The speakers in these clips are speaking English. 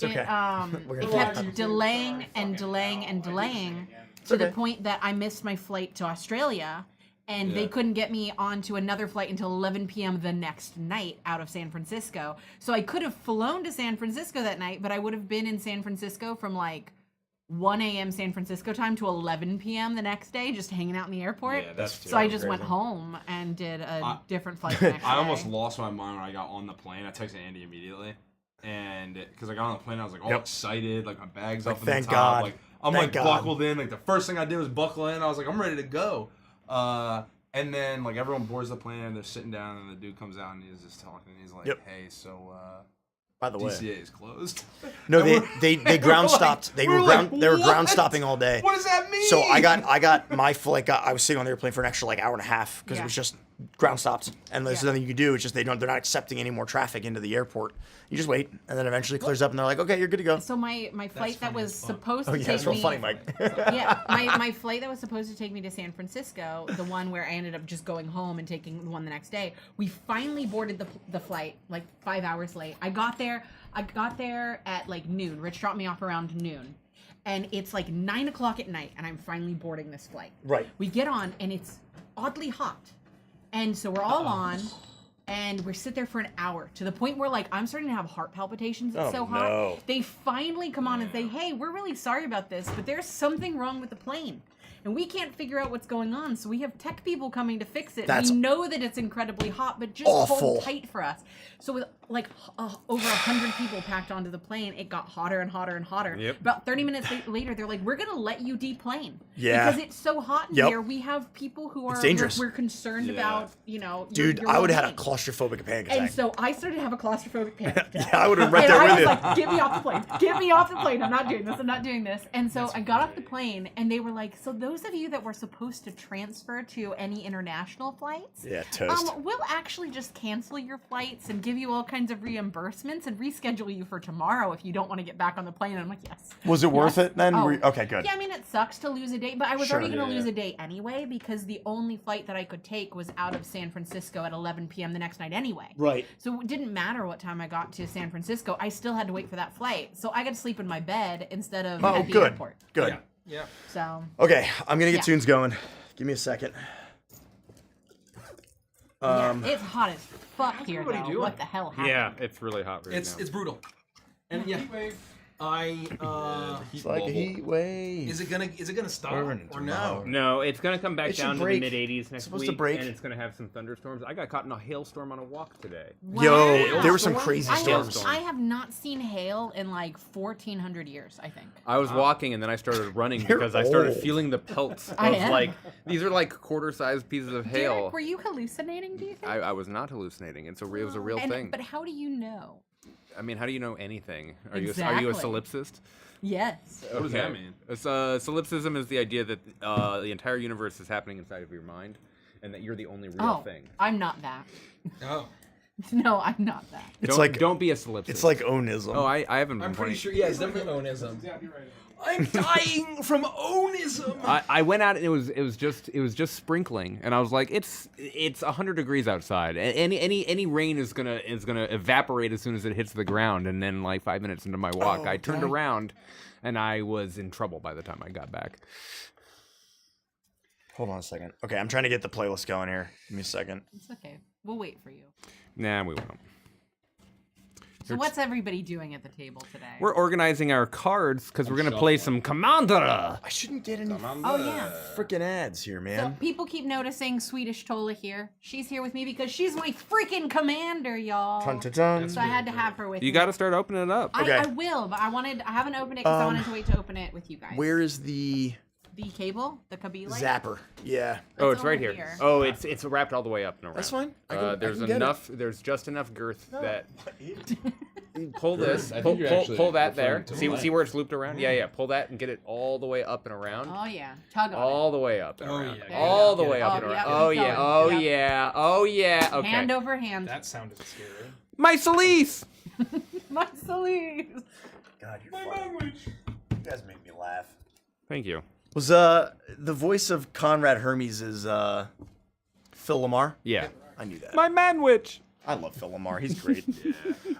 It kept delaying and delaying and delaying to the point that I missed my flight to Australia, and they couldn't get me onto another flight until 11 p.m. the next night out of San Francisco. So I could have flown to San Francisco that night, but I would have been in San Francisco from like 1 a.m. San Francisco time to 11 p.m. the next day, just hanging out in the airport. Yeah, that's so I just went home and did a different flight the next day. I almost lost my mind when I got on the plane. I texted Andy immediately. And because I got on the plane, I was like all excited, like my bag's up in the top. God. Like I'm buckled in. Like the first thing I did was buckle in. I was like, I'm ready to go. And then like everyone boards the plane, they're sitting down, and the dude comes out and he's just talking. He's like, hey, so by the way, DCA is closed. No, they ground stopped. They were ground stopping all day. What does that mean? So I got my flight. I was sitting on the airplane for an extra like hour and a half because it was just ground stopped, and there's nothing you can do. It's just they're not accepting any more traffic into the airport. You just wait, and then eventually it clears up, and they're like, okay, you're good to go. So my flight that was supposed to take that's real me. funny, Mike. my flight that was supposed to take me to San Francisco, the one where I ended up just going home and taking the one the next day. We finally boarded the flight like 5 hours late. I got there at like noon. Rich dropped me off around noon. And it's like 9 o'clock at night, and I'm finally boarding this flight. Right. We get on, and it's oddly hot. And so we're all on, and we sit there for an hour, to the point where, like, I'm starting to have heart palpitations. It's so hot. No. They finally come on and say, hey, we're really sorry about this, but there's something wrong with the plane. And we can't figure out what's going on, so we have tech people coming to fix it. We know that it's incredibly hot, but just hold tight for us. So with like over 100 people packed onto the plane, it got hotter and hotter and hotter. Yep. About 30 minutes later, they're like, we're going to let you deplane. Yeah. Because it's so hot in here. We have people who are dangerous. We're concerned about, you know, dude, your I would have well-being. had a claustrophobic panic attack. And so I started to have a claustrophobic panic attack. I would have right there with you. I was like, get me off the plane. Get me off the plane. I'm not doing this. I'm not doing this. And so I got off the plane, and they were like, so those of you that were supposed to transfer to any international flights, toast. we'll actually just cancel your flights and give you all kinds of reimbursements and reschedule you for tomorrow if you don't want to get back on the plane. And I'm like, yes. Was it worth it then? Okay, good. Yeah, I mean, it sucks to lose a day, but I was already going to lose a day anyway, because the only flight that I could take was out of San Francisco at 11 p.m. the next night anyway. Right. So it didn't matter what time I got to San Francisco. I still had to wait for that flight. So I got to sleep in my bed instead of at the airport. Good. Yeah. So. Okay, I'm going to get tunes going. Give me a second. It's hot as fuck here, though. doing? What the hell happened? Yeah, it's really hot right now. It's brutal. And It's like a heat wave. Is it gonna stop or no? No, it's gonna come back It should down to the break. mid 80s next supposed week, to break. and it's gonna have some thunderstorms. I got caught in a hailstorm on a walk today. Wow. Yo, there were some crazy storms. I have not seen hail in like 1,400 years, I think. I was walking, and then I started running because I started old. feeling the pelts of I am. like these are like quarter-sized pieces of hail. Derek, were you hallucinating, do you think? I was not hallucinating. It was a real thing. But how do you know? I mean, how do you know anything? Are you a Exactly. solipsist? Yes. What does that mean? Solipsism is the idea that the entire universe is happening inside of your mind, and that you're the only real thing. I'm not that. Oh. No, I'm not that. Don't be a solipsist. It's like onism. Oh, I haven't been I'm pretty pointing- sure. Yeah, it's definitely onism. I'm dying from onism. I went out and it was just sprinkling, and I was like, it's 100 degrees outside. Any rain is gonna evaporate as soon as it hits the ground. And then like 5 minutes into my walk, I turned around, and I was in trouble by the time I got back. Hold on a second. Okay, I'm trying to get the playlist going here. Give me a second. It's okay. We'll wait for you. Nah, we won't. So what's everybody doing at the table today? We're organizing our cards because we're gonna play some Commander. I shouldn't get any Oh, yeah. freaking ads here, So man. people keep noticing Swedish Tola here. She's here with me because she's my freaking commander, y'all. Dun, dun, dun. So I had to have her with me. You got to start opening it up. Okay. I will, but I haven't opened it because I wanted to wait to open it with you guys. Where is the The cable? The Kabila? zapper? Yeah. Oh, it's over right here. here. Oh, it's wrapped all the way up and around. That's fine. There's I can get it. There's just enough girth that. Pull this. I Pull, think you're pull, actually pull that there. referring to See where it's looped around? Yeah. Pull that and get it all the way up and around. Oh, yeah. Tug on All the way up and Oh, around. yeah. All the There way you up go. and Oh, around. yeah, Oh keep yeah. going. Oh Yep. yeah. Oh yeah. it. Okay. Hand over hand. That sounded scary. My Celise. My sleeves. God, you're funny. You guys make me laugh. Thank you. Was the voice of Conrad Hermes is Phil Lamar? Yeah. I knew that. My Manwich. I love Phil Lamar. He's great.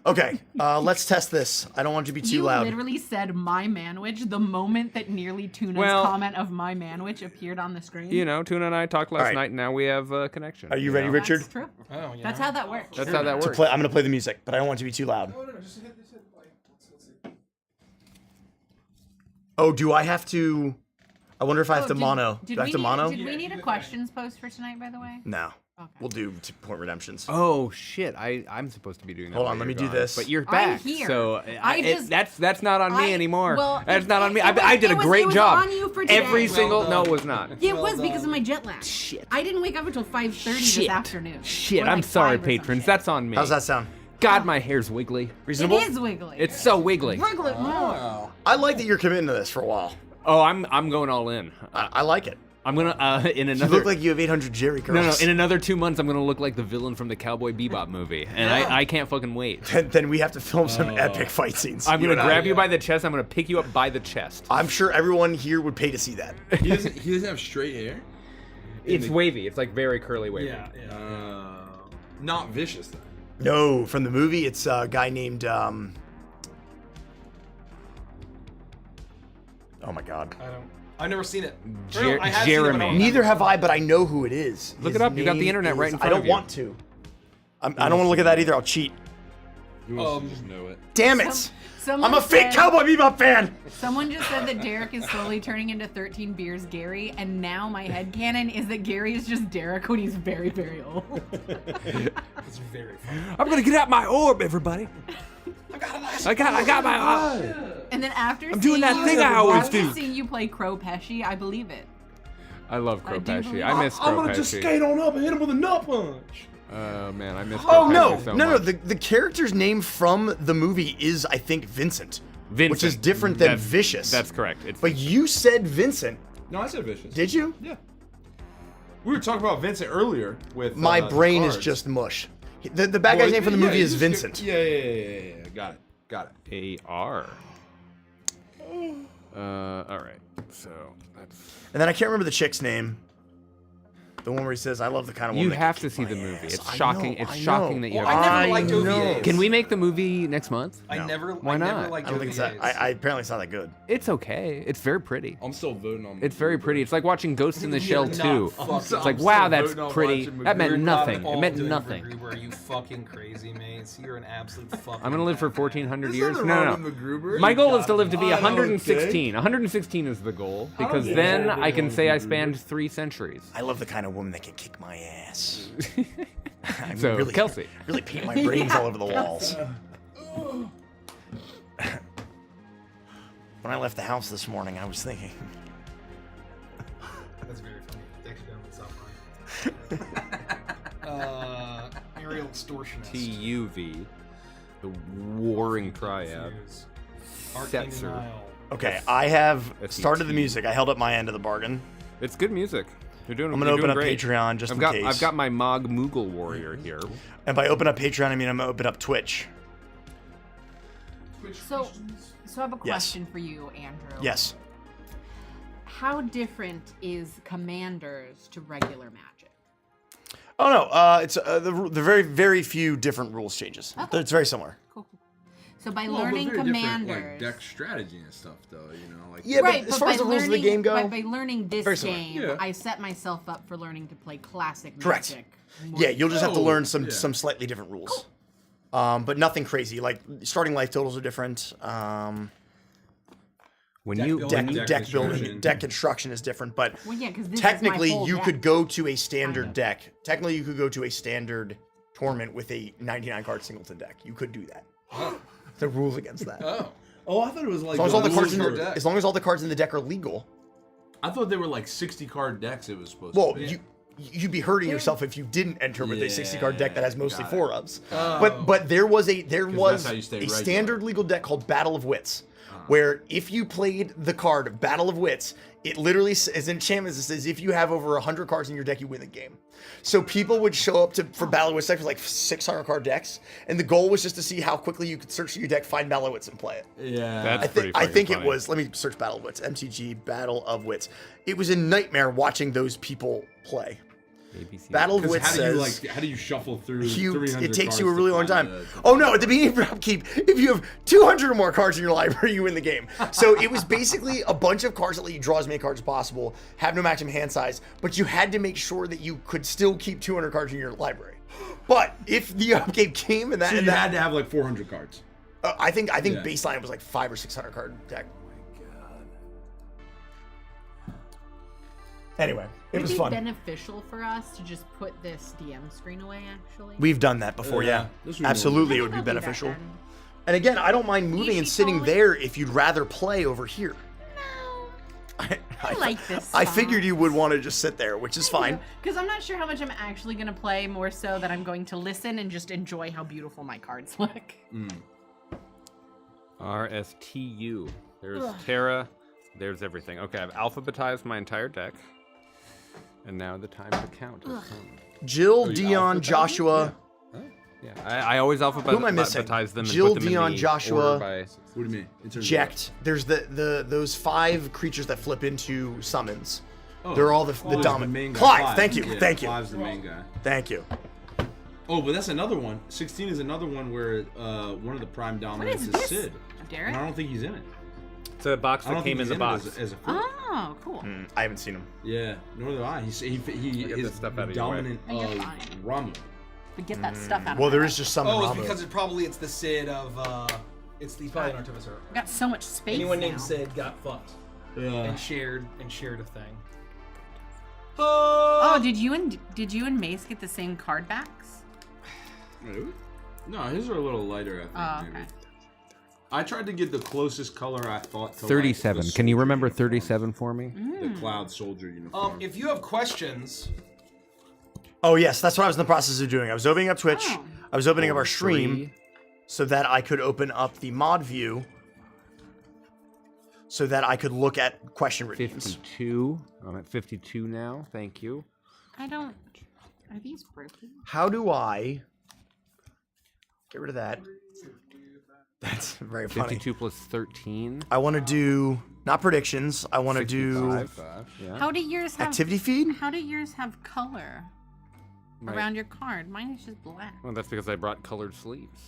Okay, let's test this. I don't want it to be too You loud. literally said "my manwich" the moment that nearly Tuna's comment of "my manwich" appeared on the screen. You know, Tuna and I talked last right. night, and now we have a connection. Are you ready, Richard? That's true. Oh, yeah. That's how that works. That's how that works. I'm going to play the music, but I don't want it to be too loud. No, just hit play. Let's see. Oh, do I have to... I wonder if I have to Did mono. Do I have to mono? Did we need a questions post for tonight, by the way? No. Okay. We'll do point redemptions. Oh shit! I'm supposed to be doing that. Hold while on, let you're me do gone. this. But you're I'm back, here. so I that's not on me anymore. Well, that's not on me. it I did a was- great it was job. on you for today. Every single Well no, done. it was not. It was because of my jet lag. Shit. I didn't wake up until 5:30 this Shit. afternoon. Shit, Or I'm like sorry, 5 or some patrons. shit. That's on me. How's that sound? God, my hair's wiggly. Reasonable? It is wiggly. It's so wiggly. Wiggle it more. I like that you're committing to this for a while. Oh, I'm going all in. I like it. I'm gonna in You another. look like you have 800 Jerry curls. no, in another 2 months, I'm gonna look like the villain from the Cowboy Bebop movie, and I can't fucking wait. Then we have to film some epic fight scenes. I'm gonna and I. grab you by the chest. I'm gonna pick you up by the chest. I'm sure everyone here would pay to see that. He doesn't have straight hair. It's wavy. It's like very curly wavy. Yeah, yeah. Not vicious though. No, from the movie, it's a guy named. Oh my God. I've never seen it. Jer- I have seen it, but I don't Jeremy. remember. Neither have I, but I know who it is. Look His it up. You got the name internet right in is- front I of don't you. want to. I don't want to look at that either. I'll cheat. He wants to just know it. Damn it! Someone I'm a fake said- Cowboy Bebop fan. Someone just said that Derek is slowly turning into 13 Beers Gary, and now my headcanon is that Gary is just Derek when he's very, very old. It's very funny. I'm gonna get out my orb, everybody. I got my orb. And then after I'm doing that seeing thing you, I always after do. seeing you play Crow Pesci, I believe it. I love Crow do you Pesci. believe- I miss Crow I'm gonna Pesci. just skate on up and hit him with a nut punch. Oh man, I miss. Oh Crow no, Pesci so no! much. The character's name from the movie is, I think, Vincent, which is Vincent. different than That's- Vicious. That's correct. It's But you said Vincent, No, I said vicious. did you? Yeah. We were talking about Vincent earlier with. My the brain is cards. just mush. The bad guy's name from the movie you is just- Vincent. Yeah. Got it. AR. All right. So that's. And then I can't remember the chick's name. The one where he says, "I love the kind of woman." You that have can to kick see the my movie. ass." It's I shocking. know, It's I shocking know. that you Well, have. I never I liked know. OVAs. Can we make the movie next month? I No. never. Why I not? never liked I don't think it's that. OVAs. Apparently it's not that good. It's okay. It's very pretty. I'm still voting on. It's very pretty. It's like watching Ghost in the You're Shell not 2. fucking- It's like, I'm wow, still that's voting on pretty. watching That meant You're nothing. not It meant all doing nothing. MacGruber. Are you fucking crazy, mates? You're an absolute fucking. I'm gonna live for madman. 1400 There's years. nothing No, wrong no, with no. MacGruber. My You goal is got to live to be it. 116. 116 is the goal because don't then know. I can say I MacGruber. spanned 3 centuries. I love the kind of woman that can kick my ass. I So, really, Kelsey. really paint my brains all over the walls. When I left the house this morning, I was thinking, That's very funny. Actually, down with South Aerial extortionist. TUV, the warring triad. Arcane Setzer. denial. okay, I have That's started the ET. music. I held up my end of the bargain. It's good music. You're doing. I'm gonna you're open doing up great. Patreon just I've in got case. I've got my Mog Moogle warrior here. And by open up Patreon, I mean I'm gonna open up Twitch. So I have a Yes. question for you, Andrew. Yes. How different is Commanders to regular Magic? Oh no, it's the very very few different rules changes. Okay. It's very similar. Cool. So by Well, but learning very different, Commanders, like deck strategy and stuff, though. You know, like Yeah, but right? as far by as the rules of the learning- game go, by learning this very similar. game, Yeah. I set myself up for learning to play classic Correct. Magic. more yeah, you'll just have to Oh, learn some yeah. slightly different rules. But nothing crazy. Like starting life totals are different. When Deck you building. Deck, Deck deck construction. building, deck construction is different, but Well, yeah, because technically you could go. go to a standard deck. Technically you could go to a standard tournament with a 99 card singleton deck. You could do that. The rules against that. Oh, I thought it was like. As long as all the cards in rules the, for as long as all the cards in the deck are legal. I thought they were like 60 card decks. It was supposed Well, to be. you'd be hurting yourself if you didn't enter with a 60 card deck that has mostly got it. 4-ups. But there was a that's how you stay a regular. standard legal deck called Battle of Wits, where if you played the card Battle of Wits, it literally as enchantment says if you have over 100 cards in your deck, you win the game. So people would show up for Battle of Wits decks with like 600 card decks, and the goal was just to see how quickly you could search through your deck, find Battle of Wits, and play it. Yeah. That's I pretty think I fucking think it funny. was. Let me search Battle of Wits. MTG Battle of Wits. It was a nightmare watching those people play. ABC. Battle of 'Cause Wits says how do you shuffle through? you, 300 it takes cards you a to really long find time. the- Oh no, at the beginning of your upkeep, if you have 200 or more cards in your library, you win the game. So it was basically a bunch of cards that let you draw as many cards as possible, have no maximum hand size, but you had to make sure that you could still keep 200 cards in your library. But if the upkeep came and that, So and you that had to have like 400 cards. I think Yeah. baseline was like 500 or 600 card deck. Anyway, it Would was it be fun. beneficial for us to just put this DM screen away, actually? We've done that before, yeah. this would be Absolutely, it I would be think I'll do that beneficial. then. And again, I don't mind moving and she sitting calling? there if you'd rather play over here. No. I like this I spot. figured you would want to just sit there, which is fine. Because I'm not sure how much I'm actually going to play, more so that I'm going to listen and just enjoy how beautiful my cards look. RSTU. There's Terra. There's everything. Okay, I've alphabetized my entire deck. And now the time to count has come. Jill, you Dion, alphabetizing? Joshua. Yeah, I always Who am I missing? alphabetize them and Jill, put them Dion, in the Joshua, order by... What do you mean? In terms of Jekt. There's those 5 creatures that flip into summons. what? They're all the Clive's dominant. main guy. Clive, thank you, Yeah, thank you, Clive's the main guy. thank you. Oh, but that's another one. 16 is another one where one of the prime dominants is is this, Sid. Derek? And I don't think he's in it. It's a box I that don't came think in he's the in it box. as a fruit. Oh, cool. I haven't seen him. Yeah, nor do I. He Get is this stuff the out of your way. dominant Oh, you're of fine. Ramu. But get that stuff out of Well, my there way. is just some. Oh, it's Ramu. because it's the Sid of he's probably an artificer. I've got so much space Anyone now. named Sid got fucked Yeah. and shared a thing. Oh, did you and Mace get the same card backs? No, his are a little lighter, I think. Oh, maybe. okay. I tried to get the closest color I thought to 37. Like, Can you soldier remember uniform. 37 for me? The Cloud Soldier uniform. If you have questions, Oh yes, that's what I was in the process of doing. I was opening up Twitch. Oh. I was opening up our 3. stream so that I could open up the mod view, so that I could look at question redeems. 52. I'm at 52 now. Thank you. I don't. Are these broken? How do I get rid of that? That's very funny. 52 plus 13. I want to do not predictions. I want to do 65. Yeah. How do yours have activity feed. How do yours have color Right. around your card? Mine is just black. Well, that's because I brought colored sleeves.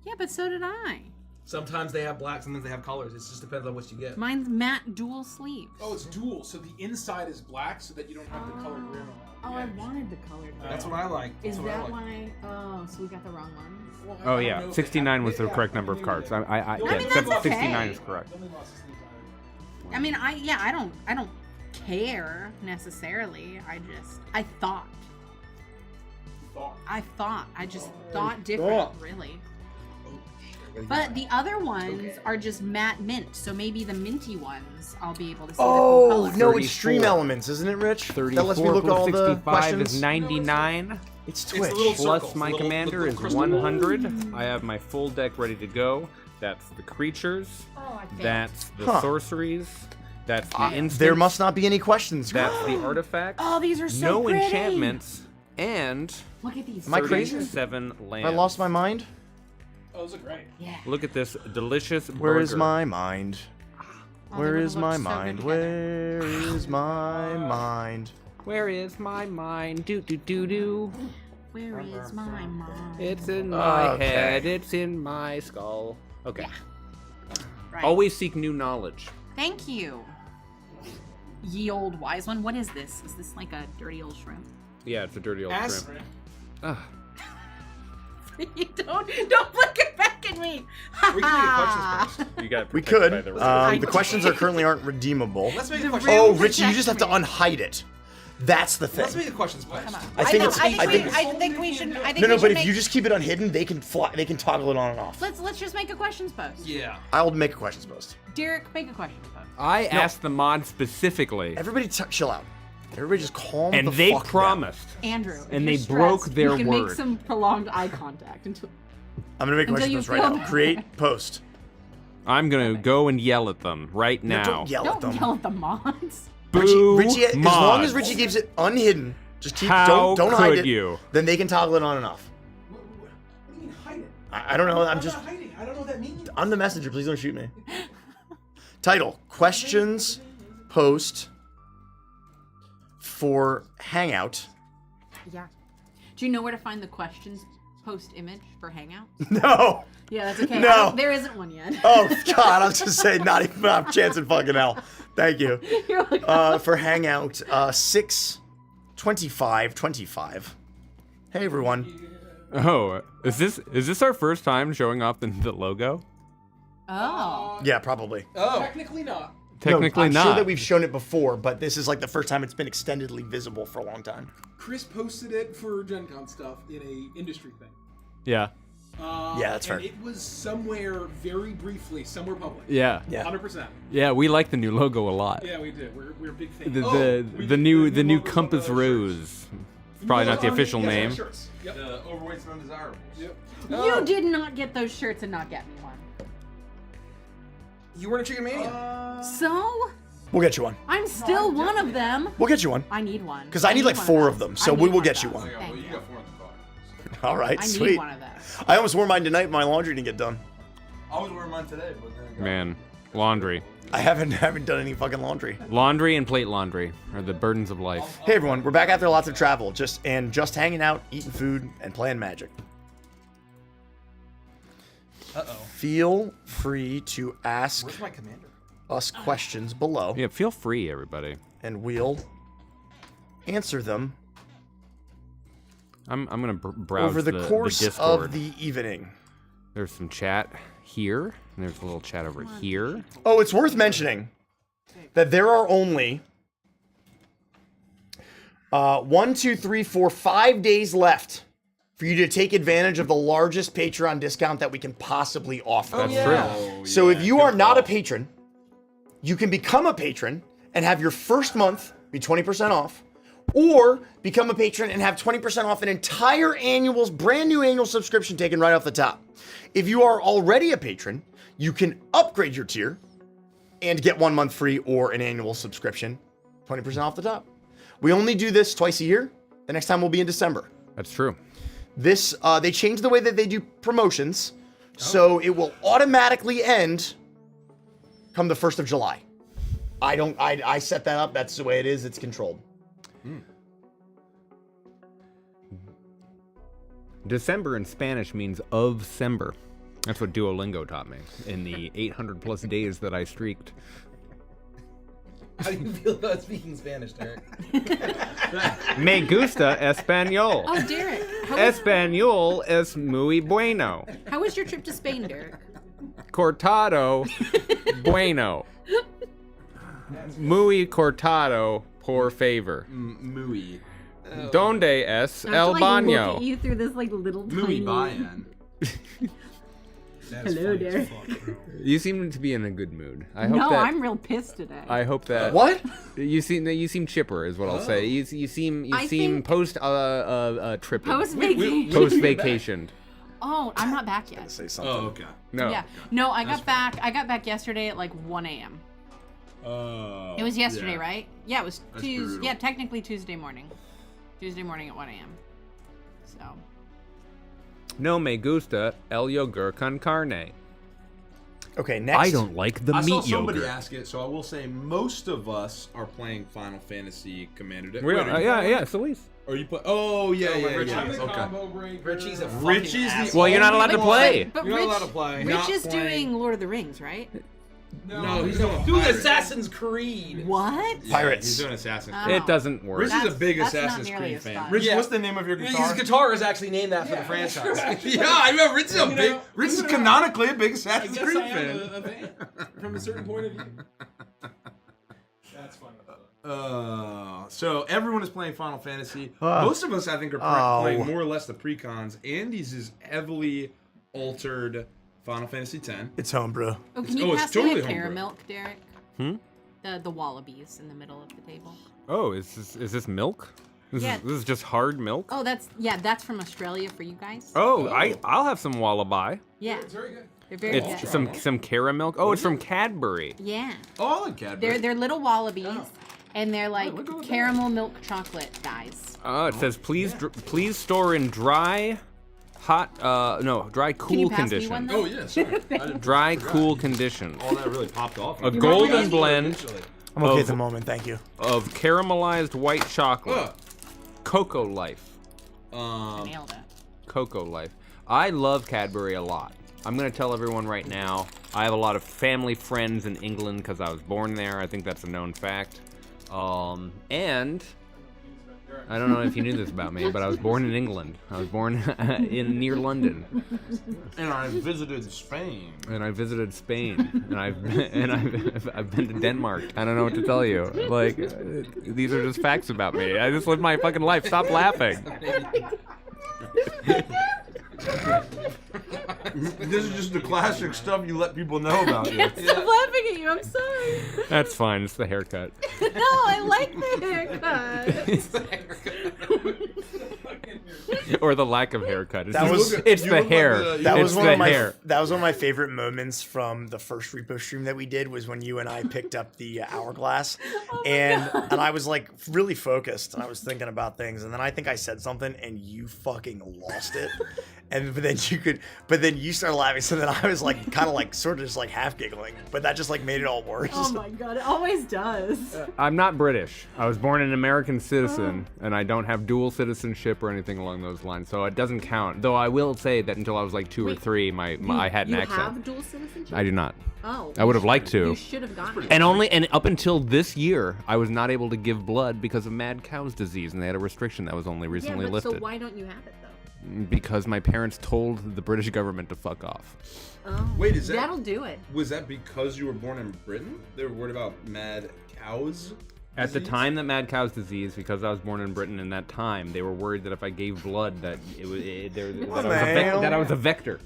Yeah, but so did I. sometimes they have black, sometimes they have colors. It just depends on what you get. Mine's matte dual sleeves. Oh, it's dual, so the inside is black so that you don't have the colored rim on. Oh, I wanted the colored. That's what I like. Is That's what I that like. why? Oh, so we got the wrong ones. Well, I Oh don't yeah, know if 69 they was the have- correct number of cards. I I mean, that's okay. 69 is correct. They only lost the sleeves either. I mean, I don't care necessarily. I thought. I just thought different, really. But the other ones are just matte mint, so maybe the minty ones I'll be able to see the Oh full color. no, it's 34. stream elements, isn't it, Rich? 34 That lets me look at plus all the 65 questions. is 99. It's It's a Twitch. little Plus circles, my little- commander little is crystal ball. 100. I have my full deck ready to go. That's the creatures. Oh, I failed. That's the Huh. sorceries. That's the instants. There must not be any questions. That's the artifacts. Oh, these are so no pretty. enchantments. And Look at these. Am I crazy? 37 lands. Have I lost my mind? Oh, those are great. Yeah. Look at this delicious Where is burger. my mind? Oh, they Where would've is my looked so good mind? together. Where is my mind? Where is my mind? Do do do do. Where is my mind? It's in my Okay. head. It's in my skull. Okay. Right. Always seek new knowledge. Thank you. Ye old wise one. What is this? Is this like a dirty old shrimp? Yeah, it's a dirty old Ass- shrimp. Ugh. don't look it back at me. We can make a questions first. You got We protected could. by the The questions currently aren't redeemable. Let's make a The question. Oh, Room Richie, you just have to protection. unhide it. That's the thing. Let's make a questions first. Come on. I think know, it's- I think, I we, think- I think we should. I think No, no, we but should if make, you just keep it unhidden, they can fly. They can toggle it on and off. let's just make a questions post. Yeah. I'll make a questions post. Derek, make a questions post. I asked the mod specifically, Everybody, chill out. Everybody, just calm and the they fuck down. promised. Andrew, if And you're they broke stressed, their you can make word. some prolonged eye contact until. I'm gonna make a Until questions you post right feel now. better. Create post. I'm gonna go and yell at them right No, now. don't yell at Don't them. yell at the mods. Boo, Richie, as long as mods. Richie keeps it unhidden, just keep How don't hide could it. you? Then they can toggle it on and off. What do you mean hide it? I don't know. I'm I'm just. not hiding. I don't know what that means. I'm the messenger. Please don't shoot me. Title: Questions post for Hangout. Yeah. Do you know where to find the questions post image for Hangouts? No. Yeah, that's okay. No. There isn't one yet. Oh God, I was just saying, not even a chance in fucking hell. Thank you. You're like, For Hangout, 6/25/25. Hey everyone. Oh, is this our first time showing off the logo? oh. Yeah, probably. Technically not. Technically no, I'm not. sure that we've shown it before, but this is like the first time it's been extendedly visible for a long time. Chris posted it for Gen Con stuff in a industry thing. Yeah. Yeah, that's fair. And it was somewhere very briefly, somewhere public. Yeah. Yeah. 100%. Yeah, we like the new logo a lot. Yeah, we did. We're big fans. The new Compass Rose. It's probably not the official name. Shirts. Yep. The overweight's and undesirables. Yep. You did not get those shirts and not get me one. You weren't a Chicken Mania. So? We'll get you one. I'm still one of them. We'll get you one. I need one. Because I need like one 4 those. of them, so I we need will one get of you those. one. Thank You you. got 4 in the car. All right, I sweet. need one of those. I almost wore mine tonight. My laundry didn't get done. I was wearing mine today, but then I got Man, laundry. I haven't done any fucking laundry. Laundry and plate laundry are the burdens of life. Hey everyone, we're back after lots of travel, just hanging out, eating food, and playing Magic. Feel free to ask Where's my commander? us questions below, Yeah, feel free, everybody. and we'll answer them I'm gonna browse over the course Discord. of the evening. There's some chat here, and there's a little chat over here. Oh, it's worth mentioning that there are only 1, 2, 3, 4, 5 days left for you to take advantage of the largest Patreon discount that we can possibly offer. That's yeah. true. Oh, So yeah, if you good are not a call. patron, you can become a patron and have your first month be 20% off, or become a patron and have 20% off an entire brand new annual subscription taken right off the top. If you are already a patron, you can upgrade your tier and get 1 month free or an annual subscription, 20% off the top. We only do this twice a year. The next time will be in December. That's true. This, they changed the way that they do promotions, so it will automatically end come the 1st of July. I set that up. That's the way it is. It's controlled. December in Spanish means of Sember. That's what Duolingo taught me in the 800 plus days that I streaked. How do you feel about speaking Spanish, Derek? Me gusta español. Oh, Derek. Español es muy bueno. How was your trip to Spain, Derek? Cortado bueno. Muy cortado, por favor. Muy. Donde es I have el to, like, look baño? at you through this like little Muy tiny. Bayan. Hello, Derek. You seem to be in a good mood. I hope No, that. I'm real pissed today. I hope that. What? You seem chipper, is what I'll say. You seem I seem think- post trip Post vacation. post vacationed. Oh, I'm not back yet. Say something. Oh, okay. No. Yeah. No, I got back. I got back yesterday at like 1 a.m. Oh. It was yesterday, yeah. right? Yeah, it was That's Tuesday. brutal. Yeah, technically Tuesday morning. Tuesday morning at 1 a.m. So. No me gusta el yogur con carne. Okay, next. I don't like the I saw meat somebody yogurt. ask it, so I will say most of us are playing Final Fantasy Commander Deck. We are, yeah, Solis. Or you play? Oh yeah, yeah, Richie. yeah. I'm the Okay. combo breaker. Richie's a fucking Richie's the asshole. Well, you're not allowed to But- play. But You're Rich, not allowed to play. Rich Not is playing. doing Lord of the Rings, right? No, he's doing Dude, Pirates. Assassin's Creed. What? Yeah, Pirates. He's doing Assassin's Oh. Creed. It doesn't work. Rich is a That's- big that's not Assassin's nearly Creed as fan. fun. Rich, Yeah. what's the name of your guitar? His guitar is actually named after the franchise. Yeah, I know. Rich is a You big. know, Rich is you know, canonically a big I Assassin's guess Creed I am fan. a fan from a certain point of view. That's funny. So everyone is playing Final Fantasy. Most of us, I think, are playing more or less the precons. Andy's is heavily altered Final Fantasy X. It's homebrew. Oh, can you it's pass totally me a homebrew. caramilk, Derek? The wallabies in the middle of the table. Oh, is this milk? This Yeah. is just hard milk. Oh, that's from Australia for you guys. Oh, I'll have some wallaby. Yeah, It's very good. they're very It's good. some caramel. Oh, it's from Cadbury. Yeah, Oh, I like Cadbury. they're little wallabies, and they're like look at that. caramel milk chocolate guys. Oh, it says please store in dry, dry Can you cool pass me condition. one? Oh Though? yeah, sorry. I didn't Dry cool condition. all that really popped off. A golden blend I'm okay Of- at the moment, thank you. of caramelized white chocolate. Ugh. Cocoa Life. Nailed it. Cocoa life. I love Cadbury a lot. I'm going to tell everyone right now, I have a lot of family friends in England because I was born there. I think that's a known fact. And I don't know if you knew this about me, but I was born in England. I was born near London. And I visited Spain. And I've been to Denmark. I don't know what to tell you. Like, these are just facts about me. I just live my fucking life. Stop laughing. This is just the classic stuff you let people know about you. Stop laughing at you. I'm sorry. That's fine. It's the haircut. No, I like the haircut. Or the lack of haircut. It's, That was- it's you the look like hair. the- That was It's one the of my hair. that was one of my favorite moments from the first Repo stream that we did was when you and I picked up the hourglass, and I was like really focused and I was thinking about things, and then I think I said something and you fucking lost it, and but then you started laughing, so then I was like kind of like sort of just like half giggling, but that just like made it all worse. Oh my god, it always does. I'm not British. I was born an American citizen, and I don't have dual citizenship or anything along those lines, so it doesn't count. Though I will say that until I was like 2 or 3, I had an accent. You have dual citizenship? I do not. Oh. I would have liked to. You should have gotten it. And up until this year, I was not able to give blood because of mad cow's disease, and they had a restriction that was only recently yeah, but lifted. So why don't you have it though? Because my parents told the British government to fuck off. Oh. Wait, is that- That'll do it. Was that because you were born in Britain? They were worried about mad cows? At the disease? time that mad cow's disease, because I was born in Britain in that time, they were worried that if I gave blood, that that I was a vector.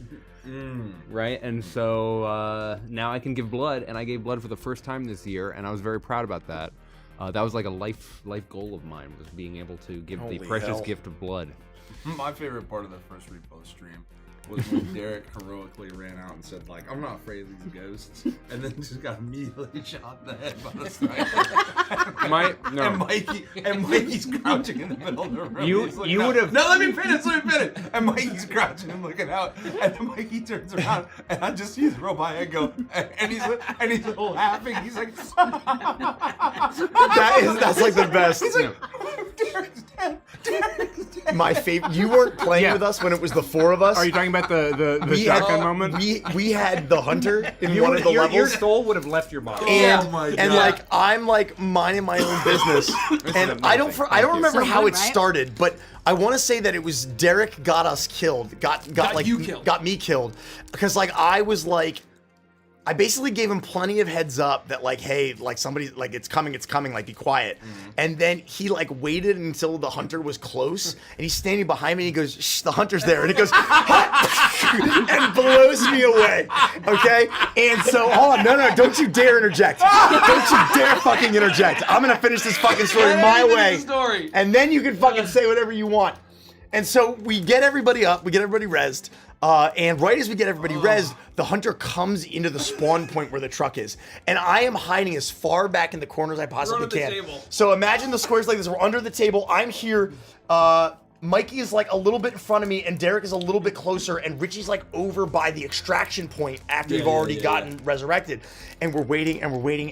Right, and so now I can give blood, and I gave blood for the first time this year, and I was very proud about that. That was like a life goal of mine, was being able to give Holy the precious hell. gift of blood. My favorite part of the first Repo stream was when Derek heroically ran out and said, like, I'm not afraid of these ghosts, and then just got immediately shot in the head by the sniper. And Mikey's crouching in the middle of the room. You- He's looking you out. would've- No, let me finish. And Mikey's crouching and looking out, and then Mikey turns around, and I just see his robot head go, and he's laughing. He's like, That's like the best. he's like, Derek's dead. Derek's dead. My favorite. You weren't playing Yeah. with us when it was the 4 of us. Are you talking about the we had, shotgun moment? we had the hunter in one of the your levels. soul would have left your body. And, Oh my and God. like I'm like minding my own business, and I don't remember So how good, it right? started, but I want to say that it was Derek got us killed, got you killed. got me killed, because like I was like. I basically gave him plenty of heads up that like, hey, like somebody, like it's coming, like be quiet. And then he like waited until the hunter was close, and he's standing behind me. And he goes, "Shh, the hunter's there," and he goes, and blows me away. Okay, and so hold on, no, don't you dare interject. Don't you dare fucking interject. I'm gonna finish this fucking story my way, Story. and then you can fucking say whatever you want. And so we get everybody up, we get everybody rezzed. And right as we get everybody rezzed, the hunter comes into the spawn point where the truck is. And I am hiding as far back in the corner as I possibly under the can. table. So imagine the squares like this. We're under the table. I'm here. Mikey is like a little bit in front of me, and Derek is a little bit closer, and Richie's like over by the extraction point after you've already gotten resurrected. And we're waiting,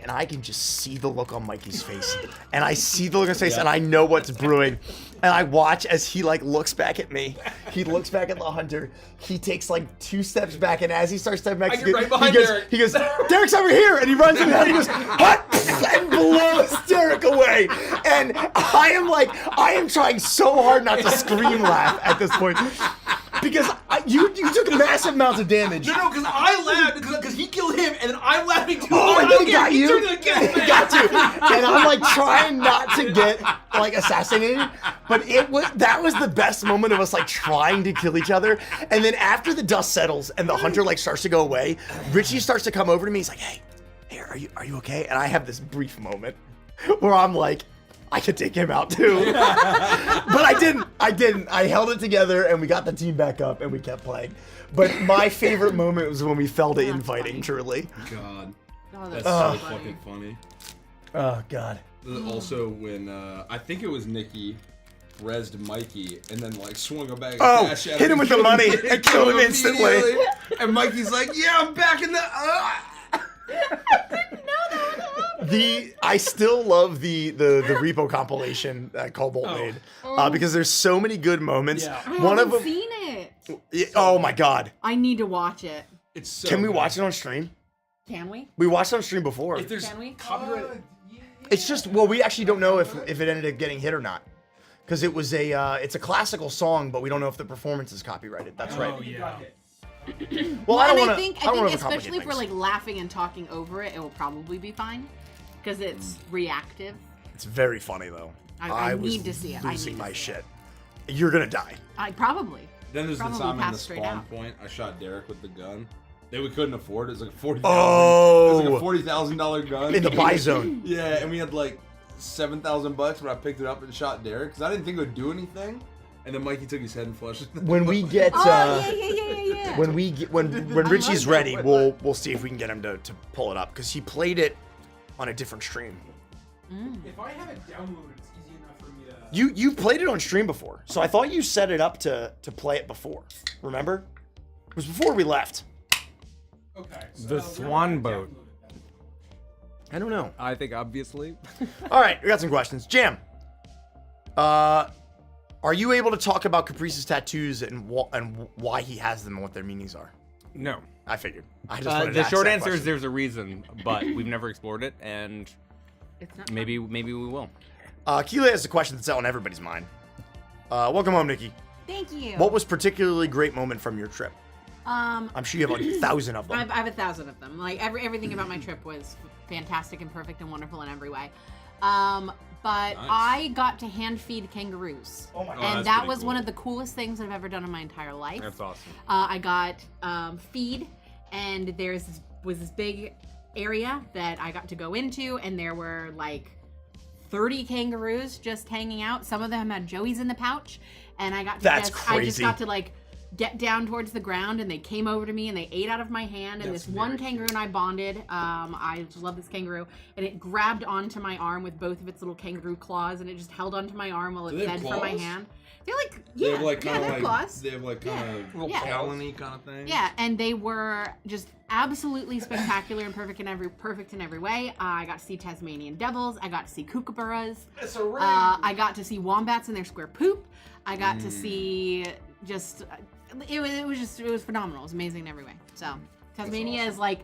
and I can just see the look on Mikey's face. And I see the look on his face, and I know what's brewing. And I watch as he like looks back at me. He looks back at the hunter. He takes like 2 steps back, and as he starts stepping back, I get right behind Derek. he goes, "Derek's over here!" And he runs in and he goes, "What?" and blows Derek away. And I am trying so hard not to scream laugh at this point. Because you took massive amounts of damage. No, because I laughed because he killed him, and then I'm laughing too. Oh, and then he got you. turned and killed me. He got you. And I'm like trying not to get like assassinated, but that was the best moment of us like trying to kill each other. And then after the dust settles and the hunter like starts to go away, Richie starts to come over to me. He's like, "Hey, are you okay?" And I have this brief moment where I'm like, I could take him out too. But I didn't. I held it together and we got the team back up and we kept playing. But my favorite moment was when we fell to infighting, funny. truly. God, Oh, that's that's so fucking funny. Oh, God. Also, when I think it was Nikki rezzed Mikey and then like swung a bag of Oh, cash at hit him with the killed money and killed him instantly. immediately. And Mikey's like, "Yeah, I'm back in the." I still love the Repo compilation that Cobalt made because there's so many good moments. Yeah. I One of haven't them. seen it. Oh my god! I need to watch it. It's so Can we good. watch it on stream? Can we? We watched it on stream before. If there's Can we? copyright, It's just we actually don't know if it ended up getting hit or not, because it was it's a classical song, but we don't know if the performance is copyrighted. That's right. oh yeah. Well, I don't and want I to. think especially if we're like laughing and talking over it, it will probably be fine because it's reactive. It's very funny though. I was need to see it. I Losing need to my see shit. You're gonna die. I probably. Then there's the Probably time in the passed straight spawn out. point. I shot Derek with the gun. We couldn't afford it. It was like $40,000. Oh. It was like a $40,000 gun. In the buy zone. Yeah, and we had like $7,000 when I picked it up and shot Derek because I didn't think it would do anything. And then Mikey took his head and flushed it. When we get Yeah. when we get when Richie's that. ready, we'll see if we can get him to pull it up because he played it on a different stream. If I have it downloaded, it's easy enough for me to. You played it on stream before, so I thought you set it up to play it before. Remember? It was before we left. Okay. So The where swan do I boat. download it then? I don't know. I think obviously. All right, we got some questions. Jam. Are you able to talk about Caprice's tattoos and why he has them and what their meanings are? No. I figured. I just wanted to The ask short that answer is question. there's a reason, but we've never explored it, and It's not maybe we will. Keela has a question that's on everybody's mind. Welcome home, Nikki. Thank you. What was particularly great moment from your trip? I'm sure you have 1,000 of them. I have 1,000 of them. Like everything about my trip was fantastic and perfect and wonderful in every way. But Nice. I got to hand feed kangaroos. Oh my God. And that's that pretty was cool. one of the coolest things I've ever done in my entire life. That's awesome. I got feed, and was this big area that I got to go into, and there were like 30 kangaroos just hanging out. Some of them had joeys in the pouch, and I got to That's I just crazy. got to like get down towards the ground, and they came over to me and they ate out of my hand. And That's this one very kangaroo and I bonded. I love this kangaroo, and it grabbed onto my arm with both of its little kangaroo claws, and it just held onto my arm while Do it they have fed from my claws? hand. They're like, They yeah, have like yeah, kind they're of claws. They have like kind of Yeah. talon-y kind of thing. Yeah, and they were just absolutely spectacular and perfect in every way. I got to see Tasmanian devils. I got to see kookaburras. It's a ring. I got to see wombats in their square poop. I got to see just it was phenomenal. It was amazing in every way. So Tasmania is like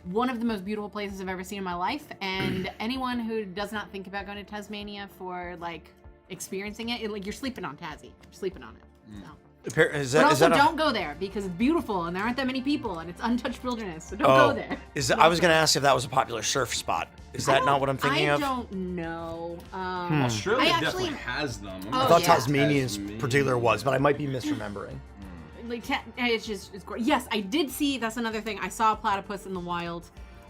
one of the most beautiful places I've ever seen in my life, and anyone who does not think about going to Tasmania for like experiencing it, like you're sleeping on Tassie. You're sleeping on it. So. Is But that, also is that don't go there because it's beautiful and there aren't that many people and it's untouched wilderness. So don't go there. I was going to ask if that was a popular surf spot. Is that not what I'm thinking I of? don't know. Australia I definitely actually- has them. Oh, I thought yeah. Tasmania in particular was, but I might be misremembering. Like it's great. Yes, I did see. That's another thing. I saw a platypus in the wild.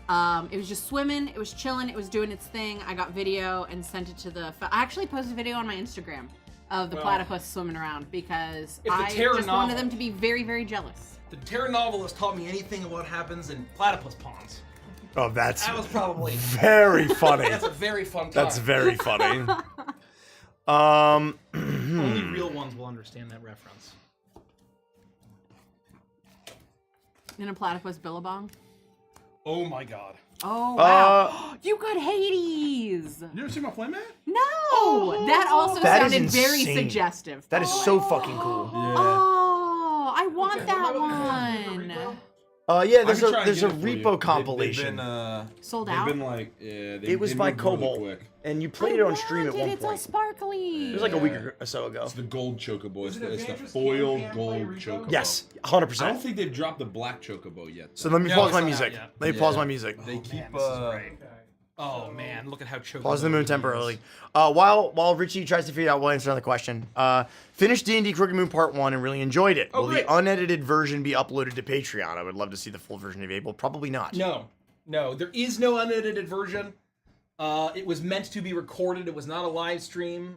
It was just swimming. It was chilling. It was doing its thing. I got video and sent it to the. I actually posted a video on my Instagram of the Well, platypus swimming around because if the I Terra just wanted novel- them to be very, very jealous. The Terra novelist taught me anything of what happens in platypus ponds. Oh, that's That was probably very funny. that's a very fun time. That's very funny. Only real ones will understand that reference. In a platypus billabong. Oh my god. Oh wow! You got Hades. You ever seen my Playmat? No, that also That is sounded very insane. suggestive. That is so fucking cool. Oh, I want Okay, that what about the one. Repo? Yeah, there's I can try and a get it for you. Repo compilation. They've been, Sold they've out? been like, yeah. It was by Cobalt, and you played it on stream at one It's point. all sparkly. It was like a week or so ago. It's the gold chocobo. Is it It's the Adventures foiled Can gold play Repo? chocobo. Yes, I don't 100%. think they've dropped the black chocobo yet. So let me No, pause it's my not music. yet. Let me pause my music. They keep Man, this is great. Oh man, look at how choked. Pause the moon temporarily. While Richie tries to figure out, we'll answer another question. Finished D&D Crooked Moon Part 1 and really enjoyed it. Oh, Will great. the unedited version be uploaded to Patreon? I would love to see the full version if able. Probably not. No, there is no unedited version. It was meant to be recorded. It was not a live stream.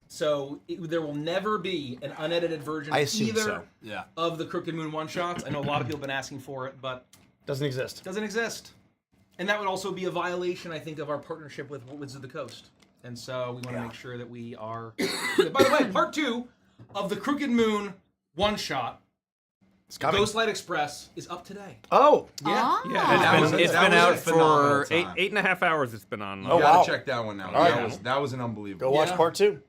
So there will never be an unedited version I assume either so. Yeah. of the Crooked Moon one-shots. I know a lot of people have been asking for it, but Doesn't exist. it doesn't exist. And that would also be a violation, I think, of our partnership with Wizards of the Coast. And so we want to make sure that we are... By the way, part 2 of the Crooked Moon one-shot It's coming. Ghostlight Express is up today. Oh. Oh. Yeah, It's that been was out a phenomenal for time. 8.5 hours. It's been on. Oh, You wow. gotta check that one out. All right. That was an unbelievable. Go watch Yeah. part 2.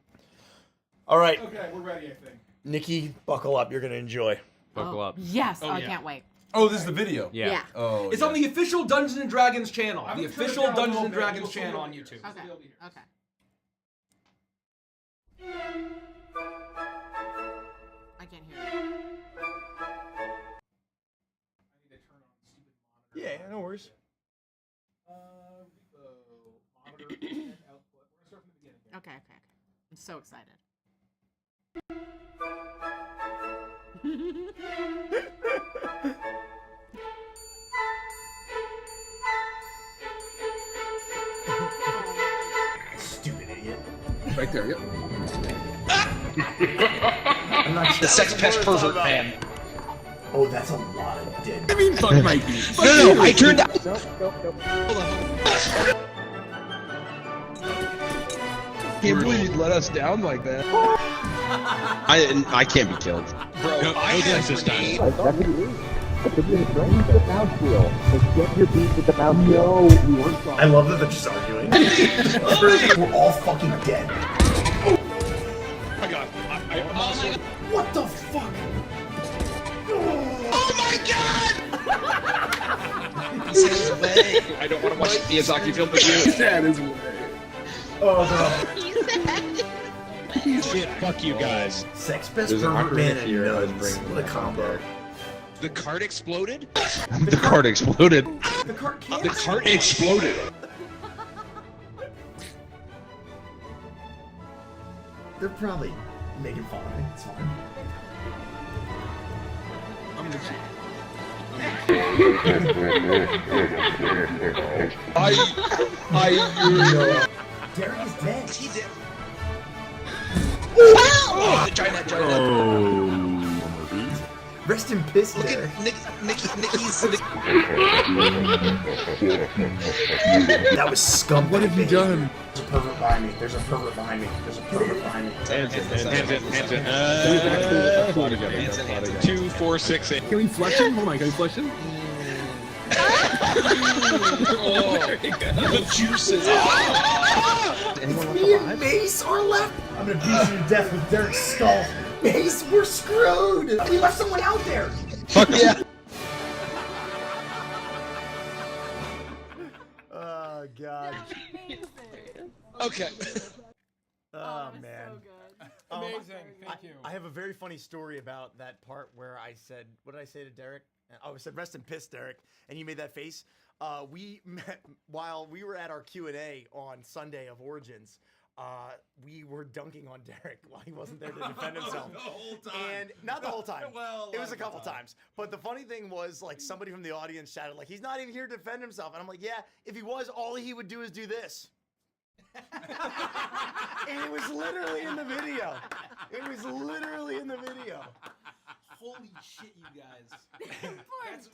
All right, Okay, we're ready, I think. Nikki, buckle up. You're gonna enjoy. Buckle up. Yes. Oh, I yeah. can't wait. Oh, this is the video. Yeah. Oh, It's yeah. on the official Dungeons and Dragons channel. I'm The gonna turn it official down a Dungeons little and bit. Dragons You'll still channel be on here. YouTube. Okay. You'll be here. Okay. I can't hear you. I need to turn on the stupid monitor. Yeah, no worries. Repo, monitor, and output. We're gonna start from the beginning here. Okay. I'm so excited. Stupid idiot. Right there. Yep. I'm not sure. The sex pest pervert man. Oh, that's a lot of dead. Fuck Mikey. No, I turned out. Can't believe you'd let us down like that. I can't be killed. Bro, no, I had this time. I love that they're just arguing. We're all fucking dead. I got. I'm also. What the fuck? I don't want to watch Miyazaki film with you. That is way. Oh, Shit, fuck you guys. the sex best There's an pervert man argument and here. I was nuns. bringing What a that combo. up. The cart exploded? The cart exploded. The cart can't. The cart exploded. They're probably making fun of me. It's fine. Derek is dead. He did. Oh, the giant. Rest in piss, Look Derek. at Nikki's. That was scum. What have you done? There's a pervert behind me. There's a pervert behind me. There's a pervert behind me. Hands in. 2, 4, 6, 8. Can we flush him? Hold on. Can we flush him? The juices. Me and Mace are left. I'm gonna beat you to death with Derek's skull. Mace, we're screwed. We left someone out there. Fuck yeah. Oh God. Okay. Oh man. Amazing. Thank you. I have a very funny story about that part where I said, what did I say to Derek? Oh, I said, rest in piss, Derek. And you made that face. We met while we were at our Q&A on Sunday of Origins. We were dunking on Derek while he wasn't there to defend himself. The whole time. And not the whole time. Well, it was a lot of couple the time. times. But the funny thing was, like, somebody from the audience shouted, like, he's not even here to defend himself. And I'm like, yeah, if he was, all he would do is do this. And it was literally in the video. It was literally in the video. Holy shit, you guys. Poor That's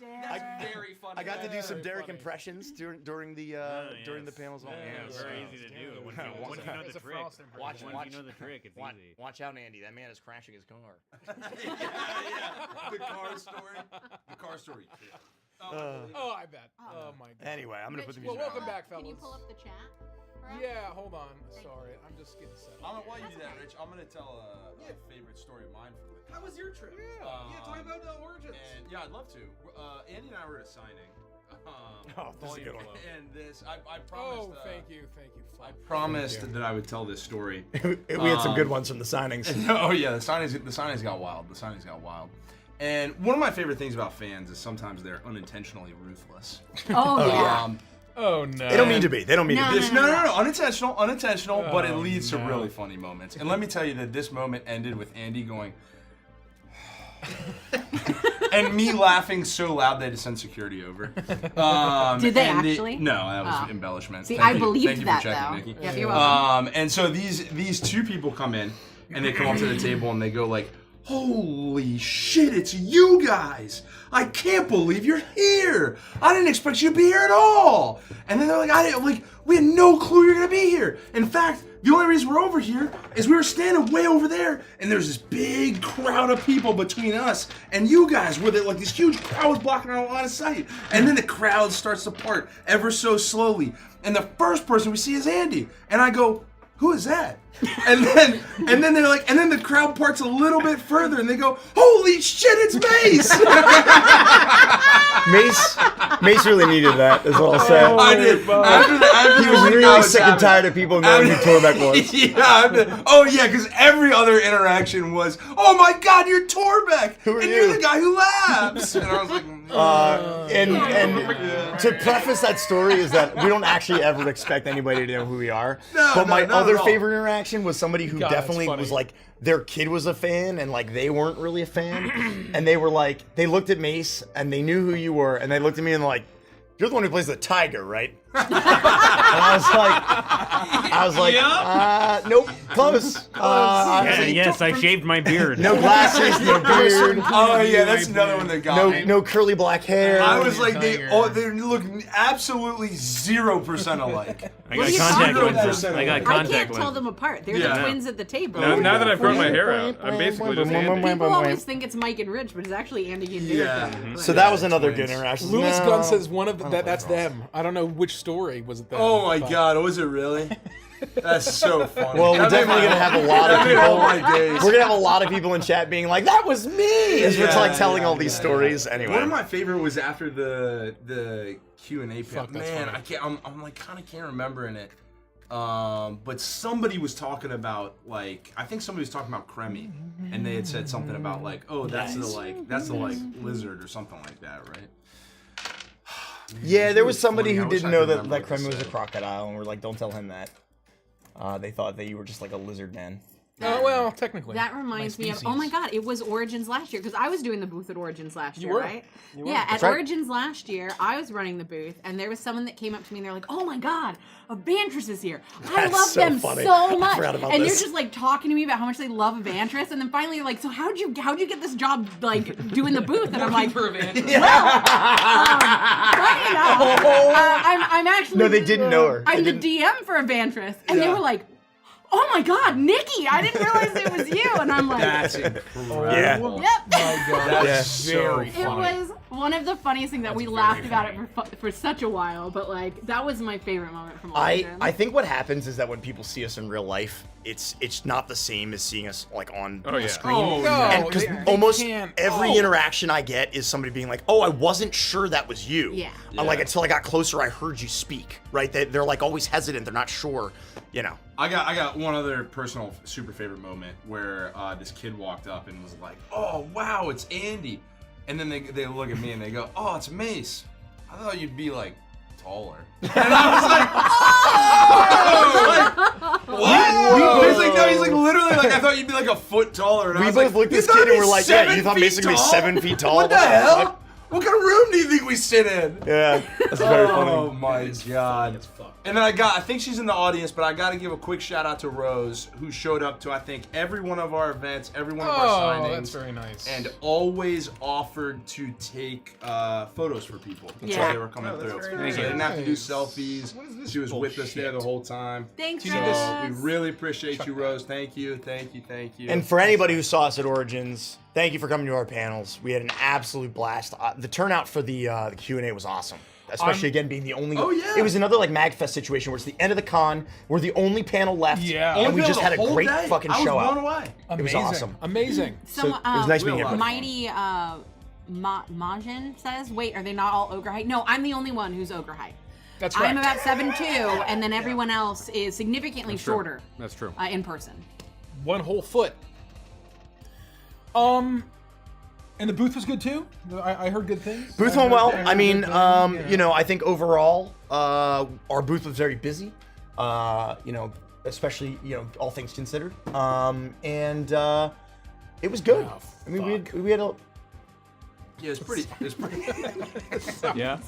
very funny. I got to do some Very Derek funny. impressions during the panels. Very easy to do. Once you know the trick. Watch, Once you know the trick, it's easy. Watch out, Andy. That man is crashing his car. yeah. The car story. The car story. Oh, I bet. Oh my god. Anyway, I'm gonna put the Well, music welcome on. back, fellas. Can you pull up the chat? for us? Yeah, hold on. Sorry, I'm just getting set. While you do that, Rich, I'm gonna tell a favorite story of mine from the How was your trip? Yeah, talk about the origins. And yeah, I'd love to. Andy and I were at a signing. Oh, this is a good one. And this, I promised. Oh, thank you. I promised that I would tell this story. We had some good ones from the signings. Oh yeah, the signings got wild. The signings got wild. And one of my favorite things about fans is sometimes they're unintentionally ruthless. Oh yeah. Oh no. They don't mean to be. They don't mean to be. No, unintentional, but it leads to really funny moments. And let me tell you that this moment ended with Andy going, and me laughing so loud they had to send security over. Did they actually? No, that was embellishment. See, Thank I you. believed Thank you that for checking, though. Nikki. Yeah, you're welcome. And so these two people come in, and they come up to the table, and they go like, "Holy shit, it's you guys! I can't believe you're here! I didn't expect you to be here at all!" And then they're like, we had no clue you're gonna be here. In fact, The only reason we're over here is we were standing way over there, and there's this big crowd of people between us and you guys, where like this huge crowd was blocking our line of sight. And then the crowd starts to part ever so slowly, and the first person we see is Andy, and I go, "Who is that?" And then they're like, and then the crowd parts a little bit further, and they go, "Holy shit, it's Mace!" Mace really needed that, is what I'll say. I did. After He was like, really I was sick and having- tired of people knowing who Torbeck was. Yeah, because every other interaction was, "Oh my God, you're Torbeck, Who are and you?" you're the guy who laughs." And I was like, And to preface that story is that we don't actually ever expect anybody to know who we are. No, but my no, not other at all. favorite interaction was somebody who God, that's definitely funny. was like, their kid was a fan and like they weren't really a fan. And they were like, they looked at Mace and they knew who you were. And they looked at me and like, "You're the one who plays the tiger, right?" And I was like, nope, close. Yes, I shaved my beard. No glasses, no beard, "Oh yeah, that's another one that got me." no curly black hair. I was like, they look absolutely 0% alike. I got you contact talking about? lenses. I got I contact can't tell lenses. them apart. They're Yeah. the twins at the table. Now that I've grown my hair out, I'm basically just Andy. People always think it's Mike and Rich, but it's actually Andy and Derek. Yeah. So that was another twins. good interaction. Lewis No. Gunn says one of that's them. I don't know which story was it. Them, Oh my but- God, was it really? That's so funny. Well, we're That made definitely my- gonna have a lot of that made people. all my days. We're gonna have a lot of people in chat being like, "That was me," as we're like telling all these stories. Anyway, One of my favorite was after the Q&A Fuck, panel. that's Man, funny. I can't. I'm like kind of can't remember in it. But somebody was talking about like I think somebody was talking about Cremy, and they had said something about like, "Oh, that's the lizard or something like that, right?" yeah, there was really somebody funny. I who wish didn't I know could that remember that what they Kremlin was a said. crocodile, and we're like, "Don't tell him that." They thought that you were just like a lizard man. Oh well, technically. That reminds me of, species. oh my God, it was Origins last year, because I was doing the booth at Origins last year, were. right? You were. Yeah, at That's right. Origins last year, I was running the booth, and there was someone that came up to me, and they're like, "Oh my God, a Bantress is here. I That's love so them funny. so I much." forgot about And this. they're just like talking to me about how much they love a Bantress, and then finally they're like, "So how'd you get this job, like, doing the booth?" And I'm like, For a van. funny enough, I'm actually... No, they didn't know her. I'm They the didn't- DM for a Bantress, and they were like, "Oh my God, Nikki! I didn't realize it was you." And I'm like, That's incredible. Yeah. "Yep." That's very so It funny. was one of the funniest things that we laughed about it for such a while, but like that was my favorite moment from Origins. I think what happens is that when people see us in real life, it's not the same as seeing us like on Oh, the yeah. screen. Oh, No, And because they almost can't- every oh. interaction I get is somebody being like, "Oh, I wasn't sure that was you." Yeah. Like until I got closer, I heard you speak. Right? They're like always hesitant. They're not sure. You know. I got one other personal super favorite moment where this kid walked up and was like, "Oh wow, it's Andy," and then they look at me and they go, "Oh, it's Mace. I thought you'd be like taller," and I was like, "Oh!" What? He's like, no, he's like literally like, "I thought you'd be like a foot taller." And I We was both like, looked at "You this thought kid I'd and be we're like, "Yeah, you 7 thought feet Mace would be tall? 7 feet tall." What the hell? What kind of room do you think we sit in?" Yeah, that's very funny. Oh my God. And then I think she's in the audience, but I got to give a quick shout out to Rose, who showed up to, I think, every one of our events, every one of our Oh, signings. that's very nice. And always offered to take photos for people as Yeah. they were coming through. So very they didn't have to do nice. selfies. What is this She was with us bullshit? there the whole time. Thanks, Do you need this? We Rose. really appreciate you, Rose. Thank you, thank you, thank you. And for anybody who saw us at Origins, thank you for coming to our panels. We had an absolute blast. The turnout for the Q&A was awesome. Especially again being the only. Oh, yeah. It was another like MagFest situation where it's the end of the con. We're the only panel left. Yeah. And Only we just the had a whole great day? fucking I was show blown out. away. It was Amazing. awesome. Amazing. Some, So, it was nice meeting everybody. Mighty Majin says, "Wait, are they not all ogre height?" No, I'm the only one who's ogre height. That's right. I'm about 7'2", and then everyone else is significantly shorter. That's true. In person. One whole foot. And the booth was good too. I heard good things. Booth went well. I mean, you know, I think overall, our booth was very busy. You know, especially all things considered. And it was good. Oh, I mean, we had a. Yeah, it's pretty. Yeah.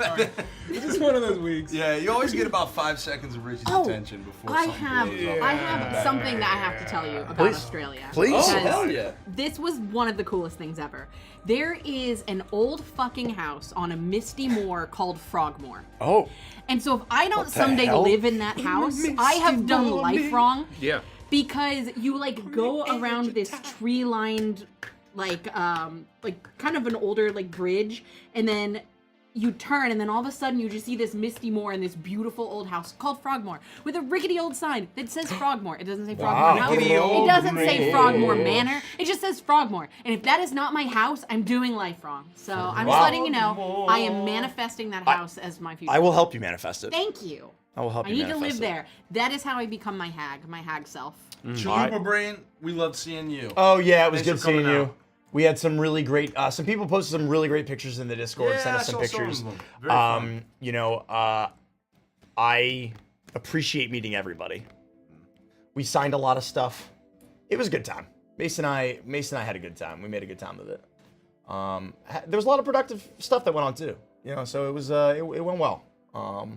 It's just one of those weeks. Yeah, you always get about 5 seconds of Richie's attention before I something have blows up. I have something that I have to tell you about Please. Australia. Please. Oh, Because hell yeah. This was one of the coolest things ever. There is an old fucking house on a misty moor called Frogmore. Oh. And so if I don't the someday hell? live in that house, I have done life wrong. Yeah. Because you like go around this tree-lined, like kind of an older like bridge, and then you turn, and then all of a sudden you just see this misty moor and this beautiful old house called Frogmore with a rickety old sign that says Frogmore. It doesn't say Frogmore House. Rickety It doesn't say old Frogmore man. Manor. It just says Frogmore. And if that is not my house, I'm doing life wrong. So I'm just Wow. letting you know, I am manifesting that house as my future. I will help you manifest it. Thank you. I will help I you need to manifest live there. That is how I become my hag self. Chalupa Brain, we loved seeing you. Oh yeah, it was Thanks good for coming seeing you. out. We had some really great. Some people posted some really great pictures in the Discord. Yeah, Sent I us some saw some pictures. of them. Very fun. You know, I appreciate meeting everybody. We signed a lot of stuff. It was a good time. Mason and I had a good time. We made a good time of it. There was a lot of productive stuff that went on too. You know, so it was it went well. Oh.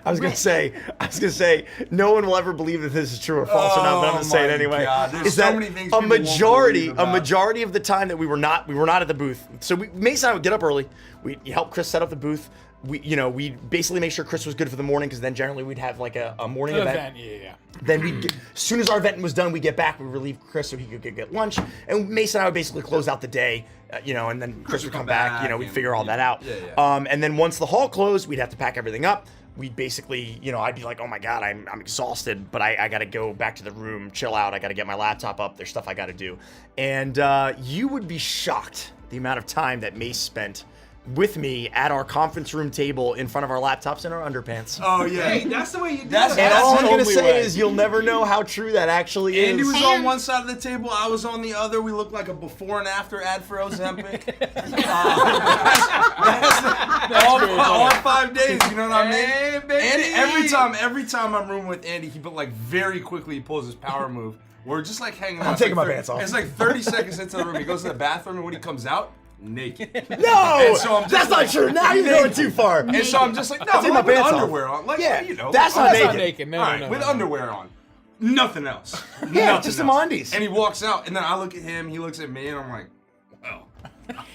I was gonna say, no one will ever believe that this is true or false or not, but I'm gonna say it my anyway. God, there's Is so that many things a people won't believe about. majority of the time that we were not at the booth. So Mason and I would get up early. We help Chris set up the booth. We basically make sure Chris was good for the morning, because then generally we'd have like a morning event. Yeah. Then as soon as our event was done, we'd get back, we'd relieve Chris so he could get lunch, and Mason and I would basically close out the day, and then Chris would come back, we'd and- figure all that out. Yeah. And then once the hall closed, we'd have to pack everything up. We'd basically, I'd be like, oh my God, I'm exhausted, but I gotta go back to the room, chill out, I gotta get my laptop up, there's stuff I gotta do. And you would be shocked the amount of time that Mace spent with me at our conference room table in front of our laptops and our underpants. Oh yeah. Hey, that's the way you do That's- it. And all I'm the gonna only say way. is you'll never know how true that actually Andy is. was on And- one side of the table, I was on the other. We looked like a before and after ad for Ozempic. all 5 days, you know what I mean? Hey, baby. Andy, every time I'm rooming with Andy, he very quickly he pulls his power move. We're just like hanging out. I'm It's taking like my pants off. It's like 30 seconds into the room. He goes to the bathroom, and when he comes out, naked. No, And so I'm just that's like- not true. Now you're going too far. And so I'm just like, no, Take I'm my like with pants off. underwear on. Like, Yeah, I'm that's not just naked. No, All no, right, no, with no. underwear on. Nothing else. Yeah, Nothing just some else. undies. And he walks out, and then I look at him, he looks at me, and I'm like, well,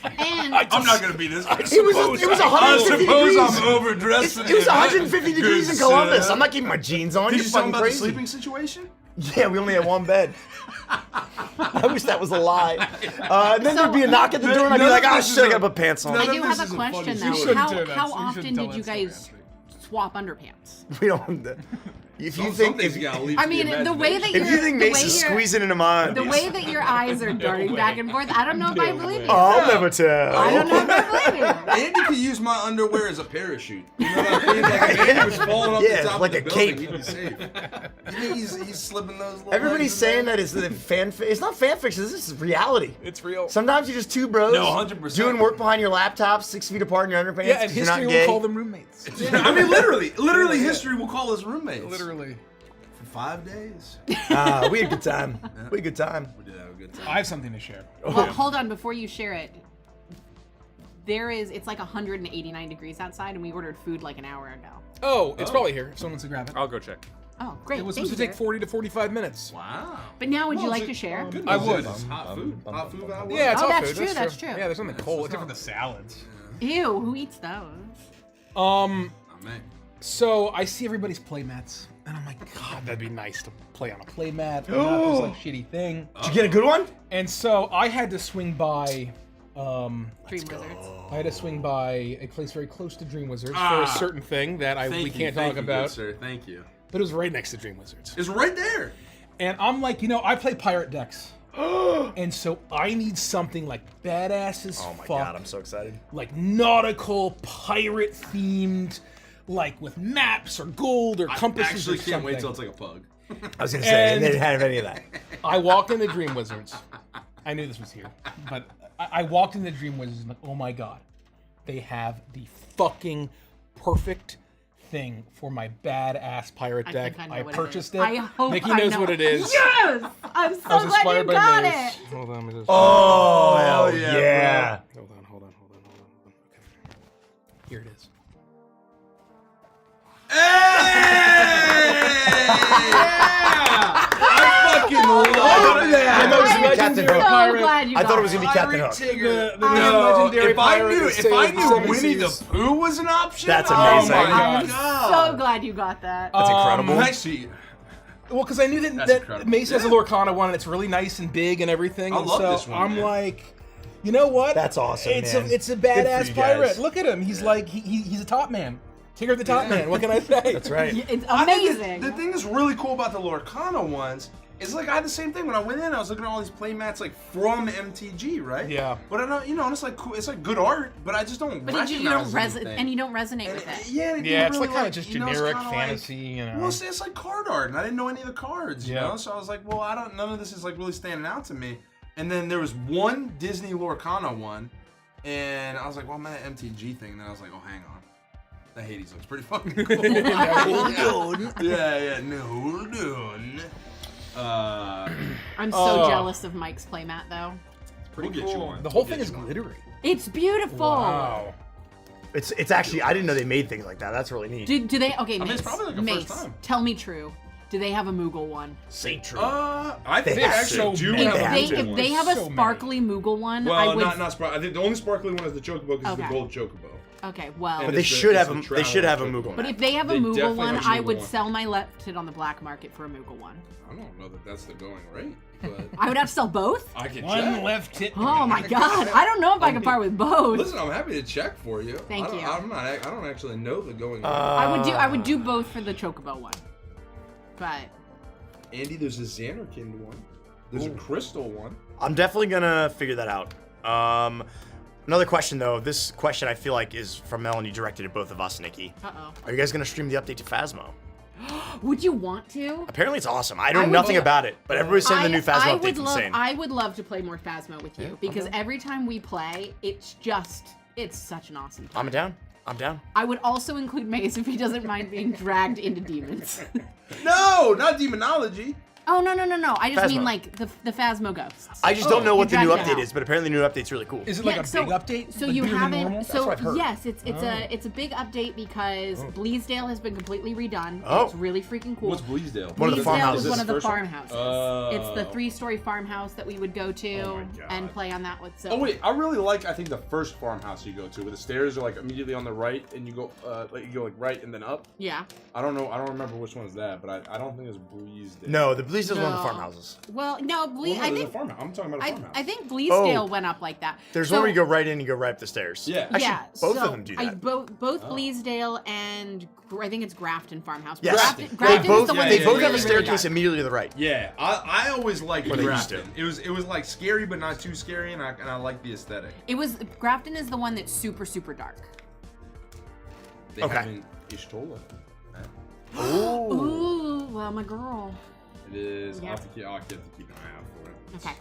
And I'm not going to be this. It was 150 suppose degrees. I'm overdressed. It was 150 degrees in Columbus. I'm not keeping my jeans on. Did You're you tell fucking him about crazy. the sleeping situation? Yeah, we only had one bed. I wish that was a lie. And then there'd be a knock at the door, and I'd be None like, of oh this is shit, I a- gotta put pants on. None I of do this have a is a question funny though. story. shouldn't do that. How You often shouldn't tell did you that story, guys swap underpants? We don't. If you Some think things you gotta leave I to mean, the way that if you think the Mace way is you're- squeezing into my the way that your eyes are darting back and forth, I don't know if I believe you. I'll never tell. I don't know if I believe you. Andy could use my underwear as a parachute. You know what I mean? Like if Andy was falling up Yeah, the top like of the a building, cape. he'd be safe. He's slipping those little Everybody's legs in saying there. that it's the fan. It's not fan fiction. This is reality. It's real. Sometimes you're just two bros. No, 100%. Doing work behind your laptop, 6 feet apart in your underpants. Yeah, and 'cause you're not history gay. will call them roommates. I mean, literally, history will call us roommates. Literally. For 5 days. We had a good time. We had a good time. We did have a good time. I have something to share. Well, hold on before you share it. It's like 189 degrees outside, and we ordered food like an hour ago. Oh, it's probably here. If someone wants to grab it. I'll go check. Oh, great. It was Thank supposed to you, take Garrett. 40 to 45 minutes. Wow. But now, would you like to share? I would. Hot food. Hot food. I would. Yeah, it's Oh, all that's food. true, that's true. Yeah, there's something cold except for the salads. Ew, who eats those? Oh, man. So I see everybody's playmats, and I'm like, God, that'd be nice to play on a playmat, and not this like shitty thing. Did you get a good one? And so I had to swing by. Dream Wizards. I had to swing by a place very close to Dream Wizards for a certain thing that we can't talk about. Good, sir. Thank you. But it was right next to Dream Wizards. It's right there. And I'm like, I play pirate decks. And so I need something like badass as Oh my fuck. god, I'm so excited. Like nautical, pirate themed, like with maps or gold or compasses I actually or can't something. wait till it's like a pug. I was gonna say, And- they didn't have any of that. I walked into Dream Wizards. I knew this was here, but I walked into Dream Wizards and like, oh my god, they have the fucking perfect thing for my badass pirate I deck. think I know I what it purchased is. it. I hope Nikki I knows know. what it is. Yes! I'm I so was glad you inspired by got Maze. it. Hold on, let me just. Oh, hell yeah, yeah. Hold on. Okay. Here it is. I fucking love that. I know it's I'm Captain so Hook. glad you I got thought it was it. gonna be Captain Hook. The No, legendary if I pirate knew, that if I sails knew seven Winnie the seas. Pooh was an option, That's oh amazing. my I'm God. so glad you got that. That's incredible. Actually, Well, because I knew That's that incredible. Mace has a Yeah. Lorcana one, and it's really nice and big and everything. I and love so this one, I'm man. like, you know what? That's awesome, It's man. a Good for badass you pirate. guys. Look at him. He's like he's a top man. Take her the top man. What can I say? That's right. It's I think amazing. The thing that's really cool about the Lorcana ones is like I had the same thing when I went in. I was looking at all these playmats like from MTG, right? Yeah. But I don't, it's like cool. It's like good art, but I just don't. But you don't and you don't resonate with it. Yeah, Yeah, it's like kind of just you know, it's generic kinda fantasy, you know. Well, it's like card art, and I didn't know any of the cards, you Yeah. know. So I was like, well, none of this is like really standing out to me. And then there was one Disney Lorcana one, and I was like, well, I'm at an MTG thing. And then I was like, oh, hang on. The Hades looks pretty fucking cool. Hold on. Yeah, no, hold on. I'm so jealous of Mike's playmat though. We'll get you one. The whole We'll thing get is you one. glittery. It's beautiful. Wow. It's actually, I didn't know they made things like that. That's really neat. Do they? Okay, mean, Mace. it's probably like a Mace, first time. tell me true. Do they have a Moogle one? Say true. I think They they have actually so do many. have They a have If to. they, if they have a So many. sparkly Moogle one, Well, I would. not sparkly. I think the only sparkly one is the Chocobo because it's Okay. the gold Chocobo. Okay, well. And But they it's the- should it's have the a, they should have a traveler Moogle. Chocobo. But if they have a They Moogle definitely one, have a I Moogle would one. sell my left it on the black market for a Moogle one. I don't know that that's the going rate, but I would have to sell both? I can One check. left hit. Oh my god. I don't know if I can part with both. Listen, I'm happy to check for you. Thank you. I don't actually know the going rate. I would do both for the Chocobo one. But Andy, there's a Xanarkand one. There's a Crystal one. I'm definitely gonna figure that out. Another question though. This question I feel like is from Melanie, directed at both of us, Nikki. uh-oh. Are you guys gonna stream the update to Phasmo? Would you want to? Apparently it's awesome. I know would- nothing about it, but everybody's saying the new Phasmo I would update's love, insane. I would love to play more Phasmo with you because every time we play, it's such an awesome time. I'm down. I'm down. I would also include Mace if he doesn't mind being dragged into demons. No, not demonology. Oh, no. I just mean Phasmo. like the Phasmo ghosts. I just don't know what the you new drag it update out. is, but apparently the new update's really cool. Is it like a so, big update? So Like you bigger than normal? haven't. That's So what I've heard. yes, it's a big update because Bleasdale has been completely redone. Oh. It's really freaking cool. What's Bleasdale? One of the Bleasdale farmhouses. is one of the First one? farmhouses. It's the 3-story farmhouse that we would go to and play on that with. So. Oh wait, I really like. I think the first farmhouse you go to, where the stairs are like immediately on the right, and you go like right and then up. Yeah. I don't know. I don't remember which one is that, but I don't think it's Bleasdale. No, the Bleasdale's one of the No. farmhouses. Well, no, Well, no, I there's a think farmhouse. I'm talking about a farmhouse. I think Bleasdale Oh. went up like that. There's So- one where you go right in and you go right up the stairs. Yeah. Actually, yeah, both so of them do that. both Bleasdale and I think it's Grafton Farmhouse. Yes. Grafton, They Grafton both, is the one they that's both really, have a really staircase dark. immediately to the right. Yeah, I always liked Or they used Grafton. to. It was like scary but not too scary, and I like the aesthetic. It was Grafton is the one that's super dark. They Okay. haven't Ishtola. Ooh, well, my girl. It is. Yeah. I'll have to keep an eye out for it. Okay.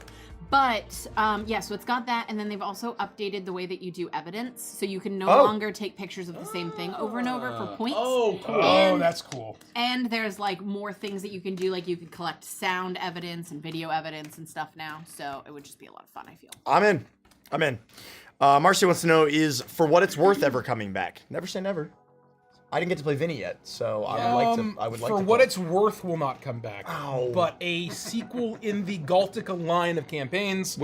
But yeah, so it's got that, and then they've also updated the way that you do evidence, so you can no Oh. longer take pictures of the same thing over and over for points. Oh, cool. Oh, And- that's cool. And there's like more things that you can do, like you can collect sound evidence and video evidence and stuff now. So it would just be a lot of fun, I feel. I'm in. Marcy wants to know, is For What It's Worth ever coming back? Never say never. I didn't get to play Vinny yet, so I would like to. I would like For to What play. It's Worth will not come back. Ow. But a sequel in the Galtica line of campaigns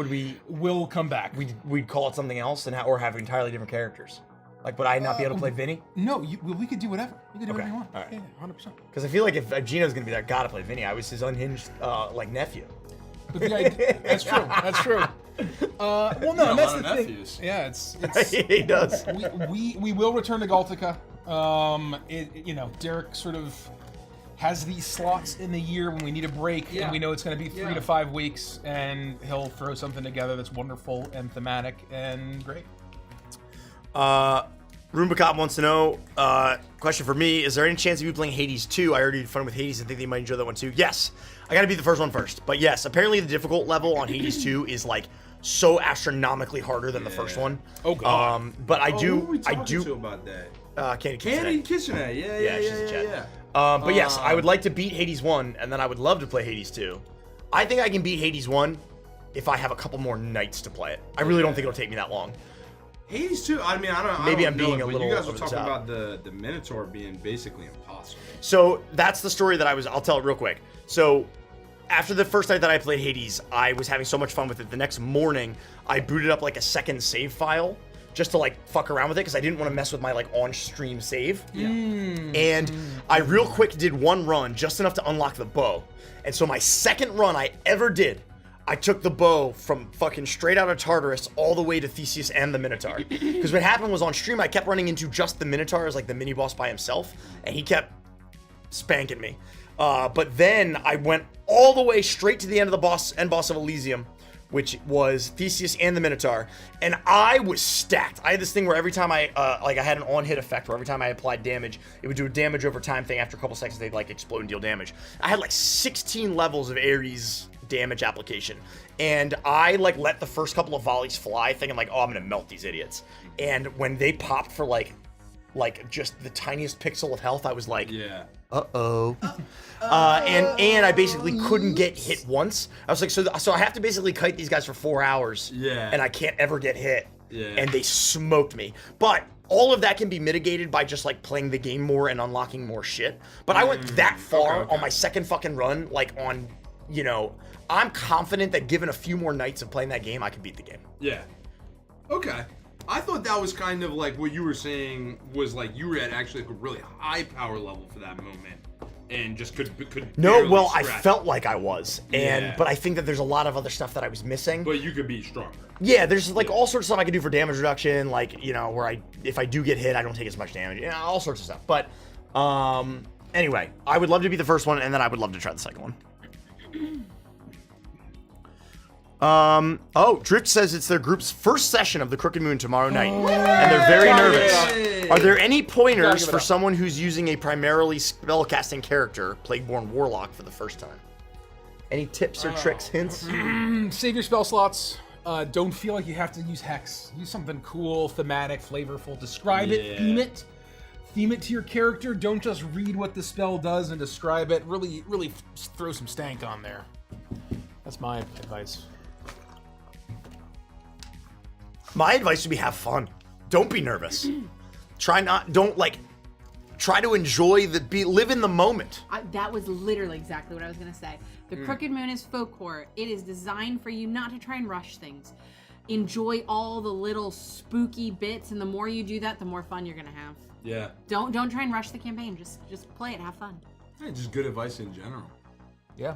will come back. We'd call it something else or have entirely different characters. Like, would I not be able to play Vinny? No, we could do whatever. We could do whatever you want. all right. Yeah, 100%. Because I feel like if Gino's gonna be there, I gotta play Vinny. I was his unhinged like nephew. But the idea, that's true. That's true. Well, no, a that's lot the of thing. nephews. Yeah, it's He does. we will return to Galtica. Derek sort of has these slots in the year when we need a break, and we know it's going to be 3 to 5 weeks, and he'll throw something together that's wonderful and thematic and great. Roomba Cop wants to know, question for me, is there any chance of you playing Hades 2? I already had fun with Hades and think they might enjoy that one too. Yes. I gotta beat the first one first. But yes, apparently the difficult level on Hades 2 is like so astronomically harder than the first one. Oh, God. But I Who were we do talking to about that? Candy Candy Kitsune. Kitchener. Yeah. she's in chat. But yes, I would like to beat Hades 1, and then I would love to play Hades 2. I think I can beat Hades 1 if I have a couple more nights to play it. I really don't think it'll take me that long. Hades 2, I mean, I don't Maybe I'm I'm being a little you guys were over the talking top. about the Minotaur being basically impossible. So that's the story that I'll tell it real quick. So after the first night that I played Hades, I was having so much fun with it. The next morning, I booted up like a second save file just to like fuck around with it because I didn't want to mess with my like on-stream save. Yeah. And I real quick did one run just enough to unlock the bow. And so my second run I ever did, I took the bow from fucking straight out of Tartarus all the way to Theseus and the Minotaur. Because what happened was on stream, I kept running into just the Minotaur as like the mini boss by himself, and he kept spanking me. But then I went all the way straight to the end of the end boss of Elysium, which was Theseus and the Minotaur, and I was stacked. I had this thing where every time I had an on-hit effect where every time I applied damage, it would do a damage over time thing. After a couple seconds, they'd like explode and deal damage. I had like 16 levels of Ares damage application, and I like let the first couple of volleys fly, thinking like, oh, I'm gonna melt these idiots. And when they popped for like just the tiniest pixel of health, I was like, Yeah. uh-oh. And I basically couldn't get hit once. I was like, so I have to basically kite these guys for 4 hours. Yeah. And I can't ever get hit. Yeah. And they smoked me. But all of that can be mitigated by just like playing the game more and unlocking more shit. But I went that far on my second fucking run, like on, you know, I'm confident that given a few more nights of playing that game, I could beat the game. Yeah. Okay. I thought that was kind of like what you were saying was like you were at actually like a really high power level for that moment and just could No, barely well, I scratch. felt like I was. Yeah. But I think that there's a lot of other stuff that I was missing. But you could be stronger. Yeah, there's like all sorts of stuff I can do for damage reduction, like, you know, where if I do get hit, I don't take as much damage. Yeah, all sorts of stuff. But anyway, I would love to be the first one, and then I would love to try the second one. Drift says it's their group's first session of the Crooked Moon tomorrow night, and they're very nervous. Are there any pointers for someone who's using a primarily spellcasting character, Plagueborn Warlock, for the first time? Any tips or tricks, hints? Save your spell slots. Don't feel like you have to use Hex. Use something cool, thematic, flavorful. Describe it, theme it. Theme it to your character. Don't just read what the spell does and describe it. Really throw some stank on there. That's my advice. My advice would be have fun. Don't be nervous. Try to enjoy live in the moment. That was literally exactly what I was going to say. The Crooked Moon is folklore. It is designed for you not to try and rush things. Enjoy all the little spooky bits, and the more you do that, the more fun you're going to have. Yeah. Don't try and rush the campaign. Just play it, have fun. Yeah, just good advice in general. Yeah.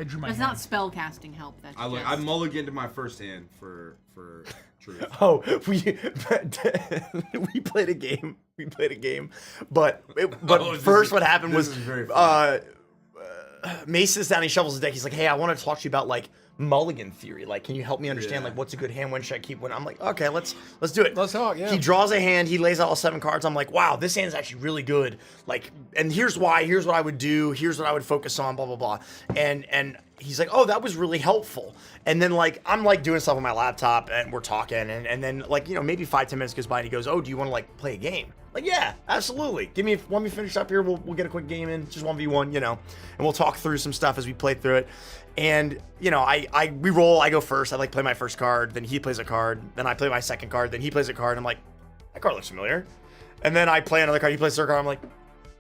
I drew my It's hand. not spell casting help. That's I mulliganed to my first hand for truth. Oh, we played a game. But first what happened was This is very funny. Mace sits down, he shovels his deck. He's like, hey, I want to talk to you about like mulligan theory. Like, can you help me understand like what's a good hand? When should I keep one? I'm like, okay, let's do it. Let's talk, yeah. He draws a hand, he lays out all 7 cards. I'm like, wow, this hand is actually really good. Like, and here's why, here's what I would do, here's what I would focus on, blah, blah, blah. And he's like, oh, that was really helpful. And then like I'm like doing stuff on my laptop and we're talking and then like, you know, maybe 5-10 minutes goes by and he goes, oh, do you want to like play a game? Like, yeah, absolutely. Let me finish up here. We'll get a quick game in, just 1v1, you know, and we'll talk through some stuff as we play through it. And, you know, we roll, I go first. I like play my first card, then he plays a card, then I play my second card, then he plays a card. And I'm like, that card looks familiar. And then I play another card, he plays a third card. I'm like,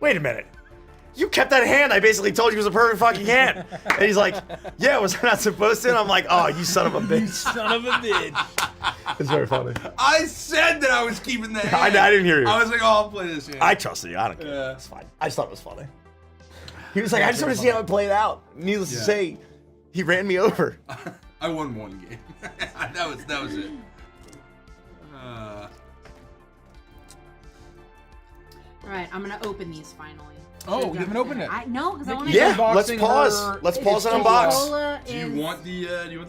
wait a minute. You kept that hand I basically told you was a perfect fucking hand. And he's like, yeah, was I not supposed to? And I'm like, oh, you son of a bitch. Son of a bitch. It's very funny. I said that I was keeping the hand. I didn't hear you. I was like, oh, I'll play this hand. I trusted you. I don't care. Yeah. It's fine. I just thought it was funny. He was like, I just want to see how it played out. Needless to say, he ran me over. I won one game. that was it. All right, I'm gonna open these finally. Oh, you haven't opened it? No, because I want to. Yeah, let's Unboxing pause. her- Let's pause and unbox. Lola Do you want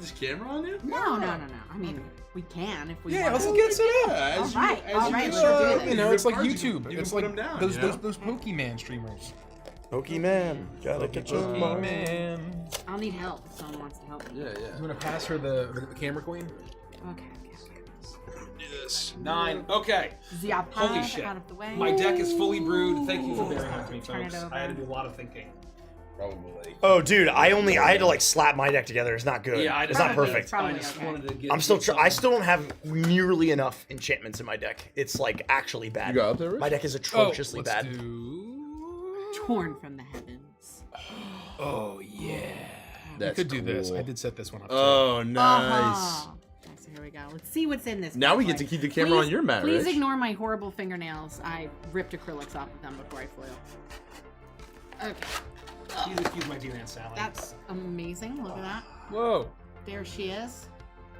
this camera on you? No. I mean, we can if we Yeah, want. let's get set up. As All right, you sure, do this. You know, it's like cards, YouTube. You It's can put like them down. those you know? those Pokemon streamers. Pokemon. Gotta catch up. Pokemon. I'll need help if someone wants to help me. Yeah. You want to pass her the camera queen? Okay. this. 9. Okay. Ziapad Holy shit. out of the way. My deck is fully brewed. Thank you for bearing with me, Turn it folks. over. I had to do a lot of thinking. Probably. Oh, dude, I had to like slap my deck together. It's not good. Yeah, it's not perfect. Probably I just okay. wanted to get. I'm still. I still don't have nearly enough enchantments in my deck. It's like actually bad. You got up there, Rich? My deck is atrociously let's bad. do... Torn from the heavens. Oh, yeah. That's we could do this. cool. I did set this one up. Oh, nice. Uh-huh. Okay, so here we go. Let's see what's in this. Now we bad get to boy. keep the camera on your mat, Please Rich. ignore my horrible fingernails. I ripped acrylics off of them before I foil. Okay. Please excuse my D-Land salad. That's amazing. Look at that. Whoa. There she is.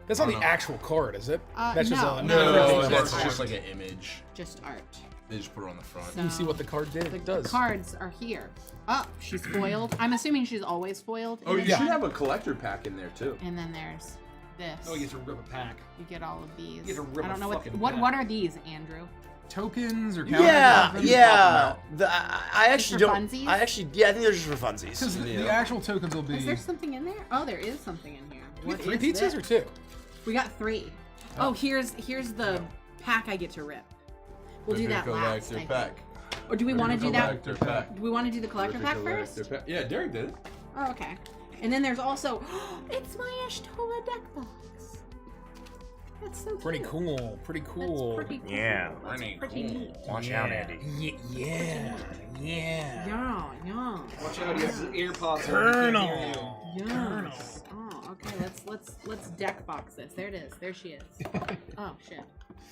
That's not Oh, the no. actual card, is it? no, That's just a... no, No, no, that's art. just like an image. Just art. They just put it on the front. So You see what the card did? the does. cards are here. Oh, she's foiled. I'm assuming she's always foiled. Oh, in you this should one. have a collector pack in there too. And then there's this. Oh, you get to rip a pack. You get all of these. get to rip I don't a know what fucking what pack. what are these, Andrew? Tokens or counters? Yeah, or yeah. I actually for don't. funsies? I actually, yeah, I think they're just for funsies. Because Yeah. the actual tokens will Is be... there something in there? Oh, there is something in here. We What have 3 is pizzas this? or 2? We got 3. Oh, here's the pack I get to rip. We'll do that last. I think. Or do we want to do that? Collector pack. Do we want to do the collector pack first? Yeah, Derek did it. Oh, okay. And then there's also, it's my Ashtola deck box. That's so Pretty cute. cool. Pretty cool. That's pretty cool. Yeah. That's Pretty pretty cool. neat. Watch out, Andy. Yeah. Yeah, yeah. Watch out, he has his AirPods on. He can't hear you. Yes. Oh, okay. Let's deck box this. There it is. There she is. Oh shit.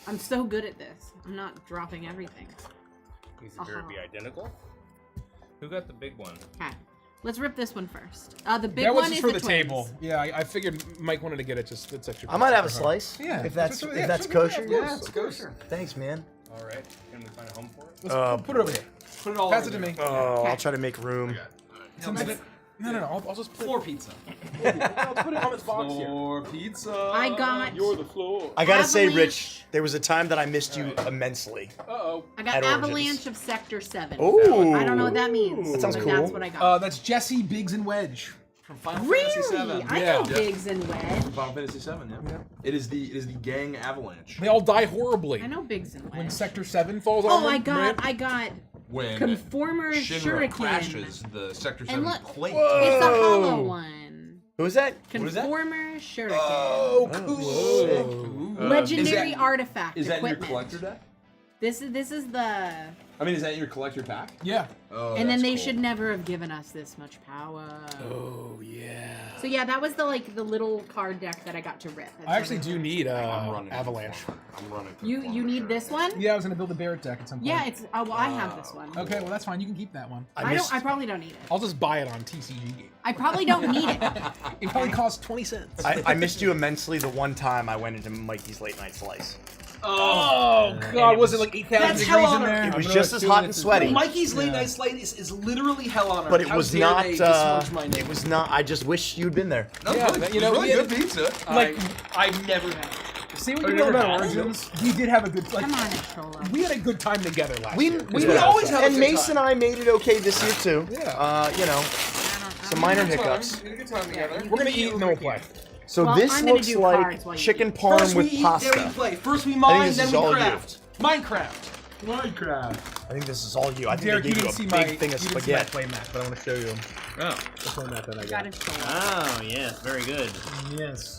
I'm so good at this. I'm not dropping everything. These appear to be identical. Who got the big one? Okay. Let's rip this one first. The big That was one just is for the the twins. table. Yeah, I figured Mike wanted to get it. Just it's extra. I might have a for her. slice. Yeah, if that's yeah, if that's sure, kosher. yeah, Yeah, it's kosher. Thanks, man. All right. Can we find a home for it? Let's put it over here. Put it all Pass it over to me. there. Oh, Okay. I'll try to make room. No. I'll just put Floor pizza. I'll put it on this box here. Floor pizza. I got the floor. I gotta say, Avalanche. Rich, there was a time that I missed you immensely. Uh-oh. I got At Origins. Avalanche of Sector 7. Ooh. I don't know what that means. That sounds but cool. That's what I got. That's Jesse, Biggs, and Wedge. From Final Really? Fantasy VII. I Yeah. know Biggs and Wedge. Final Fantasy VII. Yeah. It is the gang avalanche. They all die horribly. I know Biggs and When Wedge. Sector 7 falls on Oh, them. I got When Conformer Shinra Shuriken. crashes the Sector 7 look, plate. It's a hollow one. Who is that? What is that? Conformer Shuriken. Oh, cool. Legendary is that- artifact Is that in your equipment. collector deck? This is the. I mean, is that in your collector pack? Yeah. Oh, And then that's they cool. should never have given us this much power. Oh yeah. So yeah, that was the little card deck that I got to rip. I actually do need I'm running Avalanche. I'm running. You need this one? Yeah, I was gonna build a Barrett deck at some point. Yeah, it's. Oh well, I have this one. Okay, well that's fine. You can keep that one. I probably don't need it. I'll just buy it on TCG. I probably don't need it. It probably costs 20 cents. I missed you immensely the one time I went into Mikey's late night slice. Oh God, was it like 8,000 That's degrees hell in on there? It was I'm just gonna as assume hot and it's- sweaty. Mikey's late night slate is literally hell on earth. But it How was dare not. they besmirch my name? It was not. I just wish you'd been there. No, Yeah, good. you know, really we good had- pizza. Like, I've never. see what you know about Origins? We did have a good. Like, Come on, Ashola. we had a good time together last We year. always have a and good Mace time. and I made it okay this year too. Yeah. You know, some minor hiccups. We had a good time together. We're gonna eat and then we'll play. So Well, this I'm gonna looks do like cards while you chicken eat. parm First we with eat, pasta. then we play. First we think mine, this then is we all you. craft. Minecraft. I think this is all you. I think Derek, they you gave you didn't a see big my thing of you didn't see my spaghetti. play mat, but I want to show you Oh. the play mat that I Got got. Ashola. Oh, yes. Very good. Yes.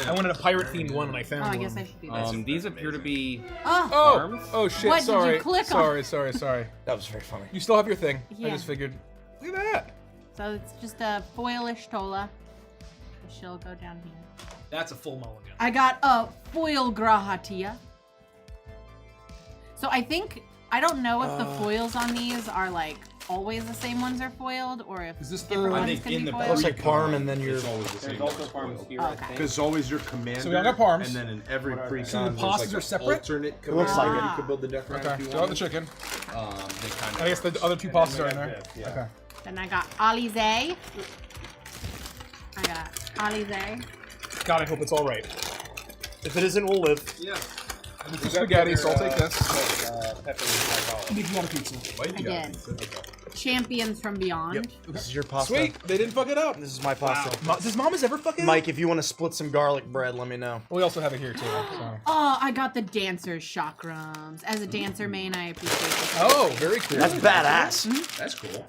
I wanted a pirate themed one and I found Oh, I one. guess I should do this. These appear to be Oh, Oh, oh shit! What did you sorry, click on? sorry. That was very funny. You still have your thing. I Yeah. just figured. Look at that. so it's just a foil Ashtola. She'll go down here. That's a full mulligan. I got a foil Grahatia. So I don't know if the foils on these are like always the same ones are foiled, or if Is this the- different I ones think can in be the foiled. Looks like parm, and then you're. It's always the same. There's also farms here, Oh, I okay. think. Because it's always your commander. So we all got parms. And then in every pre-con, So the there's pastas like are an separate? alternate It looks like commander it. you could build the deck around Okay. if you So all the wanted. chicken. They kind of. I guess the other two pastas are in there. Yeah. Okay. Then I got Alize. I got Alize. God, I hope it's all right. If it isn't, we'll live. Yeah. Spaghetti, so I'll take this. Pepper is high Did you want a pizza? Why you I got did. pizza? Champions from Beyond. Yep. This is your pasta. Sweet, they didn't fuck it up. This is my pasta. Does Mama's ever fuck it up? Mike, if you want to split some garlic bread, let me know. We also have it here too. So. Oh, I got the dancer's chakrams. As a dancer main, I appreciate it. Oh, very cool. That's badass. That's cool.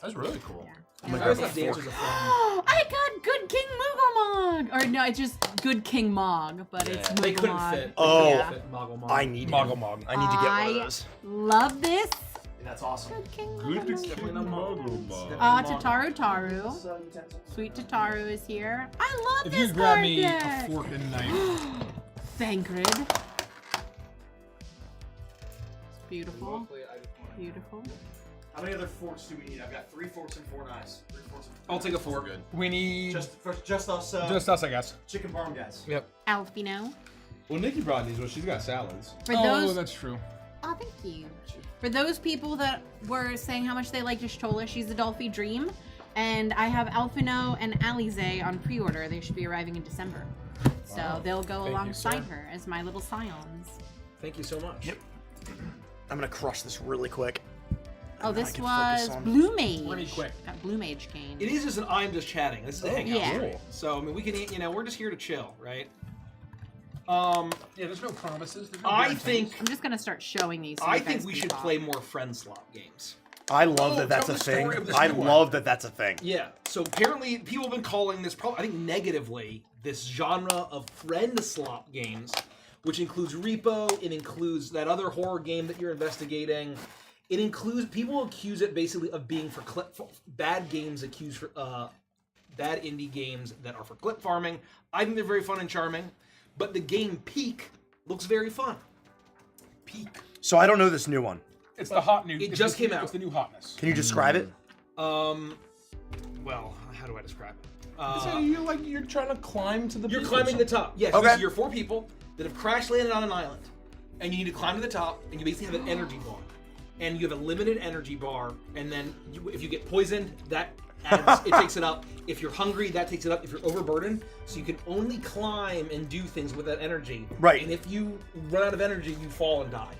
That's really cool. Oh my I always God. thought dancers are fun. I got Good King Moogle Mog! Or no, it's just Good King Mog, but it's They Moogle couldn't Mog. fit. Oh. Yeah. Fit Moggle Mog. I need Moggle Mog. I need to get one of those. Love this. That's awesome. Good King Good Moogle Mog. Muggle. Tataru Taru. Sweet Tataru is here. I love If this you grab card me a deck. fork and knife. Thancred. It's beautiful. Beautiful. How many other forks do we need? I've got 3 forks and 4 knives. 3 forks and 4 I'll take a fork. Good. We need just us. just us, I guess. Chicken parm guys. Yep. Alfino. Well, Nikki brought these, but she's got salads. For Oh, those that's true. Oh, thank you. For those people that were saying how much they liked Ishtola, she's a Dolphy Dream. And I have Alfino and Alize on pre-order. They should be arriving in December. So they'll go Thank you, alongside sir. her as my little scions. Thank you so much. Yep. I'm gonna crush this really quick. Oh, And then I this can was focus on- Blue Mage. Pretty quick. Got Blue Mage Cane. It is just an I'm just chatting. This is a hangout. yeah. Cool. So I mean, we can, we're just here to chill, right? Yeah, there's no promises. There's no I guarantees. think I'm just gonna start showing these. So I you guys think we can should talk. play more friend slot games. I love Oh, that that's tell a the story thing. of this I new one. love that that's a thing. Yeah. So apparently, people have been calling this, probably I think negatively, this genre of friend slot games, which includes Repo. It includes that other horror game that you're investigating. It includes people accuse it basically of being for bad games, accused for bad indie games that are for clip farming. I think they're very fun and charming, but the game Peak looks very fun. Peak. So I don't know this new one. It's the hot new. It it's just the- came out. It's the new hotness. Can you describe it? Well, how do I describe it? So you're trying to climb to the You're peak or climbing the something? top. Yes, Okay. you're 4 people that have crash landed on an island, and you need to climb to the top, and you basically have an energy bar, and you have a limited energy bar, and then if you get poisoned, that adds, it takes it up. If you're hungry, that takes it up. If you're overburdened, so you can only climb and do things with that energy. Right. And if you run out of energy, you fall and die.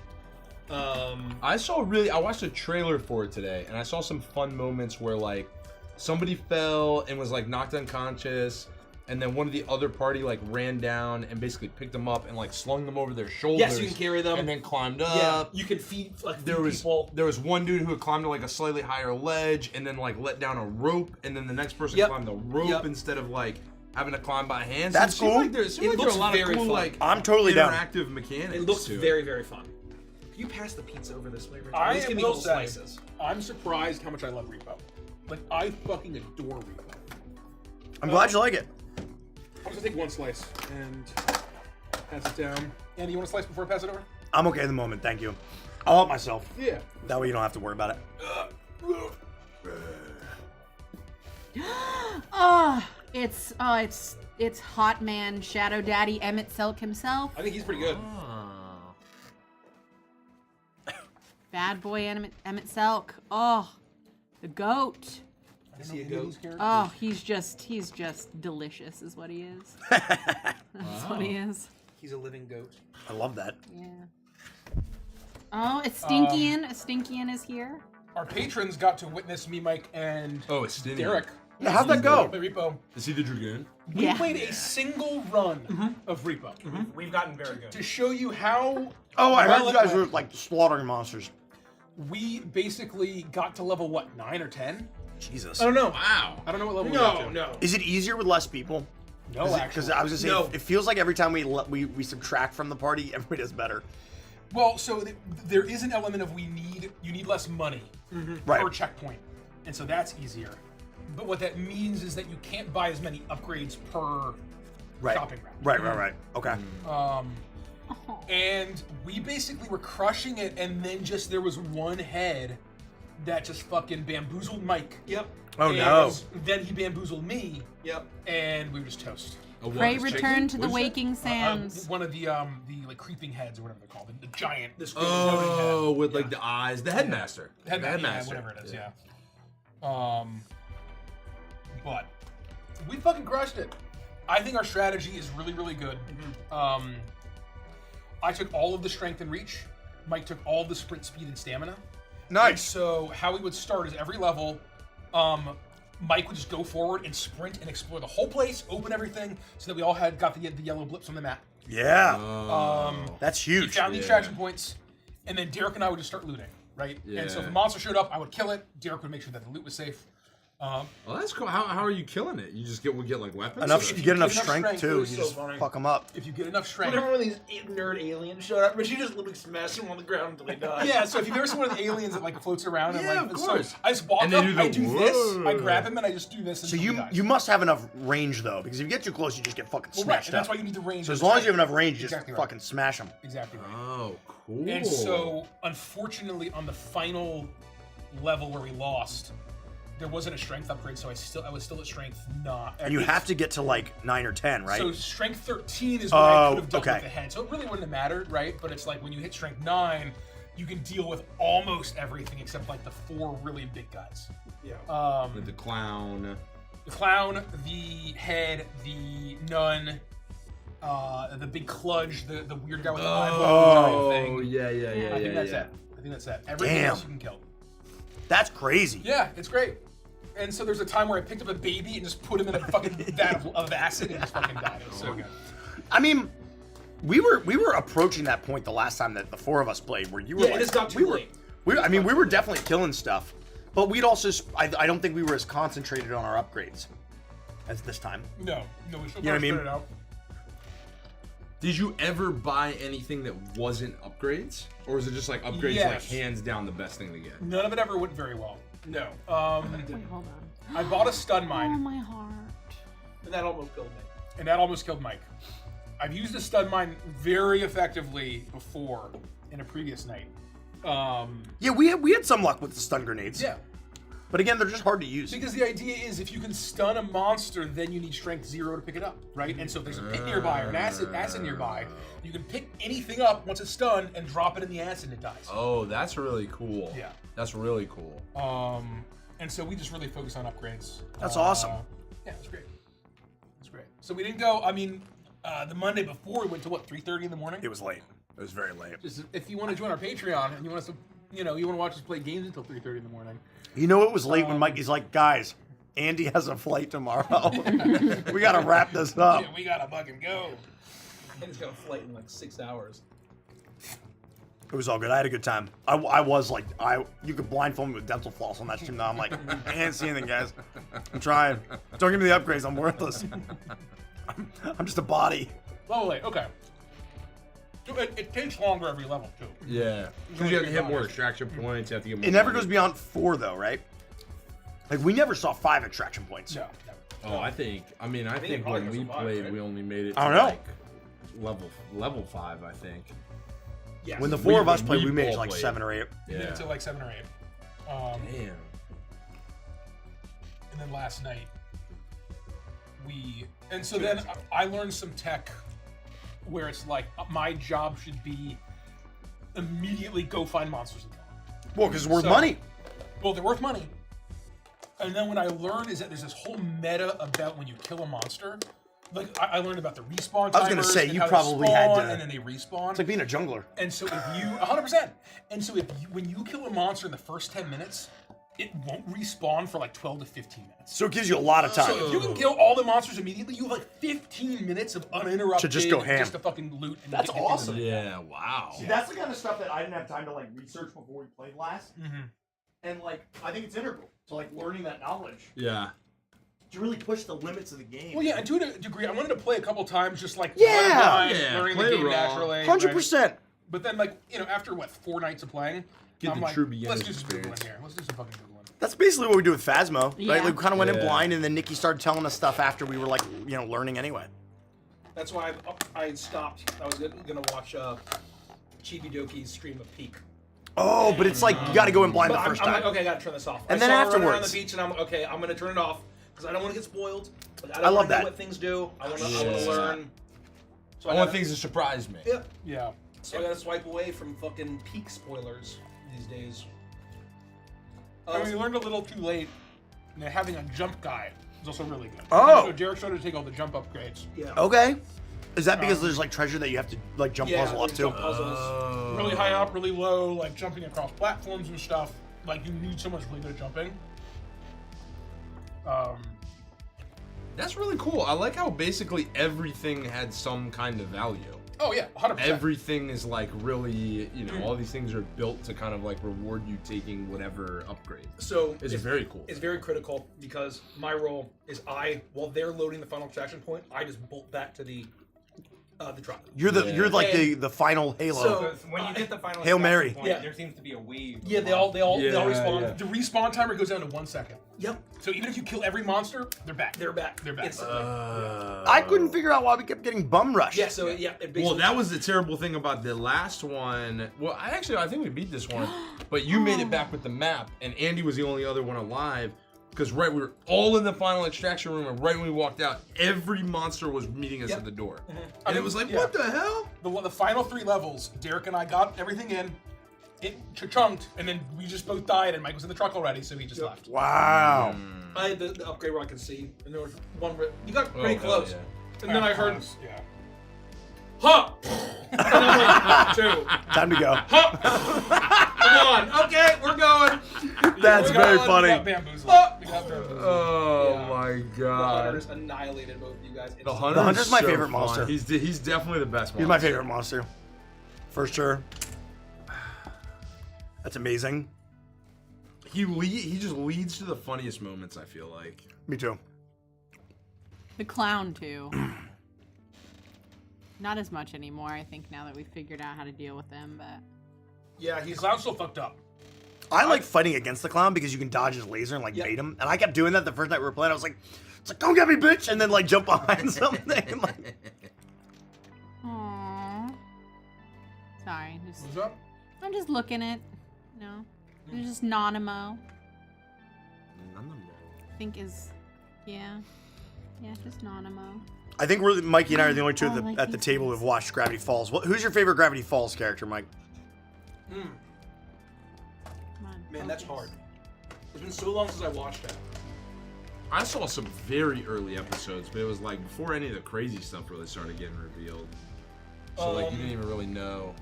I watched a trailer for it today, and I saw some fun moments where like somebody fell and was like knocked unconscious, and then one of the other party like ran down and basically picked them up and like slung them over their shoulders. Yes, you can carry them. and then climbed up. Yeah, you can feed There was people. there was one dude who had climbed to like a slightly higher ledge and then like let down a rope, and then the next person Yep. climbed the rope Yep. instead of like having to climb by hand. That's it seemed cool. Like there, it seemed It like there were looks a lot of very cool fun. like I'm totally down. interactive mechanics. It looks to very, very fun. Can you pass the pizza over this way, Richard? I Just give me will little say, slices. I'm surprised how much I love Repo. Like, I fucking adore Repo. I'm glad you like it. I'm just gonna take one slice and pass it down. Andy, you want a slice before I pass it over? I'm okay at the moment, thank you. I'll help myself. Yeah. That way you don't have to worry about it. It's Hot Man Shadow Daddy Emmett Selk himself. I think he's pretty good. Bad boy Emmett Selk. Oh, the goat. I see a goat. Oh, he's just delicious, is what he is. That's what he is. He's a living goat. I love that. Yeah. Oh, it's Stinkian. Stinkian is here. Our patrons got to witness me, Mike, and Oh, it's Stinny. Derek. Yeah, how'd that go? Play Repo. Is he the Dragoon? We Yeah. played a single run of Repo We've gotten very good. to show you how Oh, I heard well you it guys were went. like slaughtering monsters. We basically got to level, what, 9 or 10? Jesus. I don't know. Wow. I don't know what level we got No, to. no. Is it easier with less people? No, Because actually. I was gonna say, No. it feels like every time we subtract from the party, everybody does better. Well, so there is an element of you need less money Right. per checkpoint, and so that's easier. But what that means is that you can't buy as many upgrades per Right. shopping round. Right. Okay. And we basically were crushing it, and then just there was one head that just fucking bamboozled Mike. Yep. Oh, And no. Then he bamboozled me, Yep. and we were just toast. Pray return to the waking sands. One of the like creeping heads or whatever they're called, the giant. This Oh, with like the eyes, the headmaster. Headmaster, The yeah, whatever it is, yeah. But we fucking crushed it. I think our strategy is really, really good. I took all of the strength and reach. Mike took all of the sprint speed and stamina. Nice. So how we would start is every level, Mike would just go forward and sprint and explore the whole place, open everything, so that we all got the yellow blips on the map. Yeah. That's He huge. found the extraction points, and then Derek and I would just start looting, right? And so if a monster showed up, I would kill it. Derek would make sure that the loot was safe. Well, that's cool. How are you killing it? You just get like weapons? Enough. if You you get enough get enough strength strength, too. You it's so just funny. fuck them up. If you get enough strength. Whenever one of these nerd aliens showed up, but she just literally smashed him on the ground until he died. Yeah, so if you've ever seen one of the aliens that like floats around and Yeah, like, of course. So I just walk And up, they do the I do this, I whoa. grab him, and I just do this. So until he dies. you must have enough range though, because if you get too close, you just get fucking Well, right, smashed and that's up. why you need the range. So of as the long as you have strength. enough range, Exactly just right. fucking smash them. Exactly right. Oh, cool. And so, unfortunately, on the final level where we lost, there wasn't a strength upgrade, so I was still at strength 9. And you have to get to like 9 or 10, right? So strength 13 is what I Oh, could have done okay. with the head. So it really wouldn't have mattered, right? But it's like when you hit strength 9, you can deal with almost everything except like the 4 really big guys. Yeah. With the clown. The clown, the head, the nun, the big kludge, the weird guy with the eyeball giant thing. yeah. I think that's it. I think that's it. Everything Damn. else you can kill. That's crazy. Yeah, it's great. And so there's a time where I picked up a baby and just put him in a fucking vat of acid and just fucking died. It was so good. I mean, we were approaching that point the last time that the 4 of us played, where you were Yeah, like, it just got too late. we were definitely killing stuff, but we'd also I don't think we were as concentrated on our upgrades as this time. No, we still You know what I mean? it out. Did you ever buy anything that wasn't upgrades? Or was it just like upgrades like Yes. hands down the best thing to get? None of it ever went very well. No. Wait, hold on. I bought a stun Oh, mine, my heart. And that almost killed me. and that almost killed Mike. I've used a stun mine very effectively before in a previous night. Yeah, we had some luck with the stun grenades. Yeah. But again, they're just hard to use. Because the idea is if you can stun a monster, then you need strength 0 to pick it up, right? And so if there's a pit nearby or an acid nearby, you can pick anything up once it's stunned and drop it in the acid and it dies. Oh, that's really cool. Yeah. That's really cool. And so we just really focus on upgrades. That's awesome. Yeah, it's great. It's great. So we didn't go, the Monday before we went to 3:30 in the morning? It was late. It was very late. Just if you want to join our Patreon and you want us to, you want to watch us play games until 3:30 in the morning. You know it was late when Mikey's like, guys, Andy has a flight tomorrow. We gotta wrap this up. Yeah, we gotta fucking go. And it's got a flight in like 6 hours. It was all good. I had a good time. I was like, you could blindfold me with dental floss on that stream now. I'm like, I can't see anything, guys. I'm trying. Don't give me the upgrades. I'm worthless. I'm just a body. Level 8, okay. So it takes longer every level too. Yeah. Because you have to hit more extraction points. You have to get more. It never money. goes beyond 4 though, right? Like we never saw 5 extraction points. No. Oh, I think it probably when goes we to 5, played, right? we only made it. I don't to, know. like, level 5, I think. Yeah. When the 4 of us when played, we we made all like played. 7 or 8. Yeah. To like 7 or 8. Damn. And then last night, then I learned some tech where it's like my job should be immediately go find monsters and kill them. Well, because it's worth So- money. Well, they're worth money. And then what I learned is that there's this whole meta about when you kill a monster. Like I learned about the respawn timers. I was gonna say, and you how they probably had spawn, to- and then they respawn. It's like being a jungler. And so if you 100%. And so when you kill a monster in the first 10 minutes, it won't respawn for like 12 to 15 minutes. So it gives you a lot of time. So if you can kill all the monsters immediately, you have like 15 minutes of uninterrupted To just go ham. just to fucking loot. And That's get things awesome. done. Yeah. Wow. See, that's the kind of stuff that I didn't have time to like research before we played last. Mm-hmm. And like, I think it's integral to like learning that knowledge Yeah. to really push the limits of the game. Well, yeah, and to a degree, I wanted to play a couple times, just like Yeah! learning Play the game raw. naturally. 100%. But then, like, after 4 nights of playing, Get I'm the like, true let's beginner's do some Googling experience. here. Let's do some fucking Googling. That's basically what we do with Phasmo, Yeah. right? Like, we kind of went in Yeah. blind, and then Nikki started telling us stuff after we were like, learning anyway. That's why I stopped. I was gonna watch Chibi Doki's stream of Peak. Oh, but it's like you got to go in blind But the I'm 1st like, time. okay, I gotta turn this off. And I then saw her running around afterwards. the beach, and I'm okay. I'm gonna turn it off because I don't want to get spoiled. Like, I I don't love want to know that. what things do. I want to Yeah. learn. So I want gotta- things to surprise me. Yeah. Yeah. So I gotta swipe away from fucking Peak spoilers these days. I mean, we learned a little too late. And having a jump guy is also really good. Oh. So Derek started to take all the jump upgrades. Yeah. Okay. Is that because there's like treasure that you have to like jump puzzle up there's to? jump puzzles. Really high up, really low, like jumping across platforms and stuff. Like you need someone who's really good at jumping. That's really cool. I like how basically everything had some kind of value. Oh yeah, 100%. Everything is like really, all these things are built to kind of like reward you taking whatever upgrade. So It's very cool. It's very critical because my role is while they're loading the final extraction point, I just bolt back to the drop. You're like And the final Halo. so- Because when you get the final Hail extraction Mary. point, Yeah. there seems to be a wave. Yeah, they all respawn. yeah. The respawn timer goes down to 1 second. Yep, So even if you kill every monster, they're back. they're back. They're back. Instantly. I couldn't figure out why we kept getting bum rushed. Yeah, so yeah. It basically, Well, that was the terrible thing about the last one. Well, I think we beat this one, but you made it back with the map, and Andy was the only other one alive. Because we were all in the final extraction room, and right when we walked out, every monster was meeting us at the door, and it was like, Yeah. what the hell? The final 3 levels, Derek and I got everything in. It chunked, and then we just both died, and Mike was in the truck already, so he just left. Wow. I had the upgrade where I could see, and there was one where you got pretty hell close, yeah. and then I heard, Yeah. "Huh!" And I'm like, "Two, Time to go. come on, okay, we're going." That's We're very going. We funny. got bamboozled. Oh! We got bamboozled. Oh Yeah. my The god. hunters annihilated both of you guys. The instantly. The Hunter's my so favorite fun. monster. He's definitely the best monster. He's my favorite monster. For sure. That's amazing. He just leads to the funniest moments, I feel like. Me too. The clown too. Not as much anymore, I think, now that we've figured out how to deal with them, but Yeah, The he's clown's still fucked up. I like fighting against the clown because you can dodge his laser and like Yeah. bait him. And I kept doing that the first night we were playing. I was like, it's like, don't get me, bitch, and then like jump behind something. And, like, Aww. Sorry, What's up? I'm just looking at. No, there's just Nanimo. I think is, yeah, just Nanimo. I think Mikey and I are the only two Oh, I like at the these table things. who've watched Gravity Falls. Who's your favorite Gravity Falls character, Mike? Come on, man, that's focus. hard. It's been so long since I watched it. I saw some very early episodes, but it was like before any of the crazy stuff really started getting revealed. So like you didn't even really know.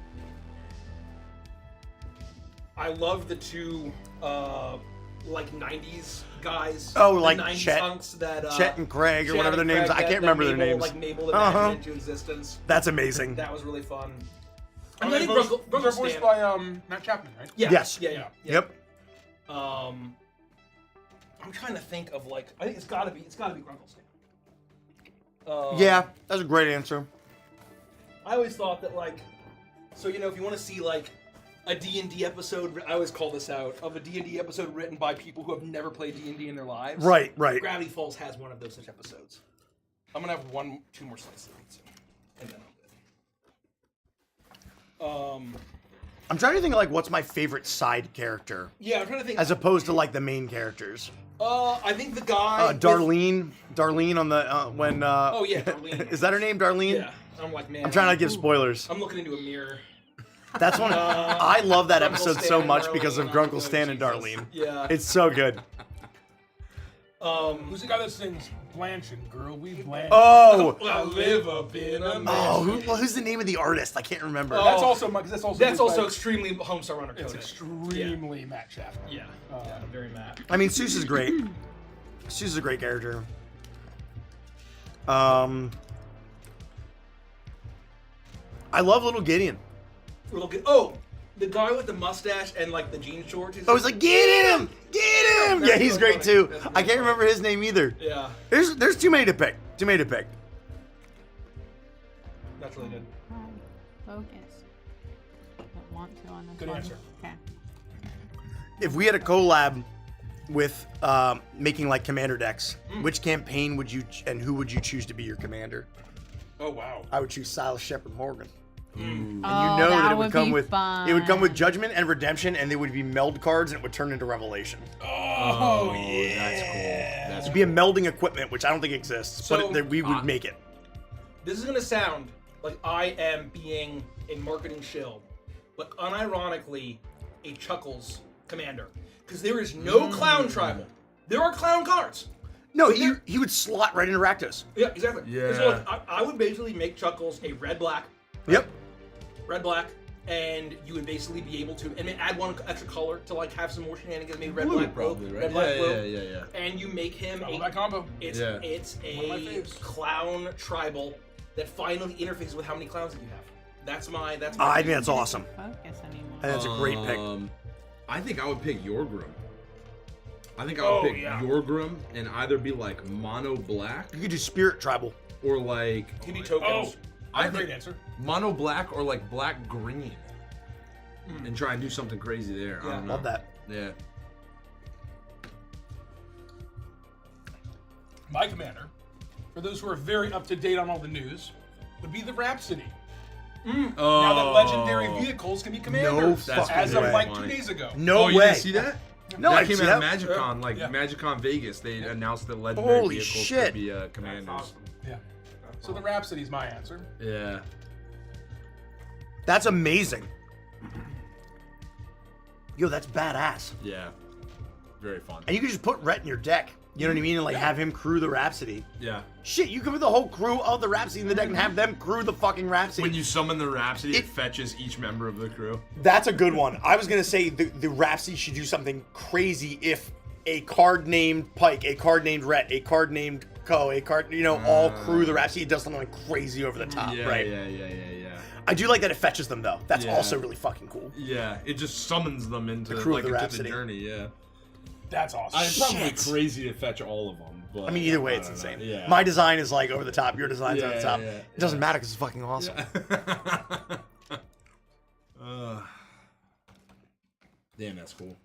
I love the two like 90s guys. Oh, the like 90s Chet- hunks that Chet and Craig or Chet whatever their and names. Craig I that- can't that remember their Mabel, names. Like Mabel Uh-huh. imagined into existence. That's amazing. That was really fun. Oh, I they're think voiced, Grunkle they're voiced Stan. by Matt Chapman, right? Yeah. Yes. Yeah. Yep. I'm trying to think of like I think it's gotta be Grunkle Stan. Yeah, that's a great answer. I always thought that like, so if you want to see like a D&D episode, I always call this out, of a D&D episode written by people who have never played D&D in their lives. Right. Gravity Falls has one of those such episodes. I'm gonna have two more slices of pizza, and then I'm good. I'm trying to think of like what's my favorite side character Yeah, I'm trying to think. as opposed to like the main characters. I think the guy. with- Darlene on the when. Oh yeah, Darlene. Is that her name, Darlene? Yeah, I'm like man. I'm trying not to give spoilers. I'm looking into a mirror. That's one. I love that Grunkle episode Stan so and much Darlene. because of Oh, Grunkle Stan and Jesus. Darlene. Yeah. It's so good. Who's the guy that sings Blanching, Girl, We Blanch? Oh. I live up in a Oh, who's the name of the artist? I can't remember. That's also Mike. That's also. That's voiced also by- extremely Homestar Runner It's coded. extremely Matt Chapman. Yeah. Very mad. I mean, Seuss is great. Seuss is a great character. I love Little Gideon. Oh, the guy with the mustache and like the jean shorts. I was like, get him! Get him! That's Yeah, he's really great funny. too. That's really I can't remember his name either. Yeah, There's too many to pick. Too many to pick. that's really good. Focus. Don't want to on this Good one. answer. Okay. If we had a collab with making like commander decks, which campaign would you and who would you choose to be your commander? Oh wow. I would choose Silas Shepard Morgan. And Oh, you know that it would come be with fun. it would come with Judgment and Redemption, and they would be meld cards, and it would turn into Revelation. Oh, yeah. That's cool. That's It'd be a melding equipment, which I don't think exists, So, but we would make it. This is gonna sound like I am being a marketing shill, but unironically, a Chuckles commander, because there is no clown tribal. There are clown cards. No, he would slot right into Rakdos. Yeah, exactly. Yeah. So I would basically make Chuckles a red-black. Yep. Red-black, and you would basically be able to, and then add one extra color to like have some more shenanigans. Maybe Blue, red-black probably, right? red-black blue. Yeah. And you make him Oh, that combo. It's Yeah. it's One of my a faves. clown tribal that finally interfaces with how many clowns that you have. That's my. I think that's awesome. Focus anymore. I think that's a great pick. I think I would pick Yorgrim. I think I would pick Yorgrim and either be like mono black You could do Spirit Tribal. or like Give me tokens. I have a great answer. mono black or like black green, and try and do something crazy there. I don't know. Love that. Yeah. My commander, for those who are very up to date on all the news, would be the Rhapsody. Oh. Now that legendary vehicles can be commanders, fucking as of way. like 2 days ago. No Oh, you way. didn't see that? No, that I came see out that. of MagicCon, like Yeah. MagicCon Vegas. They announced that legendary Holy vehicles shit. could be commanders. Yeah. So the Rhapsody is my answer. Yeah. That's amazing. Yo, that's badass. Yeah. Very fun. And you can just put Rhett in your deck. You know what I mean? And like have him crew the Rhapsody. Yeah. Shit, you can put the whole crew of the Rhapsody in the deck and have them crew the fucking Rhapsody. When you summon the Rhapsody, it It- fetches each member of the crew. That's a good one. I was gonna say the Rhapsody should do something crazy if a card named Pike, a card named Rhett, a card named Ko, a card, all crew the Rhapsody. It does something like crazy over the top, Yeah, right? yeah. I do like that it fetches them though. That's Yeah. also really fucking cool. Yeah, it just summons them into The crew of like the into Rhapsody. the journey. Yeah. That's awesome. It's probably Shit. crazy to fetch all of them. But I mean, either way, I it's don't know. insane. Yeah. My design is like over the top. Your design's over the Yeah, top. yeah, It doesn't matter because it's fucking awesome. Damn, that's cool.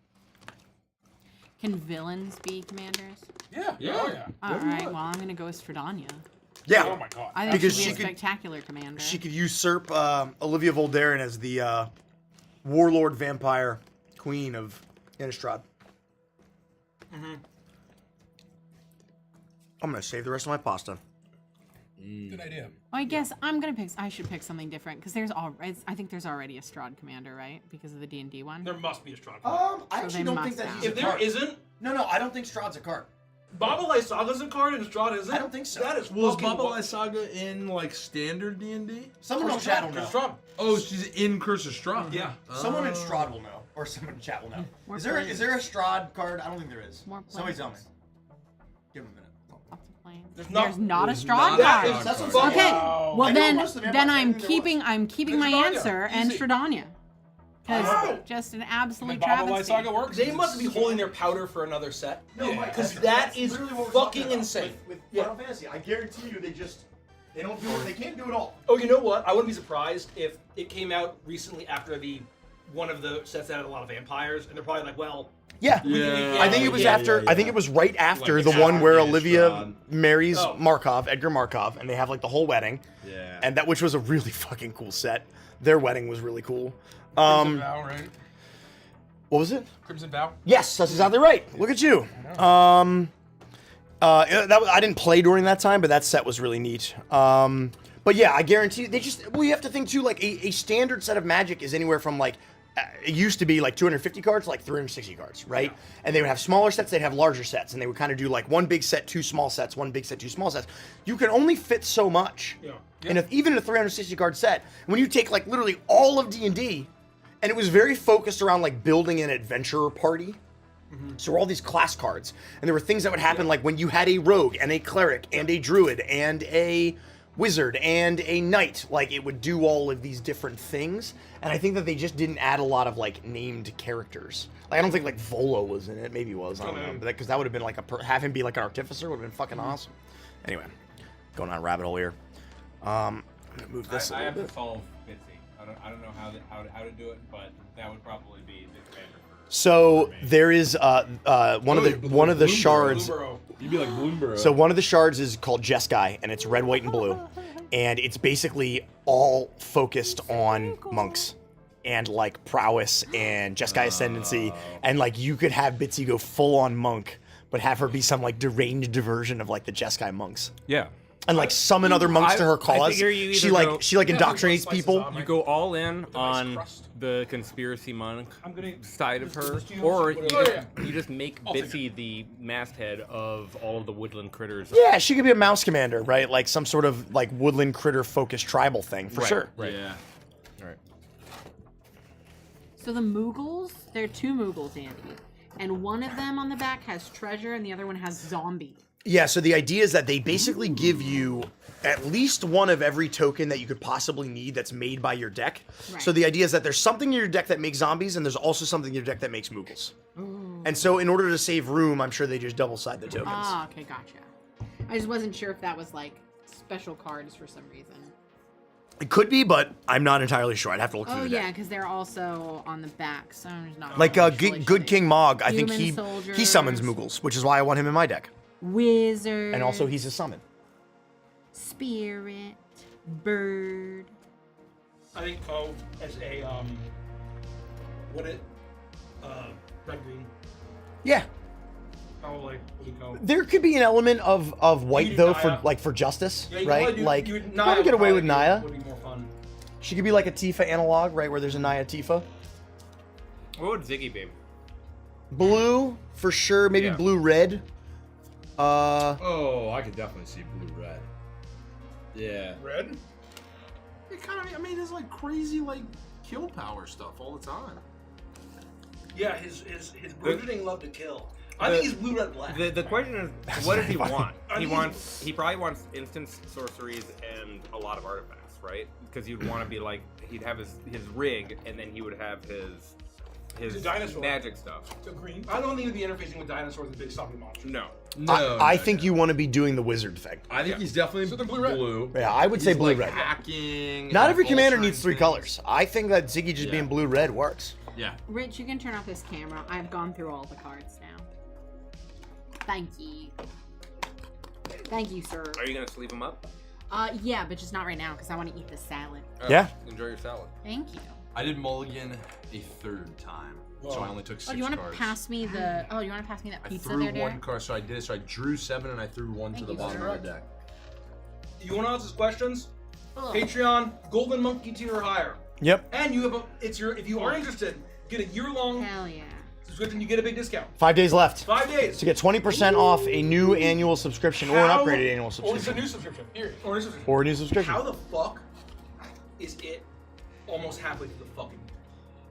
Can villains be commanders? Yeah. Yeah. Oh, yeah. All right. Well, I'm gonna go with Stradania. Yeah. Oh my god. I think Because she she would be a could- spectacular commander. She could usurp Olivia Voldaren as the warlord vampire queen of Innistrad. I'm gonna save the rest of my pasta. Good idea. Well, I guess I'm gonna pick. I should pick something different because there's I think there's already a Strahd commander, right? Because of the D&D one. There must be a strong. I So actually they don't must think that have. he's if a there card. isn't, No, I don't think Strahd's a card. Baba Light Saga's a card and Strahd isn't. I don't think so. That is Was fucking Baba Light Saga in like standard D&D? Someone in chat will know. Strahd. Oh, she's in Curse of Strahd. Yeah. Someone in Strahd will know, or someone in chat will know. More Is there a Strahd card? I don't think there is. More Somebody tell me. players. Give him a minute. Lots of planes. There's There's not- not a there's Strahd not a card. Strahd That's what I'm card. saying. Okay. Wow. Well I know then, most of the vampires, I think there was. I'm keeping my Stradania. answer and Easy. Stradania. Because Oh. just an When absolute Baba Light travesty. Saga works. They must be holding their powder for another set. No, Yeah. Because that is fucking insane. With Yeah. Final Fantasy, I guarantee you, they don't do it. They can't do it all. Oh, you know what? I wouldn't be surprised if it came out recently after one of the sets that had a lot of vampires, and they're probably like, well, Yeah. Yeah. I think it was after. I think it was right after Like the one after where the Olivia Strahd. marries Oh. Markov, Edgar Markov, and they have like the whole wedding, Yeah. and that which was a really fucking cool set. Their wedding was really cool. Crimson Vow, right? What was it? Crimson Vow. Yes, that's exactly right. Look at you. I didn't play during that time, but that set was really neat. But yeah, I guarantee you have to think too, like a standard set of Magic is anywhere from like, it used to be like 250 cards, like 360 cards, right? And they would have smaller sets, they'd have larger sets, and they would kind of do like one big set, two small sets, one big set, two small sets. You can only fit so much. Yeah. And even in a 360 card set, when you take like literally all of D&D, and it was very focused around like building an adventurer party. So all these class cards, and there were things that would happen like when you had a rogue and a cleric and a druid and a wizard and a knight, like it would do all of these different things. And I think that they just didn't add a lot of like named characters. Like I don't think like Volo was in it. Maybe he was. I don't know. Because that would have been like have him be like an artificer would have been fucking awesome. Anyway, going on a rabbit hole here. I'm gonna move this a I little have bit. to solve Bitsy. I don't know how to do it, but that would probably be the commander for. So there is one of the shards. Blueborough. You'd be like Bloomberg. So one of the shards is called Jeskai, and it's red, white, and blue, and it's basically all focused on monks and like prowess and Jeskai ascendancy, and like you could have Bitsy go full on monk, but have her be some like deranged version of like the Jeskai monks. Yeah. and like summon other monks to her I cause. figure you She either like she like indoctrinates people. You go all in nice on crust. the conspiracy monk I'm gonna side of her, this to you? or you Oh, just, yeah. you just make I'll take Bitsy the masthead of all of the woodland critters. Yeah, she could be a mouse commander, right? Like some sort of like woodland critter focused tribal thing for Right, sure. Right. Yeah. All right. So the Moogles, there are 2 Moogles, Andy. And one of them on the back has treasure and the other one has zombie. Yeah, so the idea is that they basically give you at least one of every token that you could possibly need that's made by your deck. Right. So the idea is that there's something in your deck that makes zombies, and there's also something in your deck that makes Moogles. And so in order to save room, I'm sure they just double-side the tokens. Ah, okay, gotcha. I just wasn't sure if that was like special cards for some reason. It could be, but I'm not entirely sure. I'd have to look through Oh the yeah, deck. because they're also on the back, so I'm just not. Like really Good King Mog, I think Human he summons soldiers. Moogles, which is why I want him in my deck. Wizard. And also he's a summon. Spirit. Bird. I think Poe as a red green. Yeah. Probably would go. There could be an element of white do though Naya. for justice, Yeah, you right? probably do, Like you you would, probably get away with Naya. Would be more fun. She could be like a Tifa analog, right? Where there's a Naya Tifa. What would Ziggy be? Blue for sure, maybe Yeah. blue red. Oh, I could definitely see blue red. Yeah. Red. It kind of. I mean, it's like crazy, like kill power stuff all the time. Yeah, his brooding love to kill. I think he's blue, red, black. The question is, what does he want? I He think he probably wants instant sorceries and a lot of artifacts, right? Because you'd want to be like, he'd have his rig, and then he would have his a dinosaur. magic stuff. So green. I don't think he'd be interfacing with dinosaurs and big zombie monsters. No. I think you want to be doing the wizard thing. I think he's definitely So then blue-red. Yeah, I would say He's, blue like, red. hacking. Not and every commander altering needs 3 things. colors. I think that Ziggy just Yeah. being blue red works. Yeah. Rich, you can turn off this camera. I've gone through all the cards now. Thank you. Thank you, sir. Are you gonna sleeve him up? Yeah, but just not right now because I want to eat the salad. Yeah. Enjoy your salad. Thank you. I did mulligan a 3rd time, so I only took 6 Oh, do you want to cards. pass me the? Oh, you want to pass me that I pizza threw there, one Derek? card, so I did. So I drew 7 and I threw 1 Thank to the you, bottom sir. of the deck. You want to ask us questions? Ugh. Patreon, Golden Monkey tier or higher. Yep. And you have if you are interested, get a year-long Hell yeah. subscription. You get a big discount. 5 days left 5 days. to get 20% off a new annual subscription or an How- upgraded annual Or it's a subscription new subscription. Period. Or a new subscription. or a new subscription. How the fuck is it almost halfway through the fucking?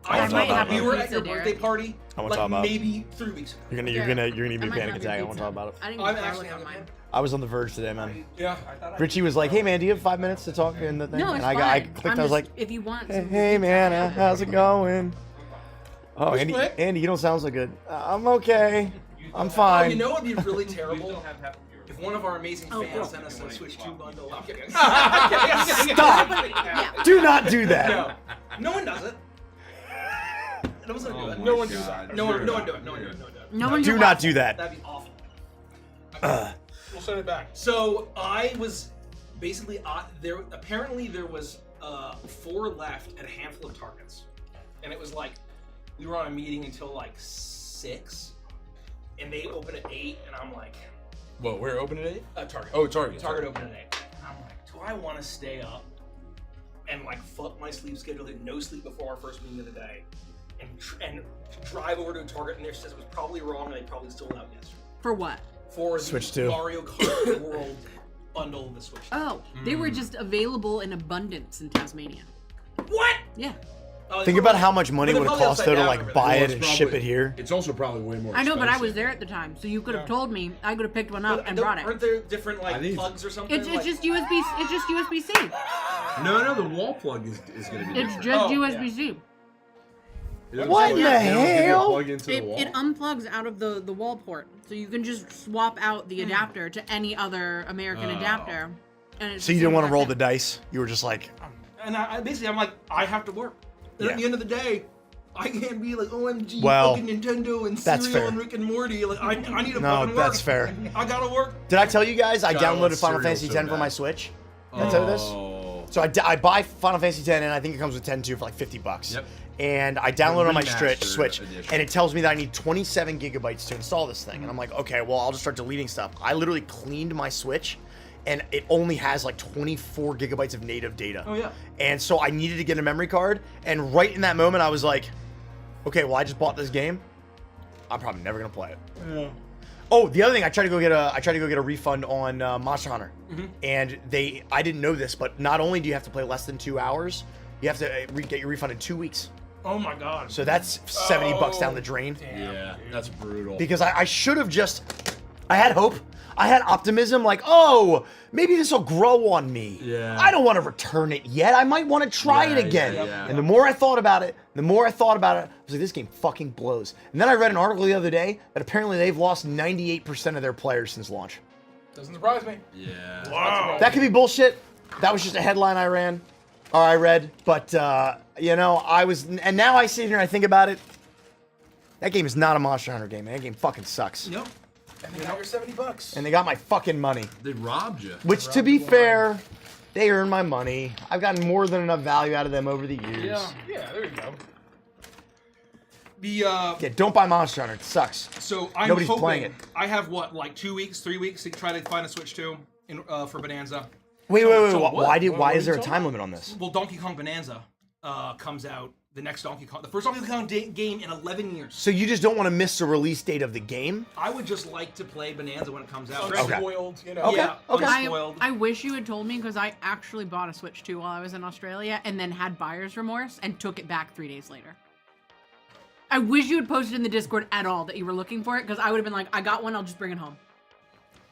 I might have we a were at pizza, your birthday Derek. party I wanna like talk about it. maybe 3 weeks ago. You're gonna give me a panic attack. I want to talk about it. I didn't I'm even actually garlic on having mine. I was on the verge today, man. Yeah. Richie was like, "Hey man, do you have 5 minutes to talk in the thing?" No, it's and fine. I clicked. I'm I was just, like, if you want. "Hey, some hey pizza, man, have it. how's it going?" Oh, Who's Andy, quick? Andy, you don't sound so good. I'm okay. I'm Oh, fine. you know what'd be really terrible? If one of our amazing fans cool. sent us a Switch 2 bundle. I'm kidding. Stop! Yeah. Do not do that. No. No one does it. No one's gonna do Oh that. my No one do God. that. No one do it. No one do it. No one do it. No one Do can not watch do that. That'd be awful. We'll send it back. So I was basically there. Apparently there was 4 left at a handful of targets, and it was like we were on a meeting until like 6, and they opened at 8, and I'm like, What? We're opening it? Target. Oh, Target. Target opened at 8. And I'm like, do I want to stay up and like fuck my sleep schedule, get no sleep before our first meeting of the day, and drive over to a Target, and there says it was probably wrong, and they probably sold out yesterday. For what? For the Switch 2. Mario Kart World bundle of the Switch 2. Oh, they were just available in abundance in Tasmania. What? Yeah. Oh, Think about how much money But would they're it probably cost though to upside like down buy over it and ship it here. It's also probably way more. I know, but I was expensive. there at the time, so you could have told me. I could have picked one up and Don't- brought it. Aren't there different I like think- plugs or something? It's like, just USB. It's just USB-C. No, the wall plug is going to be It's different. just Oh, USB-C. What in the They don't give you a hell? plug into the It, wall? it unplugs out of the wall port, so you can just swap out the adapter to any other American adapter. And it's So you the didn't same want to roll thing. the dice. You were just like, And I basically I'm like, I have to work. And Yeah. at the end of the day, I can't be like OMG Well, fucking Nintendo and that's cereal fair. and Rick and Morty. Like I need to no, fucking work. that's fair. I gotta work. Did I tell you guys I God, I downloaded want Final cereal Fantasy so X for bad. my Switch? Did I tell you this? Oh. So I buy Final Fantasy X, and I think it comes with 10 too for like $50. Yep. And I download it on my remastered Switch, edition. and it tells me that I need 27 gigabytes to install this thing. And I'm like, okay, well, I'll just start deleting stuff. I literally cleaned my Switch and it only has like 24 gigabytes of native data. Oh, yeah. And so I needed to get a memory card, and right in that moment I was like, okay, well I just bought this game. I'm probably never gonna play it. Yeah. Oh, the other thing, I tried to go get a refund on Monster Hunter, and I didn't know this, but not only do you have to play less than 2 hours, you have to get your refund in 2 weeks. Oh my god. So that's $70 down the drain. Yeah, that's brutal. Because I should have I had hope. I had optimism, like, oh, maybe this will grow on me. Yeah. I don't want to return it yet. I might want to try it again. yeah. And the more I thought about it, I was like, this game fucking blows. And then I read an article the other day that apparently they've lost 98% of their players since launch. Doesn't surprise me. Yeah. Wow. That could be bullshit. That was just a headline I read. But, you know, and now I sit here and I think about it. That game is not a Monster Hunter game, man. That game fucking sucks. Nope. And they got your $70. And they got my fucking money. They robbed you. Which, to be fair, they earned my money. I've gotten more than enough value out of them over the years. Yeah, there you go. The Don't buy Monster Hunter. It sucks. So I'm Nobody's hoping playing it. I have what, like 2 weeks, 3 weeks to try to find a Switch 2 for Bonanza. Wait. So what? Why What is are there you a time limit on this? Well, Donkey Kong Bonanza comes out. The next Donkey Kong, the first Donkey Kong game in 11 years. So you just don't want to miss the release date of the game? I would just like to play Bonanza when it comes out. Okay. Spoiled, you know. Okay. Yeah, Okay. unspoiled. I wish you had told me because I actually bought a Switch 2 while I was in Australia and then had buyer's remorse and took it back 3 days later. I wish you had posted in the Discord at all that you were looking for it because I would have been like, I got one, I'll just bring it home.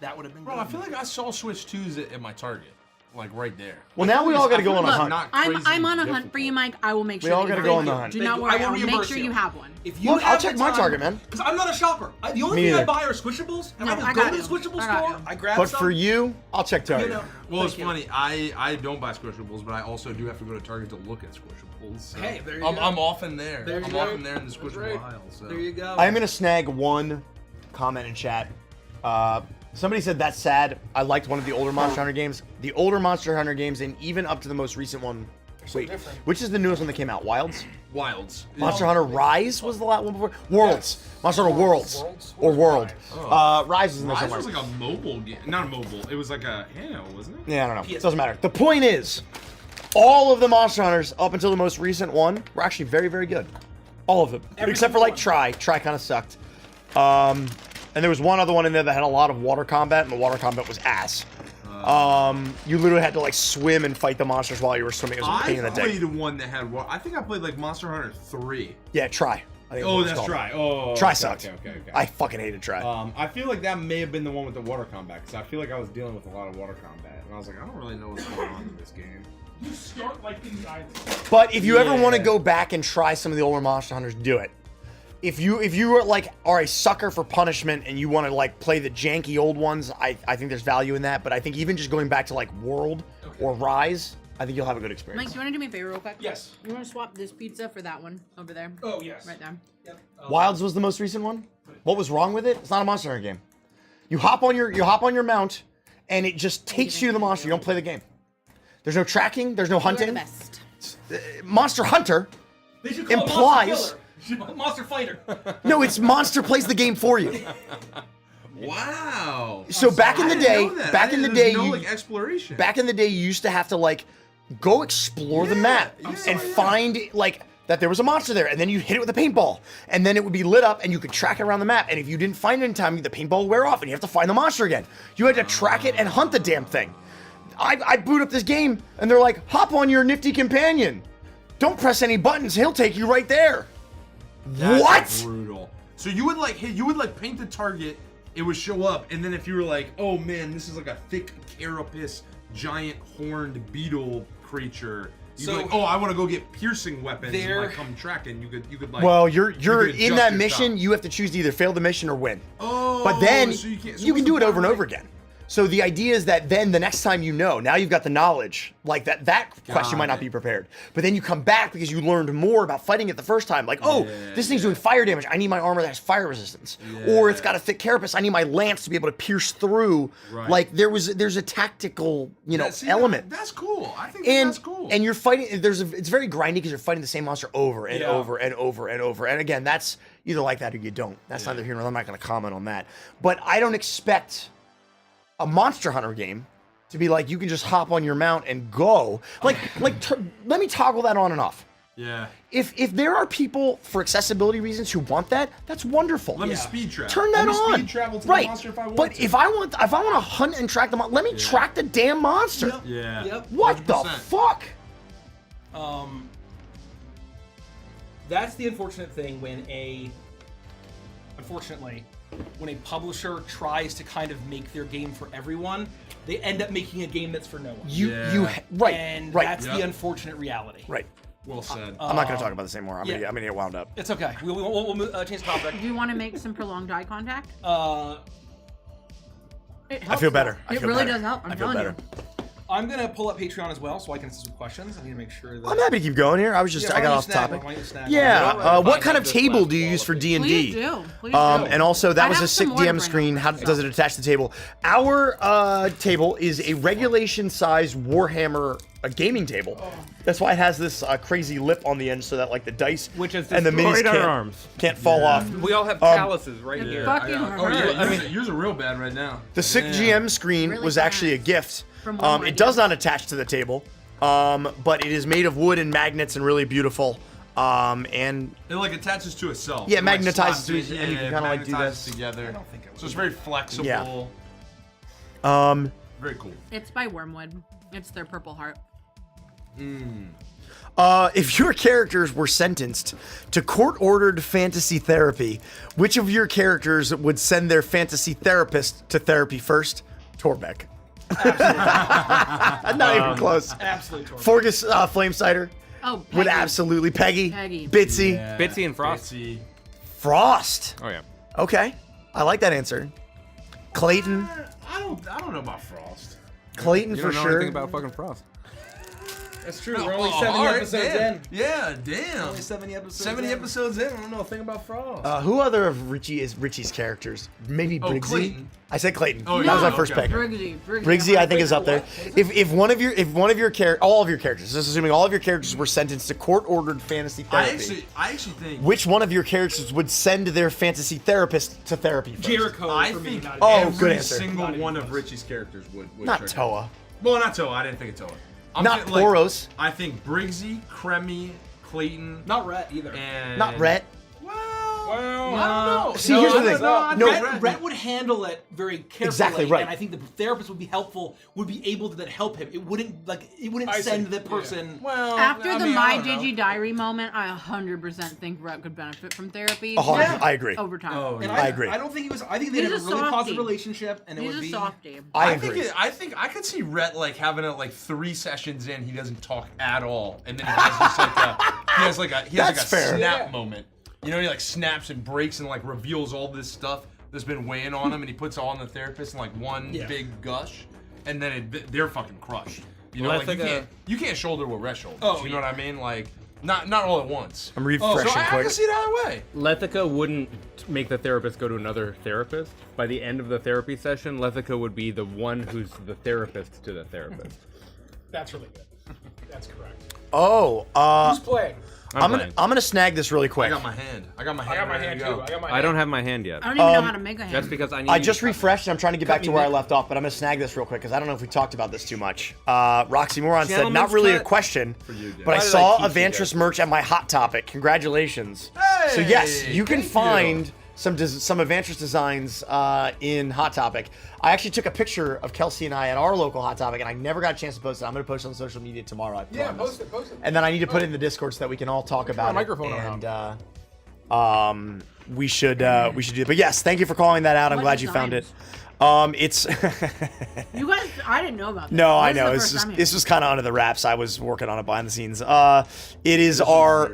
That would have been Bro, good. I feel like I saw Switch 2s at my Target. Like right there. Well, now we all got to go on a Look, hunt. not I'm crazy on a hunt for you, Mike. I will make sure. We all that gotta you go have on the one. hunt. Do not I worry. will I'll make reimburse sure you. you have one. If you Look, I'll have check the my time- Target, man. Because I'm not a shopper. The only Me thing I neither. buy are Squishables, and No, I will I go got to the you. Squishable I got store. you. I grab But some. for you, I'll check Target. You know, Well, it's thank you. funny. I don't buy Squishables, but I also do have to go to Target to look at Squishables. So Hey, there you I'm go. often there. There you I'm go. often there in the Squishable right. aisle. So. There you go. I'm going to snag one comment in chat. Somebody said that's sad. I liked one of the older Monster Hunter games. The older Monster Hunter games, and even up to the most recent one. Wait, different. which is the newest one that came out? Wilds? Wilds. Monster Hunter Rise was the last one before? Worlds. Monster Hunter Worlds. Worlds? Or What World. was Rise was in there Rise somewhere. was like a mobile game. Not a mobile. It was like a handheld, wasn't it? Yeah, I don't know. PS. Doesn't matter. The point is, all of the Monster Hunters up until the most recent one were actually very, very good. All of them. Every Except for like single one. Try. Try kind of sucked. And there was one other one in there that had a lot of water combat, and the water combat was ass. You literally had to like swim and fight the monsters while you were swimming. It was a pain in the I dick. played one that had. I think I played like Monster Hunter 3. Yeah, Try. I think Oh, what it's that's called. Try. Oh, Try okay, sucked. Okay. I fucking hated Try. I feel like that may have been the one with the water combat because I feel like I was dealing with a lot of water combat, and I was like, I don't really know what's going on in this game. You start like these guys. But if you ever want to Yeah. go back and try some of the older Monster Hunters, do it. If you are like are a sucker for punishment and you want to like play the janky old ones, I think there's value in that. But I think even just going back to like World or Rise, I think you'll have a good Mike, experience. do you want to do me a favor real quick? Yes. You want to swap this pizza for that one over there? Oh, yes. Right there. Yep. Wilds was the most recent one. What was wrong with it? It's not a Monster Hunter game. You hop on your mount, and it just takes you to the monster. You don't play the game. There's no tracking. There's no You are the hunting. best. Monster Hunter. They should call implies- it Monster Killer. Monster Fighter. No, it's Monster plays the game for you. Wow. So back in the day, There's no you, like exploration. back in the day, you used to have to like go explore the map and find like that there was a monster there, and then you hit it with a paintball, and then it would be lit up, and you could track it around the map. And if you didn't find it in time, the paintball would wear off, and you have to find the monster again. You had to track it and hunt the damn thing. I boot up this game, and they're like, "Hop on your nifty companion. Don't press any buttons. He'll take you right there." That's What? brutal. So you would like paint the target, it would show up, and then if you were like, oh man, this is like a thick carapace, giant horned beetle creature, you'd be So- like, oh, I want to go get piercing weapons and There- like come tracking. You could like. Well, you're could in adjust that your mission. shot. You have to choose to either fail the mission or win. Oh, But then so you, can't, so you can what's do the it over and point? over again. So the idea is that then the next time you know, now you've got the knowledge, like that question might not it. be prepared. But then you come back because you learned more about fighting it the first time. Like, oh, this thing's doing fire damage. I need my armor that has fire resistance. Or it's got a thick carapace. I need my lance to be able to pierce through. Right. Like there's a tactical, See, element. That's cool. I think And that's cool. and you're fighting. It's very grindy because you're fighting the same monster over and Yeah. over and over and over. And again, that's either like that or you don't. That's neither here nor there. I'm not going to comment on that. But I don't expect a Monster Hunter game to be like, you can just hop on your mount and go. Let me toggle that on and off. Yeah. If there are people for accessibility reasons who want that, that's wonderful. Let me speed travel. Turn that Let me on. speed travel to right. the monster if I want but to. if I want to hunt and track the monster, let me track the damn monster. Yep. Yeah. Yep. What 100%. the fuck? That's the unfortunate thing when when a publisher tries to kind of make their game for everyone, they end up making a game that's for no one. Right. And right. that's the unfortunate reality. Right. Well said. I'm not going to talk about this anymore. I'm yeah. gonna get wound up. It's okay. We'll change the topic. Do you want to make some prolonged eye contact? It I helps feel better. though. I It feel really better. does help. I'm I feel telling better. you. I'm gonna pull up Patreon as well, so I can assist with questions. I need to make sure that I'm happy to keep going here. I was just Yeah, I why got don't off you snag topic. one? Why don't you snag Yeah. one? What kind of this table last do you use for D&D? Please do. Please do. And also, that I was have a sick some more to DM bring screen. up. How does it attach to the table? Our table is a regulation-sized Warhammer gaming table. That's why it has this crazy lip on the end, so that like the dice Which has and the minis destroyed our can't, arms. can't fall off. We all have calluses right It here. fucking Oh hurts. yeah, yours are real bad right now. The sick GM screen Really was actually a fast. gift. From Walmart, It does not attach to the table, but it is made of wood and magnets and really beautiful. And It like attaches to itself. Yeah, It, like, magnetizes slots to it, in, and you can kinda, like, do magnetizes this. together. I don't think it would. So it's very flexible. Yeah. Very cool. It's by Wormwood. It's their Purple Heart. If your characters were sentenced to court-ordered fantasy therapy, which of your characters would send their fantasy therapist to therapy first? Torbeck. Not even close. Absolutely. Torben. Forgus Flamesider Oh, Peggy. would absolutely. Peggy. Peggy. Bitsy. Bitsy and Frost. Bitsy. Frost. Oh yeah. Okay. I like that answer. Clayton. I don't know about Frost. Clayton You for don't know sure. anything about fucking Frost. That's true. We're only Oh, 70 all right, episodes damn. in. Yeah, damn. Only 70 episodes 70 in. episodes in. I don't know a thing about Frost. Who other of Richie's characters? Maybe Oh, Briggsy. Clayton. I said Clayton. Oh, that yeah, was my okay. first pick. Briggsy. I think is up there. If all of your characters, just assuming all of your characters were sentenced to court-ordered fantasy therapy, I actually think which one of your characters would send their fantasy therapist to therapy first? Jericho I for me. think Not Oh, every good answer. single Not one even of close. Richie's characters would Not trigger. Toa. Well, not Toa. I didn't think of Toa. I'm Not thinking, like, Poros. I think Briggsy, Kremmy, Clayton, Not Rhett either. and Not Rhett. Well, I don't know. See, here's the thing. No, Rhett would handle it very carefully. Exactly right. And I think the therapist would be helpful, would be able to then help him. It wouldn't send the person. Well, After I the mean, My I don't know. Digi Diary moment, I 100% think Rhett could benefit from therapy. I agree. Over time. Oh, And yeah. I agree. I don't think he was. I think they He's had a a really softie. positive relationship, and it He's would a be. softie. I think agree. I think I could see Rhett like having it like 3 sessions in, he doesn't talk at all, and then he has just like a That's fair. snap moment. You know, he like snaps and breaks and like reveals all this stuff that's been weighing on him, and he puts it all on the therapist in like one big gush, and then they're fucking crushed. You know, Well, like that's like you can't shoulder what Rhett shoulders. Oh, you know what I mean? Like not all at once. I'm So refreshing I quick. can see it either way. Lethica wouldn't make the therapist go to another therapist. By the end of the therapy session, Lethica would be the one who's the therapist to the therapist. That's really good. That's correct. Oh, Who's playing? I'm gonna snag this really quick. I got my hand. I got my hand. I got my ready hand to too. go. I got my I don't have my hand yet. I don't even know how to make a hand. That's because I need. I you to just cut me. refreshed and I'm trying to get back to where I left off, but I'm gonna snag this real quick because I don't know if we talked about this too much. Roxy Moron said, not Gentleman's really a cut. question, you, dude. but I Why did saw I teach you Avantris guys? merch at my Hot Topic. Congratulations. So yes, Hey, you can thank find some Avantris designs in Hot Topic. I actually took a picture of Kelsey and I at our local Hot Topic, and I never got a chance to post it. I'm gonna post it on social media tomorrow. I Yeah, promise. post it. And then I need to put it in the Discord so that we can all talk about my it. microphone And we should do it. But yes, thank you for calling that out. I'm What glad you found it. designs? It's You guys, I didn't know about that. no, I This is know. the It's first just time this was kind of under the wraps. I was working on it behind the scenes. It is our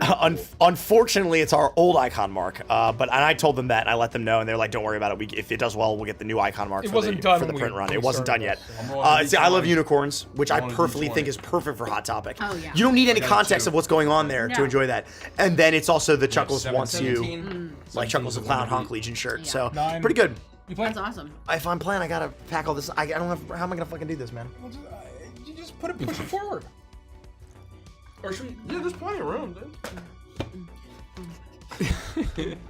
unfortunately it's our old icon mark. And I told them that and I let them know and they're like, don't worry about it. If it does well, we'll get the new icon mark It for wasn't the done for the when print we run. first It wasn't done started yet. this, so. I'm rolling See, I love D20. unicorns, which I I'm rolling perfectly D20. think is perfect for Hot Topic. Oh, yeah. You don't need any got context two. of what's going on there to No. enjoy that. And then it's also the Chuckles wants you 17. like Chuckles the 17's Clown a Honk Legion shirt. Yeah. So 9. pretty good. You playing? That's awesome. If I'm playing, I gotta pack all this. I don't have. How am I gonna fucking do this, man? You just push it forward. Or should we? Yeah, there's plenty of room, dude.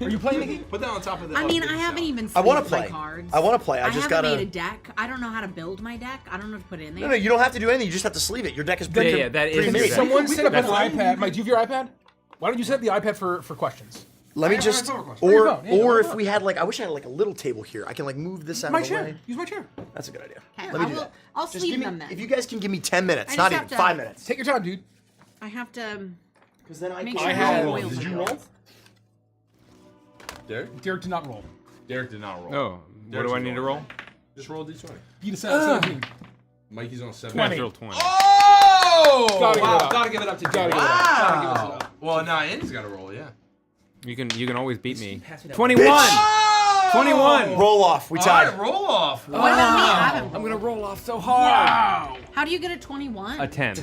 Are you playing, Nikki? Put that on top of the. I mean, I haven't even. I want to sleeved my play. cards. I want to play. I just haven't gotta. made a deck. I don't know how to build my deck. I don't know how to put it in there. No, you don't have to do anything. You just have to sleeve it. Your deck is pretty. Yeah, that is pre-made. exactly- Someone set up an That's- iPad. Mike, do you have your iPad? Why don't you set up the iPad for questions? Let me I have just, my phone. Oh, your or phone. Yeah, or your if phone. we had like, I wish I had like a little table here. I can like move this out My of the chair. way. Use my chair. That's a good idea. Okay, Let me do will, that. I'll Just sleeve give me, them then. if you guys can give me 10 minutes, I not just even have to- 5 minutes. Take your time, dude. I have to Because then I make can. sure had- all the oils Did are you good. roll? Derek? Derek did not roll. Derek did not roll. Oh, what do I need to roll? Just roll a d20. You just 17. Mikey's on 7. 20. Natural 20. Oh! Gotta give it Wow, up. gotta give it up to Gotta Derek. give it up. Gotta give it up. Well, nah, Andy's got to roll, yeah. You can always beat me. Pass me that 21. Oh! 21. Roll off. We All tied. right, roll off. What about me? I haven't. I'm gonna roll off so hard. How do you get a 21? A 10.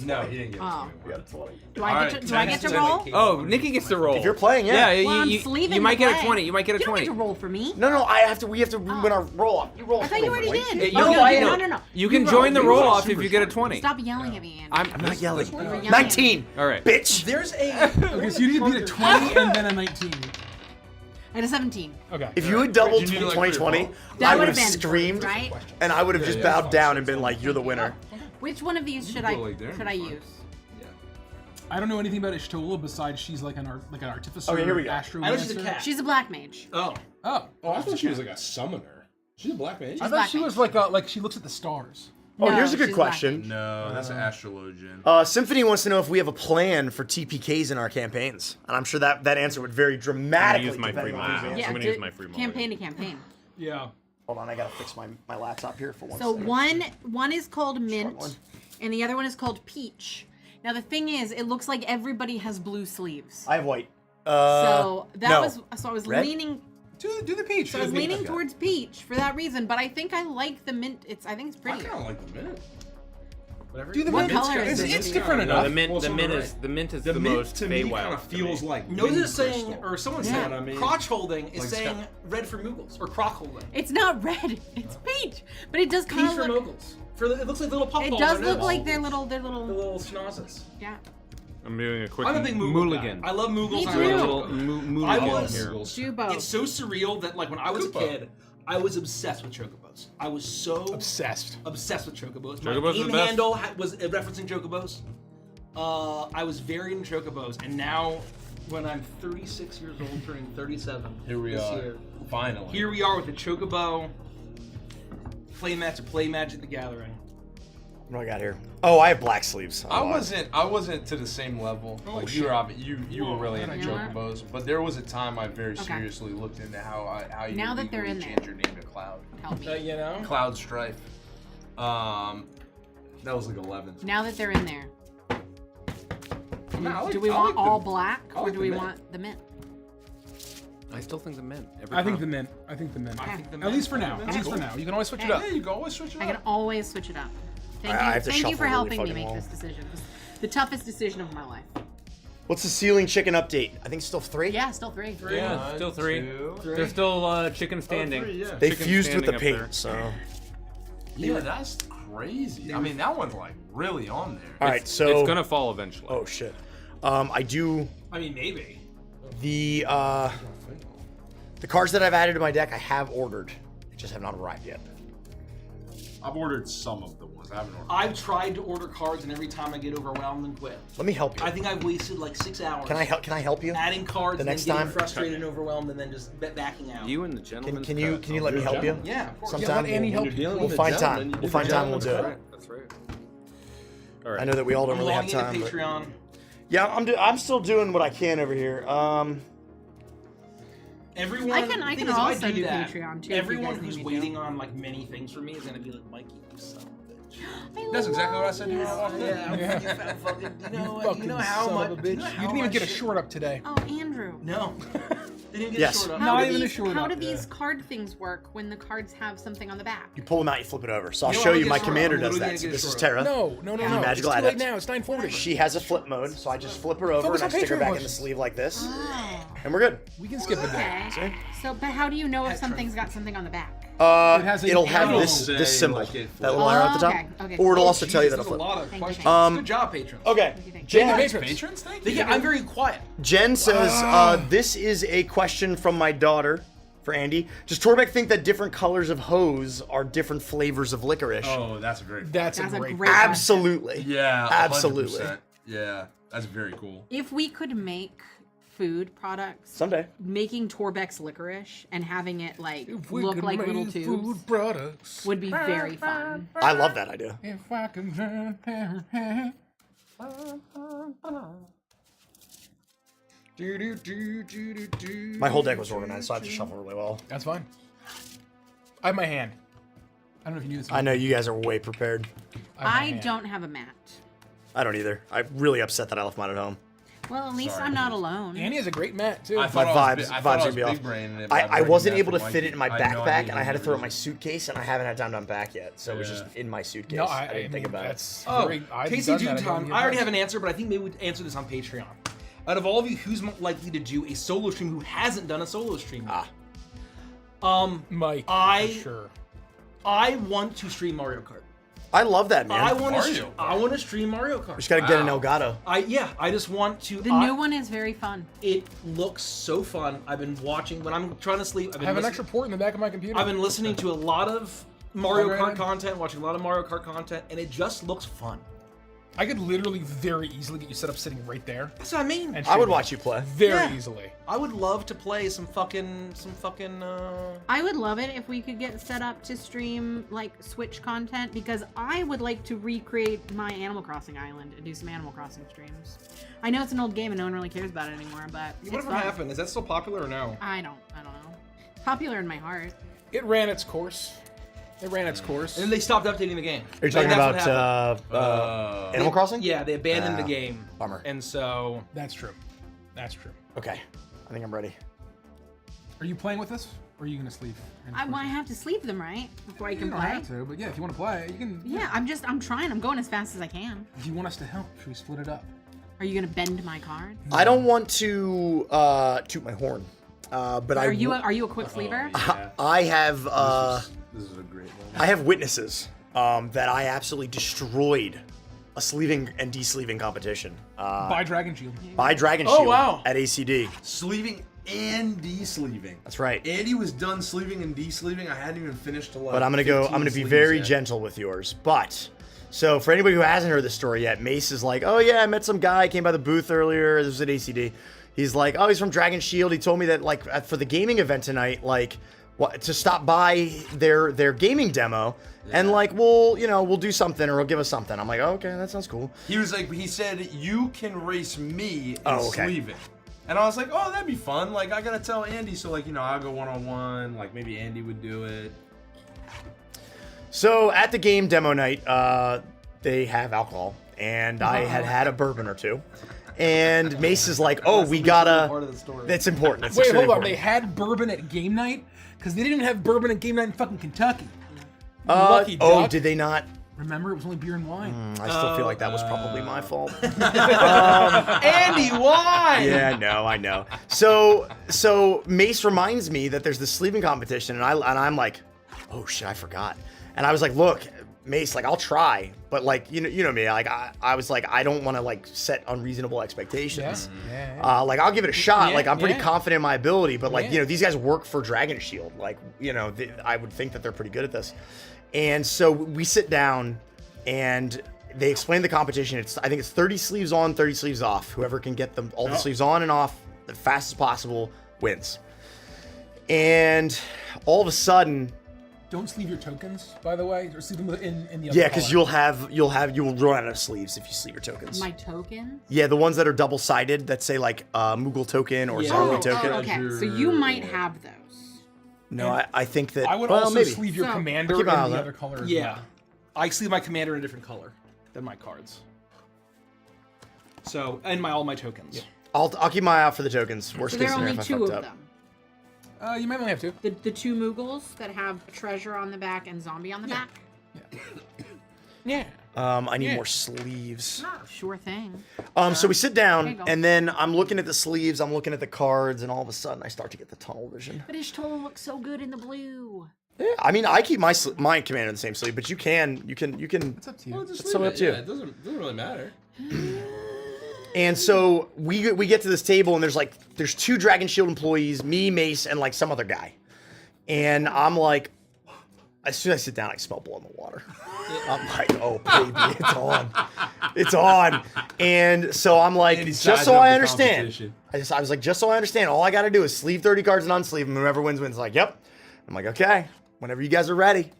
No, he didn't get Oh. it. Do I Alright, get to? Do I get to 10. roll? Oh, Nikki gets to roll. If you're playing, yeah. Yeah, Well, I'm you sleeving might the get a play. 20. You might get a You don't 20. get to roll for me. No, I have to. We have to win our roll off. You roll. I thought you already did. You Oh, can- no. You can roll. join the You roll off if you get a 20. Stop yelling at me, Andy. I'm not yelling. You were yelling at 19. All right. Bitch. There's a. Okay, so you need to beat a 20 and then a 19. I had a 17. Okay. If you had doubled Did you need, like, 2020, That I would would've have been screamed, right. and I would have just bowed down and been like, "You're the winner." Which one of these should go like there, should I fine. use? I don't know anything about Ishtola besides she's like an artificer. Okay, here we go. Astromancer. I know she's a cat. She's a black mage. Oh. Oh. Oh, I thought she was like a summoner. She's a black mage. I thought black she mage. was like she looks at the stars. Oh, No, here's a good she's black question. No, that's an astrologian. Symphony wants to know if we have a plan for TPKs in our campaigns, and I'm sure that answer would vary dramatically. use my depending free on who's mana. answering. I'm gonna use my free campaign to campaign. Yeah. Hold on, I gotta fix my laptop here for one So second. one is called mint, one. and the other one is called peach. Now the thing is, it looks like everybody has blue sleeves. I have white. So that no. was so I was Red? leaning. Do the peach. So I was leaning towards peach for that reason, but I think I like the mint. I think it's I pretty. kind of like the mint. Whatever. Do the What mint. color is It's, it? it's different No, enough. the mint. Well, The so mint do is I. the mint is The the mint most to me Feywild kind of to feels me. like. Nose wind is saying, crystal. or someone's You know saying, what I mean? crotch holding is Like saying stuff. red for Moogles, or croc holding. It's not red. It's peach, but it does Peach kind for of look. Moogles. It looks like little pop It balls does on look nose. like their little. The little schnozzes. Yeah. I'm doing a quick I'm a big Moogle mulligan. guy. I love Moogles. Me I too. love Little Chocobos. I mulligan was- here. Jubo. It's so surreal that like when I was a Koopa. kid, I was obsessed with Chocobos. I was so Obsessed. obsessed with Chocobos. Chocobos My are the game best. handle was referencing Chocobos. I was very into Chocobos, and now when I'm 36 years old, turning 37 Here we this are. year, Finally. here we are with the Chocobo Playmat to Play Magic the Gathering. What do I got here? Oh, I have black sleeves. I wasn't to the same level. Oh, Like shit. you were really into You know what? chocobos, but there was a time I very Okay. seriously looked into how you Now that they're legally in there. change your name to Cloud. Help me. You know? Cloud Strife. That was like 11th. Now that they're in there, I like- do we I want like the- all black I or like do the we mint. want the mint? I still think the mint. Every I think time. the mint. I think the mint. I think the At mint- least for now. the At mint's least for cool. now. You can always switch it Hey. up. Yeah, you can always switch it I up. can always switch it up. Thank I you. have to Thank you shuffle for really helping me fucking make well. this decision. This is the toughest decision of my life. What's the ceiling chicken update? I think it's still 3. Yeah, still 3. Yeah, still 3. There's still chicken standing. 3, yeah. They Chicken fused with the standing up paint, so. Yeah, that's crazy. I mean, that one's like really on there. All right, so. It's gonna fall eventually. Oh shit. I do I mean, maybe. the cards that I've added to my deck. I have ordered. They just have not arrived yet. I've ordered some of the ones. I haven't ordered. I've tried to order cards, and every time I get overwhelmed and quit. Let me help you. I think I've wasted like 6 hours. Can I help? Can I help you? Adding cards, The and then next getting time? frustrated and overwhelmed, and then just backing out. You and the gentleman. Can you let me help you? Yeah, of course. Sometime let Annie help you. we'll find time. We'll find time. We'll do it. That's right. I know that we all don't I'm really have logging time. into But... Patreon. Yeah, I'm still doing what I can over here. Everyone, I the can thing is, also if I do that, Patreon, too, if you Everyone guys who's need me to. waiting on like many things from me is gonna be like, Mikey, you son of a bitch. That's exactly what I said to you when I walked in. Yeah, you fucking, you know how son much. of a do bitch. know You how didn't even much get a shit- short up today. Oh, Andrew. No. They didn't get Yes. a short up. Not How do even a these, short how up, do these card things work when the cards have something on the back? You pull them out, you flip it over. So I'll You know show what, you. I'll My get a short commander up. I'm does literally that. So gonna this get a is short Terra. No. Yeah. It's Magical too late Adept. now. It's 9:40. She has a flip mode, so I just flip her over Focus and I on stick her Patreon back in the questions. sleeve like this, Oh. and we're good. We can skip a day. Okay. So, but how do you know if Patron. something's got something on the back? has a It'll have arrow. this symbol, Like it that little arrow at the top, Okay, or it'll cool. also tell you that There's it'll a flip. lot of Thank you, questions. thank Good job, patrons. Okay, Thank you. Jen, Patrons, thank you. I'm very quiet. Jen says, this is a question from my daughter, for Andy. Does Torbeck think that different colors of hose are different flavors of licorice? Oh, that's a great. That's a That's a great. great Absolutely. Yeah, Absolutely. 100%. Yeah, that's very cool. If we could make food products, Someday. making Torbeck's licorice and having it like If we look could like make little food tubes products. would be very fun. I love that idea. If I can. My whole deck was organized, so I have to shuffle really well. That's fine. I have my hand. I don't know if you knew this. I know you guys are way prepared. have my I hand. don't have a mat. I don't either. I'm really upset that I left mine at home. Well, at least Sorry. I'm not alone. Annie has a great mat too. I thought My I was vibes I thought I gonna was be off. big brain and it I vibrated wasn't that able to for fit it in my I know I backpack, hate and I had to it. throw it in my suitcase, and I haven't had time to unpack yet, so it was just in my suitcase. no, I didn't think about it. that's Oh, very, I've Casey done that, Dude I Time. don't I already get have an answer, but I think maybe we'd answer this on Patreon. Out of all of you, who's likely to do a solo stream who hasn't done a solo stream? Mike. I- for sure. I want to stream Mario Kart. I love that, man. I want Mario to. Kart. I want to stream Mario Kart. Just gotta get an Elgato. I just want to. The new one is very fun. It looks so fun. I've been watching when I'm trying to sleep. I have an extra port in the back of my computer. I've been listening to a lot of Mario Okay. Kart content, watching a lot of Mario Kart content, and it just looks fun. I could literally very easily get you set up sitting right there. That's what I mean. And I would stream watch you play. very Yeah. easily. I would love to play some fucking. I would love it if we could get set up to stream like Switch content because I would like to recreate my Animal Crossing island and do some Animal Crossing streams. I know it's an old game and no one really cares about it anymore, but it's Whatever fun. happened? Is that still popular or no? I don't know. Popular in my heart. It ran its course. It ran its course. And then they stopped updating the game. Are you talking Like, that's what about happened. Animal Crossing? Yeah, they abandoned the Ah, game. bummer. And so That's true. That's true. Okay, I think I'm ready. Are you playing with us, or are you gonna sleep? I have to sleep them right before I You can don't play. have to, but yeah, if you want to play, you can. Yeah, I'm trying. I'm going as fast as I can. If you want us to help, should we split it up? Are you gonna bend my card? I don't want to toot my horn, but Are you a quick sleever? I have This is a great one. I have witnesses that I absolutely destroyed a sleeving and de-sleeving competition By Dragon Shield. by Dragon Oh, Shield wow. at ACD. Sleeving and de-sleeving. That's right. Andy was done sleeving and de-sleeving. I hadn't even finished to like. But I'm gonna go. I'm 15 gonna be sleeves very yet. gentle with yours. But so for anybody who hasn't heard the story yet, Mace is like, oh yeah, I met some guy came by the booth earlier. This was at ACD. He's like, oh, he's from Dragon Shield. He told me that like for the gaming event tonight, like to stop by their gaming demo and like we'll do something or he'll give us something. I'm like, oh, okay, that sounds cool. He was like, he said, you can race me in Oh, okay. sleeving. And I was like, oh, that'd be fun. Like, I gotta tell Andy. So, like, I'll go one-on-one. Like, maybe Andy would do it. So at the game demo night, they have alcohol, and I had a bourbon or two. And Mace is like, "Oh, we gotta." part of the story. That's important. That's Wait, extremely hold on. They important. had bourbon at game night because they didn't have bourbon at game night in fucking Kentucky. Lucky oh, duck. did they not? Remember, it was only beer and wine. I still feel like that was probably my fault. Andy, why? Yeah, I know. So Mace reminds me that there's this sleeving competition, and I'm like, oh shit, I forgot. And I was like, look, Mace, like I'll try, but like you know me, like I was like I don't want to like set unreasonable expectations. Yeah. Like I'll give it a shot. Yeah, Like I'm pretty yeah. confident in my ability, but like Yeah. these guys work for Dragon Shield. Like I would think that they're pretty good at this. And so we sit down, and they explain the competition. I think it's 30 sleeves on, 30 sleeves off. Whoever can get them all the sleeves on and off as fast as possible wins. And all of a sudden, Don't sleeve your tokens, by the way, or sleeve them in the other yeah, because color. you will run out of sleeves if you sleeve your tokens. My token? Yeah, the ones that are double-sided that say like Moogle token or zombie token. Okay. So you might have those. No, I think that. I would well, also maybe. sleeve your So- commander Keep in an the eye on that. other color as Yeah. well. I sleeve my commander in a different color than my cards. So, and all my tokens. I'll keep my eye out for the tokens. Worst So case there are scenario only if I two of fucked up. them. You might only have two. The two Moogles that have treasure on the back and zombie on the back. Yeah. I need Yeah. more sleeves. Sure thing. So we sit There you down, go. and then I'm looking at the sleeves, I'm looking at the cards, and all of a sudden I start to get the tunnel vision. But Ishtola looks so good in the blue. Yeah, I mean, I keep my commander in the same sleeve, but you can. It's up to you. Well, just It's so leave up to you. Yeah, it doesn't really matter. And so we get to this table, and there's 2 Dragon Shield employees, me, Mace, and like some other guy. And I'm like, as soon as I sit down, I smell blood in the water. I'm like, oh baby, it's on, it's on. And so I'm like, And he's just sizing so up I the understand. competition. I was like, just so I understand, all I got to do is sleeve 30 cards and unsleeve them. Whoever wins wins. Like, yep. I'm like, okay, whenever you guys are ready.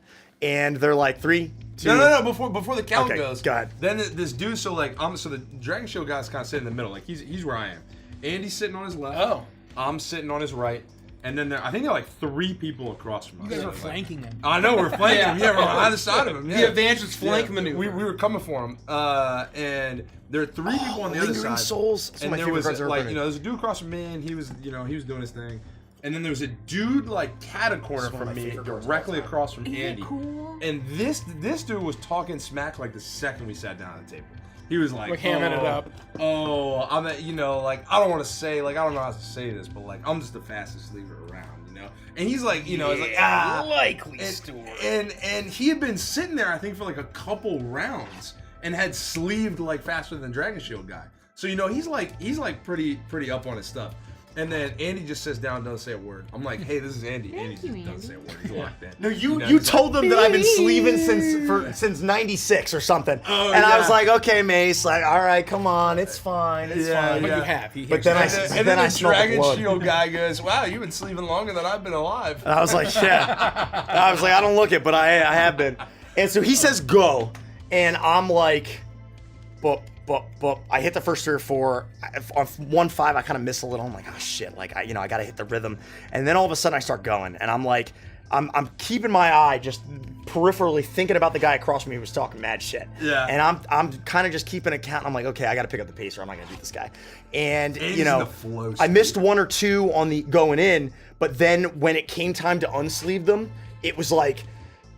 And they're like 3, 2. No. Before the count Okay, goes, go ahead. Then this dude, so the Dragon Shield guy's kind of sitting in the middle, like he's where I am. Andy's sitting on his left. Oh. I'm sitting on his right, and then I think there are like 3 people across from us. You guys are Like, flanking him. I know we're flanking him. Yeah, we're on either side of him. Yeah. The advantage is flank maneuver. We were coming for him, and there are 3 people on the other Lingering side. Souls. Some of And my there favorite was cards ever like printed. there's a dude across from me, and he was doing his thing. And then there was a dude like cat a corner one of from my me, favorite cards of directly all time. across from Isn't it Andy. cool? And this dude was talking smack like the second we sat down at the table. He was like, Like hamming it up. Oh, I'm a, like I don't want to say like I don't know how to say this, but like I'm just the fastest leader around, And he's like, he's like likely and, story. and he had been sitting there, I think, for like a couple rounds and had sleeved like faster than Dragon Shield guy. So he's like pretty up on his stuff. And then Andy just sits down and doesn't say a word. I'm like, hey, this is Andy. Andy just doesn't say a word. He's locked in. No, you he's told them that I've been sleeving since '96 or something, Oh, and I yeah. was like, okay, Mace, like, all right, come on, it's fine, it's Yeah, fine. But yeah. you have. But then And then I the smelled the Dragon blood. Shield guy goes, wow, you've been sleeving longer than I've been alive. And I was like, yeah. I was like, I don't look it, but I have been. And so he says go, and I'm like, but I hit the first 3 or 4. On 1-5, I kind of miss a little. I'm like, oh shit, like I gotta hit the rhythm. And then all of a sudden I start going, and I'm like, I'm keeping my eye just peripherally thinking about the guy across from me who was talking mad shit. Yeah. And I'm kind of just keeping a count. I'm like, okay, I gotta pick up the pace, or I'm not gonna beat this guy. And He's in the flow I state. missed 1 or 2 on the going in, but then when it came time to unsleeve them, it was like.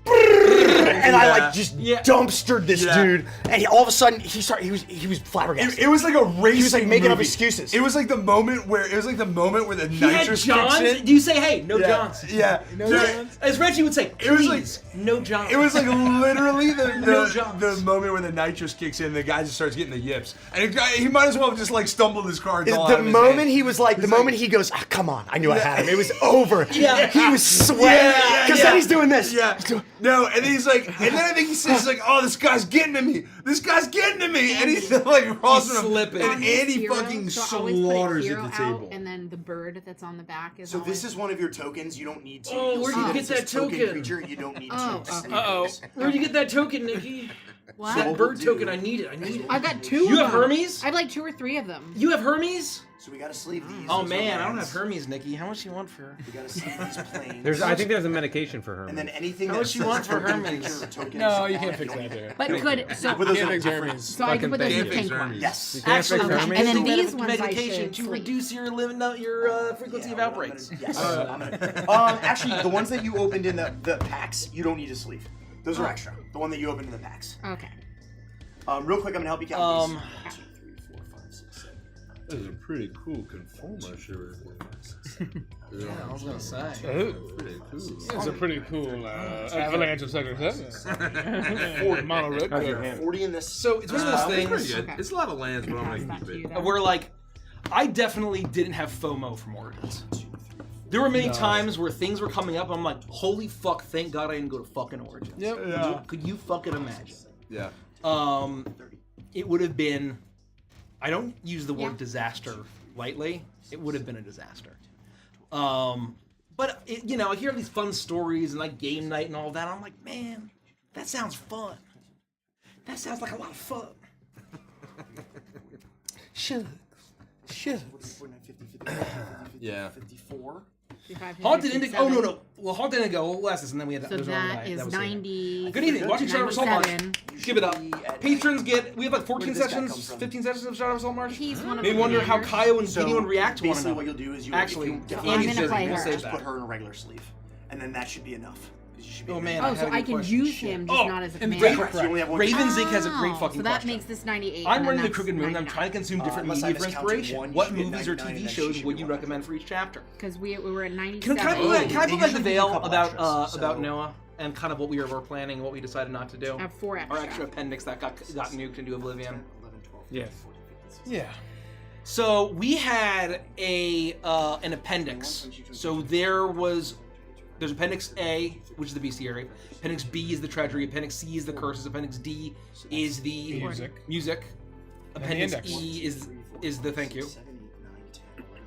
And I like just dumpstered this dude, and all of a sudden he was flabbergasted. It was like a racing. He was like making up movie. excuses. It was like the moment where the He had nitrous Johns. kicks in. Do you say, hey, no Yeah, Johns? yeah. No Dude, Johns? As Reggie would say, It was please, no Johns. It was like literally No Johns. the moment where the nitrous kicks in, the guy just starts getting the yips, and he might as well have just like stumbled his cards all out The of his moment hand. he was like, the moment he goes, ah, come on, I knew I had him. It was over. Yeah. He was sweating because then he's doing this. Yeah. No, and then he's like, and then I think he says like, oh, this guy's getting to me. This guy's getting to me, and he's like crossing him, slipping. and On his Andy hero, fucking so I always put a slaughters hero at the out, table. and then the bird that's on the back is. So always... this is one of your tokens. You don't need to. Oh, You'll where'd see you that get it says that token? Creature, you don't need Oh, to. okay. Uh-oh. Where'd you get that token, Nikki? What? That bird token, I need it. I got 2. You of have them. Hermes? I have like 2 or 3 of them. You have Hermes? So we gotta sleeve these. Oh Those are man, I don't lands. have Hermes, Nikki. How much do you want for? We gotta sleeve these planes. I think there's a medication for her. And then anything How that much you says want for token Hermes? creature or tokens No, you on can't it, fix you that don't there. need. But could so But those Can't are fix different. Hermes. so I could put those in Can't the fix pink Hermes. ones. Yes. Actually, fix Hermes? And then these ones I medication should to sleeve. reduce your frequency of Yeah, outbreaks. Yes. Actually, the ones that you opened in the packs, you don't need to sleeve. Those are extra. The one that you opened in the packs. Okay. Real quick, I'm gonna help you count these. 1, 2, 3, 4, 5, 6, 7. This is a pretty cool conformer shirt. Yeah, I was gonna say. Pretty cool. It's a pretty cool avalanche of second sets. 40 mono red card. 40 in this. So it's one of those Pretty things good. Okay. It's a lot of lands, but I'm Pass gonna that keep to you it. then. where like, I definitely didn't have FOMO from Origins. There were many times where things were coming up, I'm like, holy fuck, thank God I didn't go to fucking Origins. Yep. Could you fucking imagine? Yeah. It would have been, I don't use the word Yeah. disaster lightly, it would have been a disaster. But, I hear these fun stories and like game night and all that, I'm like, man, that sounds fun. That sounds like a lot of fun. Shucks. Yeah. 54. 55, Haunted Indigo. Oh, 57. no. Well, Haunted Indigo, we'll ask this, and then we had So there's another that guy is that was saying 90. Good evening. Watching Shadow of Assault March. 97. Give it up. Patrons we have like 14 Where did this guy come sessions, from? 15 sessions of Shadow of Assault March. He's one of They the wonder how commanders. Kaio and Gideon react to one Basically, another. what you'll do is Actually, if you Andy gonna says play we'll her. save just that. put her in a regular sleeve, and then that should be enough. Oh man, Oh, so I can use him, just not as a commander. Raven's Ink has a great fucking So that question. makes this 98. I'm and running the that's Crooked Moon. I'm 99. trying to consume different unless I media for miscounted inspiration. one, What you get movies or 99, TV and shows then would you she recommend for each chapter? Because we were at 97. Can I pull back They the usually veil do a couple about extras, about so- Noah and kind of what we were planning and what we decided not to do? I have 4 Our extra. extra appendix that got nuked into oblivion. Yes. Yeah. So we had an appendix. So there's Appendix A, which is the bestiary. Appendix B is the treasury. Appendix C is the curses. Appendix D is the music. Appendix index. E is the thank you.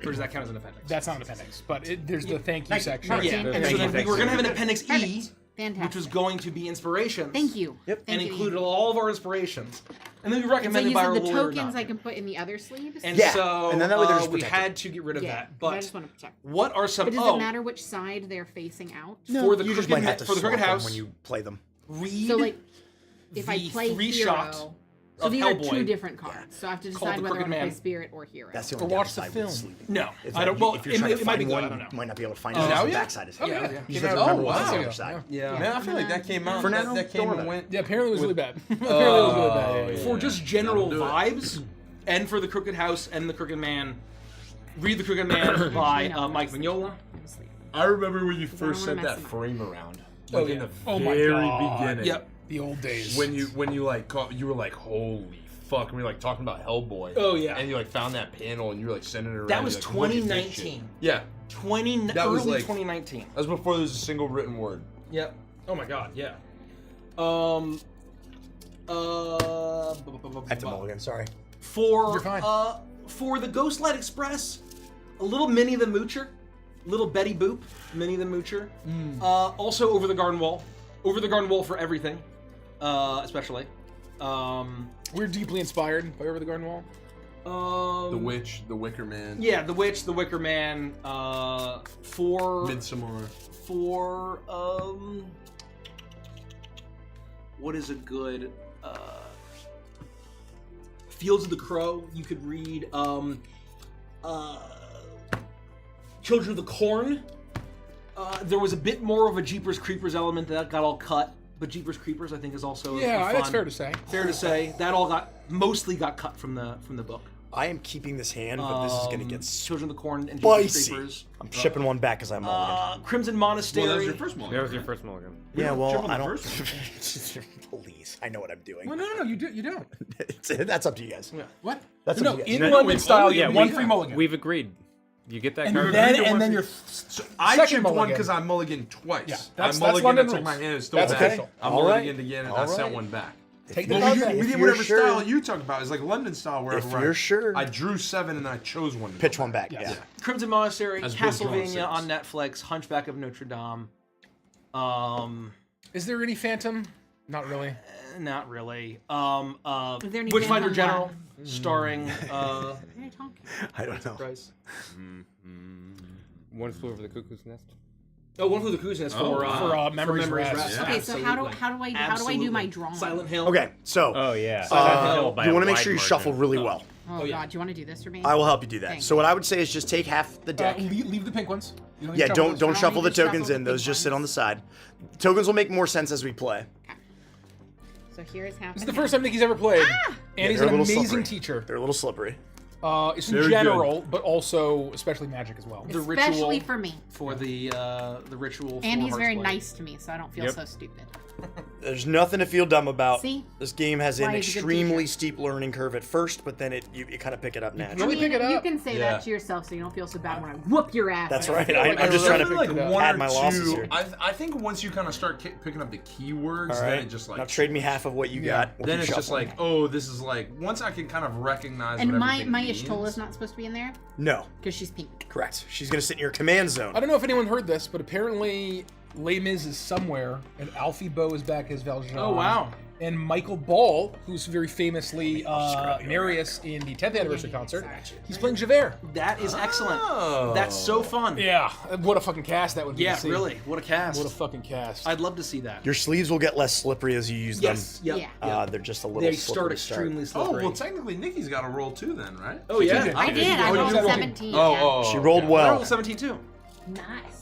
Or does that count as an appendix? That's not an appendix, but there's the thank you section. Right. Yeah. Thank And so you. then we were going to have an Appendix E, Perfect. Fantastic. which was going to be inspirations. Thank you. Yep. Thank And you. included all of our inspirations. And then we So recommended you by said our the lawyer tokens not I to. can put in the other sleeves? And Yeah, so and then that way they're just we protected. had to get rid of yeah, that. but I But just want to protect them. what are some? But does oh, it matter which side they're facing out? for the you just crooked might have to for the swap crooked them house when you play them. read. So like, if I the play three hero, shot so of these are Hellboy 2 different cards. So I have to called decide The whether I Crooked want to play Man. spirit or hero. That's the Or only watch the downside film. with sleeping. No, Is I that don't. Well, if you're trying to it might be find good. one, I don't know. you might not be able to find Oh, it on now the yet? backside. Oh, yeah. You just Came have to out- remember oh, what's on the wow. other side. Yeah. Man, I feel like that came out. For now, that came don't and worry. went. Yeah, apparently it was really bad. Apparently it Oh, was really bad. Yeah. For just general do it. vibes, and for the Crooked House and the Crooked Man, read the Crooked Man by Mike Mignola. I remember when you I first don't sent wanna that mess frame around. Oh, Like yeah. in the Oh my very God. beginning. Yep. The old days. When you like caught, you were like, holy fuck, and we were like talking about Hellboy. Oh, yeah. And you like found that panel and you were like sending it around. That was You're like, look at this 2019. shit. Yeah. That was Early like- 2019. That was before there was a single written word. Yep. Oh my god, yeah. I have to mulligan, sorry. For You're fine. For the Ghostlight Express, a little Minnie the Moocher, little Betty Boop, Minnie the Moocher. Also Over the Garden Wall, Over the Garden Wall for everything, especially. We're deeply inspired by Over the Garden Wall. The Witch, the Wicker Man. Yeah, the Witch, the Wicker Man. For Midsommar. for what is a good Fields of the Crow. You could read Children of the Corn. There was a bit more of a Jeepers Creepers element that got all cut, but Jeepers Creepers I think is also Yeah, fun. that's fair to say. Fair to say that all mostly got cut from the book. I am keeping this hand, but this is gonna get Children of the Corn and Jeepers spicy. Creepers. I'm shipping one back because I'm mulligan. Crimson Monastery. Well, that was your first one. That was your first mulligan. Yeah, well, triple I the don't. first Please, I know what I'm doing. Well, no, you don't. That's up to you guys. What? That's no, up to you in guys. London style, you Yeah, get one free mulligan. We've agreed. You get that and card. then your I second chipped one mulligan. because I mulliganed twice. Yeah, I that's mulliganed, London I took rules. my hand, it's still That's back. official. I All right. mulliganed again, and All I sent right. one back. Take the Well, card we back. did If you're whatever sure- style you talk about. It's like London style, wherever. If you're sure- I drew 7 and I chose one. to Pitch go one back. Yes. Yeah. Crimson Monastery, As good as Drawn Castlevania Six. on Netflix, Hunchback of Notre Dame. Is there any Phantom? Not really. Not really. Is there any Witchfinder Phantom General, Blood? starring What are you talking? I don't know. Bryce. One flew over the cuckoo's nest. Oh, One Flew the Cuckoo's Nest for Memories Rest. Yeah. Okay, so how do I do my drawing? Silent Hill. Okay, so Oh yeah. you want to make sure you shuffle really well. Oh, yeah. God, do you want to do this for me? I will help you do that. Thanks. So what I would say is just take half the deck. Leave the pink ones. You Yeah, need to don't those. don't shuffle the need to tokens shuffle in. the Those big just sit on the ones. side. Tokens will make more sense as we play. So here's half. This is the first time Nikki's ever played, and he's they're an a little amazing slippery. teacher. They're a little slippery. It's in Very general, but also especially magic as well. The Especially ritual for me. for the ritual. And for he's very Hearthblade. nice to me, so I don't feel Yep. so stupid. There's nothing to feel dumb about. See? This game has an Why he's a good extremely teacher. steep learning curve at first, but then you kind of pick it up naturally. Really pick it You up. can say Yeah. that to yourself so you don't feel so bad when I whoop your ass. That's I right. feel like I'm just trying to feel like pick one add or my losses two. here. I think once you kind of start picking up the keywords, All then right. it just like Now trade me half of what you got. We'll then keep it's just shuffling. like, oh, this is like once I can kind of recognize. And what my everything means. Ishtola's not supposed to be in there No, because she's pink. correct. She's gonna sit in your command zone. I don't know if anyone heard this, but apparently Les Mis is somewhere, and Alfie Boe is back as Valjean. Oh wow. And Michael Ball, who's very famously scrub you Marius in the 10th anniversary concert, Sorry. he's playing Javert. That is excellent. Oh. That's so fun. Yeah, what a fucking cast that would be. Yeah, to see. really. What a cast. What a fucking cast. I'd love to see that. Your sleeves will get less slippery as you use Yes. them. Yep. Yeah. They're just a little. They slippery start to extremely Oh slippery. well, technically Nikki's got a roll too, then, right? Oh yeah. did. I did. I Oh, rolled you rolled 17. Oh, yeah. oh, She rolled okay. I well. rolled 17 too. Nice.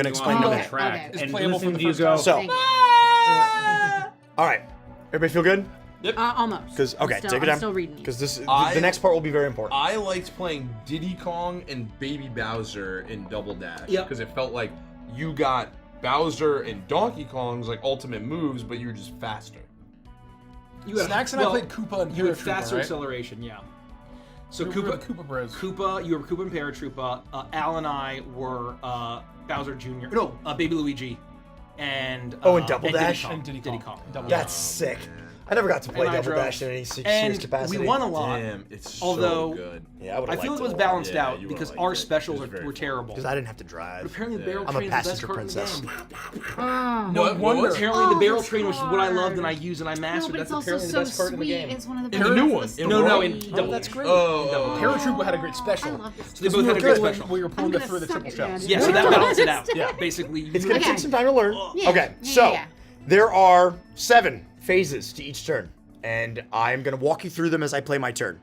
going to explain Oh, to okay, me. okay. It's and playable listen from to the you first go. time. So, Thank you. all right, everybody feel good? Almost. Because okay, I'm still, take your I'm time. still reading. Because the I- next part will be very important. I liked playing Diddy Kong and Baby Bowser in Double Dash. Yep. Because it felt like you got Bowser and Donkey Kong's like ultimate moves, but you were just faster. You had Snacks and I played Koopa and You had Paratrooper, faster right? acceleration, yeah. So We're Koopa, the Koopa Bros. Koopa, you were Koopa and Paratroopa. Al and I were Bowser Jr. No, Baby Luigi, and and Double Dash? Diddy And Diddy Kong. Kong. Double That's sick. I never got to play And I Double drove. Dash in any serious And capacity. we won a lot. Damn, it's Although, so good. Yeah, I would I have feel liked it was a lot. balanced Yeah, out you because would've our liked it. specials It was very were terrible. Because I didn't have to drive. Apparently, the barrel I'm a train is the best passenger card in the princess. game. No wonder. Apparently, the barrel train was what I loved hard. and I used and I No, mastered. but That's it's also apparently so the best card in the sweet. game. It's one of the In best the new parts one. of the No, story. in Double Dash. great. Oh, Paratroopa had a great special. I love this. They both had a great special. We were I'm pulling it gonna through the suck triple it, shells. man. Yeah, so that balanced it out. Yeah. Basically, It's going to Okay. take some time to learn. Yeah, Okay, yeah, so yeah. there are 7 phases to each turn, and I'm going to walk you through them as I play my turn.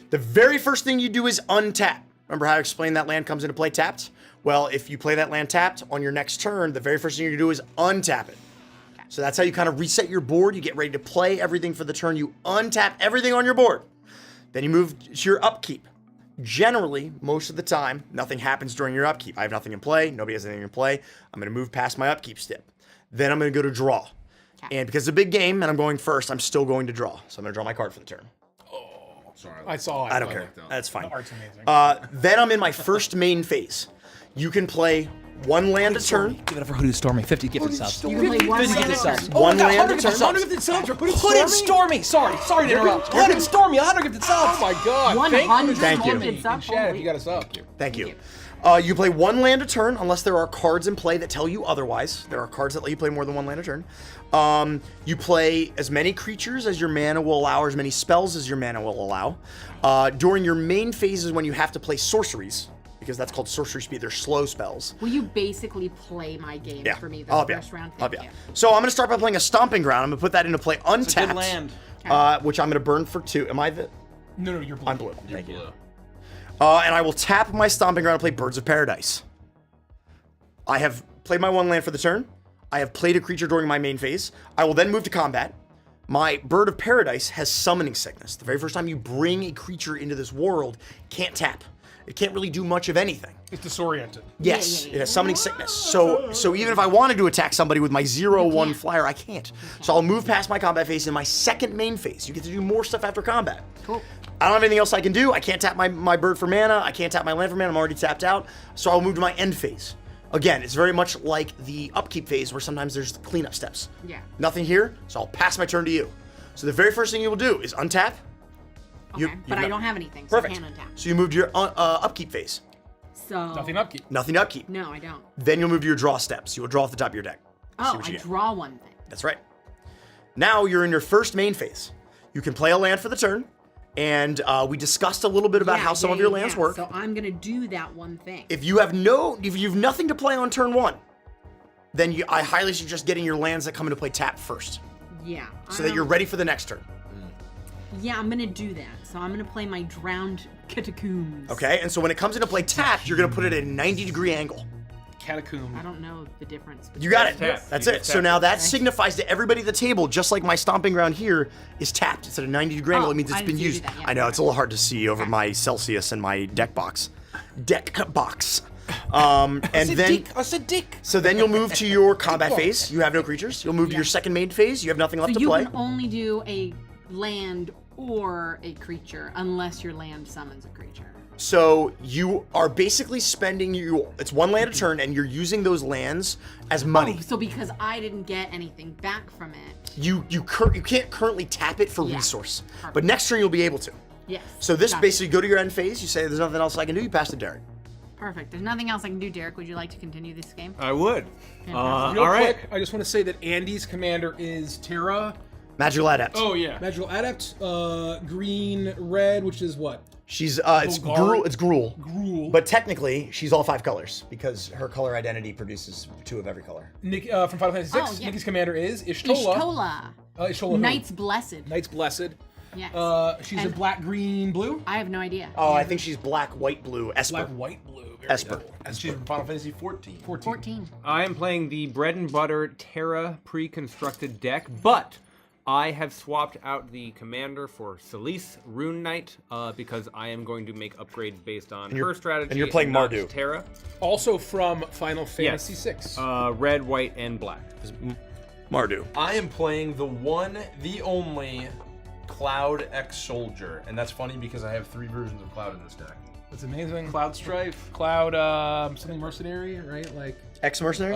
The very first thing you do is untap. Remember how I explained that land comes into play tapped? Well, if you play that land tapped on your next turn, the very first thing you do is untap it. So that's how you kind of reset your board. You get ready to play everything for the turn. You untap everything on your board. Then you move to your upkeep. Generally, most of the time, nothing happens during your upkeep. I have nothing in play. Nobody has anything in play. I'm going to move past my upkeep step. Then I'm going to go to draw. And because it's a big game and I'm going first, I'm still going to draw. So I'm going to draw my card for the turn. Sorry. I saw it. I don't care. That's fine. The art's amazing. Then I'm in my first main phase. You can play 1 land a turn. Give it up for Hoodoo Stormy. 50 gifted subs. You can play one Fifty land gifted a turn. subs. 1 land a turn. 100 gifted subs. Hooded Stormy. Sorry to interrupt. Hooded Stormy. 100 gifted subs. Oh my God. 100 Thank you. gifted subs. Chad, if Holy- you got us up. Thank you. You play 1 land a turn unless there are cards in play that tell you otherwise. There are cards that let you play more than 1 land a turn. You play as many creatures as your mana will allow, or as many spells as your mana will allow. During your main phases when you have to play sorceries, because that's called sorcery speed, they're slow spells. Will you basically play my game Yeah. for me this I'll be first round? I'll be Thank you. So I'm going to start by playing a Stomping Ground. I'm going to put that into play untapped. land. Which I'm going to burn for 2. Am I the... No, you're blue. I'm blue. Thank you. And I will tap my Stomping Ground and play Birds of Paradise. I have played my 1 land for the turn. I have played a creature during my main phase. I will then move to combat. My Bird of Paradise has Summoning Sickness. The very first time you bring a creature into this world, can't tap. It can't really do much of anything. It's disoriented. Yes, yeah. it has Summoning Sickness. So even if I wanted to attack somebody with my 0/1 flyer, I can't. So I'll move past my combat phase in my second main phase. You get to do more stuff after combat. Cool. I don't have anything else I can do. I can't tap my bird for mana. I can't tap my land for mana. I'm already tapped out. So I'll move to my end phase. Again, it's very much like the upkeep phase where sometimes there's cleanup steps. Yeah. Nothing here, so I'll pass my turn to you. So the very first thing you will do is untap. Okay, but I don't have anything, so Perfect. I can't untap. So you move to your upkeep phase. So Nothing upkeep. Nothing to upkeep. No, I don't. Then you'll move to your draw steps. You will draw off the top of your deck. See Oh, what I you get. draw one thing. That's right. Now you're in your first main phase. You can play a land for the turn, and we discussed a little bit about how some of your lands work. So I'm gonna do that one thing. If you have nothing to play on turn 1, then I highly suggest getting your lands that come into play tap first, Yeah. so that you're ready for the next turn. Yeah, I'm gonna do that. So I'm gonna play my Drowned Catacombs. Okay, and so when it comes into play tapped, you're gonna put it at a 90-degree angle. Catacomb. I don't know the difference. You got it. Tap. That's You it. just So tap now it. that signifies to everybody at the table, just like my Stomping Ground here is tapped. It's at a 90-degree angle. It means it's I been didn't see you used. do that, yeah. I know, it's a little hard to see over my Celsius and my deck box. And then I said dick. so then you'll move to your combat phase. You have no creatures. You'll move to your second main phase. You have nothing left So to you play. can only do a land or a creature unless your land summons a creature. So you are basically spending it's 1 land a turn, and you're using those lands as money. Oh, so because I didn't get anything back from it. You can't currently tap it for Yeah. resource, but Perfect. next turn you'll be able to. Yes. So this Gotcha. basically go to your end phase. You say there's nothing else I can do. You pass to Derek. Perfect. There's nothing else I can do, Derek. Would you like to continue this game? I would. Fantastic. Real All right. quick, I just want to say that Andy's commander is Terra. Magical Adept. Oh yeah. Magical Adept, green, red, which is what? She's it's Golgari? Gruul. It's Gruul. Gruul. But technically, she's all 5 colors because her color identity produces 2 of every color. Nick, from Final Fantasy VI, Oh, yeah. Nikki's commander is Ishtola. Ishtola. Ishtola who? Knight's Blessed. Knight's Blessed. Yes. She's a And- black, green, blue. I have no idea. Oh, I think she's black, white, blue. Esper. Black, white, blue. Very Esper. cool. And she's from Final Fantasy 14. 14. I am playing the bread and butter Terra pre-constructed deck, but I have swapped out the commander for Celise Rune Knight because I am going to make upgrades based on her strategy. and you're playing not Mardu. Terra. Also from Final Fantasy Yes. VI. Red, white, and black. Mardu. I am playing the one, the only Cloud X Soldier, and that's funny because I have 3 versions of Cloud in this deck. That's amazing. Cloud Strife. Cloud, something mercenary, right? Like Ex-mercenary?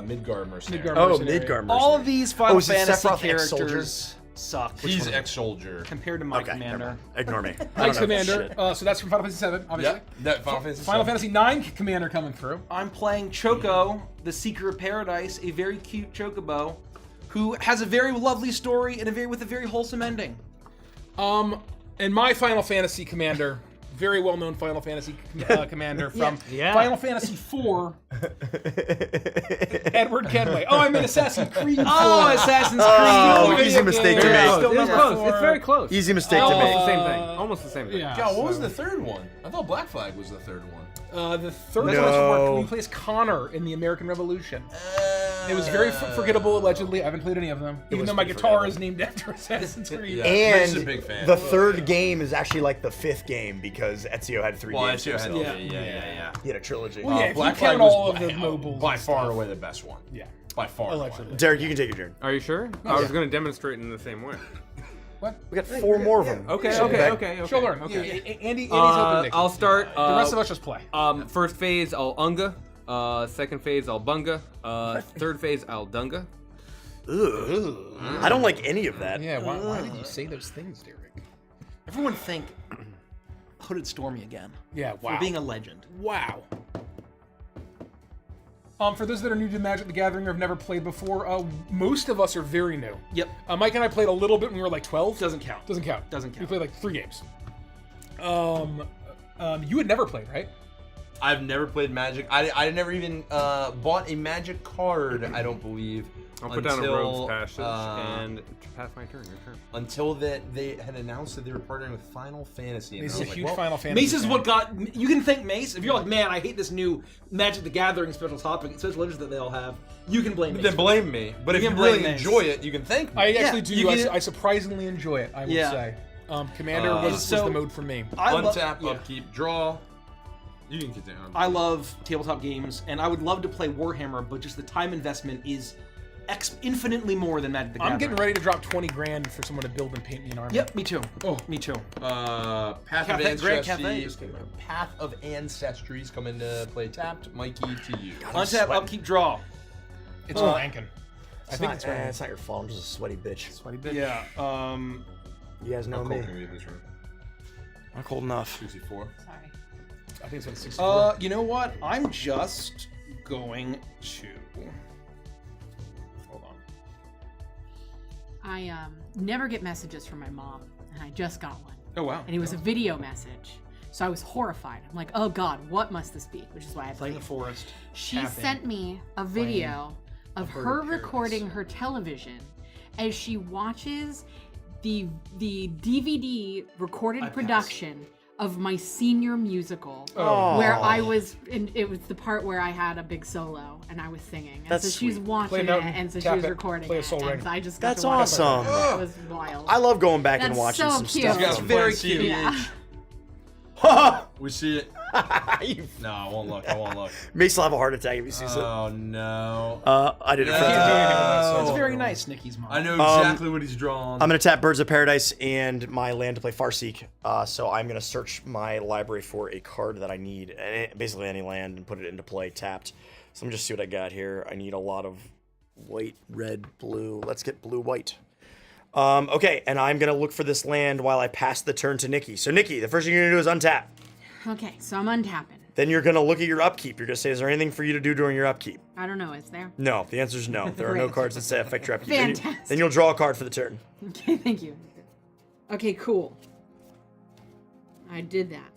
Midgard Mercenary. Midgard Oh, mercenary. Midgard mercenary. All of these Final is it Fantasy Sephiroth X-Soldier? characters suck. He's X-Soldier. Compared to my Okay, never commander. mind. Ignore me. Thanks, Commander. So that's from Final Fantasy VII, obviously. Yep, that Final Fantasy Final 7. Fantasy IX Commander coming through. I'm playing Choco, the Seeker of Paradise, a very cute chocobo, who has a very lovely story and with a very wholesome ending. And my Final Fantasy commander, very well-known Final Fantasy commander from Yeah. Final Fantasy IV, Edward Kenway. Oh, I mean Assassin's Creed 4. Oh, Assassin's Creed! Oh, Video easy mistake to game. make. Still It's number close. 4. It's very close. Easy mistake to Almost make. the same thing. Almost the same thing. Yeah. God, what was the third one? I thought Black Flag was the third one. The third one No. was where he plays Connor in the American Revolution. It was very forgettable, allegedly. I haven't played any of them, even was though my pretty guitar is named after Assassin's Creed. Yeah. And Rich is a big fan. the third game is actually like the 5th game because Ezio had 3 Well, games. Ezio had, himself. yeah. He had a trilogy. Well, yeah, if Black you count Flag was all of the mobiles by and far stuff. away the best one. Yeah. By far. and Allegedly. away. Derek, you can take your turn. Are you sure? I was going to demonstrate in the same way. What? We got 4 more of them. Okay. She'll learn. Okay. Andy's helping Nick. I'll start. The rest of us just play. First phase, I'll Unga. Second phase, I'll Bunga. Third phase, I'll Dunga. Ugh. I don't like any of that. Yeah, why did you say those things, Derek? Everyone think Hooded Stormy again. Yeah, wow. For being a legend. Wow. For those that are new to Magic the Gathering or have never played before, most of us are very new. Yep. Mike and I played a little bit when we were like 12. Doesn't count. Doesn't count. Doesn't count. We played like 3 games. You had never played, right? I've never played Magic. I never even bought a Magic card, I don't believe. I'll put down a Rogue's Passage and pass my turn. Your turn. Until that they had announced that they were partnering with Final Fantasy. And This I is a was like, huge well, Final Fantasy Mace is fan. what got. You can thank Mace. If you're like, man, I hate this new Magic the Gathering special topic, special legends that they all have, you can blame Mace. Then blame me. But if You you can blame really Mace. enjoy it, you can thank me. I actually do. you can- I surprisingly enjoy it, I will Yeah. say. Commander was so- the mode for me. Untap, yeah. upkeep, draw. You can continue. I love tabletop games, and I would love to play Warhammer, but just the time investment is infinitely more than Magic the Gathering. I'm getting ready to drop 20 grand for someone to build and paint me an army. Yep, me too. Oh. Me too. Path Cafe- of Grand Ancestry. Cafe just came out. Path of Ancestries come into play tapped. Mikey, to you. Untap, upkeep, draw. It's ranking. I think it's not, ranking. it's not your fault. I'm just a sweaty bitch. Sweaty bitch. Yeah. You guys know How me. cold can we get this room? Not cold enough. 64. Sorry. I think it's about 64. You know what? I'm just going to. Hold on. I never get messages from my mom, and I just got one. Oh wow. And it was a video message. So I was horrified. I'm like, oh God, what must this be? Which is why I Playing the played. forest. She tapping. sent me a video of her recording her television as she watches the DVD recorded production of my senior musical, where I was in. It was the part where I had a big solo and I was singing, and That's so she's sweet. watching Play it, a note and so she tap was it, recording play a it, soul ring. and so I just got That's to watch awesome. It was wild. I love going back and That's watching so some cute. stuff. You guys It's are very playing cute. Yeah. We see it. No, I won't look. I won't look. Mace will have a heart attack if he sees it. Oh no. I did it. No. for that. It's very nice, Nikki's mom. I know exactly what he's drawn. I'm going to tap Birds of Paradise and my land to play Farseek. So I'm going to search my library for a card that I need, basically any land, and put it into play tapped. So let me just see what I got here. I need a lot of white, red, blue. Let's get blue, white. Okay, and I'm going to look for this land while I pass the turn to Nikki. So Nikki, the first thing you're going to do is untap. Okay, so I'm untapping. Then you're going to look at your upkeep. You're going to say, is there anything for you to do during your upkeep? I don't know. Is there? No, the answer is no. There are no Great. cards that say affect your upkeep. Then you- Fantastic. Then you'll draw a card for the turn. Okay, thank you. Okay, cool. I did that.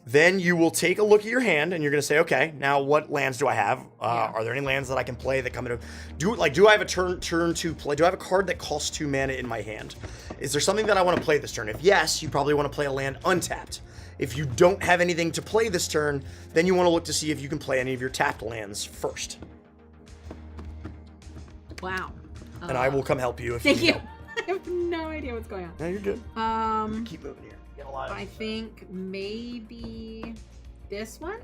Then you will take a look at your hand and you're going to say, okay, now what lands do I have? Are there any lands that I can play that come into... Do I have a turn to play? Do I have a card that costs 2 mana in my hand? Is there something that I want to play this turn? If yes, you probably want to play a land untapped. If you don't have anything to play this turn, then you want to look to see if you can play any of your tapped lands first. Wow. And I will come help you if Thank you you. don't. I have no idea what's going on. No, you're good. Keep moving here. Get alive. I think maybe this one.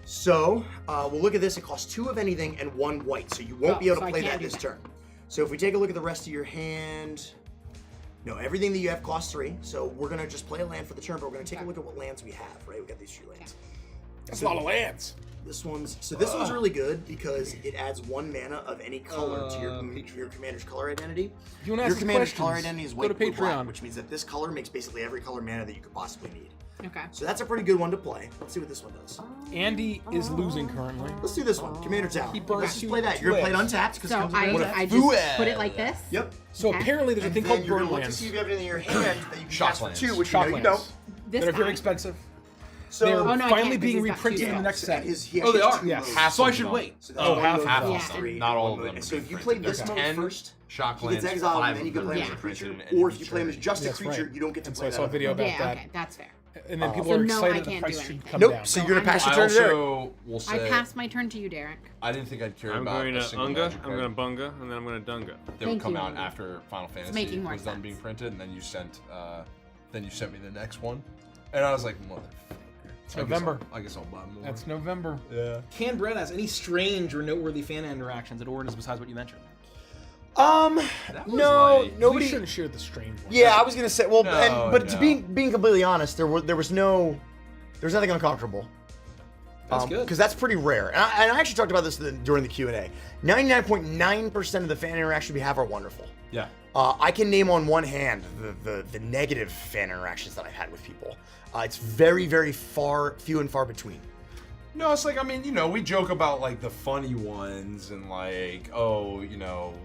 So, we'll look at this. It costs 2 of anything and 1 white, so you won't be able so to I play can't that do this that. turn. So if we take a look at the rest of your hand, no, everything that you have costs 3. So we're gonna just play a land for the turn, but we're gonna take a look at what lands we have. Right, we got these 3 lands. That's a lot of lands. This one's really good because it adds 1 mana of any color to your commander's color identity. If you want to Your ask commander's questions, color identity is go to white, blue, black, Patreon. which means that this color makes basically every color mana that you could possibly need. Okay. So that's a pretty good one to play. Let's see what this one does. Andy is losing currently. Let's do this one, Commander Tower. He burns Let's just you play that. You're gonna play it untapped because So it comes with I just put it like this. Yep. So Okay. apparently there's a And thing then called you're burn gonna look to lands. see if you have anything in your hand that you can Shock cast for lands. 2, which Shock you lands. don't. This That are very guy? expensive. So They're Oh, no, I finally can't, being 'cause he's got reprinted two in the next set. he Oh, they actually are? has 2 Yes. modes. Half So I of should them. wait. So that's Oh, one half mode of them. costs Yeah. 3, Not all one of mode. them And so are if you printed. play this There's mode 10 first, shock he gets lands, exiled, 5 and then you of can them play him are as a creature. printed in Or each if you play him as turn. just a That's creature, right. you don't get to And so play I that. saw a video about Yeah, that. okay, that's fair. And then people So are no, excited I that the can't price do should anything. come Nope. down. So you're gonna I'm pass your I turn to Derek. also will I say passed my turn to you, Derek. I didn't think I'd care I'm about going a to single Unga, magic I'm card going to Bunga, and then I'm going to Dunga. that would Thank come you, out Andy. after Final Fantasy making more was done sense. being printed, and then you sent me the next one, and I was like, motherfucker. It's November. I guess I'll buy more. That's November. yeah. Can Brett has any strange or noteworthy fan interactions at Origins besides what you mentioned? That was No, like- We nobody. shouldn't share the strange one. Yeah, I was gonna say. Well, No, but to no. being completely honest, there was nothing uncomfortable. That's good. Because that's pretty rare. And I actually talked about this during the Q&A. 99.9% of the fan interactions we have are wonderful. Yeah. I can name on one hand the negative fan interactions that I've had with people. It's very, very few and far between. No, it's like, I mean, we joke about like the funny ones and like,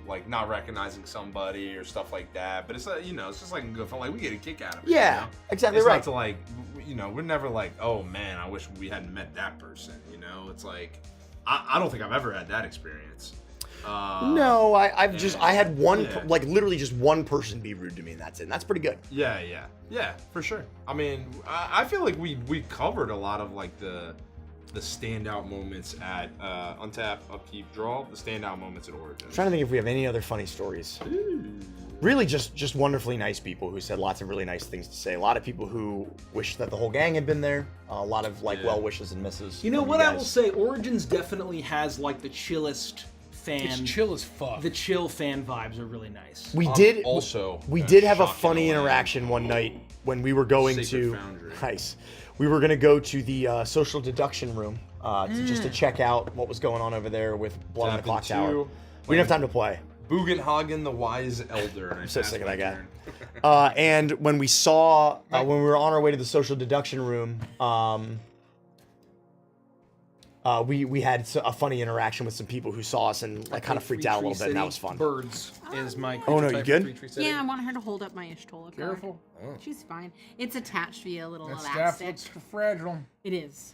like not recognizing somebody or stuff like that. But it's like, it's just like good fun. Like we get a kick out of it. Yeah, exactly it's right. Not to like, we're never like, oh man, I wish we hadn't met that person. It's like, I don't think I've ever had that experience. No, I had one, Yeah. like literally just one person be rude to me, and that's it. And that's pretty good. Yeah, for sure. I mean, I feel like we covered a lot of like the standout moments at Untap, Upkeep, Draw, the standout moments at Origins. I'm trying to think if we have any other funny stories. Really just wonderfully nice people who said lots of really nice things to say. A lot of people who wish that the whole gang had been there. A lot of well wishes and misses. You know from what I guys. will say? Origins definitely has like the chillest fan. It's chill as fuck. The chill fan vibes are really nice. We did also have a shock in funny the land. interaction one night when we were going Sacred to Foundry. nice. We were gonna go to the social deduction room just to check out what was going on over there with Blood on the Clock Happened Tower. to We didn't have time to play. Bugenhagen the Wise Elder. And I I'm so passed sick of my that turn. guy. And when we saw when we were on our way to the social deduction room, we had a funny interaction with some people who saw us and like kind of freaked out a little bit, and that was fun. Birds is my. Oh, no, creature you type good? for Free Tree City. Yeah, I want her to hold up my Ishtola card. Careful. She's fine. It's attached via a little That staff elastic. looks fragile. It is.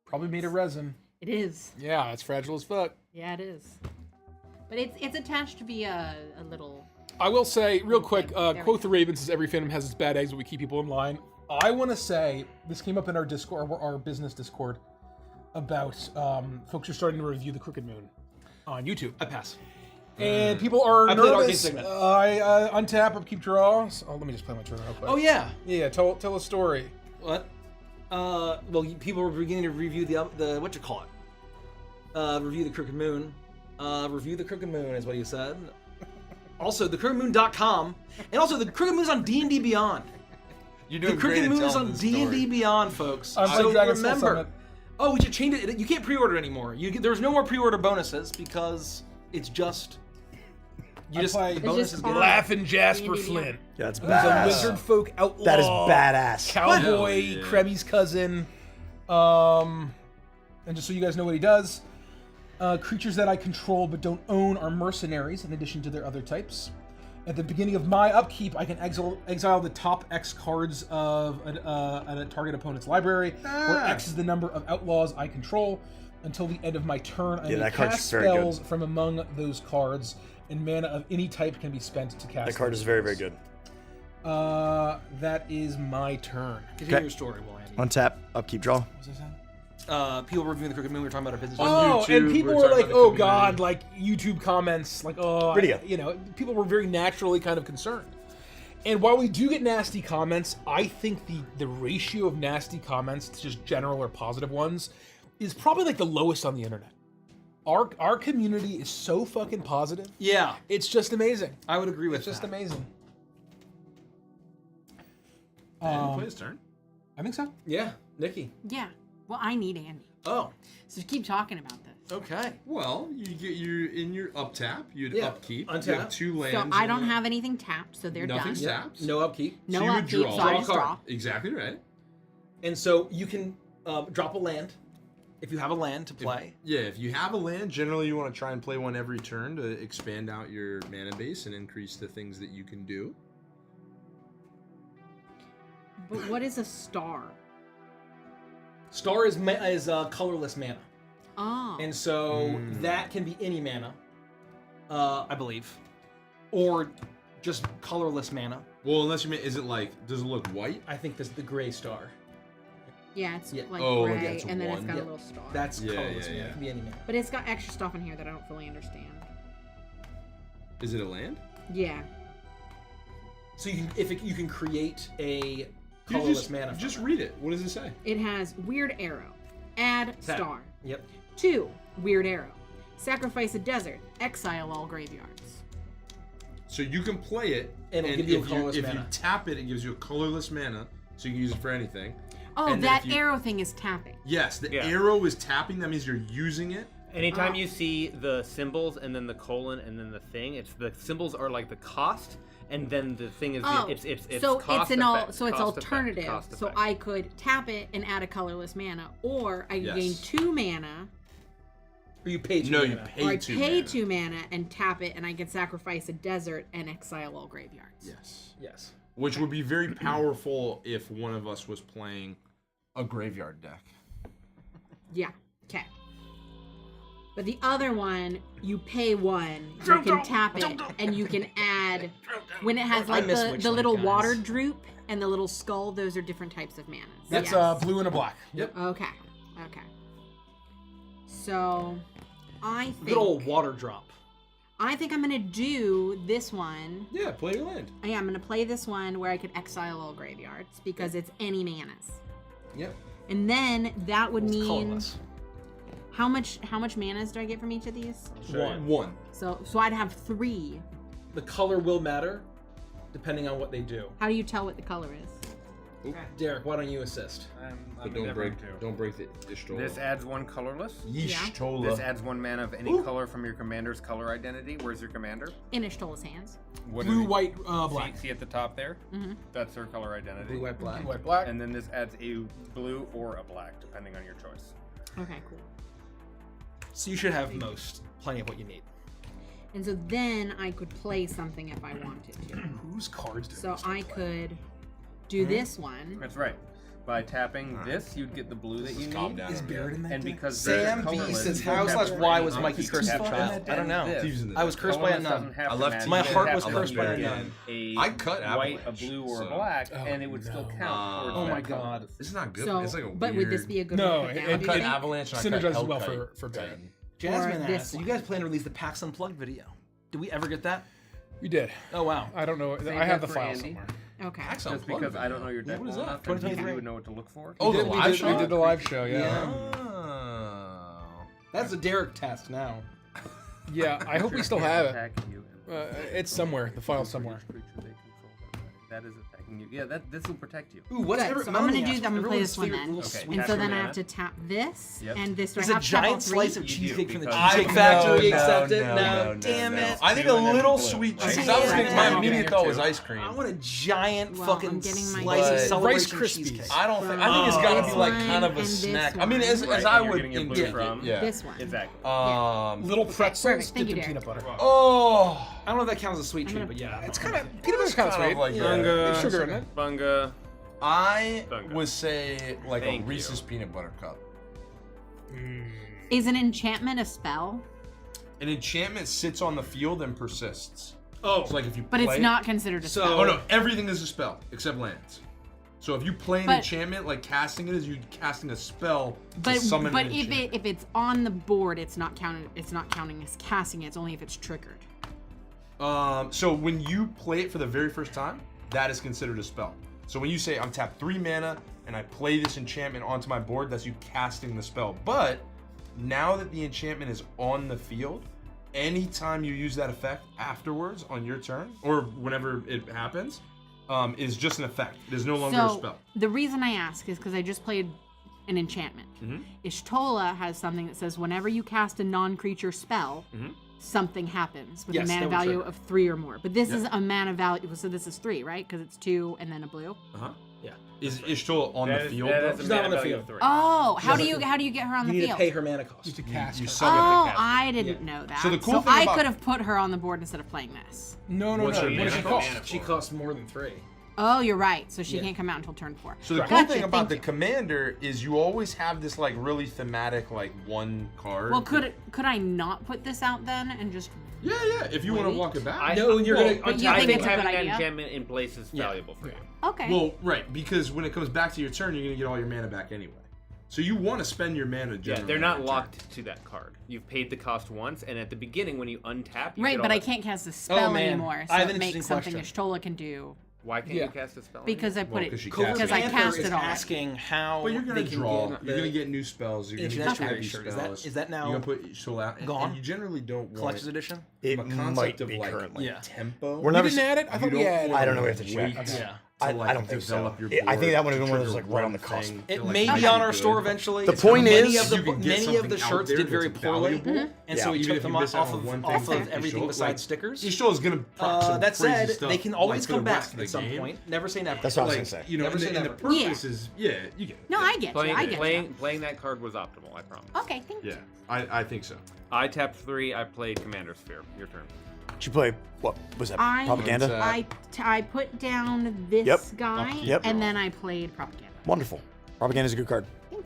Probably made of resin. It is. Yeah, it's fragile as fuck. Yeah, it is. But it's attached via a little. I will say, real quick, There we quote go. the Raven says every fandom has its bad eggs, but we keep people in line. I want to say, this came up in our Discord, our business Discord, about folks are starting to review the Crooked Moon on YouTube. I pass. And people are I played Arcade nervous. segment. I untap, upkeep, draw. Oh, let me just play my turn real quick. Oh yeah. Yeah, tell a story. What? Well, people were beginning to review the what you call it? Review the Crooked Moon. Review the Crooked Moon is what you said. Also, thecrookedmoon.com, and also the Crooked Moon's on D&D Beyond. You're The doing great Crooked at Moon is telling on this D&D story. Beyond, folks. I'm So playing Dragon's Soul remember. Summit. Oh, we should change it. You can't pre-order anymore. There's no more pre-order bonuses because it's just. You I just play- the It's bonuses just get fun. Laughing Jasper D&D Beyond. Flint. Yeah, that's Who's a badass. lizard folk outlaw. That is badass. Cowboy, Hell yeah. Krebby's cousin. And just so you guys know what he does, creatures that I control but don't own are mercenaries in addition to their other types. At the beginning of my upkeep, I can exile the top X cards of a target opponent's library, where X is the number of outlaws I control. Until the end of my turn, I may that card's cast very good. spells from among those cards, and mana of any type can be spent to cast That card those is very, very spells. good. That is my turn. Continue Okay. your story, Will Andy. Untap, upkeep, draw. What was I saying? People reviewing the Crooked Moon. We were talking about our business. Oh, YouTube, and people we're were talking like, about the "Oh community." God!" Like YouTube comments, like, "Oh, Pretty good. you know." People were very naturally kind of concerned. And while we do get nasty comments, I think the ratio of nasty comments to just general or positive ones is probably like the lowest on the internet. Our community is so fucking positive. Yeah, It's just amazing. I would agree with It's just that. amazing. Play his turn. I think so. Yeah, Nikki. Yeah. Well, I need Andy. Oh, So keep talking about this. okay. Well, you get in your up tap, you'd Yeah, upkeep. untap. You have 2 lands. So I in don't the- have anything tapped, so they're Nothing's done. tapped. No upkeep. No So you would upkeep, draw. so I Draw a just card. draw. Exactly right. And so you can drop a land if you have a land to play. Yeah, if you have a land, generally you want to try and play one every turn to expand out your mana base and increase the things that you can do. But what is a star? Star is colorless mana. Oh. And so that can be any mana, I believe, or just colorless mana. Well, unless you mean, is it like, does it look white? I think this is the gray star. Yeah, it's Yeah. like Oh, gray, yeah, it's a and then it's one. got Yeah. a little star. That's Yeah, colorless yeah, mana. yeah. It can be any mana. But it's got extra stuff in here that I don't fully understand. Is it a land? Yeah. So you can you can create a You colorless mana. from Just that. read it. What does it say? It has weird arrow. Add Tap. star. Yep. 2. Weird arrow. Sacrifice a desert. Exile all graveyards. So you can play it, And it'll give you a if colorless if you mana. tap it, it gives you a colorless mana, so you can use it for anything. Oh, And then that if you- arrow thing is tapping. Yes, the Yeah. arrow is tapping. That means you're using it. Anytime you see the symbols and then the colon and then the thing, it's the symbols are like the cost, and then the thing is Oh, it's so cost it's effect, so it's cost effect, alternative. cost So effect. I could tap it and add a colorless mana, or I Yes. gain 2 mana, Or you pay 2 No, mana. you or I pay 2 pay mana. 2 mana and tap it, and I can sacrifice a desert and exile all graveyards. Yes. Yes. Which would be very powerful if one of us was playing a graveyard deck. Yeah. Okay. But the other one, you pay 1, you can tap it, and you can add when it has like miss the Witchlight, little guys. water droop and the little skull. Those are different types of manas. That's Yes. blue and a black. Yep. Okay. Okay. So, I think Good old water drop. I'm gonna do this one. Yeah, play your land. Yeah, I'm gonna play this one where I could exile all graveyards because it's any manas, Yep. and then that would It's mean colorless. how much manas do I get from each of these? One. So I'd have 3. The color will matter depending on what they do. How do you tell what the color is? Derek, why don't you assist? But don't break the Ishtola. This adds 1 colorless. Yishtola. This adds 1 mana of any color from your commander's color identity. Where's your commander? In Ishtola's hands. What Blue, is it? white, black. See at the top there? Mm-hmm. That's their color identity. Blue, white, black. White, black. And then this adds a blue or a black, depending on your choice. Okay, cool. So you should have plenty of what you need. And so then I could play something if I wanted to. Whose cards do So this I play? could do this one. That's right. By tapping this, you'd get the blue that you calm need. down. Is buried in that And deck? because Sam they're B colorless, says, you don't "How have slash to why rain was on Mikey to cursed tap by a it. child? I don't know. This. Thieves in the I was deck. cursed by a Colorless nun. doesn't have I to left match. My You heart have was to cursed by a get nun. A I cut white, a Avalanche, blue, or a so- black, Oh, and it would still no. count towards Oh that my color. god. This is not good. So, it's like a but would this be a good No, one to put it- down? I do cut you think? Avalanche and I cut Synergizes well Hellkite. for Bane. Or Jasmine this asks, "You one. guys plan to release the PAX Unplugged video? Did we ever get that? We did. Oh wow. I don't know. Save I have that the for file Andy. somewhere. Okay. Just because I don't know your deck what is well that? enough, and 2023. you would know what to look for. Oh, the we live did, show? We did the live show, yeah. Oh. That's a Derek test now. Yeah, I hope we still have it. Attacking you. It's somewhere. The file's somewhere. Creature they control that is attacking you. Yeah, this will protect you. Ooh, what's Good. So I'm gonna do. I'm gonna play this one then. Okay, And tap so your then I mana. have to tap this Yep. and this. Do I It's a have to tap all giant 3? slice of You do, cheesecake from the because- Cheesecake I- Factory. no, Accept it. no, No, no, damn no. it. I think Two a and then little blue. sweet Right. cheese. Okay, My yeah. immediate thought was Two. ice cream. I want a giant Well, fucking I'm getting my slice of But- celebration Rice cheesecake. Krispies. I don't think. I think it's got to be This like one kind of a and this snack. I mean, one. as Right, I and you're would getting a blue envision from- it. Yeah. This one. Exactly. Little pretzels Perfect. Thank dipped in you, peanut butter. Oh. I don't know if that counts as a sweet treat, gonna- but yeah. It's kind of peanut butter's kind of sweet. like Yeah. There's Bunga. sugar in it. Bunga. I Bunga. would say like Thank a you. Reese's peanut butter cup. Is an enchantment a spell? An enchantment sits on the field and persists. Oh, So like if you But play it's not considered a So- spell. Oh no, everything is a spell except lands. So if you play an But- enchantment, like casting it is you casting a spell to But summon an if enchantment. if it's on the board, it's not counted. It's not counting as casting it. It's only if it's triggered. So when you play it for the very first time, that is considered a spell. So when you say I'm tapped 3 mana and I play this enchantment onto my board, that's you casting the spell. But now that the enchantment is on the field, anytime you use that effect afterwards on your turn or whenever it happens, is just an effect. It is no longer a spell. The reason I ask is because I just played an enchantment. Ishtola has something that says whenever you cast a non-creature spell, something happens with a mana value of 3 or more. But this is a mana value, so this is 3, right? Because it's 2 and then a blue. Yeah. Is Ishtola on the field? She's not on the field. Oh, how do you get her on the You need field? to pay her mana cost. To cast her. Oh, I didn't know that. So the cool thing I about- could have put her on the board instead of playing this. No. What's her What does she mana cost? cost? She costs more than 3. Oh, you're right. So she can't come out until turn 4. So the cool Gotcha, thing about thank the you. commander is you always have this like really thematic like one card. Well, could I not put this out then and just? Yeah. If you want to walk it back. No, you're gonna. But you I think think it's a having good that idea? enchantment in place is valuable for you. Okay. Well, right, because when it comes back to your turn, you're gonna get all your mana back anyway. So you want to spend your mana Yeah, generally. they're not on your locked to that card. You've paid the cost once, and at the beginning when you untap, you Right, get but all I the- can't cast a spell man. anymore, so I have it an makes interesting something question. Ishtola can do Why can't you cast a spell? because I put Well, it 'cause she because cast I it. cast is it already. asking how But you're they gonna can draw. get You're the gonna get new spells. You're gonna Ancient get Extra heavy shirt. spells. Is that now You're gonna put Ishtola out, gone? and you generally don't want collector's edition. It from a concept might of be like currently. tempo. We're We never. didn't add it. I thought You we don't added. want I don't know. We have to wait check. Yeah. I like, don't think so. develop your I think that board would have been to one of those trigger like right on the one cusp. thing It to, like, may make be on it our good. store eventually. The point many is, of the, you can get many of something the out shirts there did very that's poorly, valuable. and so we Even took if them you miss out off on of one off thing, of everything Ishtola, besides like, stickers. Ishtola's gonna proc some That crazy said, stuff, they can always like, for come the back rest of at the some game. point. Never say never. That's what I was Like, gonna say. you know, Never say and the never. purpose is you get it. No, I get you. I get you. Playing that card was optimal. I promise. Okay, thank you. Yeah, I think so. I tapped 3. I played Commander Sphere. Your turn. Did you play what was that? I- Propaganda. I put down this Yep. guy, Yep. and then I played propaganda. Wonderful. Propaganda's a good card. Thank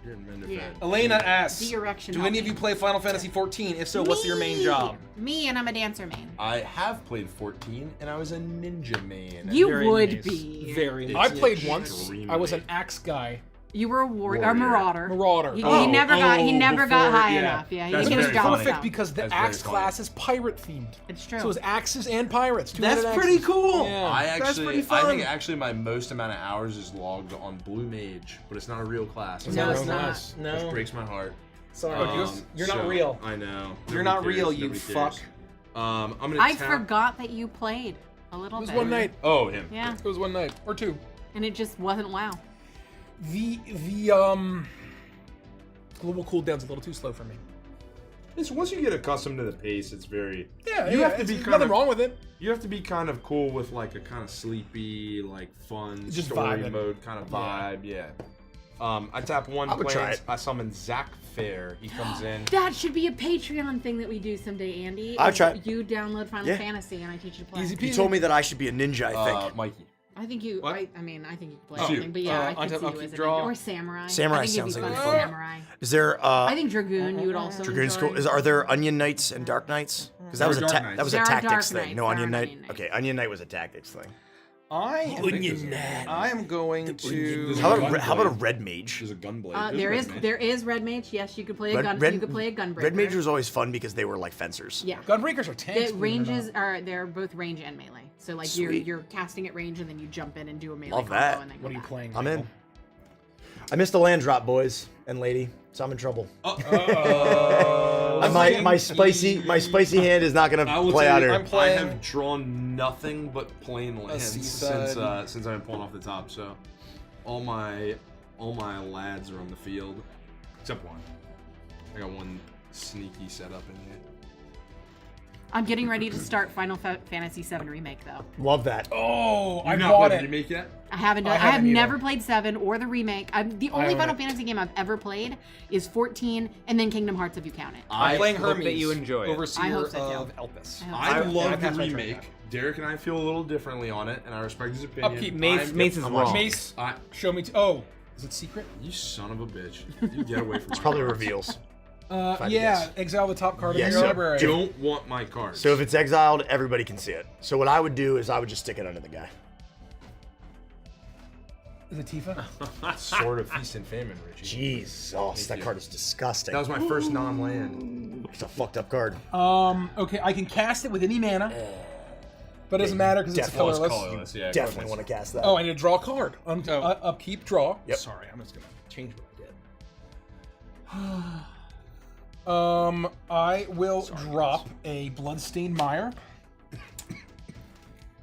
You're in Mender you. Fed. Elena asks, The erection do helped any of me. you play Final Fantasy 14? If so, what's your main job? Me, and I'm a dancer main. I have played 14, and I was a ninja man. You Very would nice. be. Very It's nice. I played Yeah. once. Extremely. I was an axe guy. You were a Warrior. a marauder. Marauder. He, Oh, he never got before, high yeah. enough. Yeah, he That's didn't get very his job funny. Perfect done. because the That's very axe funny. class is pirate themed. It's true. So it was axes and pirates. That's 200 pretty axes. cool. Yeah. That's pretty I fun. think actually my most amount of hours is logged on Blue Mage, but it's not a real class. No, it's Real not. nice. Which No. breaks my heart. Sorry. You're not So, real. I know. You're Nobody not cares. real, you Nobody fuck. cares. I'm gonna I tap. forgot that you played a little It was bit. one night. Oh, him. Yeah, It was one night or two. and it just wasn't wow. The global cooldown's a little too slow for me. It's once you get accustomed to the pace, it's very. Yeah, You yeah, have to be there's kind nothing of wrong with it. You have to be kind of cool with like a kind of sleepy, like fun Just story vibing. mode kind of vibe. Yeah. I tap one I would try planes. it. I summon Zach Fair. He comes in. That should be a Patreon thing that we do someday, Andy. I'll is try it. You download Final Yeah. Fantasy, and I teach you to play. Easy You peasy. told me that I should be a ninja. I think. Mikey. I think you. What? I mean, I think you could play Oh. anything, but yeah, I Untap, could see you upkeep, as a draw. ninja. Or samurai. Samurai I think sounds you'd be like fun it'd as be fun. samurai. Is there? I think Dragoon. You would also. Dragoon's enjoy. cool. Are there Onion Knights and Dark Knights? Because that There was are a Dark ta- Knights. that was There a are tactics Dark thing. Knights. No There Onion are Knight. Onion Knight. Okay, Onion Knight was a tactics thing. I am going to. How about a red mage? There's a gunblade. There is Red Mage. Yes, you could play a gun. You could play a Gunbreaker. Red mage was always fun because they were like fencers. Yeah. Gunbreakers are tanks. The believe it or ranges not. are they're both range and melee. So like Sweet. you're casting at range and then you jump in and do a melee Love combo that. and then What go are you back. playing? I'm Repo? in. I missed the land drop, boys and lady, so I'm in trouble. My spicy hand is not gonna I will play tell out you, here. I'm playing- I have drawn nothing but plain lands seaside. since I've been pulling off the top. So all my lads are on the field, except one. I got one sneaky setup in here. I'm getting ready to start Final Fantasy VII Remake though. Love that. Oh, I You've not bought played it. the remake yet? I haven't. I I have haven't either. never played 7 or the remake. The only own Final it. Fantasy game I've ever played is 14, and then Kingdom Hearts if you count it. I'm playing hope that Hermes. you enjoy it. Overseer I hope so, too. of Elpis. I hope so. love the passed my turn remake. back. Derek and I feel a little differently on it, and I respect his opinion. Upkeep. Mace is wrong. Mace, I, show me. Oh, is it secret? you son of a bitch! You get away from me. Probably reveals. Yeah, guess. exile the top card Yes, in your sir. library. Don't want my cards. So if it's exiled, everybody can see it. So what I would do is I would just stick it under the guy. Is it Tifa? Sword of Feast and Famine, Richie. Jesus, that you. card is disgusting. That was my first non-land. It's a fucked up card. Okay, I can cast it with any mana, but it doesn't matter because it's definitely colorless. Yeah, Definitely want to cast that. Oh, I need to draw a card. Upkeep, draw. Yep. Sorry, I'm just gonna change what I did. I will drop a Bloodstained Mire.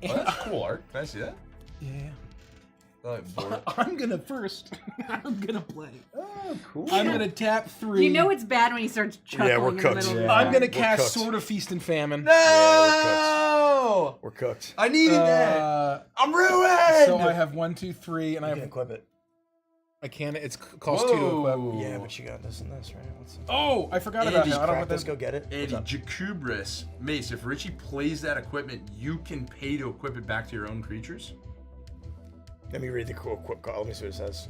Oh, that's cool art. Can I see that? Yeah. Board. I'm gonna first. I'm gonna play. Oh, cool. I'm gonna tap 3. You know it's bad when he starts chuckling we're in the cooked. middle of Yeah. the I'm gonna We're cast cooked. Sword of Feast and Famine. No! We're cooked. I needed that. I'm ruined! So I have 1, 2, 3, and I You can have. equip it. I can't. It's cost 2 to equip. Yeah, but you got this and this, right? What's it? Oh, I forgot about Andy, that. I don't Crack know this, go get it. Andy, What's up? Jacubris, Mace, if Richie plays that equipment, you can pay to equip it back to your own creatures? Let me read the equip call. Let me see what it says.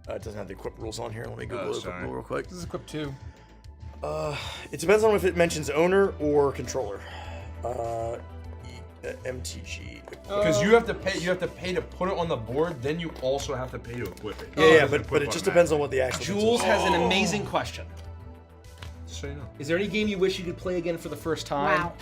It doesn't have the equip rules on here. Let me Google the equip sorry. rule real quick. This is equip 2. It depends on if it mentions owner or controller. MtG. Because you have to pay. You have to pay to put it on the board. Then you also have to pay to equip it. Yeah, but it just depends on what the actual. Jules has an amazing question. So you know. Is there any game you wish you could play again for the first time? Wow.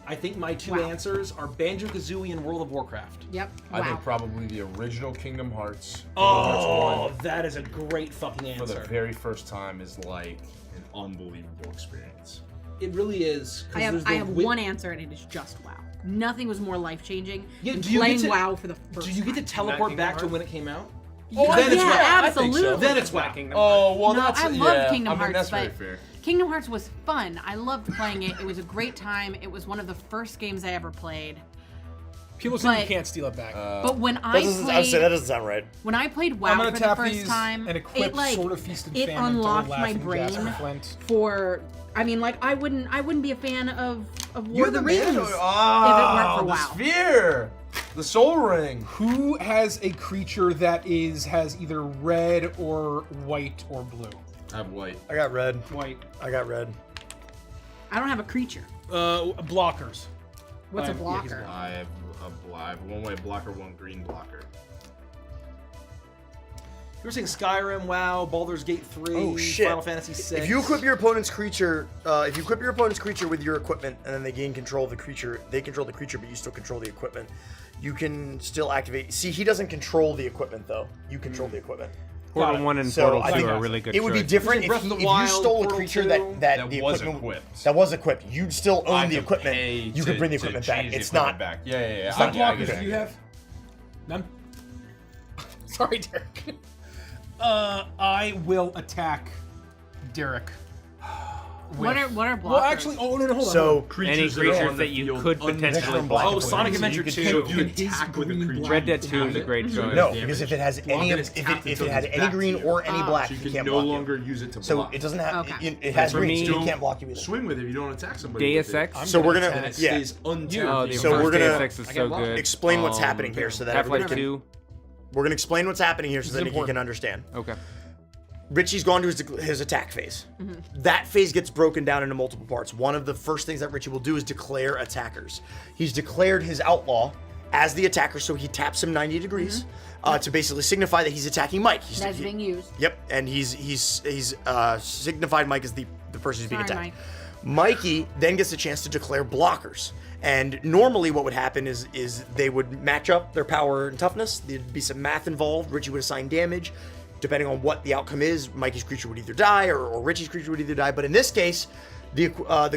I think my 2 Wow. answers are Banjo-Kazooie and World of Warcraft. Yep. I think Wow. probably the original Kingdom Hearts. Oh, that is a great fucking For the answer. very first time is like an unbelievable experience. It really is. 'cause I have there's the one answer, and it is just WoW. Nothing was more life changing Yeah, than do you get playing to- WoW for the first Do you get to time. teleport Kingdom back to Hearts? when it came out? Oh, then it's yeah, WoW. absolutely. Then it's WoW. Oh well, No, that's I love yeah. Kingdom I mean, Hearts, that's very but fair. Kingdom Hearts was fun. I loved playing it. It was a great time. It was one of the first games I ever played. People say you But- can't steal it back. But when I would say that played, doesn't sound right. when I played I'm WoW gonna for the tap first these time, and equip it like Sword of Feast and it Famine to unlocked my Laughing brain Jasper Flint. for. I mean, like I wouldn't be a fan of War You're of the the Rings man. if it weren't for The WoW. sphere, the Soul Ring. Who has a creature that has either red or white or blue? I have white. I got red. White. I got red. I don't have a creature. Blockers. What's a Yeah, he's blocker? I have one white blocker, one green blocker. You were saying Skyrim, WoW, Baldur's Gate 3, Oh shit! Final Fantasy 6. If you equip your opponent's creature, with your equipment, and then they gain control of the creature, they control the creature, but you still control the equipment. You can still activate. See, he doesn't control the equipment though. You control the equipment. Portal 1 and So Portal I 2 think are really good it would be choices. different if, Breath of the if you Wild, stole a Portal creature 2, that that the was equipment equipped. that was equipped. You'd still I own the have to equipment. pay You could bring the equipment back. change the It's equipment not. back. Yeah. It's I not get it, I Blockers get do it. you have? None? Sorry, Derek. I will attack Derek. What are blockers? Well, actually, no, hold on. So Any that are on creatures the that you field could undead potentially from block. Oh, Black Sonic Blade. Adventure So 2. you can attack with a creature. Red Dead 2 is a great choice. no, because if it has any Well, if then it's it tapped had until any it's green back to or you. any black, So you you can can't no block longer you. use it to So block. it doesn't have. Okay. It has For green, me- so you can't block you either. Swing with it if you don't attack somebody. Deus with it. Ex. So we're And gonna it yeah stays untapped. Oh, the So first we're gonna Deus Ex is so good. explain what's happening here so that everybody Half-Life can. 2. We're gonna explain what's happening here so that you important. can understand. Okay. Richie's gone to his attack phase. That phase gets broken down into multiple parts. One of the first things that Richie will do is declare attackers. He's declared his outlaw as the attacker, so he taps him 90 degrees to basically signify that he's attacking Mike. That's being used. Yep, and he's signified Mike as the person who's being Sorry, attacked. Mikey then gets a chance to declare blockers. And normally what would happen is they would match up their power and toughness. There'd be some math involved. Richie would assign damage. Depending on what the outcome is, Mikey's creature would either die or Richie's creature would either die. But in this case, the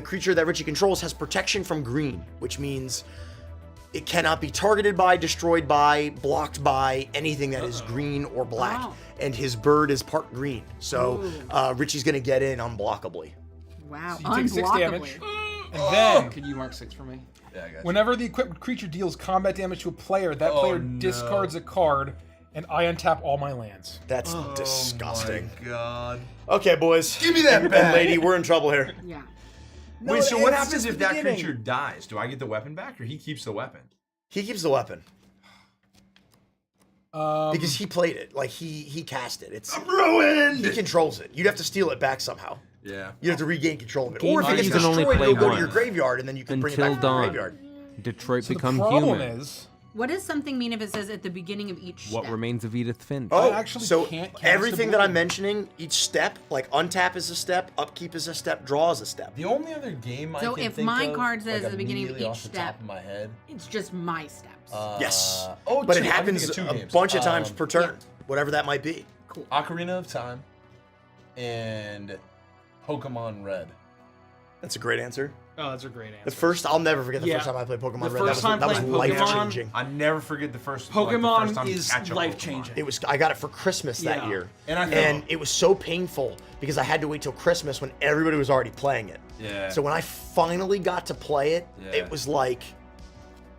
creature that Richie controls has protection from green, which means it cannot be targeted by, destroyed by, blocked by anything that is green or black. Wow. And his bird is part green. So Richie's going to get in unblockably. Wow. So you take 6 damage. Unblockably. And then, Could you mark 6 for me? Yeah, I got you. whenever the equipped creature deals combat damage to a player, that player discards a card, and I untap all my lands. That's disgusting. Oh my god. Okay, boys. Give me that And back. lady, we're in trouble here. Yeah. Wait, so what it's happens just if the that beginning. creature dies? Do I get the weapon back or he keeps the weapon? He keeps the weapon. Because he played it. Like, he cast it. It's Ruined! He controls it. You'd have to steal it back somehow. Yeah. You have to regain control of it. Game Or if it gets you can only destroyed, play it'll go to once. your graveyard, and then you can bring it Until back from the dawn. graveyard. Detroit So become the problem human. is, What does something mean if it says at the beginning of each What step? remains of Edith Finch? Oh, actually so can't cast everything a that I'm blue. mentioning, each step, like untap is a step, upkeep is a step, draw is a step. The only other game I So can if think my of, card says like, at the beginning of immediately each off the step, top of my head. It's just my steps. Yes. Oh, But two. it I can happens think of two a games. bunch of times per turn, whatever that might be. Ocarina of Time and Pokemon Red. That's a great answer. Oh, that's a great answer. The first, I'll never forget the Yeah. first time I played Pokemon The Red. first That time was playing life Pokemon- changing. I never forget the first Pokemon first time is catch a life-changing. Pokemon. I got it for Christmas that Yeah. year, And it was so painful because I had to wait till Christmas when everybody was already playing it. Yeah. So when I finally got to play it, Yeah. it was like,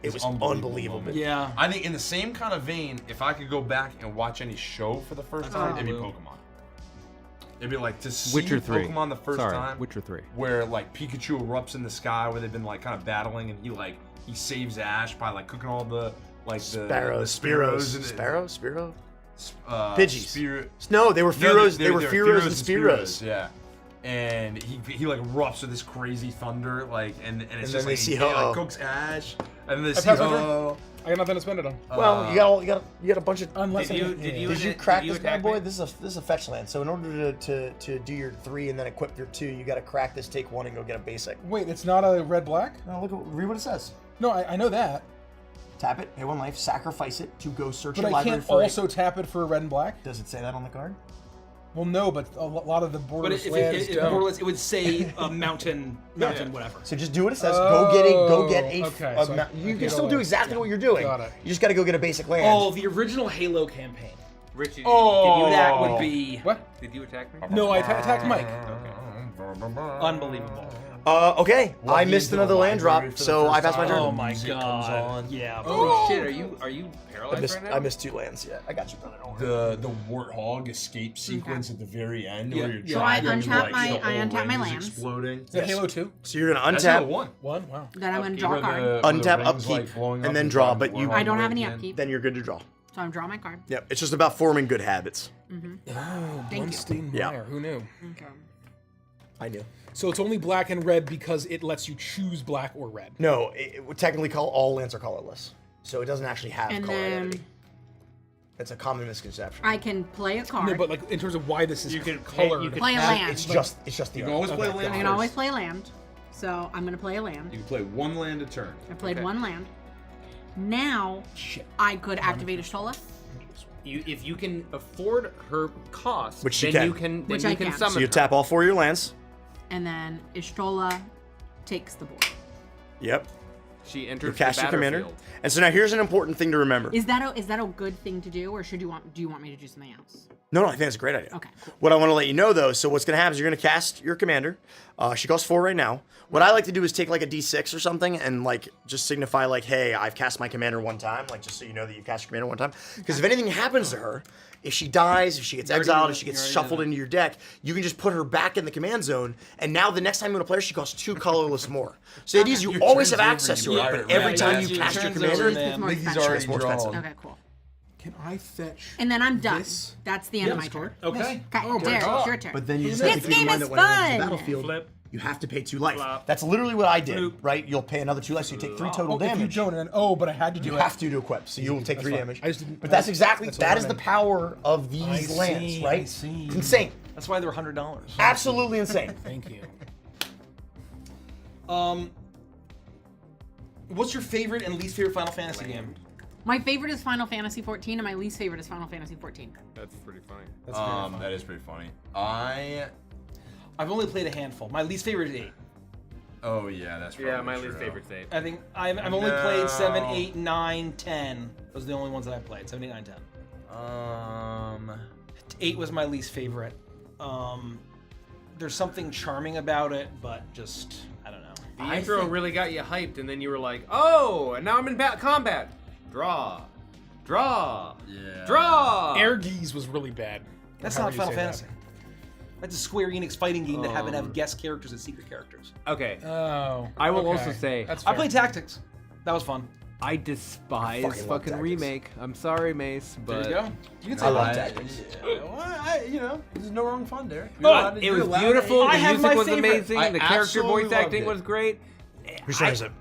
it was unbelievable. moment. Yeah. I think in the same kind of vein, if I could go back and watch any show for the first time, it'd be Pokemon. It'd be like to see Witcher 3. Pokemon the first Sorry, time. Witcher 3. Where like Pikachu erupts in the sky, where they've been like kind of battling, and he saves Ash by like cooking all the like the Spearows and Spiro? Pidgeys. Pidgeys. No, they were Fearows. They were Fearows and Spearows. Yeah. And he like erupts with this crazy thunder, like and it's And just then they like see he like Ho-Oh. cooks Ash, and then they see pass my Ho-Oh. I got nothing to spend it on. Well, you got a bunch of. Unless Did you- I, did you- Did you did crack you this bad attack boy? me? This is a fetch land. So in order to do your 3 and then equip your 2, you got to crack this, take 1, and go get a basic. Wait, it's not a red black? No, read what it says. No, I know that, Tap it, pay 1 life, sacrifice it to go search but your I library can't for also tap it for a red and black. Does it say that on the card? Well, no, but a lot of the But borderless if lands it, don't. borderless, it would say mountain, whatever. So just do what it says. Go get a. okay, a so ma- I you get can still all do that. exactly what you're doing. Got it. You just got to go get a basic land. Oh, the original Halo campaign. Rich, did Oh. you That attack would me? be What? Did you attack me? No, I attacked Mike. unbelievable. Okay. Well, I he's missed in the another land library drop, for the so first I passed my time. turn. Oh my Music comes god. on. Yeah. Oh shit! Are you paralyzed right now? I missed 2 lands. Yeah, I got you, brother. Don't worry. The warthog escape sequence at the very end, Yeah. where you're So I driving, untap like, my- the I whole untap my ring is lands. exploding. Is that Halo 2? So you're gonna That's Halo untap, 1. One? Wow. Then I'm gonna draw a card. Untap, upkeep, and then draw, but you- I don't have any upkeep, then you're good to draw. so I'm drawing my card. Yep. It's just about forming good habits. Oh, Thank you. Blunstein Yeah. Meyer. Who knew? Okay. I knew. So it's only black and red because it lets you choose black or red. No, it would technically call all lands are colorless, so it doesn't actually have And color then identity. It's a common misconception. I can play a card. No, but like in terms of why this is You could colored. you could play a tap- land. It's just the You can always play a Okay, land I can first. always play a land. So I'm gonna play a land. You can play 1 land a turn. I played Okay. 1 land. Now Shit. I could activate a Shola. if you can afford her cost, Which you then can. you can Which then I you can can. summon So you her. tap all 4 of your lands. And then Ishtola takes the board. Yep. She You enters cast the your commander. battlefield. And so now here's an important thing to remember. Is that a good thing to do, or do you want me to do something else? No, I think that's a great idea. Okay, cool. What I want to let you know, though, so what's going to happen is you're going to cast your commander. She costs 4 right now. What I like to do is take like a D6 or something and like just signify like, hey, I've cast my commander 1 time, like just so you know that you've cast your commander 1 time. Because if anything happens to her, if she dies, if she gets exiled, if she gets shuffled into your deck, you can just put her back in the command zone. And now the next time you want to play her, she costs 2 colorless more. So the idea is you Your always have turn's over, access to you her, ride but it every right time back. you Your cast your turn's commander, over, man. More Mickey's expensive. already more drawn. expensive. Okay, cool. Can I fetch? And then I'm done. This? That's the end of my Yes, turn. Okay. Okay, Oh my Derek, God. it's your turn. But then you just This have to keep in game mind is that when it enters the fun. battlefield, Flip. you have to pay 2 life. Flop. That's literally what I did, Bloop. right? You'll pay another 2 life, so you take 3 total Oh, if you damage. don't, and but I had to do You it. have to equip, so you'll take 3 fine. damage. I just didn't- But that's exactly that's that what is I the meant. power of these I lands, see, right? I see. It's insane, That's why they're $100. absolutely insane. Thank you. What's your favorite and least favorite Final Fantasy game? My favorite is Final Fantasy 14, and my least favorite is Final Fantasy 14. That's pretty funny. That's very fun. That is pretty funny. I've only played a handful. My least favorite is 8. Oh yeah, that's probably Yeah, my true. least favorite's 8. I think I've only No. played 7, 8, 9, 10. Those are the only ones that I played. 7, 8, 9, 10. 8 was my least favorite. There's something charming about it, but just I don't know. The intro really got you hyped, and then you were like, "Oh, and now I'm in combat. Draw, draw, Yeah. draw." Air Geese was really bad. That's However not you Final say Fantasy. That's a Square Enix fighting game that happen to have guest characters and secret characters. Okay, that. Oh. I will okay. also say That's I fair. played Tactics. That was fun. I despise fucking love fucking Tactics. remake. I'm sorry, Mace, There but you go. You can say I love that. Tactics. There's no wrong fun there. it was beautiful. I The have music my was favorite. amazing. I The character absolutely voice loved acting it. was great. Whose turn is it?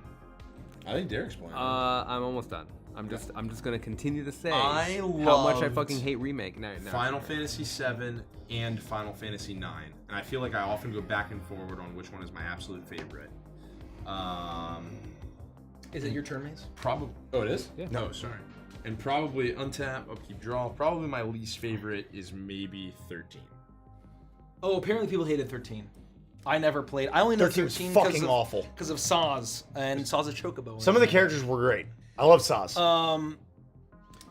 I think Derek's playing. I'm almost done. I'm just gonna continue to say I how much I loved fucking hate remake. No. Final Fantasy VII and Final Fantasy IX, and I feel like I often go back and forward on which one is my absolute favorite. Is it your turn, Mace? Probably. Oh, it is? Yeah. No, sorry. And probably untap, upkeep, draw. Probably my least favorite is maybe 13. Oh, apparently people hated 13. I never played. I only know 13's 13 fucking awful. because of Saz and Saz's Chocobo. Some of the characters were great. I love Saz.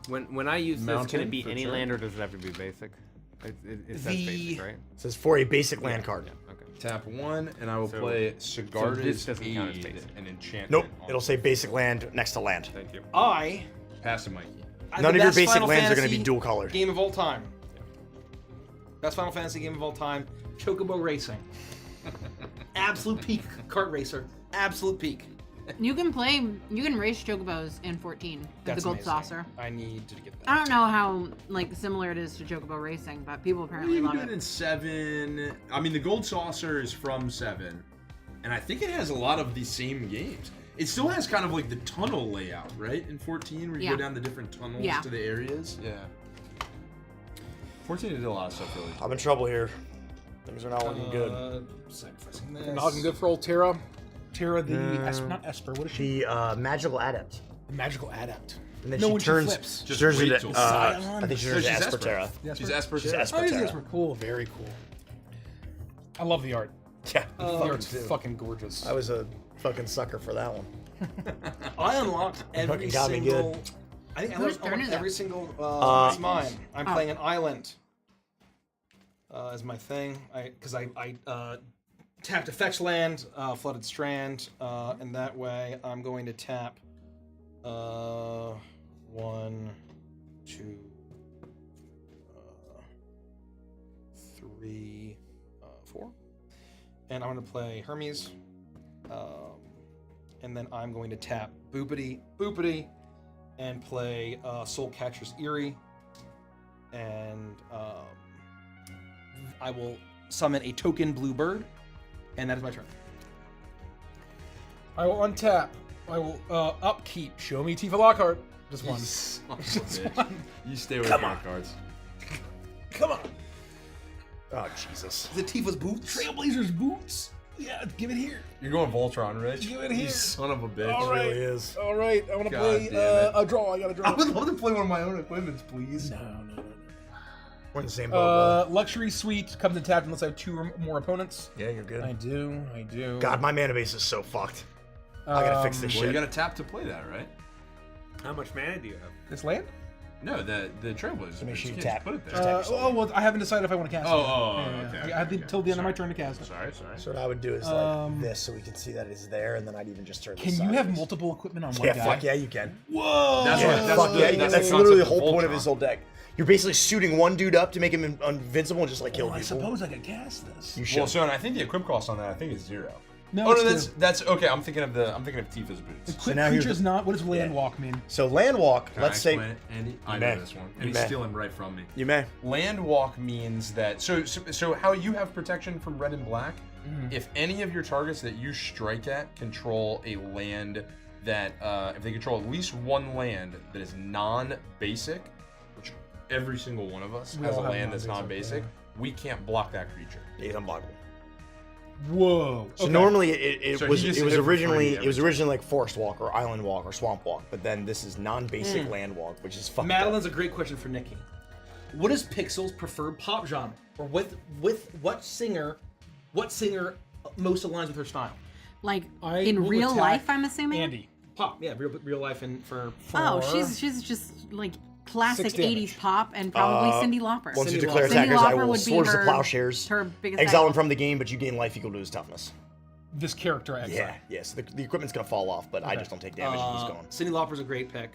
When I use this, can Mountain, it be for any sure. land or does it have to be basic? It says basic, right? It says for a basic land card. Okay. Tap 1, and I will So- play so Sigarda's this doesn't count as Aid, basic. an enchantment. Nope. on It'll say basic land next to land. Thank you. Pass it, Mikey. None of your best basic Final lands are going to Fantasy be dual colored. Game of all time. Best Final Fantasy game of all time. Chocobo Racing. Absolute peak kart racer. Absolute peak. You can race chocobos in 14 with That's the gold amazing. saucer. I need to get that. I don't know how similar it is to chocobo racing, but people apparently You can love do it it. in 7. I mean, the gold saucer is from 7, and I think it has a lot of the same games. It still has kind of like the tunnel layout, right? In 14, where you Yeah. go down the different tunnels Yeah. to the areas. Yeah. 14 did a lot of stuff really. I'm in trouble here. Things are not looking good. Sacrificing this. Not looking good for old Terra. Terra, the not Esper. What is she? The magical adept. The magical adept. And then No, she when she turns. flips. She Just turns wait into. till- I think she turns she's into Esper. Esperterra. She's Esper. She's too. Esper. Oh, these Terra. guys were cool. Very cool. I love the art. Yeah. The art's fucking gorgeous. I was a fucking sucker for that one. I unlocked every Fucking got me single. good. I think I Whose unlocked turn is it? every single. It's mine. I'm Oh. playing an island. As my thing, because I tapped a fetch land, flooded strand, and that way I'm going to tap 1, 2, 3, 4, and I'm going to play Hermes, and then I'm going to tap Boopity, and play Soul Catcher's Eerie, and I will summon a token blue bird, and that is my turn. I will untap. I will upkeep. Show me Tifa Lockhart. Just one. Son of a bitch. You stay with your cards. Come on. Oh Jesus. Is it Tifa's boots? Trailblazers boots. Yeah, give it here. You're going Voltron, Rich. You in You here. son of a bitch. All right. really is. All right. I want to God play damn it. a draw. I got to draw. I would love to play one of my own equipments, please. No. We're in the same boat. Luxury Suite comes in tapped unless I have 2 or more opponents. Yeah, you're good. I do. God, my mana base is so fucked. I gotta fix this Well, shit. you gotta tap to play that, right? How much mana do you have? This land? No, the Trailblazers. make sure you Just tap. Put it there. Just tap. Well, I haven't decided if I want to cast it. Okay. I have okay. till the end of my Sorry. turn to cast it. Sorry. So what I would do is like this, so we can see that it's there, and then I'd even just turn. Can you have multiple equipment on one Yeah, guy? fuck yeah, you can. Whoa! That's Yeah, what- that's fuck the- yeah, that's the that's literally the concept of whole point of Voltron. his whole deck. You're basically shooting one dude up to make him invincible and just like kill Well, I people. suppose I could cast this. You Well, should. so I think the equip cost on that I think is 0. No, Oh no, it's that's okay. I'm thinking of Tifa's boots. Equip now here's creatures the- not. What does land Yeah. walk mean? So land walk. Can Let's I say explain it, Andy. I You know may. this one, You and he's may. stealing right from me. you may. Land walk means that so how you have protection from red and black. If any of your targets that you strike at control a land that if they control at least one land that is non-basic, which every single one of us We has a all have land that's non-basic, non-basic, we can't block that creature. He's unblockable. Whoa. So Okay. normally it So he was just it was hit for free originally every time. like forest walk or island walk or swamp walk, but then this is non-basic land walk, which is fucked Madeline's up. a great question for Nikki. What is Pixel's preferred pop genre, or with what singer most aligns with her style? Like I in will real attack life, I'm assuming. Andy. Pop, yeah, real life and for. Oh, Four. she's just like classic 6 damage. 80s pop and probably Cyndi Lauper. Once you Cindy declare Lauper. attackers, Cyndi I Lauper will would be Swords to her- Plowshares, her biggest exile him idol. from the game, but you gain life equal to his toughness. This character exile. Yeah. So the equipment's gonna fall off, but I just don't take damage and he's gone. Cyndi Lauper's a great pick.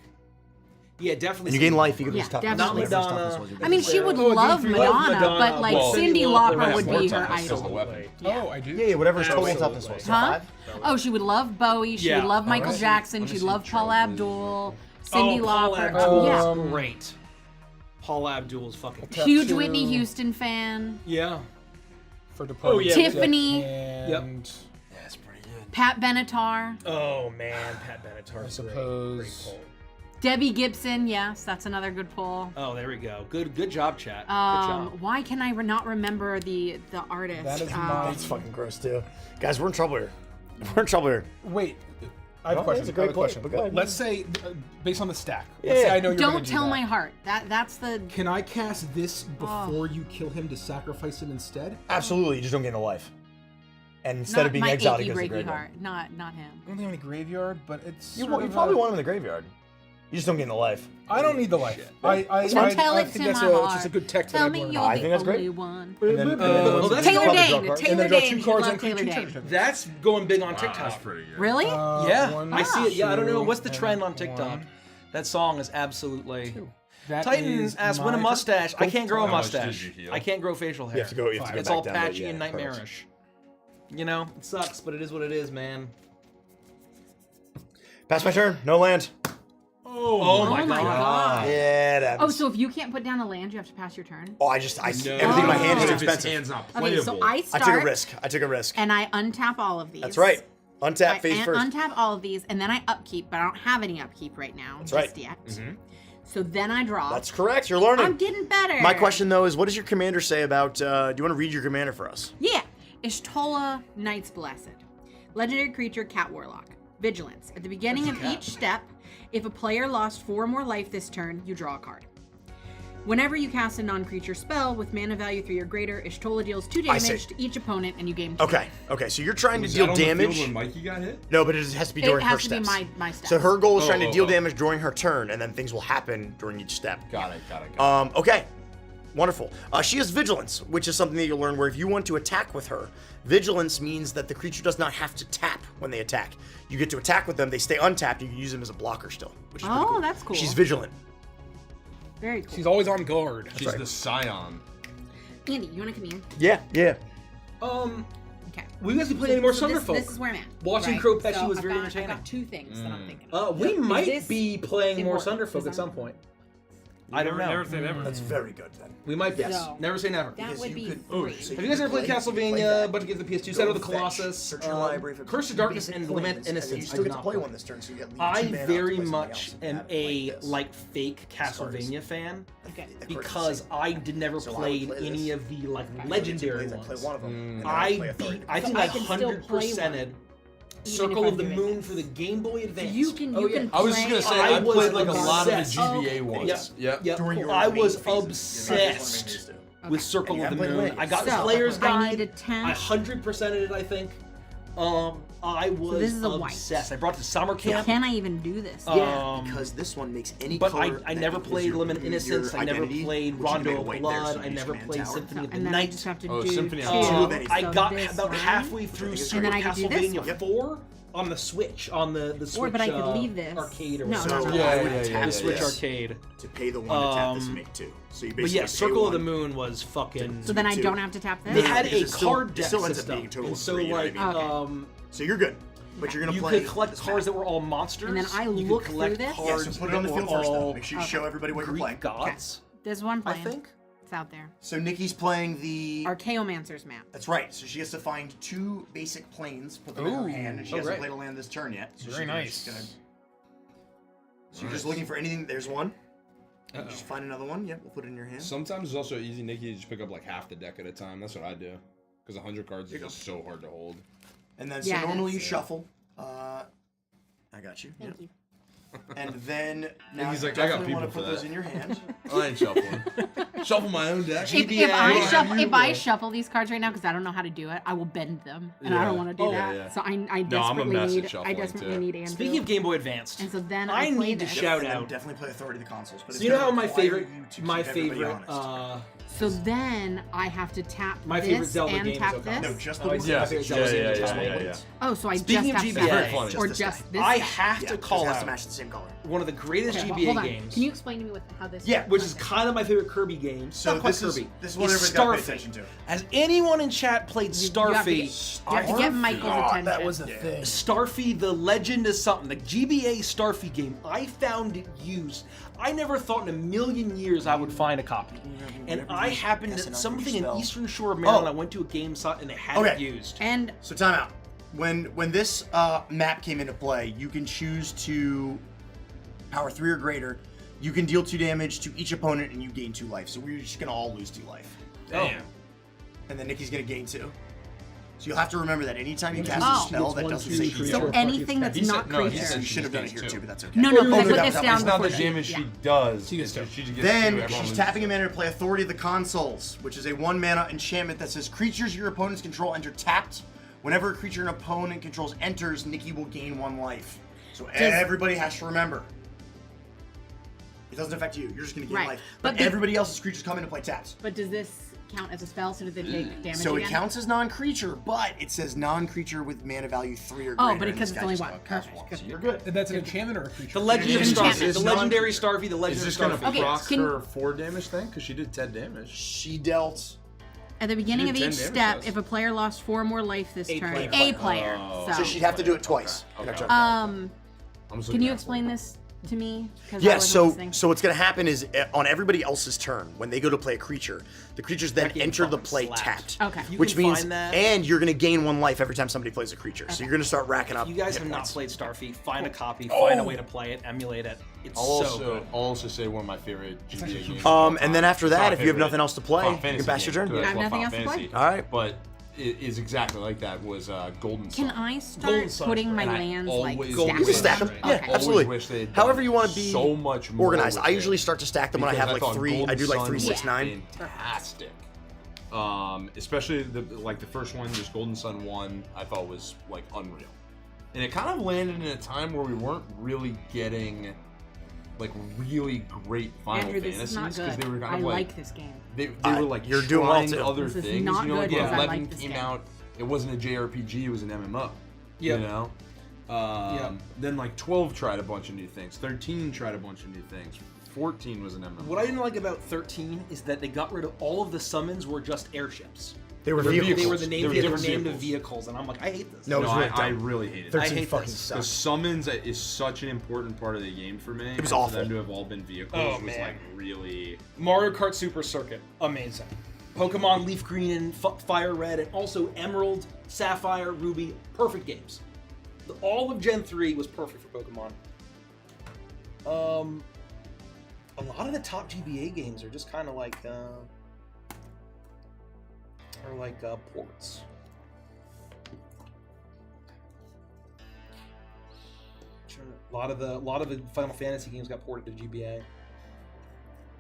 Yeah, definitely. And you gain Cyndi life equal to Yeah, his toughness. definitely. Whatever his Madonna. toughness was, your I mean, biggest she attack. would Oh, love you love Madonna, Madonna, but like well, Cyndi Cyndi Lauper Lauper would has more be her toughness 'cause of the idol. weapon. Oh, I do. Yeah, whatever his total Absolutely. toughness was. Huh? So 5? Oh, she would love Bowie. She Yeah. would love Michael Alright. Jackson. Let me She'd see love Paul Trailblazers. Abdul. Cyndi Paul Lauper. Abdul yeah. is great. Paul Abdul's fucking. Huge Two. Whitney Houston fan. Yeah. For departing. Oh, yeah. Tiffany. And That's pretty good. Pat Benatar. Oh man, Pat Benatar. I suppose. Debbie Gibson. Yes, that's another good pull. Oh, there we go. Good job, chat. Good job. Why can I not remember the artist? That is not- That's fucking gross too. Guys, we're in trouble here. We're in trouble here. Wait. I have a question. It's a great question. but go ahead. Let's say, based on the stack. Let's say I know you're gonna Don't do tell that. my heart. That's the. Can I cast this before you kill him to sacrifice it instead? Absolutely, you just don't gain a life. And instead of being my exiled, he achy, goes to the breaky graveyard. heart. Not him. I don't have any graveyard, but it's. You sort of probably a- want him in the graveyard. You just don't gain the life. I don't need the life. I Tell it think to that's my it's heart. just a good tech that Tell I've me learned. you're I the think that's great. only one. And then, well, that's Taylor probably Dane. draw cards. Taylor And then draw Dane. two You cards love on Taylor creature Dane. tokens. That's going big on Wow, TikTok. that's pretty good. Really? Yeah, One, I see it. Yeah, I don't know two, what's the and trend on TikTok. one. That song is absolutely. That Titan is asks, "Win a my mustache? I can't grow a How much did mustache. you heal? I can't grow facial hair. You have to go. You have to go It's back all down to- patchy yeah, and perfect. nightmarish. You know, it sucks, but it is what it is, man. Pass my turn. No land. Oh, my god. Yeah, that. Oh, so if you can't put down a land, you have to pass your turn. Oh, everything in my hand is If too his expensive. hand's not Okay, playable. so I I start. took a risk. And I untap all of these. That's right. Untap I phase first. untap all of these, and then I upkeep, but I don't have any upkeep right now. That's just right. yet. So then I draw. That's correct. You're learning. I'm getting better. My question though is, what does your commander say about? Do you want to read your commander for us? Yeah. Ishtola, Knight's Blessed. Legendary creature, Cat Warlock. Vigilance. At the beginning of each step, if a player lost 4 or more life this turn, you draw a card. Whenever you cast a non-creature spell with mana value 3 or greater, Ishtola deals 2 I see. damage to each opponent and you gain 2. Okay. Okay. So you're trying to Was deal that on the field damage. when Mikey got hit? No, but it has to be It during her has to be steps. my steps. So her goal is trying to Oh, deal oh. damage during her turn, and then things will happen during each step. Got it. Okay. Wonderful. She has Vigilance, which is something that you'll learn where if you want to attack with her, Vigilance means that the creature does not have to tap when they attack. You get to attack with them, they stay untapped, you can use them as a blocker still, which is pretty Oh, cool. that's cool. She's Vigilant. Very cool. She's always on guard. She's the Scion. Andy, you want to come here? Yeah, yeah. Okay. We guys play any more So Thunderfolk. this is where I'm at. Watching right? Crow Pesci So was I've very got- entertaining. I've got 2 things that I'm thinking of. We Is might this be playing more important? Thunderfolk Is at some that- point. I don't know. Never say never. That's very good then. We might be. So- Never say never. That would be Oh, 3. Have you guys ever played Castlevania? A bunch of games on the PS2. Shadow of the Colossus. Search your library for Curse of Darkness basic and planes, Lament and then Innocence. you I still did get to not play play. one this turn, so you get leave I 2 mana very to play something much else. am Have, a this. like fake Castlevania fan Okay. The because curtains. I did never So I would played play any this. of the like Two legendary plays, I play ones. one of them, and then I play a third. beat. I think So I I can still play 100%ed if Circle I'm of the doing Moon this. for the Game Boy Advance. You can Oh, you can I was just play- gonna say I I was played like a lot of the obsessed. GBA Oh, ones. Yep. Yep. During your I remaining was phases, you're not just one of the main obsessed phases, too. with Circle And you of the haven't played Moon. Blades. I got the So, player's I guide. need a 10. I 100%ed it, I think. I was this is a white. obsessed. I brought it to summer camp. Can I even do this? Yeah, because this one makes any But color I that never equals played your- Limited your Innocence. I never identity, played which you can Rondo make of white there, Blood. so I you never just played man tower. Symphony of the And then I Night. just have to Oh, do Symphony of 2. the Night. Two of anything. I So got this about one. halfway through And Circle then of I could do this Castlevania one. 4 on the Switch, on the Switch. but I could leave this. Arcade or No, whatever. So no, Yeah, I would yeah, tap yeah, The Switch this Arcade. to pay the one to tap this and make 2. So you basically But yeah, pay Circle of the one. Moon was fucking. So then I 2. don't have to tap this. They had because a it still- card it deck still ends up system, being a total and of so 3, you know what like I mean? Okay. So you're good, but you're gonna you play. could collect this cards map. that were all monsters. And then I you look could through collect this? Yeah, cards so put it on the that field were first. Though. all Make sure you show everybody what you're Greek playing. gods. There's one I playing. think. It's out there. So Nikki's playing the. Archaeomancer's map. That's right. So she has to find 2 basic planes, put them in her hand, and she Oh, hasn't great. played a land this turn yet. So Very nice. she's gonna. So you're just looking for anything. There's one. Just find another one. Yep, we'll put it in your hand. Sometimes it's also easy, Nikki, to just pick up like half the deck at a time. That's what I do. Because 100 cards is just so hard to hold. And then, so Yeah, normally you that's- shuffle. I got you. Thank Yep. you. And then now he's you like, I got definitely want to people put for those that. in your hand. I ain't shuffling. Shuffle my own deck. If I shuffle these cards right now because I don't know how to do it, I will bend them, and I don't Yeah. want to do Oh, that. yeah. So I No, I'm a desperately mess at need shuffling, too. Andrew. Speaking of Game Boy Advanced, and so then I play need to this. shout And then out. definitely play Authority of the Consoles. But So it's you know gonna how my require favorite, you to my keep everybody favorite, honest. So then I have to tap My this favorite Zelda and game is tap Okami. this. No, just Oh, the I see. Yeah. My favorite Yeah, Zelda yeah, game is yeah, Okami. yeah, yeah. Oh, so I Speaking just of have to GBA, tap Very this, or this just guy. this. I have Yeah, to because call it has to out match the same color. one of the greatest Okay, GBA hold on. games, Can you explain to me how this? Yeah, which is okay. kind of my favorite Kirby game. So Not quite this is Kirby. this is what It's everybody's got to pay Starfy. attention to. Has anyone in chat played You have to Starfy? get- you have to get Michael's attention. That was a thing. Starfy, the legend is something. The GBA Starfy game, I found it used. I never thought in a million years I would find a copy. And I happened Yes, to, and on something your in spell. Eastern Shore of Maryland, Oh. I went to a game site and they had Okay. it used. And So time out. When this map came into play, you can choose to power 3 or greater. You can deal 2 damage to each opponent and you gain 2 life. So we're just gonna all lose 2 life. Damn. And then Nikki's gonna gain 2. So you'll have to remember that anytime you cast Oh. a spell that doesn't say creature. So anything that's He said- not no, he creature. said You should have done it here Two. too, but that's okay. No, because I no, put that this was down It's not before the she- damage yeah. she does. She gets it's two. she just gets Then two, everyone she's loses. tapping a mana to play Authority of the Consuls, which is a 1-mana enchantment that says creatures your opponents control enter tapped. Whenever a creature an opponent controls enters, Nikki will gain 1 life. So everybody has to remember. It doesn't affect you. You're just going to gain Right. life. But But the- everybody else's creatures come in to play taps. But does this count as a spell? So do they take damage So again? it counts as non-creature, but it says non-creature with mana value 3 or greater. Oh, but and because this it's guy only just one. casts Perfect. one. Good. So you're good. And that's an enchantment or a creature? The Legend of Enchantment. Starfy. The It's legendary non- Starfy. The Is Legend this of gonna Starfy. Okay, proc can- her 4 damage thing? Because she did 10 damage. She dealt. At the beginning of did each 10 step, damage, if a player lost 4 more life this A turn, player. a player. Oh. So she'd have to do it twice. Okay. Gotcha. I'm just Can looking you at explain this to me? 'Cause I Yeah, wasn't so listening. so what's gonna happen is on everybody else's turn, when they go to play a creature, the creatures then That game enter the fucking play slaps. tapped. Okay. If you Which can means, find that- and you're gonna gain 1 life every time somebody plays a creature. So you're gonna start racking up. If you guys hit have not points. played Starfy, find a copy, find a way to play it, emulate it. It's I'll also say one of my favorite GBA games. And then after that, Not if you have favorite nothing else to play, Final you can Fantasy pass your game, turn. 'cause I I have love nothing Final else to play. Fantasy. All right. But it is exactly like that. Was Golden Sun. Can I Golden start Sun's putting my And I lands always like wish- You can stack them. stacked? Yeah, Okay. absolutely. Always wish they had done However you want to be so much more organized. with I it. usually start to stack them when I Because have like thought 3. I Golden do like Sun 3, was 6, 9. Fantastic. Especially the first one, just Golden Sun 1, I thought was like unreal. And it kind of landed in a time where we weren't really getting like really great Final Andrew, this is not Fantasies because good. they were kind I of like this game. They were like you're doing well, trying too. other This is things. not You know, good like because I 11 like this came game. out. It wasn't a JRPG. It was an MMO. Yep. You know. Then like 12 tried a bunch of new things. 13 tried a bunch of new things. 14 was an MMO. What I didn't like about 13 is that they got rid of all of the summons were just airships. They were They were vehicles. They were the They name. were They were different named vehicles. vehicles, and I'm like, I hate this. No, it was really I dumb. really hated it. 13 hate fucking this. sucked. The summons is such an important part of the game for me. It was For awful. them to have all been vehicles Oh, was man. like really. Mario Kart Super Circuit, amazing. Pokemon Leaf Green and Fire Red, and also Emerald, Sapphire, Ruby, perfect games. All of Gen 3 was perfect for Pokemon. A lot of the top GBA games are just kind of like, ports. A lot of the Final Fantasy games got ported to GBA.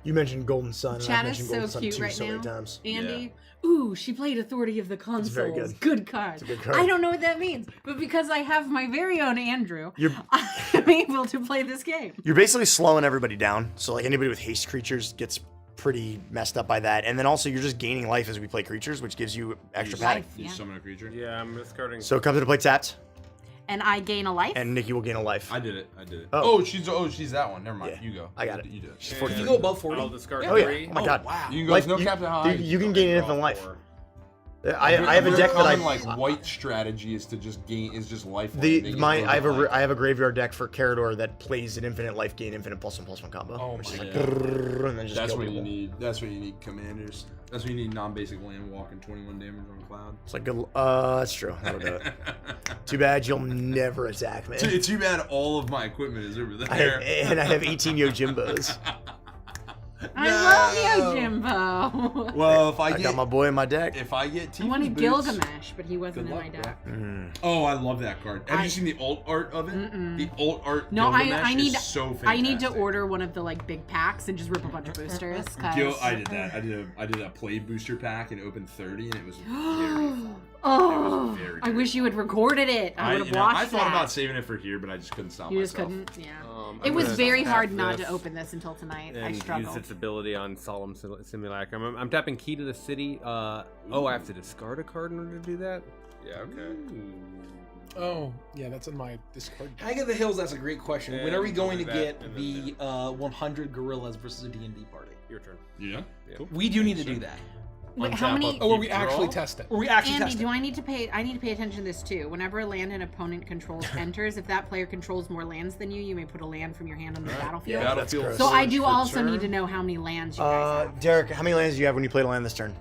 You mentioned Golden Sun, and I Chat mentioned is so Golden Sun cute 2 right so now. many times. Andy, ooh, she played Authority of the Consoles. very good. Good card. It's a good card. I don't know what that means, but because I have my very own Andrew, You're- I'm able to play this game. You're basically slowing everybody down. So like anybody with haste creatures gets pretty messed up by that. And then also you're just gaining life as we play creatures, which gives you extra pad. Life, You yeah. summon a creature. Yeah, I'm discarding. So it comes into play tapped, And I gain a life. and Nikki will gain a life. I did it. Oh. she's that one. Never mind. Yeah. You go. I got it. You did it. She's And If you go above 40, I'll discard Oh yeah! 3. Oh my god! wow. You can go. Life- no you- cap to high. you can gain infinite life. 4. I have a Your deck that common, I like white strategy is to just gain life. I have a graveyard deck for Carador that plays an infinite life gain, infinite +1/+1 combo. Oh which is my like, God. grrrr, and then just That's kill what you people. need. That's what you need. Commanders. That's what you need. Non-basic land walking 21 damage on cloud. It's like good. That's true. That'll do it. Too bad you'll never attack me. Too bad all of my equipment is over I there. have 18 Yojimbos. I love you, Jimbo. Well, if I got my boy in my deck. if I get I Tifa's wanted boots, Gilgamesh, but he wasn't Good in luck, my bro. deck. Oh, I love that card. Have I- you seen the alt art of it? The alt art. No, Gilgamesh I need is so fantastic. I need to order one of the like big packs and just rip a bunch of boosters. 'Cause... I did that. I did a play booster pack and opened 30, and it was very fun. Oh, very, I very wish you had recorded it. I would have watched I thought that. about saving it for here, but I just couldn't stop You just myself. couldn't. Yeah. I'm It was gonna very tap hard not this to open this until tonight. I and use struggled. its ability on Solemn Simulacrum. I'm tapping Key to the City. I have to discard a card in order to do that? Yeah, okay. Oh, yeah, that's in my discard. Hag of the Hills, that's a great question. Yeah, When are we going to that, get and the then 100 gorillas versus a D&D party? Your turn. Yeah. Yeah. Cool. We do need to do that. Wait, how Untap many? up Oh, where we Keep actually draw? test it. Or we actually Andy, test do it. I need to pay? I need to pay attention to this too. Whenever a land an opponent controls enters, if that player controls more lands than you, you may put a land from your hand on the battlefield. Yeah, that's gross. So I do for also turn. need to know how many lands you guys have. Derek, how many lands do you have when you played a land this turn?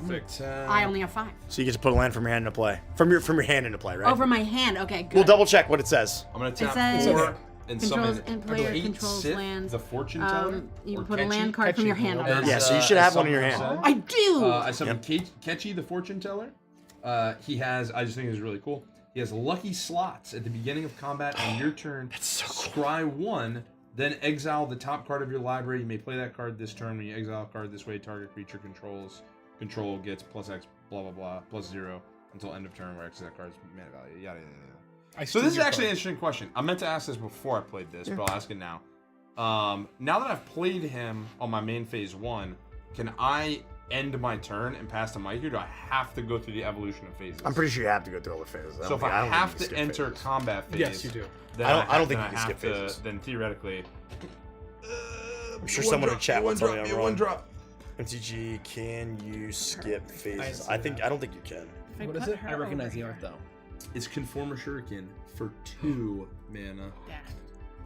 6. I only have 5. So you get to put a land from your hand into play. From your hand into play, right? Oh, from my hand. Okay, good. We'll double check what it says. I'm gonna tap says- 4 and Controls summon and player eight controls Sith, lands. the Fortune Teller. You or put a Ketchy. land card from your hand on And, it. Yeah, so you should have one in your I hand. summon I do. I summoned Ketchy, the Fortune Teller. He has, I just think it's really cool. He has lucky slots at the beginning of combat on your turn. That's so cool. Scry 1, then exile the top card of your library. You may play that card this turn. When you exile a card this way, target creature control gets +X, blah blah blah, +0 until end of turn, where X is that card's mana value. Yada yada yada. So this is actually an interesting question. I meant to ask this before I played this, but I'll ask it now. Now that I've played him on my main phase 1, can I end my turn and pass to Mike, or do I have to go through the evolution of phases? I'm pretty sure you have to go through all the phases. So if I have to enter combat phase, Yes, you do. Then I don't think then you can have skip phases. Then theoretically, I'm sure someone in chat will tell me I'm wrong. one drop. MtG, can you skip phases? see I don't think you can. What is it? I recognize the art though. It's Conformer Shuriken for 2 mana,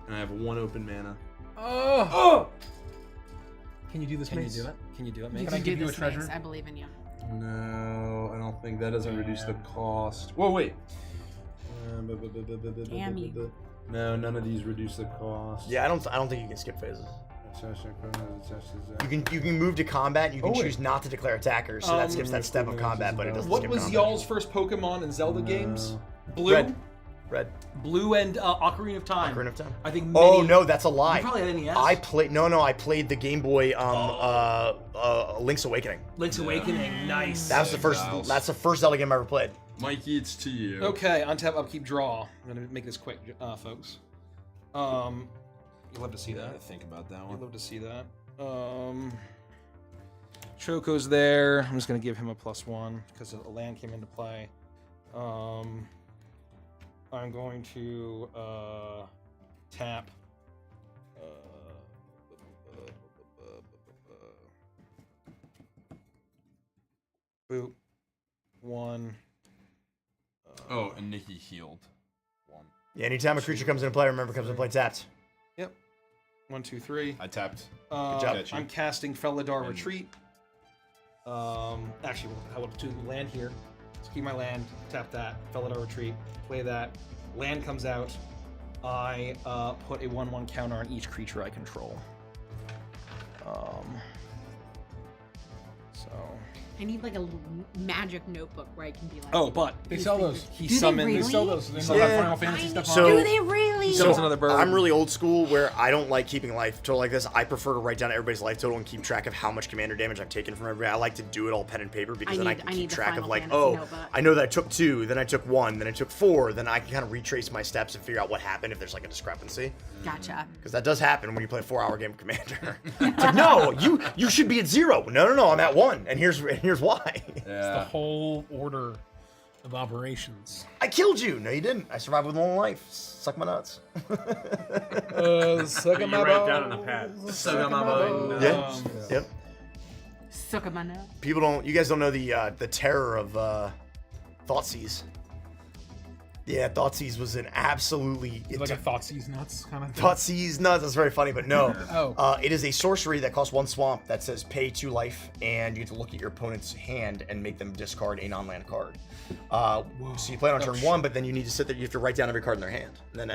and I have 1 open mana. Oh! Can you do this, Can you Mace? do it? Can you do it, Can Mace? I give you a this, treasure? Mace. I believe in you. No, I don't think that doesn't reduce the cost. Whoa, wait. Damn you. No, none of these reduce the cost. Yeah, I don't think you can skip phases. You can move to combat. You can choose not to declare attackers, so that skips that step of combat, but it doesn't What skip was combat. y'all's first Pokemon and Zelda games? Blue? Red. Blue and Ocarina of Time. Ocarina of Time. I think Oh many- no, that's a lie. You probably had NES. I played the Game Boy Link's Awakening. Link's Awakening, nice. That was the first. That's the first Zelda game I ever played. Mikey, it's to you. Okay, untap, upkeep, draw. I'm gonna make this quick, folks. You'll love to see that. Think about that You'll one. love to see that. Choco's there. I'm just gonna give him a +1 because a land came into play. I'm going to tap. Boop. 1. Oh, and Nikki healed 1. Yeah, anytime a creature comes into play, remember comes into play tapped. Yep. 1, 2, 3. I tapped. Good job. I'm casting Felidar Retreat. Actually, I want to land here. So keep my land, tap that, Felidar Retreat, play that. Land comes out. I put a 1/1 counter on each creature I control. So. I need like a little magic notebook where I can be like. Oh, but They sell those. he Do they summoned. really? They sell those. They sell Yeah. that Final Fantasy stuff on. So- Do they really? So- another bird. I'm really old school where I don't like keeping life total like this. I prefer to write down everybody's life total and keep track of how much commander damage I've taken from everybody. I like to do it all pen and paper because then I can I keep need the track of Final like, Fantasy oh, notebook. I know that I took 2, then I took 1, then I took 4, then I can kind of retrace my steps and figure out what happened if there's like a discrepancy. Gotcha. Because that does happen when you play a 4-hour game of Commander. It's like, no, you should be at 0. No, I'm at 1, and here's why. The whole order of operations. I killed you. No, you didn't. I survived with 1 life. Suck my nuts. Suck You write it down on the pad. Yeah. Yep. Suck 'em on up. You guys don't know the terror of Thoughtseize. Yeah, Thoughtseize was an absolutely It's like a Thoughtseize nuts kind of thing. Thoughtseize nuts. That's very funny, but no. Oh. It is a sorcery that costs 1 swamp that says pay 2 life, and you get to look at your opponent's hand and make them discard a non-land card. So you play it on turn 1, but then you need to sit there. You have to write down every card in their hand. And then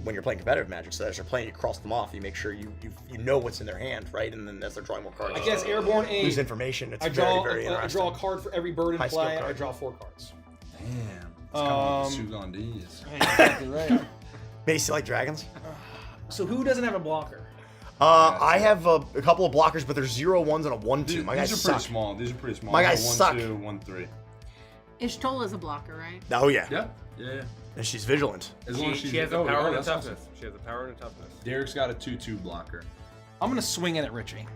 when you're playing competitive Magic, so as you're playing, you cross them off. You make sure you know what's in their hand, right? And then as they're drawing more cards, I guess Airborne Aid. lose information. It's I draw, very I interesting. draw a card for every bird in High skill play. I card. draw 4 cards. Damn. It's kind of like the Exactly right. Basically like dragons. So who doesn't have a blocker? I have a couple of blockers, but there's 0 1s and a 1/2. My guys These are pretty suck. small. These are pretty small. My I guys got suck. 1, 2, 1, 3. Ishtola's a blocker, right? Oh yeah. Yeah. And she's vigilant. As long as She she's has a oh, power and a that's awesome. toughness. She has a power and a toughness. Derek's got a 2/2 blocker. I'm gonna swing in at Richie.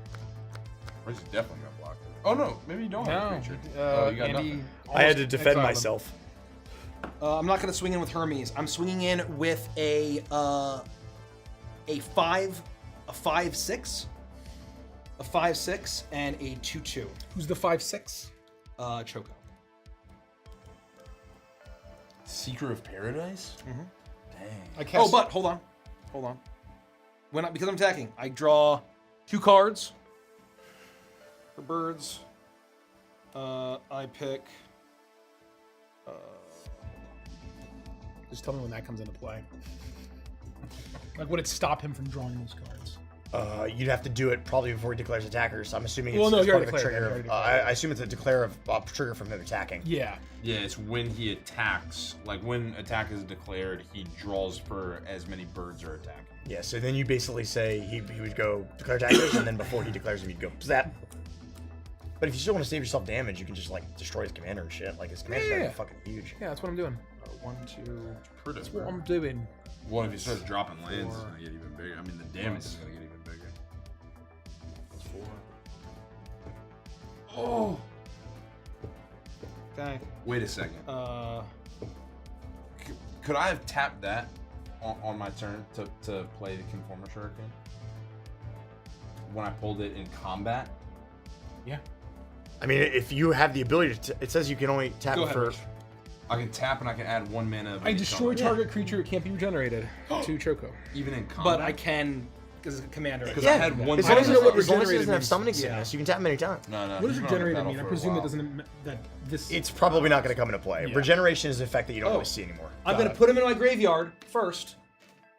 Richie's definitely got a blocker. Oh no, maybe you don't have a No. creature. Oh, you got Andy nothing. I had to defend exiled him. myself. I'm not gonna swing in with Hermes. I'm swinging in with a 5, a 5/6, a 5/6, and a 2/2. Who's the 5/6? Choco. Seeker of Paradise? Mm-hmm. Dang. I cast. Oh, but hold on. Because I'm attacking, I draw 2 cards for birds. I pick. Just tell me when that comes into play. Like, would it stop him from drawing those cards? You'd have to do it probably before he declares attackers. I'm assuming it's, Well, no, it's he part already of a declared it, trigger. he already declared I assume it's a declare of trigger from him attacking. Yeah. Yeah, it's when he attacks. Like when attack is declared, he draws for as many birds are attacking. Yeah, so then you basically say he would go declare attackers, and then before he declares them, he'd go zap. But if you still want to save yourself damage, you can just like destroy his commander and shit. Like his commander's Yeah. gonna be fucking huge. Yeah, that's what I'm doing. 1, 2. That's what I'm doing. Well, if he starts dropping lands, it's gonna get even bigger. I mean, the damage is gonna get even bigger. That's 4. Oh. Okay. Wait a second. Could I have tapped that on my turn to play the Conformer Shuriken? When I pulled it in combat? Yeah. I mean, if you have the ability to, it says you can only tap Go it ahead, for. Rich. I can tap and I can add 1 mana. of I each destroy color. target creature. It can't be regenerated. To Choco. Even in combat. But I can, because it's a commander. Because I had one. As long as, mana. what as long as it regenerated doesn't have means. summoning Yeah. sickness, you can tap him anytime. No. What does he's been on the regenerated battle mean? I for a presume while. it doesn't. That this. It's probably not going to come into play. Yeah. Regeneration is an effect that you don't Oh. really see anymore. I'm going to put him in my graveyard first.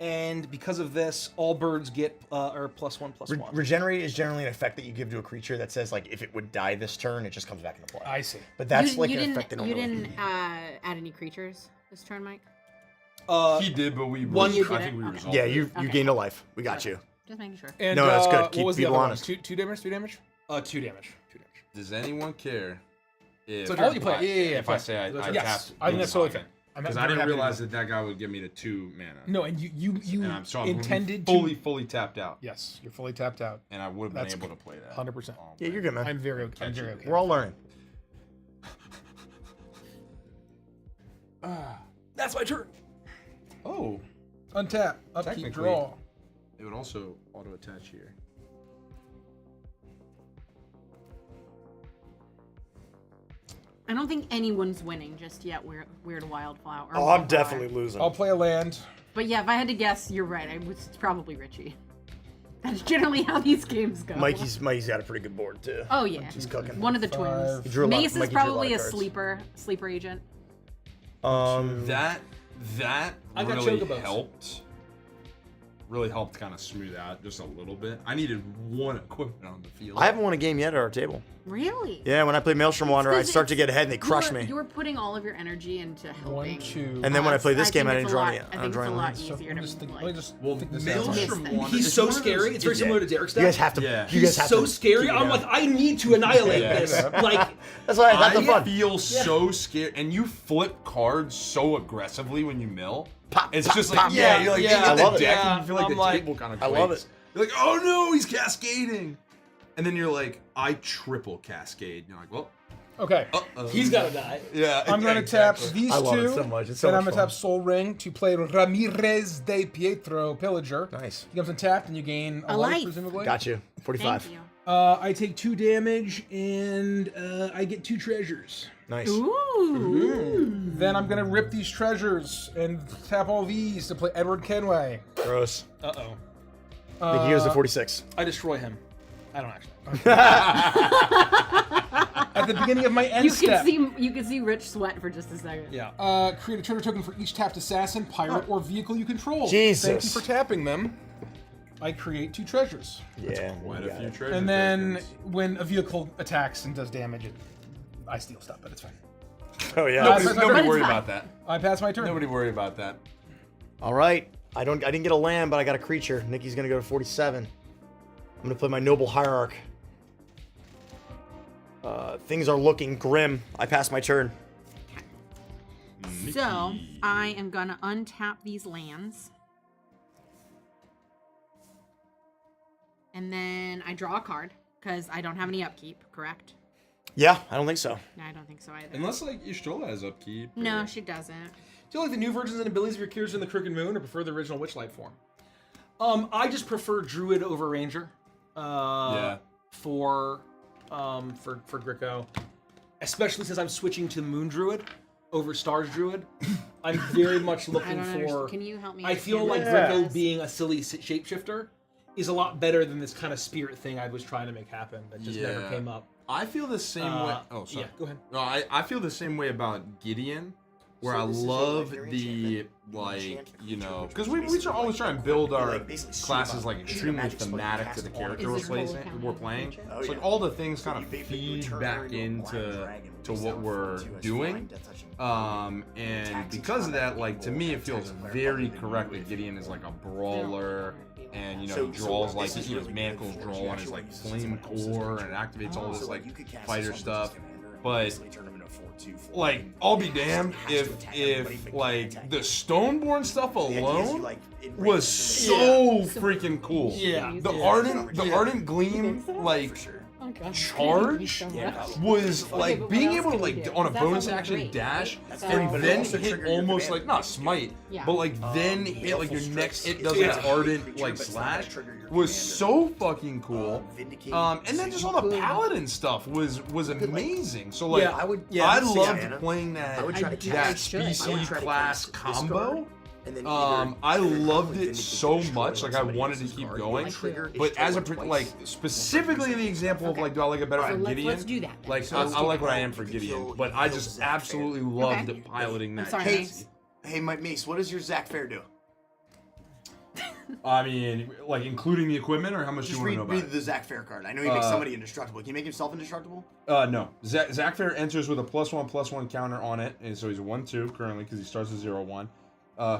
And because of this, all birds get or +1/+1. Regenerate is generally an effect that you give to a creature that says like if it would die this turn, it just comes back into play. I see. But that's you, like you an didn't, effect that You normally. didn't add any creatures this turn, Mike? He did, but we. One- I You think did it? we Okay. resolved Yeah, it. you Okay. gained a life. We got you. Just making sure. And, No, that's good. What Keep was the people other one? honest. 2 damage, 3 damage. 2 damage. 2 damage. Does anyone care if? So all you play. Yeah. If I say I Yes, tapped I think that's totally Tokens fair. I'm Because very I didn't happy to realize do that guy would give me the 2 mana. No, and you So I'm intended fully tapped out. Yes, you're fully tapped out. And I would have That's been able to play that. 100%. Yeah, you're good, man. I'm very okay. I'm very okay. We're all learning. That's my turn. Oh, Untap. Upkeep. Technically. Draw. it would also auto attach here. I don't think anyone's winning just yet. Weird Wildflower. Oh, I'm definitely losing. I'll play a land. But yeah, if I had to guess, you're right. It's probably Richie. That's generally how these games go. Mikey's got a pretty good board too. Oh yeah, He's cooking. one of the He twins. drew a lot- Mace is Mikey drew a lot probably of a cards. sleeper agent. That I got really chocobos. helped. Really helped kind of smooth out just a little bit. I needed 1 equipment on the field. I haven't won a game yet at our table. Really? Yeah, when I play Maelstrom Wanderer, I start to get ahead and they crush me. You were putting all of your energy into helping. 1, 2. And then when I play this game, I think didn't draw it's a any. lot- I I don't think draw it's a any lot lands. easier Let me to just think. like. Let me just Well, think this out. Maelstrom Miss them. Wanderer. He's it's so one of those- scary. It's very similar to Derek's deck. You guys have to. Yeah. You guys He's have so to. scary. keep it I'm down. like, I need to annihilate Yeah. this. Like, That's why I had the I fun. feel so scared, and you flip cards so aggressively when you mill. Pop, It's pop, just pop. like, yeah, you're like, yeah, you get I the love it. deck, Yeah, and you feel like I'm the like, table kind of I love it. You're like, oh no, he's cascading. And then you're like, I triple cascade. And you're like, well, Okay. he's got to die. yeah. I'm yeah, gonna tap exactly. these I love two, it so much. It's so and I'm much gonna fun. tap Soul Ring to play Ramirez de Pietro Pillager. Nice. He comes untapped, and you gain a A life, life. presumably. Got you. 45. Thank you. I take 2 damage, and I get 2 treasures. Nice. Ooh. Then I'm gonna rip these treasures and tap all these to play Edward Kenway. Gross. Uh-oh. I think he goes to 46. I destroy him. I don't actually. At the beginning of my end You step, can see Rich sweat for just a second. Yeah. create a treasure token for each tapped assassin, pirate, or vehicle you control. Jesus. Thank you for tapping them. I create 2 treasures. Yeah. Quite you a got few it. treasure And then tokens. when a vehicle attacks and does damage, I steal stuff, but it's fine. Oh yeah. Nobody- Nobody But it's worry fine. about that. I pass my turn. Nobody worry about that. All right. I didn't get a land, but I got a creature. Nikki's gonna go to 47. I'm gonna play my Noble Hierarch. Things are looking grim. I pass my turn. So I am gonna untap these lands, and then I draw a card because I don't have any upkeep. Correct? Yeah, I don't think so. No, I don't think so either. Unless like Ishtola has upkeep. No, she doesn't. Do you like the new versions and abilities of your characters in the Crooked Moon, or prefer the original Witchlight form? I just prefer Druid over Ranger. Yeah. For Gricko, especially since I'm switching to Moon Druid over Stars Druid. I'm very much I looking don't for. understand. Can you help me? I feel understand like what Gricko this is? being a silly shapeshifter is a lot better than this kind of spirit thing I was trying to make happen that just never Yeah. came up. I feel the same way. Oh, sorry. Yeah, go ahead. No, I feel the same way about Gideon. where I love the because we always try and build our classes like extremely thematic to the character we're playing. So like all the things kind of feed back into what we're doing, and because of that, like to me, it feels very correct that Gideon is like a brawler. And he draws like his manacles draw on his like flame core and it activates all this like fighter stuff. But like I'll be damned if like the Stoneborn stuff alone was so freaking cool. Yeah. The ardent gleam like charge was like being able to like on a bonus action dash and then hit almost like not smite but like then hit like your next hit does its ardent like slash was so fucking cool. And then just all the paladin stuff was amazing. So like I loved playing that species class combo. I loved it so much, like I wanted to keep going. But as a like specifically the example of like, do I like it better for Gideon? Let's do that. Like I like what I am for Gideon, but I just absolutely loved piloting that. Hey, Mace, what does your Zach Fair do? I mean, like including the equipment, or how much Just you want to know about read the Zach Fair card. I know he makes somebody indestructible. Can he make himself indestructible? No. Zach Fair enters with a +1/+1 counter on it, and so he's a 1/2 currently because he starts at 0/1.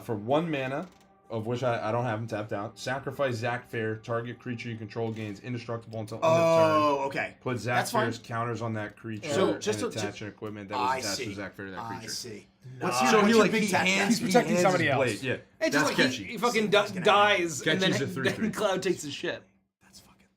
For 1 mana, of which I don't have him tapped out. Sacrifice Zach Fair. Target creature you control gains indestructible until end of turn. Oh, okay. Put Zach Fair's counters on that creature. So just and attach an equipment that was attached to Zach Fair to that creature. I see. So he hands He's protecting somebody else. blade. Yeah, It's that's just like catchy. he fucking dies, and Catchy's a then 3/3. Cloud takes his shit.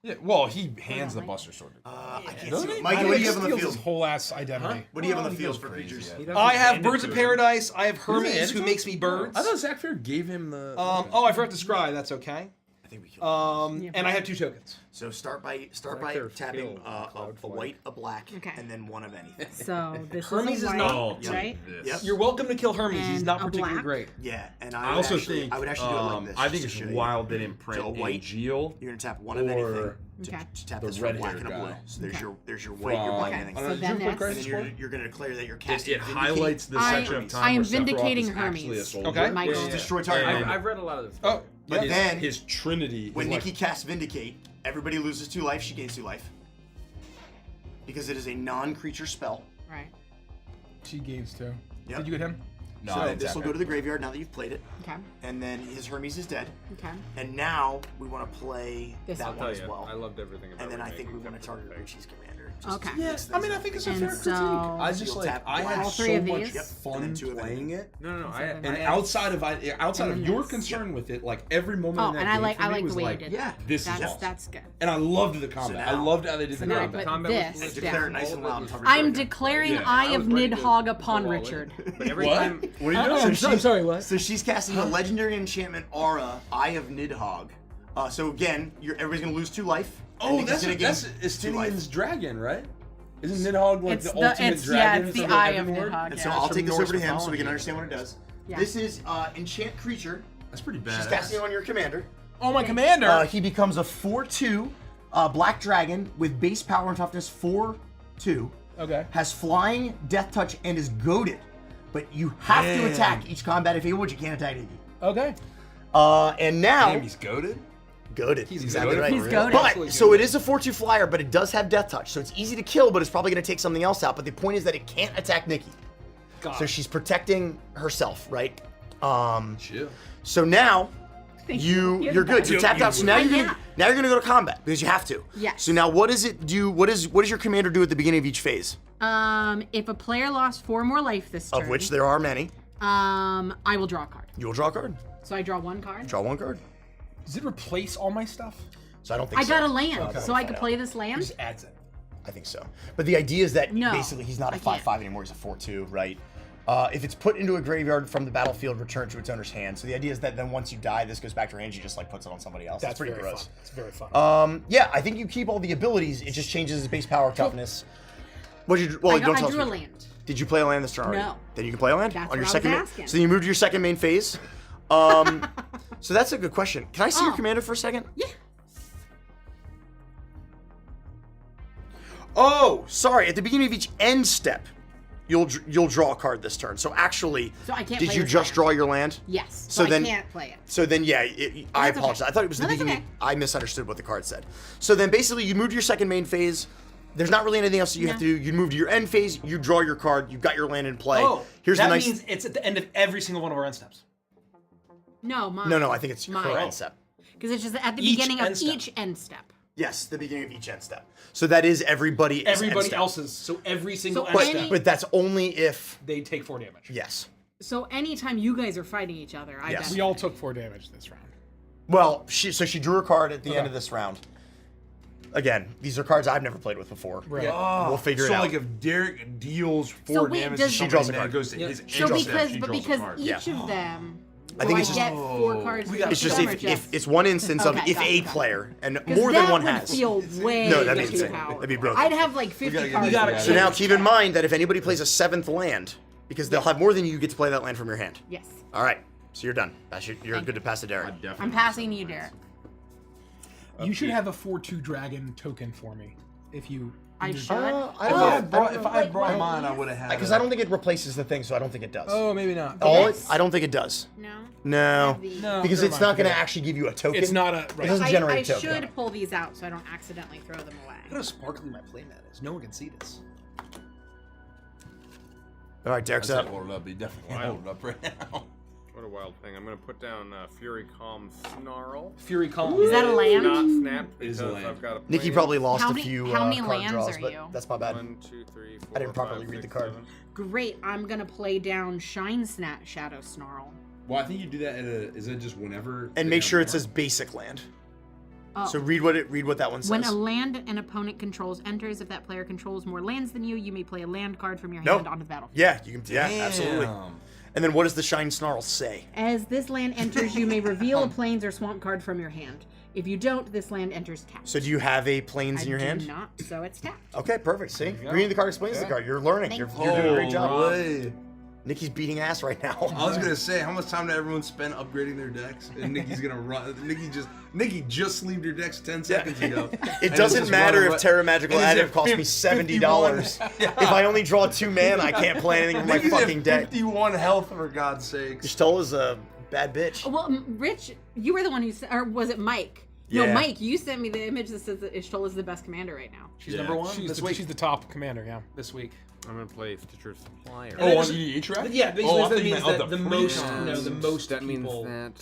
Yeah, well, he hands the Buster Sword. I can't Doesn't see. he? Mikey, what do you have on the Steals field? his whole ass identity. What do you have on the field for creatures? I have Birds of Paradise. I have Hermes, who makes me birds. I thought Zach Fair gave him the. Oh, I forgot to scry. That's okay. I think we killed And I have 2 tokens. So start by Fair tapping skill, a white, a black, Okay. and then one of anything. So this Hermes is is a not- white, right? Yep. You're welcome to kill Hermes. He's And not a particularly black. great. Yeah, and I also think I would actually do it like this. I think just it's to show you. wild they didn't print So a a white, Geo You're gonna tap one of anything. or Okay. To tap the this for a black red-haired and a blue. guy. So there's Okay. your white, your black, Okay, and so anything. then And that's... then you're gonna declare that you're it casting. highlights the I- section of time I am where Sephiroth vindicating is actually a Hermes. soldier. Okay. Michael. Destroy target. And- I've read a lot of this. Oh, But his, then his Trinity. when is like, Nikki casts Vindicate, everybody loses 2 life. She gains 2 life because it is a non-creature spell. Right. She gains 2. Yep. Did you get him? no, So I didn't this tap will it. go to the graveyard now that you've played it, Okay. and then his Hermes is dead. Okay. And now we want to play This that one. one I'll as tell you, well. I loved everything about And then I it. think we want to target Richie's commander. Okay. Yeah, I mean, I think it's a And fair so- critique. I just You'll like tap I had all so 3 of much these? Yep. fun And then 2 of playing anything. it. No, And And then outside of And then your this. concern with it, like every moment Oh, in that and I game like for me the was way like, you did yeah, that. this is That's awesome. that's good. And I loved the combat. I now- loved how they did So the now I combat. put combat was this legit. Declare it down. nice and loud. I'm declaring Yeah, Eye I of was ready to Nidhogg upon go all in. Richard. But every What? time, What are you doing? So she's casting a legendary enchantment aura, Eye of Nidhogg. So again, everybody's gonna lose 2 life. and Oh, Nikki's that's gonna that's gain 2 life. Estinian's dragon, right? Isn't Nidhogg like It's the the ultimate it's dragon? it's the from Eye of Heavenward? Nidhogg. And so Yeah. I'll from take this Norse over to him so we mythology. can understand what it does. Yeah. This is enchant creature. That's pretty bad. She's casting it on your commander. Oh, my commander. He becomes a 4/2 black dragon with base power and toughness 4/2. Okay. Has flying, death touch, and is goaded. But you have to Man. attack each combat if able, but you can't attack Nikki. Okay. And now Damn, he's goaded. goaded. He's exactly goated right. He's goated. But so it is a 4/2 flyer, but it does have death touch, so it's easy to kill. But it's probably going to take something else out. But the point is that it can't attack Nikki, so she's protecting herself, right? Chill. So now Thank you're good. You're tapped out. So now you're gonna go to combat because you have to. Yes. So now what does it do? What does your commander do at the beginning of each phase? If a player lost 4 more life this turn, Of which there are many. I will draw a card. You will draw a card. So I draw 1 card. Draw 1 card. Does it replace all my stuff? So I don't think I so. got a land, Okay. so I could play this land. Just adds it. I think so. But the idea is that No, basically he's not a I 5/5 can't. anymore. He's a 4/2, right? If it's put into a graveyard from the battlefield, returned to its owner's hand. So the idea is that then once you die, this goes back to your hand. You just like puts it on somebody else. That's pretty very gross. fun. It's very fun. Yeah, I think you keep all the abilities. It just changes his base power, toughness. What did you? Well, I don't tell us drew a what- land. Did you play a land this turn already? No. Then you can play a land That's on your what I second. was main- asking. So you moved to your second main phase. So that's a good question. Can I see your Oh. commander for a second? Yeah. Oh, sorry. At the beginning of each end step, You'll draw a card this turn. So actually, So I can't did play you this just land. draw your land? Yes. So So then- I can't play it. So then, yeah, I that's apologize. okay. I thought it was the No, that's beginning. okay. I misunderstood what the card said. So then, basically, you moved to your second main phase. There's not really anything else that you have to do. You move to your end phase. You draw your card. You've got your land in play. Oh, Here's that the nice. means it's at the end of every single one of our end steps. No, mine. No, I think it's mine. her end step. Because it's just at the Each beginning of end step. each end step. Yes, the beginning of each end step. So that is everybody. Everybody else's. So every single So end any- step, But that's only if. they take 4 damage. Yes. So anytime you guys are fighting each other, I Yes. benefit. We all took 4 damage this round. Well, she drew her card at the end Okay. of this round. Again, these are cards I've never played with before. Right. We'll figure it so out. like if Derek deals 4 So wait, damage does- to She somebody, draws a then card. it goes to Yeah. his So end step, because she but draws a because card. each of them, I think it's just- get 4 cards. We for got- It's each just of them, if, or if it's one instance of Okay, if got a it, got it. player and 'Cause more than that one would has. feel way No, that'd be too insane. powerful. That'd be brilliant. I'd have like 50 cards. we gotta for So each. now keep in mind that if anybody plays a 7th land, because they'll have more than you get to play that land from your hand. Yes. All right, so you're done. You're Thank good to pass to Derek. I'm passing you, Derek. You should have a 4/2 dragon token for me. If you. I should. I If don't I know. had brought, if I had Wait, brought what? mine, I would have had. Because I don't think it replaces the thing, so I don't think it does. Oh, maybe not. I don't think it does. No. No, No, because never it's mind, not going to forget it. actually give you a token. It's not a. It Right. doesn't I generate a token. should pull these out so I don't accidentally throw them Look away. how sparkly my playmat is. No one can see this. All right, Derek's up. Hold up, he definitely hold up right now. What a wild thing. I'm going to put down Fury Calm Snarl. Fury Calm. Is that a land? Not snapped It is because a land. I've got a Nikki plane. probably lost How a many- few how many card lands draws, are but you? that's my bad. 1, 2, 3, 4, I didn't properly 5, read the 6, card. 7. Great. I'm gonna play down Shine Snap Shadow Snarl. Well, I think you do that is it just whenever? And they make have sure it more? says basic land. Oh. So read what that one says. When a land an opponent controls enters, if that player controls more lands than you, you may play a land card from your Nope. hand onto the battlefield. Yeah, you can. Yeah, absolutely. Damn. And then what does the Shine Snarl say? As this land enters, you may reveal a plains or swamp card from your hand. If you don't, this land enters tapped. So do you have a plains I in your do hand? not, so it's tapped. Okay, perfect. See, reading the card explains the card. You're learning. You're doing a great job. Holy. Nikki's beating ass right now. I was gonna say, how much time did everyone spend upgrading their decks? And Nikki's gonna run. Nikki just sleeved her decks 10 seconds ago. It And doesn't just matter run if Terra Magical and it's Additive at costs me $70. If I only draw 2 mana, I can't play anything with my Nikki's fucking at deck. 51 health, for God's sakes. Ishtola's a bad bitch. Well, Rich, you were the one who said, or was it Mike? No, Yeah. Mike, you sent me the image that says that Ishtola is the best commander right now. She's Yeah. number 1 She's this the, week. she's the top commander, yeah. This week. I'm going to play Stitcher Supplier. And then on she- EDH rack? Yeah, basically Oh, I that thought you means meant that the the most, pre-orders. no, the most that means people. that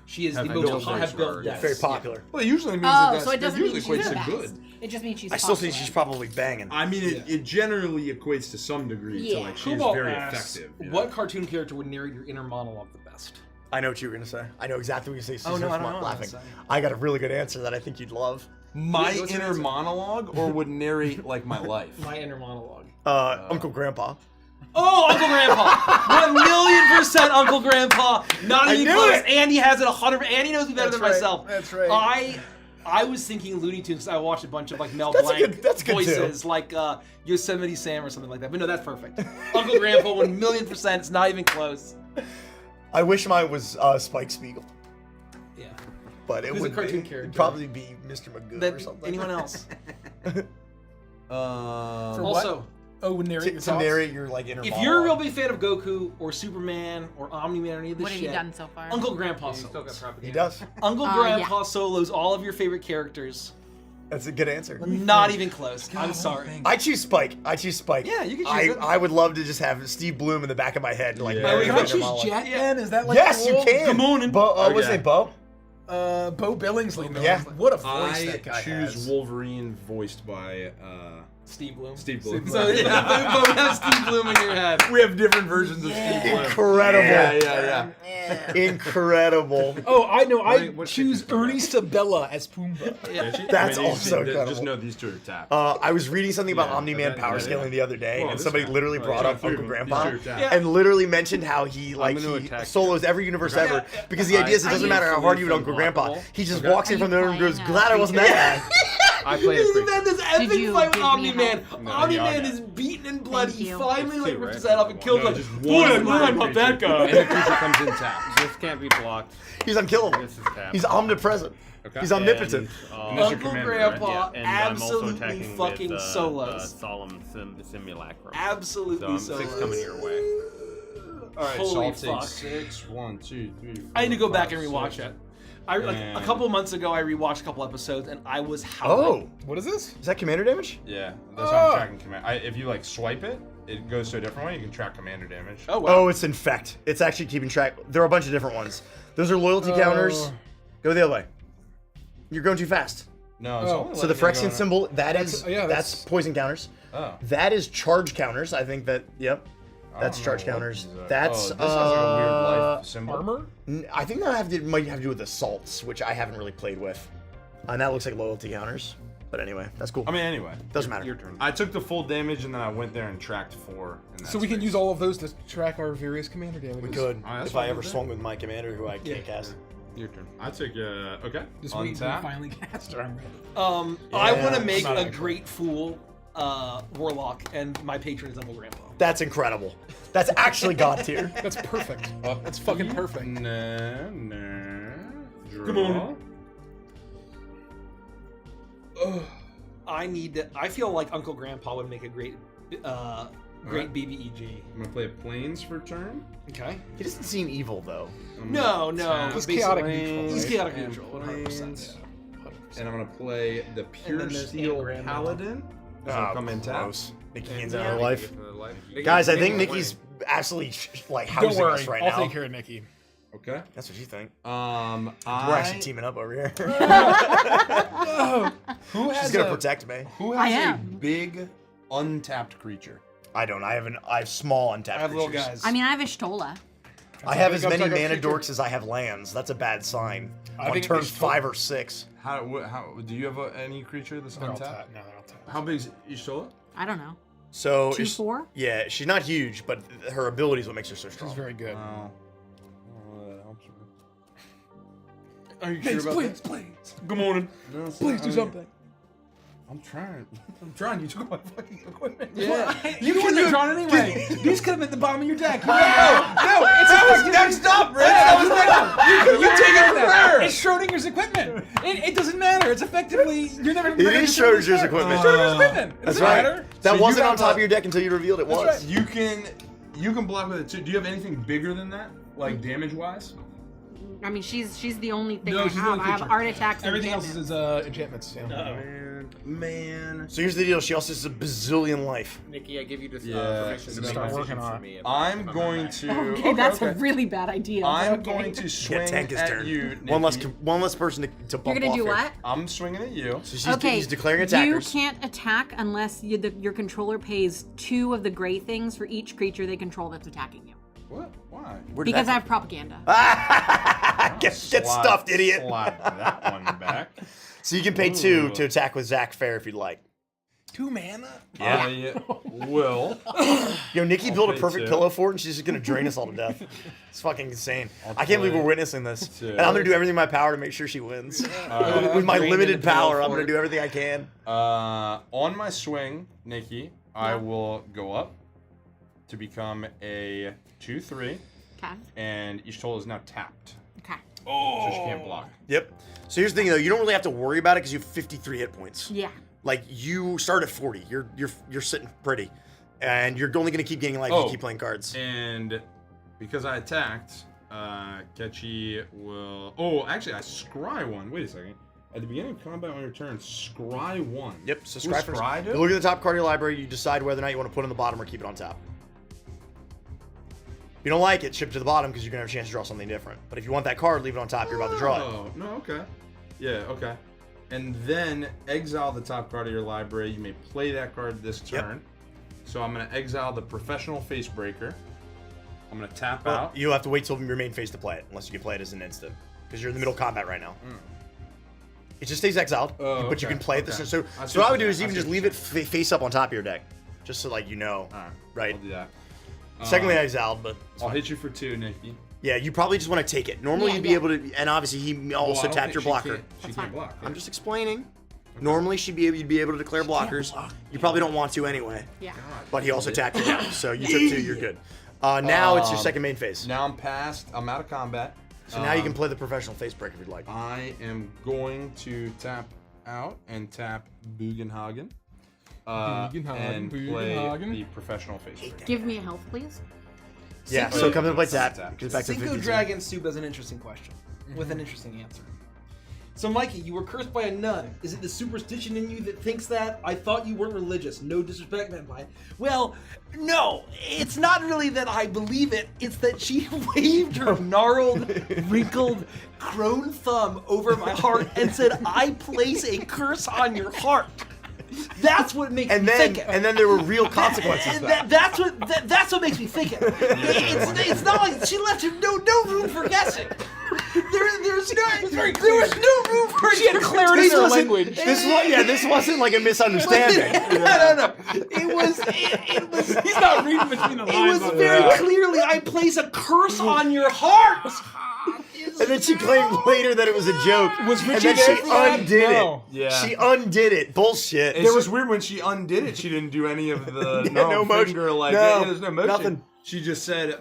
She is the have most built have built cards. decks. Very popular. Well, it usually means Oh, that so it doesn't mean usually she's equates the to best. good. It just means she's I still think popular. she's probably banging. I mean, it generally equates to some degree to Yeah. like she's Cobalt very asks, effective. you know? What cartoon character would narrate your inner monologue the best? I know what you were gonna say. I know exactly what you say. Oh, no, I don't I'm know what laughing. to say. I got a really good answer that I think you'd love. My Yeah, what's your inner answer? monologue, or would narrate like my life? My inner monologue. Uncle Grandpa. Oh, Uncle Grandpa! 1,000,000% Uncle Grandpa. Not I even knew close. it! Andy has it 100. Andy knows me better That's than right. myself. That's right. I was thinking Looney Tunes. 'Cause I watched a bunch of like Mel That's a Blanc good- that's good, voices, like Yosemite Sam or something like that. But no, that's perfect. Uncle Grandpa, 1,000,000%. It's not even close. I wish mine was Spike Spiegel, Yeah. but it Who's a would cartoon be, character? it'd probably be Mr. Magoo or That, something. anyone else? For Also, Oh, when narrate your to thoughts? narrate your like inner if monologue. you're a real big fan of Goku or Superman or Omni-Man or any of this What have shit, you done so far? Uncle Grandpa still got solos. propaganda. He does. Uncle Yeah. Grandpa solos all of your favorite characters. That's a good answer. Not even close. I'm sorry. I choose Spike. Yeah, you can choose it. I would love to just have Steve Bloom in the back of my head, like. Yeah. narrate Can my I inner Choose monologue. Jet Yeah. then? Is that like Yes, the you rule? can. Good morning. Bo, what's his Okay. name, Bo? Bo Billingsley. Man. Yeah. What a voice I that guy choose has. Wolverine, voiced by Steve Bloom. Steve Bloom. So yeah, both have Steve Bloom in your head. we have different versions of Steve Bloom. Incredible. Yeah. Incredible. Oh, I know. I Wait, what choose chick is Ernie Sabella as Pumbaa. That's also incredible. Just know these two are tapped. I was reading something about Yeah, Omni-Man that- power yeah. scaling the other day, Well, and this somebody guy. literally Oh, brought yeah, up three Uncle of them. These Grandpa two are tapped. Yeah. and literally mentioned how he gonna he attack solos every universe Yeah. ever because the idea is it I doesn't use matter how hard you would Solution Uncle Grandpa. Blockable. He just Okay. walks in Are from you the room and goes, playing, "Glad I wasn't that guy." I played This it pretty. man, this epic you fight with give me Omni-Man. help? No, Omni-Man yeah. is beaten and bloody. Thank He you. finally It's like two, rips right? his head off and kills No, him. just Boy, one. I'm not that guy. And the creature comes in tapped. This can't be blocked. He's unkillable. This is tapped. He's omnipresent. Okay. He's omnipotent. And that's your Uncle commander, right? Grandpa And I'm also absolutely attacking fucking with, solos. Solemn Simulacrum. Absolutely So I'm solos. 6 coming your way. All right, Holy so I'll fuck. take 6. 1, 2, 3, 4, I need to go back 5, and rewatch 6. it. I like a And- couple months ago. I rewatched a couple episodes and I was howling. Oh, What is this? is that commander damage? Yeah, that's how I'm tracking command. If you like swipe it, it goes to a different way. You can track commander damage. Oh wow. Oh, it's infect. It's actually keeping track. There are a bunch of different ones. Those are loyalty counters. Go the other way. You're going too fast. No, it's Oh. only So the letting me go Phyrexian symbol, That's poison counters. Oh. That is charge counters. I think that, yep. I That's don't charge know what counters. these are. That's, oh, this has like a weird life symbol. Armor? I think that might have to do with assaults, which I haven't really played with. And that looks like loyalty counters. But anyway, that's cool. I mean, anyway, Doesn't matter. Your turn. I took the full damage and then I went there and tracked 4. In that So we can space. use all of those to track our various commander damages. We could, Oh, that's if what I I ever did. swung with my commander who I can't cast. Your turn. I took okay. Just wait until Untap. you finally cast her. I'm ready. I Yeah, want to make I'm not a actually. great fool warlock, and my patron is Uncle Grandpa. That's incredible. That's actually god tier. That's perfect. That's fucking perfect. No, no. Draw. Come on. I feel like Uncle Grandpa would make a great BBEG. I'm gonna play a planes for turn. Okay. He doesn't seem evil though. I'm No, gonna no. tap He's basically- chaotic neutral. He's planes chaotic and neutral, 100%. planes. And I'm gonna play the Pure then there's Steel Aunt Grandma. Paladin. So Oh, come in tap. gross. Nikki gains Yeah. another life. Another life. Guys, I think Nikki's absolutely like Don't housing worry, us right I'll now. take care of Nikki. Okay. That's what you think. We're We're actually teaming up over here. Who has She's gonna a, protect me. Who I has a am. big untapped creature? I don't. I have small untapped I have little creatures. guys. I mean, I have Ishtola. I have as Gotta many talk about mana creature. dorks as I have lands. That's a bad sign. I On think turn it's 5 or 6. How do you have any creature that's They're all untapped? tapped. No, they're all tapped. How big is Ishtola? I don't know. So 2/4? Yeah, she's not huge, but her ability is what makes her so strong. She's very good. Oh. That helps me. Are you sure about please, that? please. Good morning. Please do something. I'm trying. I'm trying. You took my fucking equipment. Yeah. You couldn't have drawn anyway. These could have been at the bottom of your deck. No, That was next up, Rich. That was next up. You take it from there. It's Schrodinger's equipment. It doesn't matter. It's effectively you're never. It is Schrodinger's equipment. Schrodinger's equipment. It That's doesn't right. matter. That So you wasn't got on top the- of your deck until you revealed it was. right. You can block with it too. Do you have anything bigger than that, like damage wise? I mean, she's the only thing No, I she's the have. only I have creature. art attacks and Everything else enchantments. is enchantments. Yeah. Man. So here's the deal. She also has a bazillion life. Nikki, I give you just Yeah. permission to make Start decisions working on for it. me. I'm if going back. to. Okay, that's a really bad idea. but I'm okay. going to swing Tank his at turn. you. One less Nikki. one less person to bump You're gonna off do here. what? I'm swinging at you. So she's Okay, he's declaring you attackers. can't attack unless your controller pays 2 of the gray things for each creature they control that's attacking you. What? Why? Where did Because I that have propaganda. get Slide- stuffed, idiot. Slide that one back. So you can pay 2 to attack with Zach Fair if you'd like. 2 mana. I will. Yo, Nikki built a pay perfect 2. pillow fort, and she's just gonna drain us all to death. It's fucking insane. I can't believe play we're witnessing this, 2. and I'm gonna do everything in my power to make sure she wins. With my Drain limited into pillow power, I'm fort. gonna do everything I can. On my swing, Nikki, I will go up to become a 2/3, Okay. and Ishtola is now tapped, Okay. so she can't block. Yep. So here's the thing, though. You don't really have to worry about it because you have 53 hit points. Yeah. Like you start at 40. You're sitting pretty, and you're only gonna keep gaining life if you keep playing cards. And because I attacked, Ketchy will. Oh, actually, I scry one. Wait a second. At the beginning of combat on your turn, scry one. Yep. So What scry does first. scry do? You look at the top card of your library. You decide whether or not you want to put it on the bottom or keep it on top. If you don't like it, ship it to the bottom because you're gonna have a chance to draw something different. But if you want that card, leave it on top. You're about to draw it. Oh, no, okay. Yeah, okay. And then exile the top card of your library. You may play that card this turn. So I'm going to exile the Professional Facebreaker. I'm going to tap Well, out. you'll have to wait till your main phase to play it, unless you can play it as an instant, because you're in the middle of combat right now. It just stays exiled, Oh, but you okay, can play it. okay. So I see what I what would do you're is saying. even I see just what leave you're it face up on top of your deck, just so like you know. All right. Right. I'll do that. Secondly, exiled, but it's I'll fine. hit you for 2, Nikki. Yeah, you probably just want to take it. Normally, Yeah, you'd be yeah. able to, and obviously he Well, I also don't tapped think your she blocker. can't- She can't block. I'm just explaining. Normally you'd be able to declare blockers. You probably don't want to anyway. Yeah. But he also tapped you down, so you took 2. You're good. Now it's your second main phase. Now I'm past. I'm out of combat. So now you can play the professional face break if you'd like. I am going to tap out and tap Bugenhagen. And play the professional face break. Give me a health, please. Yeah, so come in and play tap. Goes back to Cinco 52. Dragon Soup has an interesting question with an interesting answer. So, Mikey, you were cursed by a nun. Is it the superstition in you that thinks that? I thought you weren't religious. No disrespect meant by it. Well, no, it's not really that I believe it. It's that she waved her gnarled, wrinkled, crone thumb over my heart and said, I place a curse on your heart. That's what makes me think it. And then there were real consequences to that. That's what makes me think it. It's not like she left him no room for guessing. There was no room for She had clarity in her language. This wasn't like a misunderstanding. No. It was. He's not reading between the It lines. was on very that. clearly, I place a curse on your heart. And then she claimed later that it was a joke. Was and Richie then there she for that? undid No. it. Yeah. She undid it. Bullshit. It's just weird when she undid it. She didn't do any of the no motion. finger, like No, there's no motion. nothing. She just said,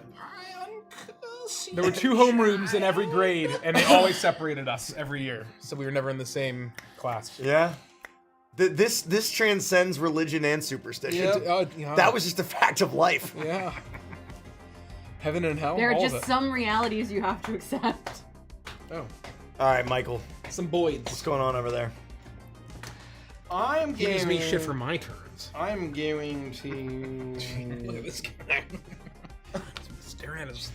There were 2 homerooms in every grade, and they always separated us every year, so we were never in the same class. Yeah. This transcends religion and superstition. Yeah. That was just a fact of life. Yeah. Heaven and hell. There are all just of it. some realities you have to accept. Oh, All right, Michael. Some boys. What's going on over there? I'm he gives me shit for my turns. I'm going to. Look at this guy. Staring at his.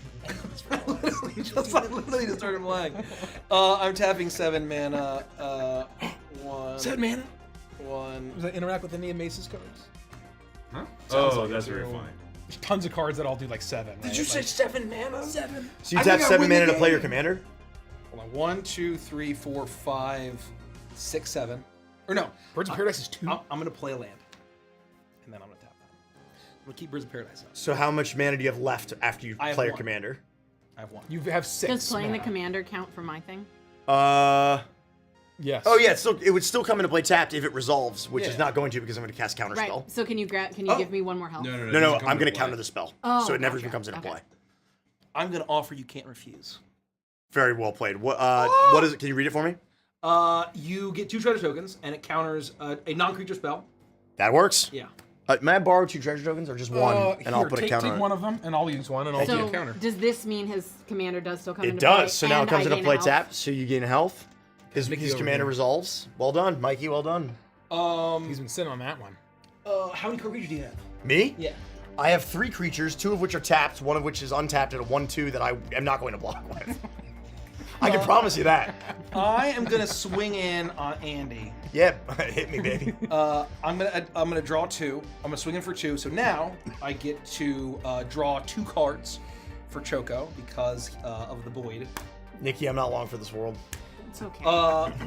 literally just started playing. I'm tapping 7 mana. 1. 7 mana? 1. Does that interact with any of Mace's cards? huh? Sounds Oh, like that's it. very funny. There's tons of cards that all do like 7. Did you say 7 mana? 7. So you I tap think I 7 win the mana to play your game. commander? Hold on. 1, 2, 3, 4, 5, 6, 7. Or no. Birds of Paradise is 2. I'm gonna play a land. And then I'm gonna tap that. I'm gonna keep Birds of Paradise up. So how much mana do you have left after you I have play your 1. commander? I have 1. You have 6. Does playing the mana. commander count for my thing? Yes. Oh yeah, it would still come into play tapped if it resolves, which is Yeah. not going to because I'm going to cast counter Right. spell. So can you give me one more health? No, I'm going to counter the spell, Oh, so it never gotcha. even comes into Okay. play. I'm gonna offer you can't refuse. Very well played. What is it? Can you read it for me? You get 2 treasure tokens, and it counters a non-creature spell. That works. Yeah. May I borrow 2 treasure tokens or just one, and here, I'll put a counter take on it? one of them, and I'll use one, and I'll do So a counter. does this mean his commander does still come It into play? does. So now it and comes I into gain a play health? tapped, so you gain health. His over commander here. resolves. Well done, Mikey. Well done. He's been sitting on that one. How many creatures do you have? Me? Yeah. I have 3 creatures, 2 of which are tapped, 1 of which is untapped at a 1/2 that I am not going to block with. I can promise you that. I am gonna swing in on Andy. Yep, hit me, baby. I'm gonna draw 2. I'm gonna swing in for 2. So now I get to draw 2 cards for Choco because of the void. Nikki, I'm not long for this world. It's okay.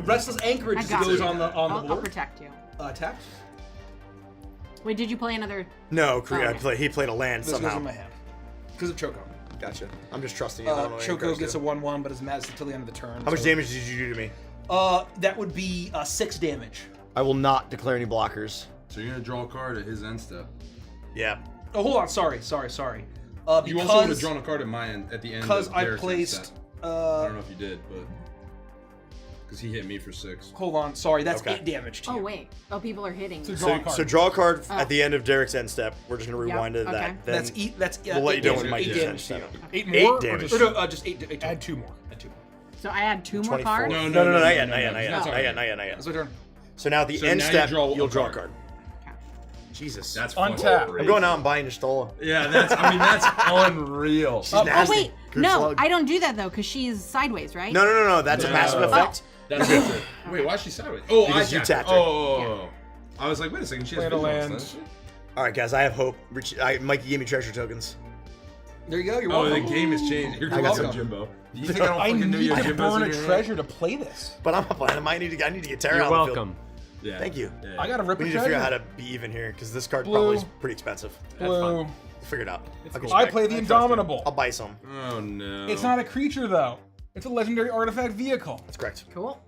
Restless Anchorage I got goes you. on the I'll board. protect you. Tapped. Wait, did you play another? No, okay. he played a land This goes somehow. in my hand because of Choco. Gotcha. I'm just trusting you. I don't know what your Choco cards gets do. a 1/1, but is mad until the end of the turn. How much so- damage did you do to me? That would be 6 damage. I will not declare any blockers. So you're gonna draw a card at his end step. Yeah. Oh, hold on. Sorry. You also would have Because drawn a card at my end at the end. because of I Derek's end placed. step. I don't know if you did, but because he hit me for 6. Hold on. Sorry, that's Okay. 8 damage to Oh you. wait. Oh, people are hitting. So me. draw a card. So draw a card Oh. at the end of Derek's end step. We're just gonna Yep, rewind to okay. that. Then That's we'll let you know when Mike eight does damage to end you. step. 8 8 more? Or damage. just Or no, just 8. add 2 more. Add 2 more. So I add 2 more 24. cards. No, not yet. That's all right. Not yet. That's my turn. So now at the So end now you step, draw a you'll draw a card. card. Jesus. That's Untap. fucking I'm crazy. going out and buying Stola. Yeah, that's unreal. She's Oh nasty. wait, Good no, slug. I don't do that though, because she's sideways, right? No. That's a No. passive Oh. effect. That's it. Wait, why is she sideways? Oh, Because you I tapped her. Oh. I was like, wait a second, she has Played a vigilance, land. doesn't she? All right, guys. I have hope. Mikey gave me treasure tokens. There you go. You're Oh, welcome. the game has changed. You're I got welcome, some. Jimbo. You think I don't I fucking know need you to Jimbos burn in a your hand? treasure to play this. But I'm not playing them. I need to get out You're on the welcome. field. Yeah. Thank you. Yeah. I got to rip We a need to figure out how treasure. to be even here because this card Blue. probably is pretty expensive. That's Blue. fine. We'll figure it out. I'll get you I back. play the trust you. Indomitable. I'll buy some. Oh no. It's not a creature though. It's a legendary artifact vehicle. That's correct. Cool.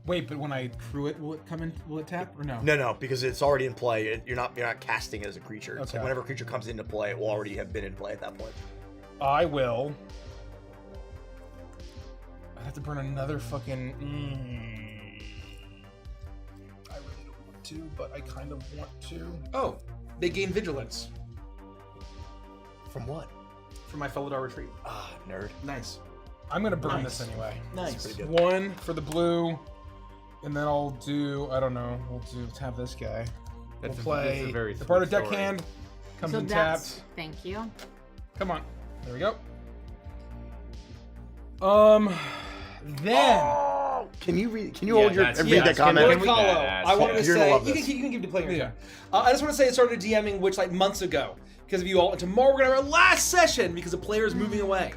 Wait, but when I crew it, will it come in? Will it tap or no? No, because it's already in play. You're not casting it as a creature. It's Okay. like whenever a creature comes into play, it will already have been in play at that point. I will. I have to burn another fucking. I really don't want to, but I kind of want to. Oh, they gain vigilance From what? from my Felidar retreat. Ah, nerd. Nice. I'm gonna burn Nice. this anyway. Nice. Pretty good. 1 for the blue, and then I'll do. I don't know. Let's have this guy. That's We'll play that's a very the part of sweet deck story. hand comes So in that's tapped. thank you. Come on. There we go. Then Can you hold your that's- and yeah, read that it's comment? Lord we- Kahlo, badass. I wanted to You're gonna say love you this. can keep playing. Your Yeah. turn. I just want to say I started DMing Witchlight months ago because of you all. And tomorrow we're gonna have our last session because the player is moving away.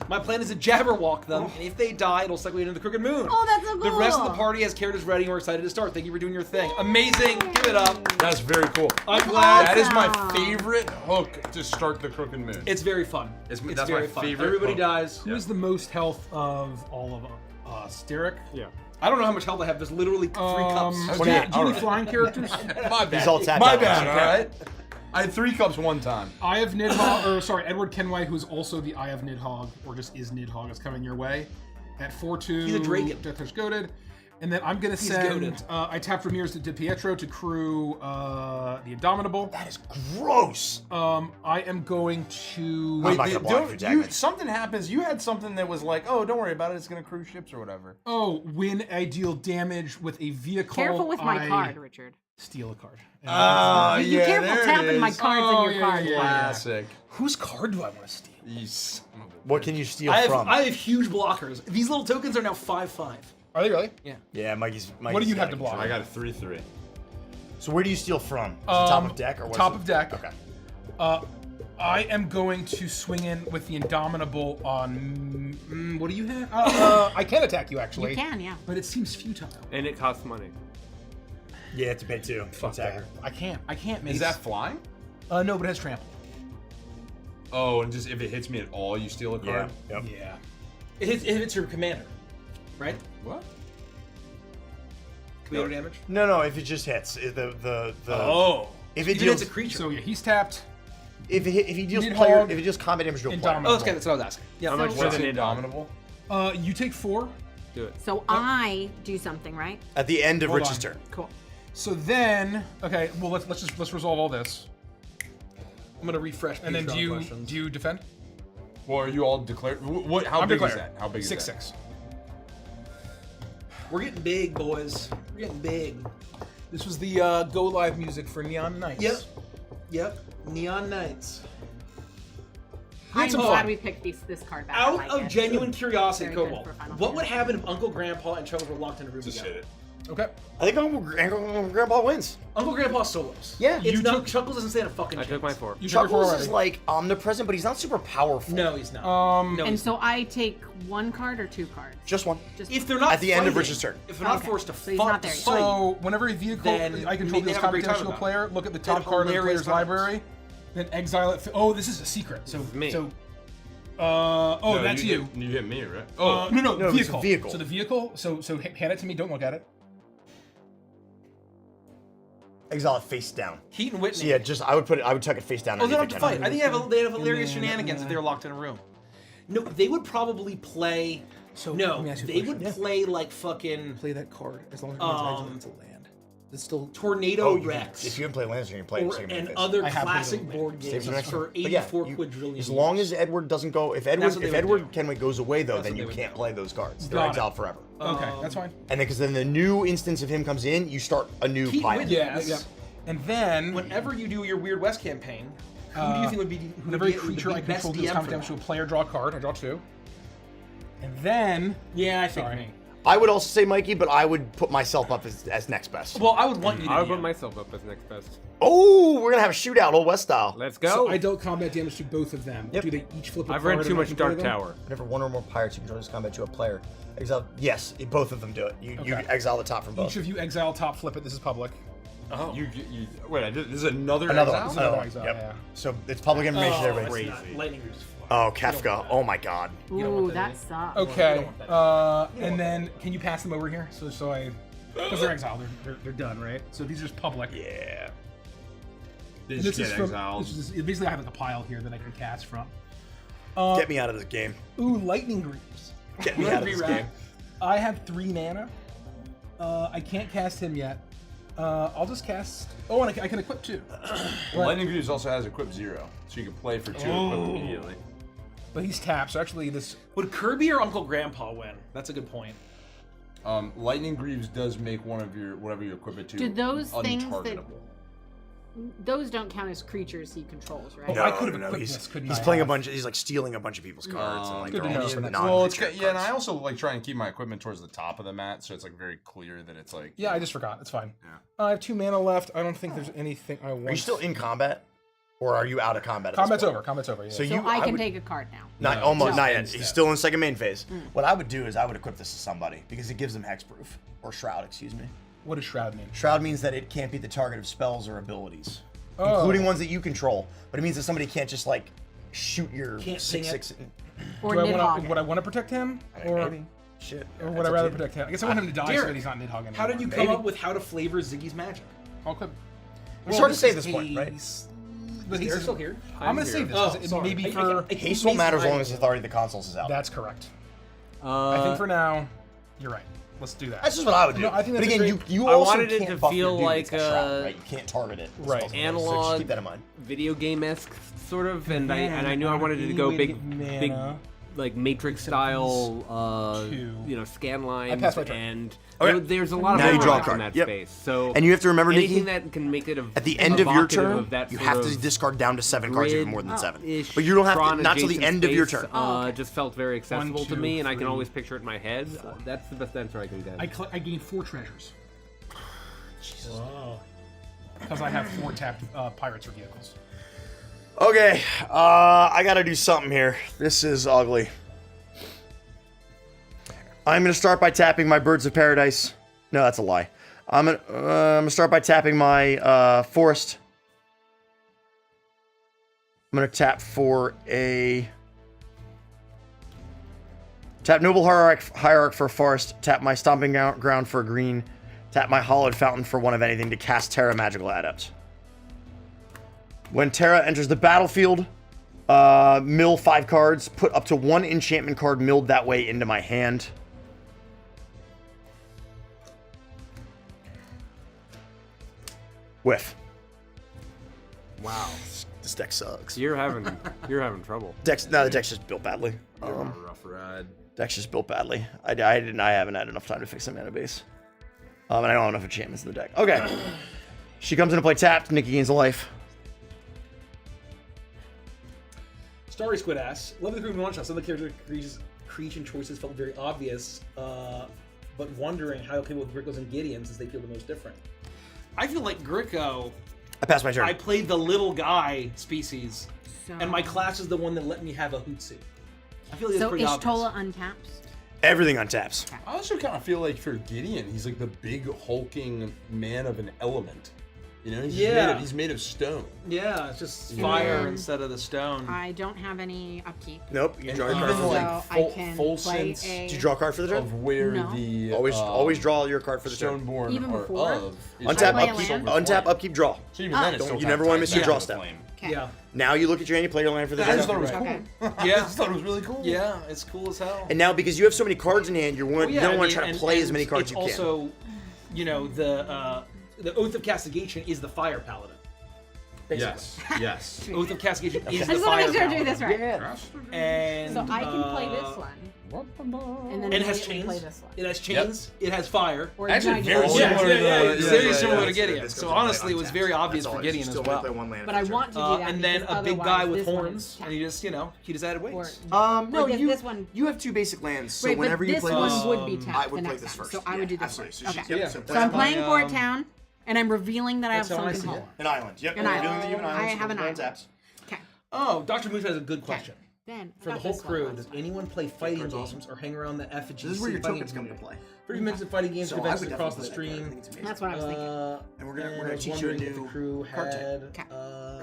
My plan is to Jabberwock them, and if they die, it'll segue into the Crooked Moon. Oh, that's so cool. The rest of the party has characters ready, and we're excited to start. Thank you for doing your thing. Amazing. Give it up. That's very cool. I'm glad. That is my Awesome. favorite hook to start the Crooked Moon. It's very fun. That's very my fun. favorite Everybody hook. dies. who has the most health of all of us? Derek. Yeah. I don't know how much health I have. There's literally 3 cups. Do you Okay, have any alright. flying characters? My bad. He's all tapped My out. bad, alright? I had 3 cups one time. I have Nidhogg, Edward Kenway, who's also the Eye of Nidhogg, or just is Nidhogg, is coming your way. At 4/2. He's a dragon. Death Touch Goaded. And then I'm gonna send. goated. I tapped Ramirez to Pietro to crew the Indomitable. That is gross. I am going to. Wait, not gonna block your dagger. something happens. You had something that was like, oh, don't worry about it. It's gonna cruise ships or whatever. Oh, when I deal damage with a vehicle. Careful with my I card, Richard. Steal a card. You careful tapping my cards in your card. Classic. Whose card do I want to steal? You son of a- What can you steal I from? have huge blockers. These little tokens are now 5/5. Are they really? Yeah, Mikey's What do you have to got it. block? I got a 3/3. So where do you steal from? Is it top of deck or what's Top it? of deck. Okay. I am going to swing in with the Indomitable on. What do you have? I can attack you actually. You can, yeah. But it seems futile. And it costs money. Yeah, you have to pay 2. Fuck Attacker. that. I can't. Mace. Is that flying? No, but it has trample. Oh, and just if it hits me at all, you steal a Yeah. card? Yep. Yeah. It hits your commander, right? What? Commander damage. No, if it just hits. The Oh. if it Even deals it's a creature. So yeah, he's tapped. if he deals Nidhogg, player if it deals combat damage to a player. Indomitable. Oh, okay, that's what I was asking. Yeah. How much So- does What's an Indomitable? You take 4. Do it. So I do something, right? At the end of Hold Rich's on. turn. Cool. So then, okay, well let's resolve all this. I'm gonna refresh. And then Patron questions. do you defend? Well, are you all declared? What? How I'm big declared. is that? How big is that? 6/6. We're getting big, boys. We're getting big. This was the go live music for Neon Knights. Yep. Neon Knights. I'm some glad fun. we picked this card back. I Out like of it. genuine curiosity, Very good Cobalt, for Final what would Fantasy. happen if Uncle Grandpa and Chuckles were locked in a room Just together? hit it. Okay. I think Uncle Grandpa wins. Uncle Grandpa solos. Yeah. It's You not. took- Chuckles doesn't stand a fucking I chance. took my 4. You took your 4 Chuckles already. is like omnipresent, but he's not super powerful. No, he's not. No, And he's so I take 1 card or 2 cards? Just one. Just if they're not At the end of fighting, Rich's turn. if they're not Okay. forced to So he's fight, not there yet. So whenever a vehicle Then I control they this have a great time computational about it. player, look at the They top have card of the hilarious player's times. library, then exile it. Oh, this is a secret. So me. So. No, That's you. You hit me, right? No, No, it's a vehicle. vehicle. So the vehicle. So hand it to me. Don't look at it. Exile it face down. Keaton Whitney. So yeah, I would tuck it face down. Oh, they don't have underneath to the fight. I think they have hilarious shenanigans if they were locked in a room. No, they would probably play. So No, let me ask you a they question. would play like fucking Play that card as long as Um, it's a land. It's still. Tornado Oh, Rex. if you can play lands, you can play it. or, second and phase. other I have classic played it. board Saves games your next for one. But yeah, 84 you- quadrillion. As long as Edward doesn't go, if Edward what they would do. Kenway goes away though, That's then what you they would can't do. play those cards. They're Got it. exiled forever. Okay, that's fine. And then because then the new instance of him comes in, you start a new Keep pile. with Yes. Yeah. And then whenever you do your Weird West campaign, who do you think would be who whenever would a be creature the I best control DM deals for combat that? damage to a player, draw a card. I draw 2. And then. Yeah, I think Sorry. me. I would also say Mikey, but I would put myself up as next best. Well, I would want you to. I would DM. put myself up as next best. Oh, we're gonna have a shootout, Old West style. Let's go. So I dealt combat damage to both of them. Yep. Do they each flip a I've card read too and I much can play Dark them? Tower. Whenever one or more pirates you control this combat to a player, exile. Yes, both of them do it. You Okay. exile the top from both. Each of you exile top, flip it. This is public. Oh. Wait, this is another Another exile? one. Another Oh, exile, yep. yeah. So it's public information, Oh, everybody. it's not. Lightning Root is fucked. Oh, Kefka. Oh my god. Ooh, that sucks. Okay. And then can you pass them over here? So I, because they're exiled, they're done, right? So these are just public. Yeah. They And just this is get from. exiled. This is basically I have like a pile here that I can cast from. Get me out of this game. Ooh, lightning greaves. Get me out of this game. I have 3 mana. I can't cast him yet. I'll just cast. Oh, and I can equip 2. Lightning Greaves also has equip 0, so you can play for 2 equip immediately. But he's tapped, so actually this. Would Kirby or Uncle Grandpa win? That's a good point. Lightning Greaves does make whatever you equip it to Do those things that- untargetable. Those don't count as creatures he controls, right? No, I could have no, equipped he's this, couldn't he's I playing a have? bunch. He's like stealing a bunch of people's cards and like good they're to all know. just Well, non-creature Yeah, and cards. I also like try and keep my equipment towards the top of the mat, so it's like very clear that it's like. Yeah, I just forgot. It's fine. Yeah. I have 2 mana left. I don't think there's anything I want. Are you still in combat, or are you out of combat? At this Combat's point? over. Combat's over. Yeah. So So you, I can would- take a card now. Not No, almost, no. not yet. Instead. He's still in second main phase. What I would do is I would equip this to somebody because it gives them hexproof or shroud. Excuse me. what does Shroud mean? Shroud means that it can't be the target of spells or abilities, Oh. including ones that you control. But it means that somebody can't just like shoot your Can't sing 6/6. Or Do I Nidhogg. want to? Would I want to protect him, or Maybe. Shit. or would That's I up rather to you. protect him? I guess I want him to die so Derek, that he's not Nidhogg anymore. How did you come up with how to flavor Ziggy's magic? I'll equip. It's hard to say at this point, right? But Is Derek still here? I'm gonna here. save this Oh, because it sorry. may be for. Haste won't matter as long as Authority of the Consoles is out. That's correct. I think for now, you're right. Let's do that. That's just what I would do. No, I think but that's a again, great- you I also wanted it can't to buff your feel dude like, with the shroud, right? You can't target it. with Right. spells and abilities, so just Analog keep that in mind. video game-esque sort of, and I knew I wanted it to go big, like Matrix style, scan lines, passed my turn. and Okay. there's a lot of Now you draw a overlap in card. that Yep. space. So And you have to remember, anything Nikki, that can make it at the end of your evocative turn, of that you sort have to of discard down to 7 cards, even grid- more than 7. ish But you don't have to, Tron not till the adjacent end of your space, turn. just felt very accessible to 2, me, and I can 3, always picture it in my head. That's the best answer I can get. I gained 4 treasures Wow. because I have 4 tapped pirates or vehicles. Okay, I gotta do something here. This is ugly. I'm gonna start by tapping my Birds of Paradise. No, that's a lie. I'm gonna start by tapping my Forest. I'm gonna tap for a tap Noble Hierarch for a Forest. Tap my Stomping Ground for a green. Tap my Hallowed Fountain for 1 of anything to cast Terra Magical Adept. When Terra enters the battlefield, mill 5 cards. Put up to 1 enchantment card milled that way into my hand. Whiff. Wow, This deck sucks. you're having trouble. The deck's just built badly. You're on a rough ride. Deck's just built badly. I haven't had enough time to fix the mana base. And I don't have enough enchantments in the deck. Okay. She comes into play tapped. Nikki gains a life. Starry Squid asks, love the group one shot. Some of the character creation choices felt very obvious, but wondering how people with Grickos and Gideons as they feel the most different. I feel like Gricko, I passed my turn. I played the little guy species, So, and my class is the one that let me have a Hootsuite. I feel like it's so pretty Ishtola obvious. untaps. Everything untaps. I also kind of feel like for Gideon, he's like the big hulking man of an element. You know, he's made of stone. Yeah, it's just And fire then instead of the stone. I don't have any upkeep. Nope. You And draw your even card. So like I can full play sense a. Did you draw a card for the turn? of where No. the Always draw your card for the turn. Stoneborn Even are before? of. is Untap, play a upkeep, land? untap, upkeep, draw. So even then, it's Don't- still you never wanna miss your draw step. Okay. Yeah. Now you look at your hand, you play your land for the I turn. just thought it was cool. Okay. I Yeah. just thought it was really cool. Yeah, it's cool as hell. And now because you have so many cards in hand, you Well, don't want to try to play as many cards it's you can. also, you know, the Oath of Castigation is the fire paladin. Basically. Yes. Oath of Castigation is I the just want fire to make sure I'm doing paladin. this right. And So I can play this one. And then And it has immediately chains. play this one. It has chains. It has fire. Or Actually, ignite very it. similar to very similar to that's Gideon. good. So honestly, it was very obvious for Gideon as well. But I want to do that. And then because a big guy otherwise with this one horns, is and he just, he just added Or, wings. No, Like if you, this one- you have 2 basic lands, so Right, whenever but you this play one this, would be tapped I would the play next this time. first. So I would do this absolutely. first. So she's- Okay. yep, So So I'm playing my, Port Town, and I'm revealing that I have that's how I Sunken see it. Hall. An island. Yep. An you're island. revealing that you have an I island, so have an roll island. taps. Okay. Oh, Dr. Mooch has a good question. Then I For the got whole this one crew, last does time. anyone play fighting games or hang around the effigy? This is where your fighting tokens come into community? play. 30 minutes of fighting games So or I events would across the definitely play that. I stream. think it's amazing. That's what I was thinking. And we're gonna I was teach you a wondering if the new crew card type. had Okay.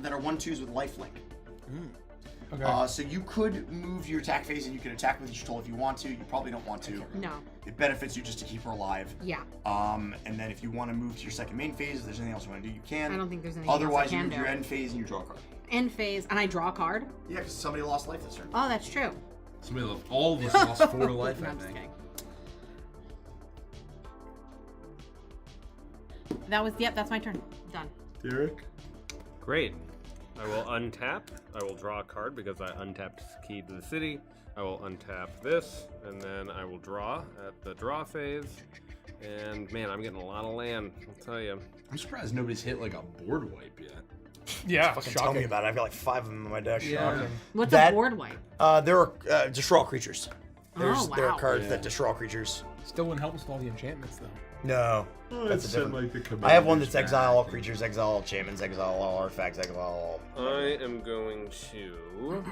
that are 1/2s with lifelink. Okay. So you could move your attack phase and you can attack with each tool if you want to. You probably don't want to. No. It benefits you just to keep her alive. Yeah. And then if you want to move to your second main phase, if there's anything else you want to do, you can. I don't think there's anything Otherwise, else I you can move to your do. end phase and you draw a card. End phase, and I draw a card. Yeah, because somebody lost life this turn. Oh, that's true. All of us lost 4 to life, No, I I'm just think. kidding. That was, yep, that's my turn. Done. Derek? Great. I will untap. I will draw a card because I untapped Key to the City. I will untap this, and then I will draw at the draw phase. And man, I'm getting a lot of land, I'll tell you. I'm surprised nobody's hit like a board wipe yet. Yeah, Fucking tell me about it. I've got like 5 of them in my deck. Yeah. What's That- a board wipe? There are destroy all creatures. There are wow. cards that destroy all creatures. Still wouldn't help us with all the enchantments, though. No, that's a different. I have one that's exile all creatures, exile all enchantments, exile all artifacts, exile all. I am going to.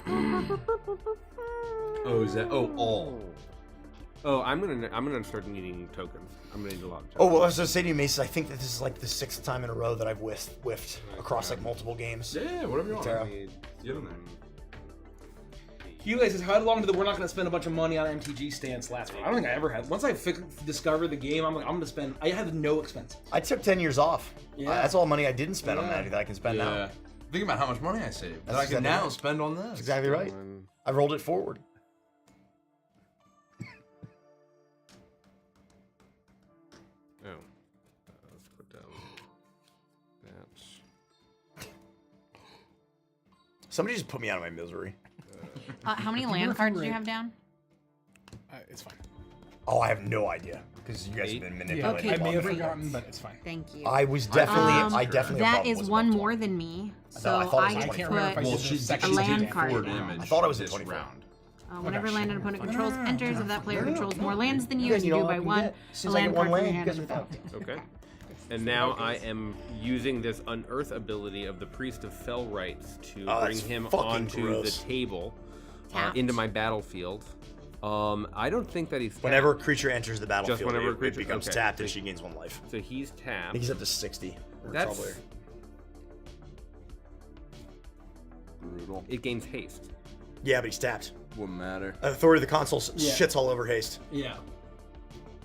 Oh, is that? Oh, all. Oh, I'm gonna start needing tokens. I'm gonna need a lot of tokens. Oh, well, I was gonna say to you, Mason. I think that this is like the 6th time in a row that I've whiffed across like multiple games. Yeah, whatever you want. Tara. Get in there. Hugh says, how long did the we're not going to spend a bunch of money on MTG stance last week? I don't think I ever had. Once I discovered the game, I'm like, I'm going to spend. I had no expense. I took 10 years off. Yeah. That's all money I didn't spend on that I can spend now. Yeah. Think about how much money I saved that That's I can exactly now right. spend on this. That's exactly right. I rolled it forward. Oh, let's put down that. Somebody just put me out of my misery. How many land cards do you have down? It's fine. Oh, I have no idea because you guys have been Yeah, manipulating. I may have great. forgotten, but it's fine. Thank you. I was definitely. I definitely. have a That problem is with one it. more than me, I so thought it was I like get 20. can't remember if I put did the second a land damage. card. damage. I thought it was a this 24. round. Whenever land an opponent No, controls no, no, enters, no, if that player no, controls no, more no. lands than you, Yeah, as you you know do what by I can one, get? a Since I land get card one from your land, hand you is guys are without. Okay. And now I am using this unearth ability of the Priest of Fell Rites to Oh, bring that's him fucking onto gross. the table, Tapped. into my battlefield. I don't think that he's tapped. Whenever a creature enters the battlefield, whenever a it creature- becomes okay. tapped and she gains 1 life. So he's I tapped. think he's up to 60. Or That's probably. Brutal. it gains haste. Yeah, but he's tapped. Wouldn't matter. Authority of the console Yeah. shits all over haste. Yeah.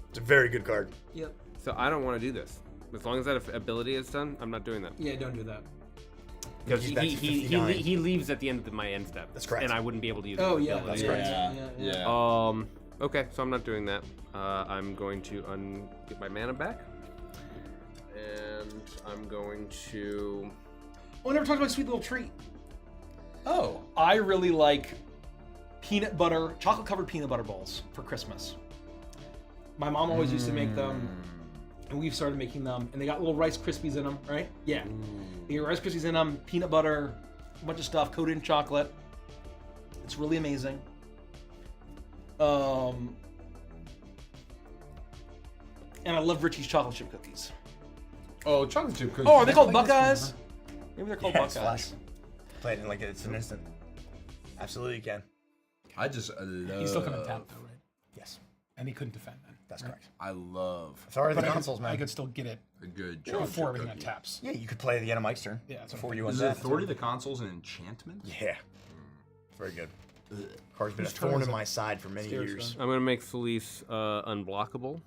It's a very good card. Yep. So I don't want to do this. As long as that ability is done, I'm not doing that. Yeah, don't do that. Because He's back to 59. he leaves at the end of my end step. That's correct. And I wouldn't be able to use Oh, his yeah. ability. That's correct. Yeah. Okay, so I'm not doing that. I'm going to get my mana back. And I'm going to... Oh, I never talked about a sweet little treat. Oh. I really like chocolate covered peanut butter balls for Christmas. My mom always used to make them, and we've started making them, and they got little Rice Krispies in them, right? Yeah. They got Rice Krispies in them, peanut butter, a bunch of stuff coated in chocolate. It's really amazing. And I love Richie's chocolate chip cookies. Oh, chocolate chip cookies. Oh, are they called Buckeyes? Maybe they're called Yeah, it's Buckeyes. flash. Play it in like it's an instant. Absolutely you can. I just love. He's still gonna tap though, right? Yes, And he couldn't defend then. that's correct. I love Authority of But the I consoles, could, man. I could still get it a good chocolate before chip everything that cookie. taps. Yeah, you could play the end of Mike's turn. Yeah, that's what before I'm you Is went the that. Authority of the Consoles an enchantment? Yeah. Very good. Card's been a Whose turn thorn is in it? my side for many Stairs years. I'm going to make Felice unblockable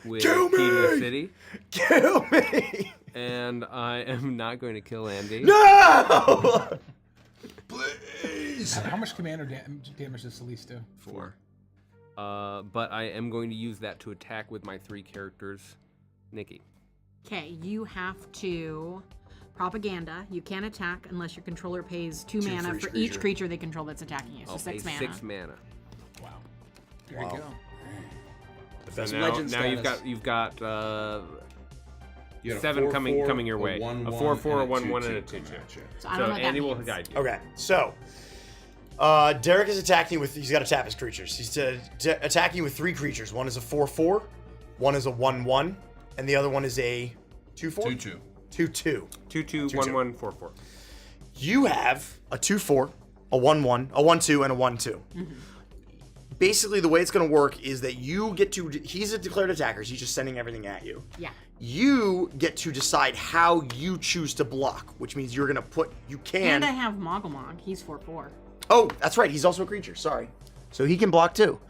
with Kill Key to the me! City. Kill me! And I am not going to kill Andy. No! Please. How much commander damage does Celeste do? 4. But I am going to use that to attack with my 3 characters. Nikki. Okay, you have to propaganda. You can't attack unless your controller pays 2 mana for each creature they control that's attacking you. So I'll 6 pay mana. 6 mana. Wow. There you go. So Legend now you've got You got a 7 4/4, coming your a way. 1/1, A 4/4, a and a 1/1, 2/2 and a coming 2/2. at you. So I don't So know what Andy that will means. guide you. Okay, so Derek is attacking with. He's got to tap his creatures. He's attacking with 3 creatures. One is a 4/4, one is a 1/1, and the other one is a 2/4. 2/2. 2/2. 2/2, 1/1, 4/4. You have a 2/4, a 1/1, a 1/2, and a 1/2. Basically, the way it's going to work is that you get to. He's a declared attacker. So he's just sending everything at you. Yeah. You get to decide how you choose to block, which means you're going to put. You can. And I have Mogglmog. He's 4/4. Oh, that's right. He's also a creature. Sorry. So he can block too.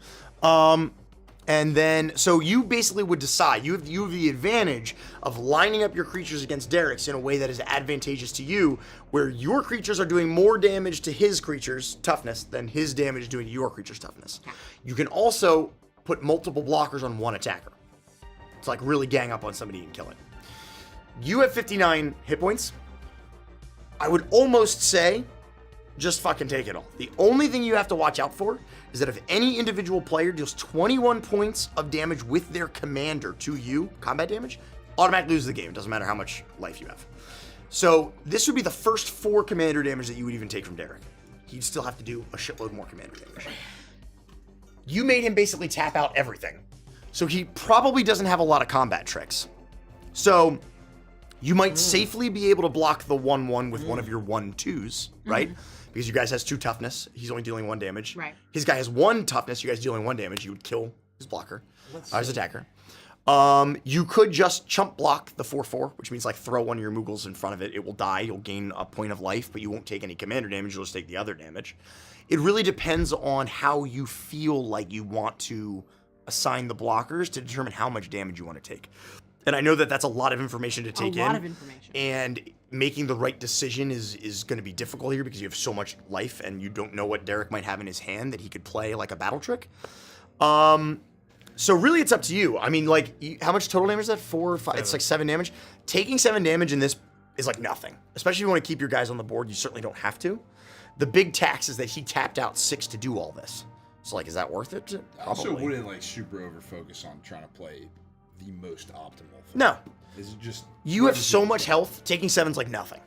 And then, so you basically would decide. You have the advantage of lining up your creatures against Derek's in a way that is advantageous to you, where your creatures are doing more damage to his creatures' toughness than his damage is doing to your creature's toughness. You can also put multiple blockers on one attacker. It's like really gang up on somebody and kill it. You have 59 hit points. I would almost say just fucking take it all. The only thing you have to watch out for is that if any individual player deals 21 points of damage with their commander to you, combat damage, automatically lose the game. It doesn't matter how much life you have. So this would be the first 4 commander damage that you would even take from Derek. He'd still have to do a shitload more commander damage. You made him basically tap out everything. So he probably doesn't have a lot of combat tricks. So you might safely be able to block the 1/1 with one of your 1/2s, right? Because you guys has 2 toughness. He's only dealing 1 damage. Right. His guy has 1 toughness. You guys dealing 1 damage. You would kill his blocker, his attacker. You could just chump block the 4/4, which means like throw one of your Moogles in front of it. It will die. You'll gain a point of life, but you won't take any commander damage. You'll just take the other damage. It really depends on how you feel like you want to assign the blockers to determine how much damage you want to take. And I know that that's a lot of information to take in. A lot of information. And making the right decision is going to be difficult here because you have so much life and you don't know what Derek might have in his hand that he could play like a battle trick. So really it's up to you. I mean, like, how much total damage is that? 4 or 5? 7. It's like 7 damage. Taking 7 damage in this is like nothing. Especially if you want to keep your guys on the board, you certainly don't have to. The big tax is that he tapped out 6 to do all this. So, like, is that worth it? Probably. I also wouldn't, like, super over-focus on trying to play the most optimal thing. No. Is it just... You have so much health, taking 7's like nothing.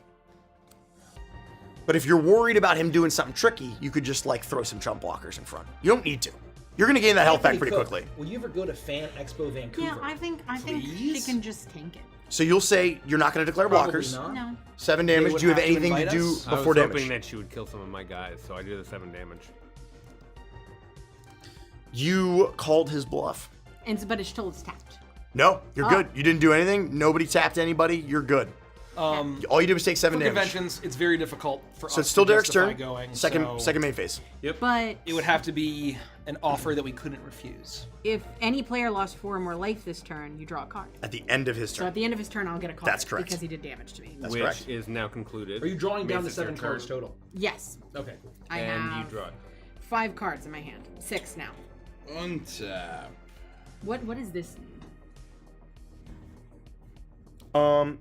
But if you're worried about him doing something tricky, you could just, like, throw some chump blockers in front. You don't need to. You're going to gain that health back pretty quickly. Will you ever go to Fan Expo Vancouver? Yeah, I think she can just tank it. So you'll say you're not going to declare Probably blockers. not. No. 7 damage. would Do you have have to anything to invite do us? I was before hoping damage? that she would kill some of my guys, so I do the 7 damage. You called his bluff. But it's still tapped. No, you're good. You didn't do anything. Nobody tapped anybody. You're good. All you did was take 7 For damage. conventions, it's very difficult for us So it's still to Derek's justify turn. going. Second so main phase. But it would have to be an offer that we couldn't refuse. if any player lost 4 or more life this turn, you draw a card. At the end of his So turn. at the end of his turn, I'll get a card. That's correct. Because he did damage to me. That's Which correct. is now concluded. Are you drawing down to Makes it 7 your cards turn. total? Yes. Okay. I And have you draw it. 5 cards in my hand. 6 now. Untap. What is this?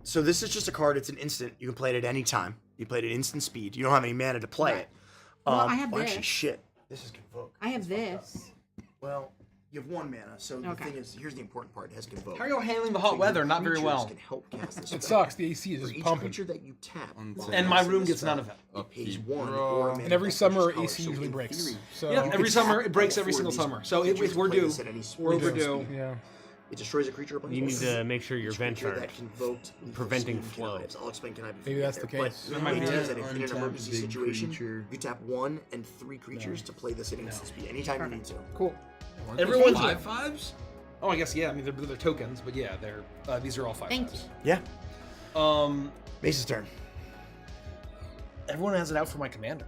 So this is just a card. It's an instant. You can play it at any time. You play it at instant speed. You don't have any mana to play it. Well, I have Actually, this. shit. This is Convoke. I have this. Well, you have 1 mana. So the Okay. thing is, here's the important part. It has Convoke. How are you handling the hot So weather? your Not very creatures well. Can help cast this It spell. sucks. The AC is For just each pumping. creature that you tap, Untap. And my room gets none of it. it pays Upkeep 1 draw. or a mana And every of that summer, creature's color. AC So usually in breaks. theory, So Yeah, you every could summer tap it breaks all every 4 single of these summer. So creatures we're and play due. this at any We're speed. overdue. Yeah. It destroys a creature. You need to make sure your Each vents creature are that convoked lethal preventing speed flow. lives. I'll explain. Can I? Maybe that's the But case. the might idea be is it. that in an Untap emergency big situation, creature. you tap 1 and 3 creatures to play this at instant speed anytime you need to. Cool. Everyone's 5/5s? Oh, I guess yeah. I mean, they're tokens, but yeah, they're these are all 5. Thank you. Yeah. Um, Mace's turn. everyone has it out for my commander.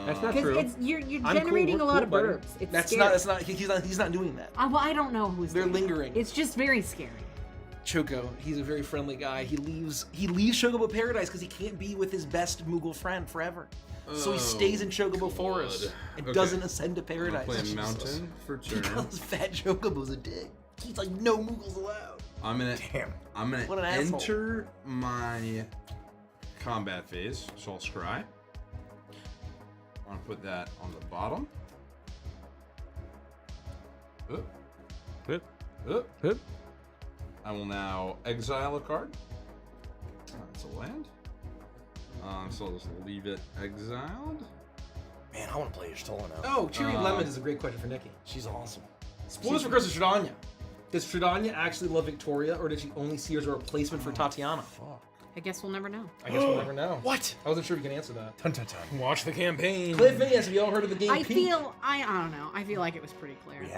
That's not Because true. you're I'm generating cool, a lot we're of cool, buddy. verbs. It's That's scary. he's not doing that. Well, I don't know who's They're doing it. lingering. It's just very scary. Choco, he's a very friendly guy. He leaves Chocobo Paradise because he can't be with his best Moogle friend forever. So he stays in Chocobo Forest and Okay. doesn't ascend to I'm Paradise. gonna play a mountain for turn. Because Fat Chocobo's a dick. He's like, no Moogles allowed. I'm gonna What an asshole. enter my combat phase, so I'll scry. I want to put that on the bottom. Hup, Up. hup. I will now exile a card. That's a land. So I'll just leave it exiled. Man, I want to play Y'shtola now. Oh, Cherry Lemon is a great question for Nikki. She's awesome. Spoilers for Curse of Shredanya. Does Shredanya actually love Victoria, or did she only see her as a replacement for Tatiana? I guess we'll never know. I guess we'll never know. What? I wasn't sure if you can answer that. Dun, dun, dun. Watch the campaign. Cliff Phineas, have you all heard of the game I Peak? don't know. I feel like it was pretty clear. We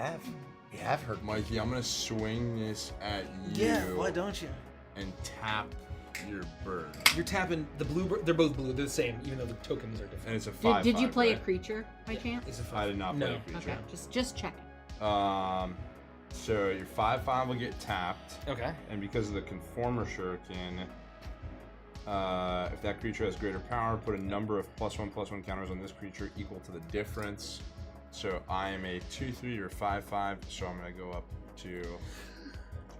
have heard. Mikey, I'm gonna swing this at you. Yeah, why don't you? And tap your bird. You're tapping the blue bird. They're both blue. They're the same, even though the tokens are different. And it's a 5/5. Did you play right? a creature by chance? It's a I did not play No. a creature. Okay, just checking. So your 5/5 will get tapped. Okay. And because of the Conformer Shuriken, if that creature has greater power, put a number of +1/+1 counters on this creature equal to the difference. So I am a 2/3 or 5/5, so I'm gonna go up to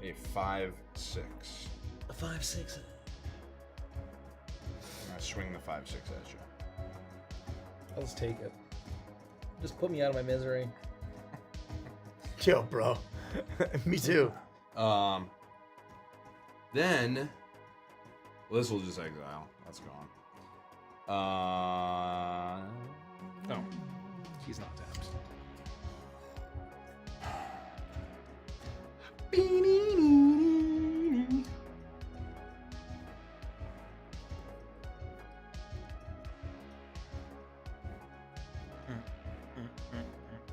a 5/6. A 5/6. I'm gonna swing the 5/6 at you. I'll just take it. Just put me out of my misery. Yo, bro. Me too. Then, well, this will just exile. That's gone. No, he's not tapped.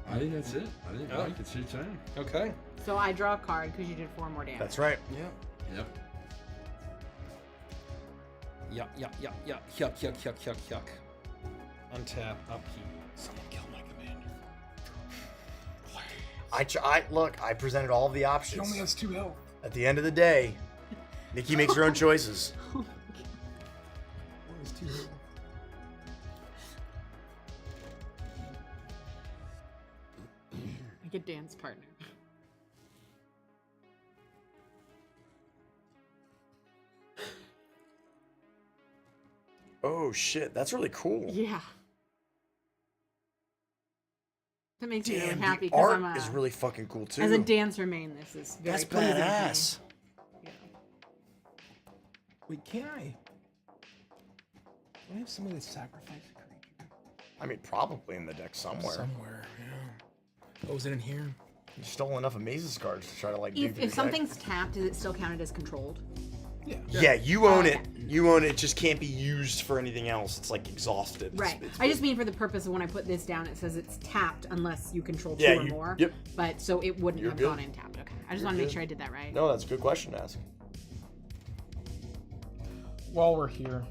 I think that's it. I think Mike, it's your turn. Okay. So I draw a card because you did 4 more damage. That's right. Yeah. Yep. Yuck. Untap, upkeep. Someone kill my commander. Look, I presented all of the options. He only has 2 health. At the end of the day, Nikki makes her own choices. Only has 2 health. I get dance partner. Oh shit, that's really cool. Yeah. That makes me really Damn, happy the because art I'm is really fucking cool too. as a dancer main, this is very That's pleasing to me. badass. Yeah. Wait, can I? Do I have somebody that sacrifice a creature? I mean, probably in the deck somewhere. Somewhere, yeah. Oh, is it in here? You stole enough Amazes cards to try to like. dig If through the deck. something's tapped, is it still counted as controlled? Yeah. Yeah, you own okay. it. You own it. It just can't be used for anything else. It's like exhausted. It's- Right. it's- I just mean for the purpose of when I put this down, it says it's tapped unless you control 2 Yeah, or you- more. yep. But so it wouldn't You're have good. gone in tapped. Okay. I just You're want to make good. sure I did that right. No, that's a good question to ask. While we're here,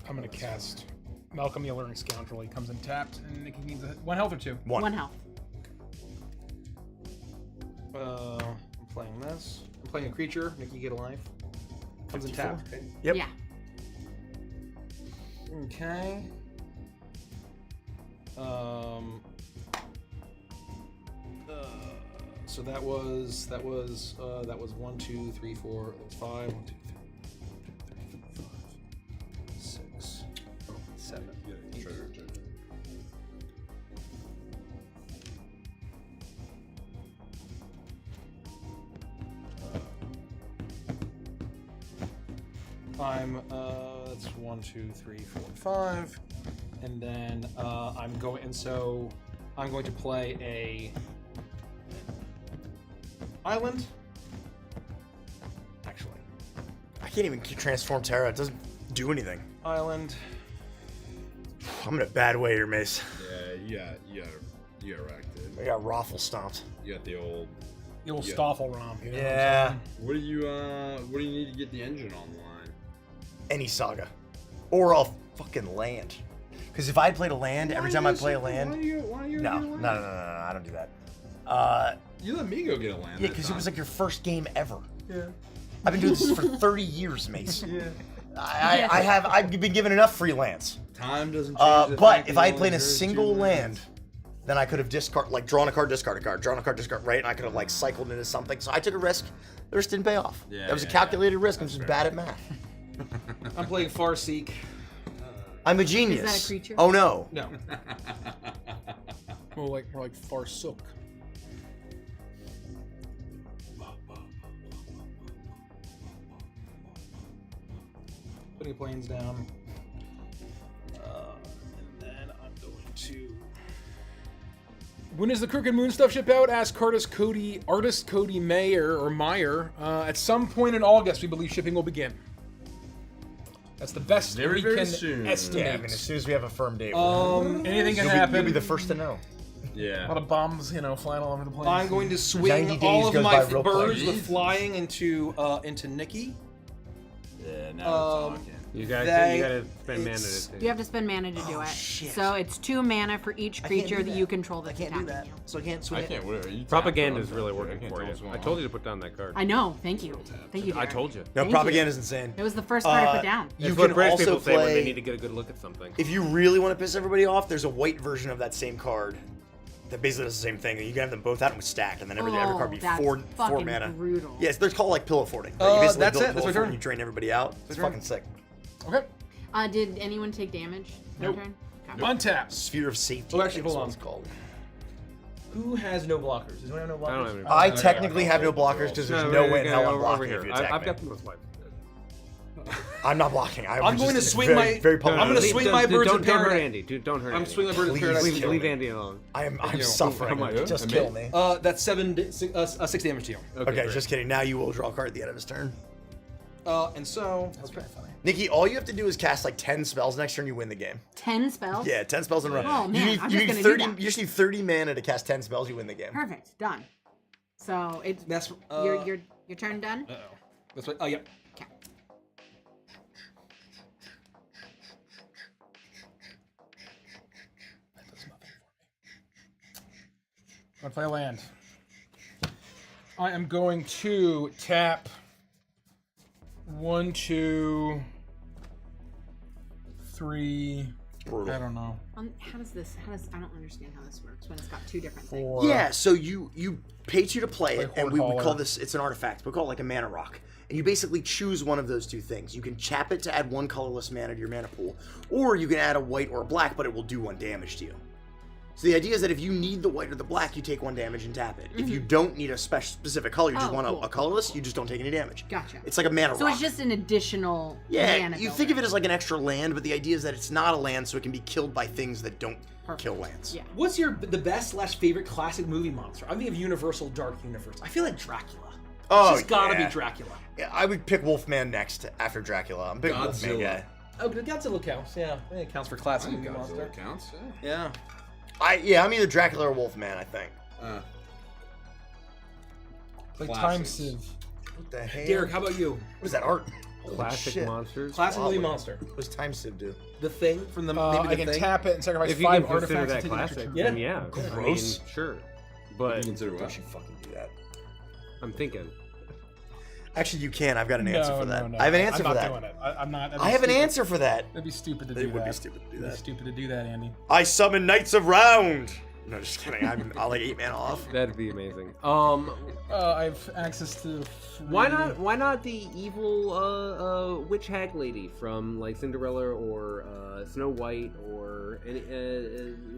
I'm gonna cast Malcolm the Alluring Scoundrel. He comes in tapped, and Nikki needs 1 health or 2. One health. I'm playing this. I'm playing a creature. Nikki, get a life. Comes in tap. Yep. Yeah. Okay. So that was 1, 2, 3, 4. That was 5. 1, 2, 3, 4, 5, 6, 7, 8. That's 1, 2, 3, 4, 5, and then I'm going to play a island. Actually, I can't even transform Terra. It doesn't do anything. island. I'm in a bad way here, Mace. Yeah, you got wrecked, dude. I got raffle stomped. You got the old. The old Yeah. Stoffel romp. You know Yeah. What do you need to get the engine online? Any saga. Or I'll fucking land. Because if I played a land, every time I play a land. Why do you No, get a land? no, I don't do that. You let me go get a land. Yeah, that because it was time. like your first game ever. Yeah. I've been doing this for 30 years, Mace. Yeah. I've been given enough freelance. Time doesn't change. the But fact if that I you had played only a heard single 2 land, then I could have drawn a card, discard a card, drawn a card, discard, right? And I could have like cycled into something. So I took a risk. The risk didn't pay off. Yeah, That was a yeah, calculated risk. I'm That's just fair. bad at math. I'm playing Farseek. I'm a genius. Is that a creature? Oh no. No. more like Farsook. Putting planes down. And then I'm going to. When is the Crooked Moon stuff ship out? Ask artist Cody Meyer. At some point in August, we believe shipping will begin. That's the best Very, we very can soon. estimate. Yeah, I mean, as soon as we have a firm date, Anything can you'll happen. be the first to know. A Yeah. lot of bombs, flying all over the place. I'm going to 90 swing days all of goes my by real birds quick. with flying into Nikki. Yeah. Now we're talking. You gotta spend mana it's- to You have to spend mana to do it. shit. So it's 2 mana for each I can't creature do that that. you control I that's can't do attacking that. you. So I can't swing I it. can't. Whatever. You Propaganda tap, is bro. really I working can't for tell you. what's going I on. told you to put down that card. I know. Thank you. Thank you, I Derek. told you. No, Thank propaganda's insane. It was the first card I put down. You That's what can British also people say when they play. need to get a good look at something. If you really want to piss everybody off, there's a white version of that same card that basically does the same thing. You can have them both out with stack, and then every card be that's four fucking mana. brutal. Yes, they're called like pillow forting. Right? You basically That's build it. That's pillow my fort turn. and you drain everybody out. It's turn. fucking sick. Okay. Did anyone take damage? Nope. Turn? Okay. Untap. Sphere of safety. Oh, actually, I think hold is on. what it's called. Who has no blockers? Does anyone have no blockers? I don't have any. I technically have no blockers because there's no way in hell I'm over blocking here. if you attack I've me. got the most life. I'm not blocking. I'm going to swing very, my- Very I'm gonna public. swing my birds of Don't hurt paradise. Andy. Dude, don't hurt I'm Andy. swinging my birds of Please paradise. kill Leave me. Andy alone. I'm suffering. how much? Just A kill minute? me. That's 6 damage to you. Okay, great. just kidding. Now you will draw a card at the end of his turn. And so That's kind of funny. Nikki, all you have to do is cast like 10 spells next turn. You win the game. 10 spells? Yeah, 10 spells in a row. Oh, man, you need, I'm you just need gonna do 30. that. You just need 30 mana to cast 10 spells. You win the game. Perfect. Done. So it's that's your turn done? Uh-oh. That's what. Oh, yeah. Okay. I'm gonna play a land. I am going to tap 1, 2, 3. Brutal. I don't know. How does I don't understand how this works when it's got two different things. 4. Yeah, so you pay 2 to play it, Like and we Horde call Hauler. this, it's an artifact, we call it like a mana rock. And you basically choose one of those two things. You can chap it to add 1 colorless mana to your mana pool, or you can add a white or a black, but it will do 1 damage to you. So the idea is that if you need the white or the black, you take 1 damage and tap it. If you don't need a specific color, you just Oh, want cool. a colorless, you just don't take any damage. Gotcha. It's like a mana So rock. it's just an additional Yeah, mana you builder. think of it as like an extra land, but the idea is that it's not a land, so it can be killed by things that don't kill lands. Yeah. What's the best / favorite classic movie monster? I'm thinking of Universal Dark Universe. I feel like Dracula. Oh, It's just gotta yeah. be Dracula. Yeah, I would pick Wolfman next after Dracula. I'm a big Wolfman Godzilla. guy. Oh, Godzilla counts. Yeah, I think it counts for classic movie monster. Godzilla counts. Yeah. I'm either Dracula or Wolfman, I think. Play Time Classics. Sieve. What the hell? Derek, how about you? What is that art? Holy Classic shit. monsters. Classic movie Wobbly. monster. What does Time Sieve do? The Thing from the I maybe the can Thing. tap it and sacrifice If you 5 can consider artifacts that and take an extra classic, turn. then yeah. Gross. I mean, sure. You But consider what? Don't you fucking do that. I'm thinking. Actually, you can. I've got an answer for that. No. I have an answer I'm for not that. doing it. I'm not. that'd I be have an stupid. answer for that. That'd be stupid to do It that. would be stupid to do It'd be that. stupid to do that, Andy. I summon Knights of Round. No, just kidding. I'll like 8 mana off. That'd be amazing. I have access to. 3. Why not the evil witch hag lady from like Cinderella or Snow White or any,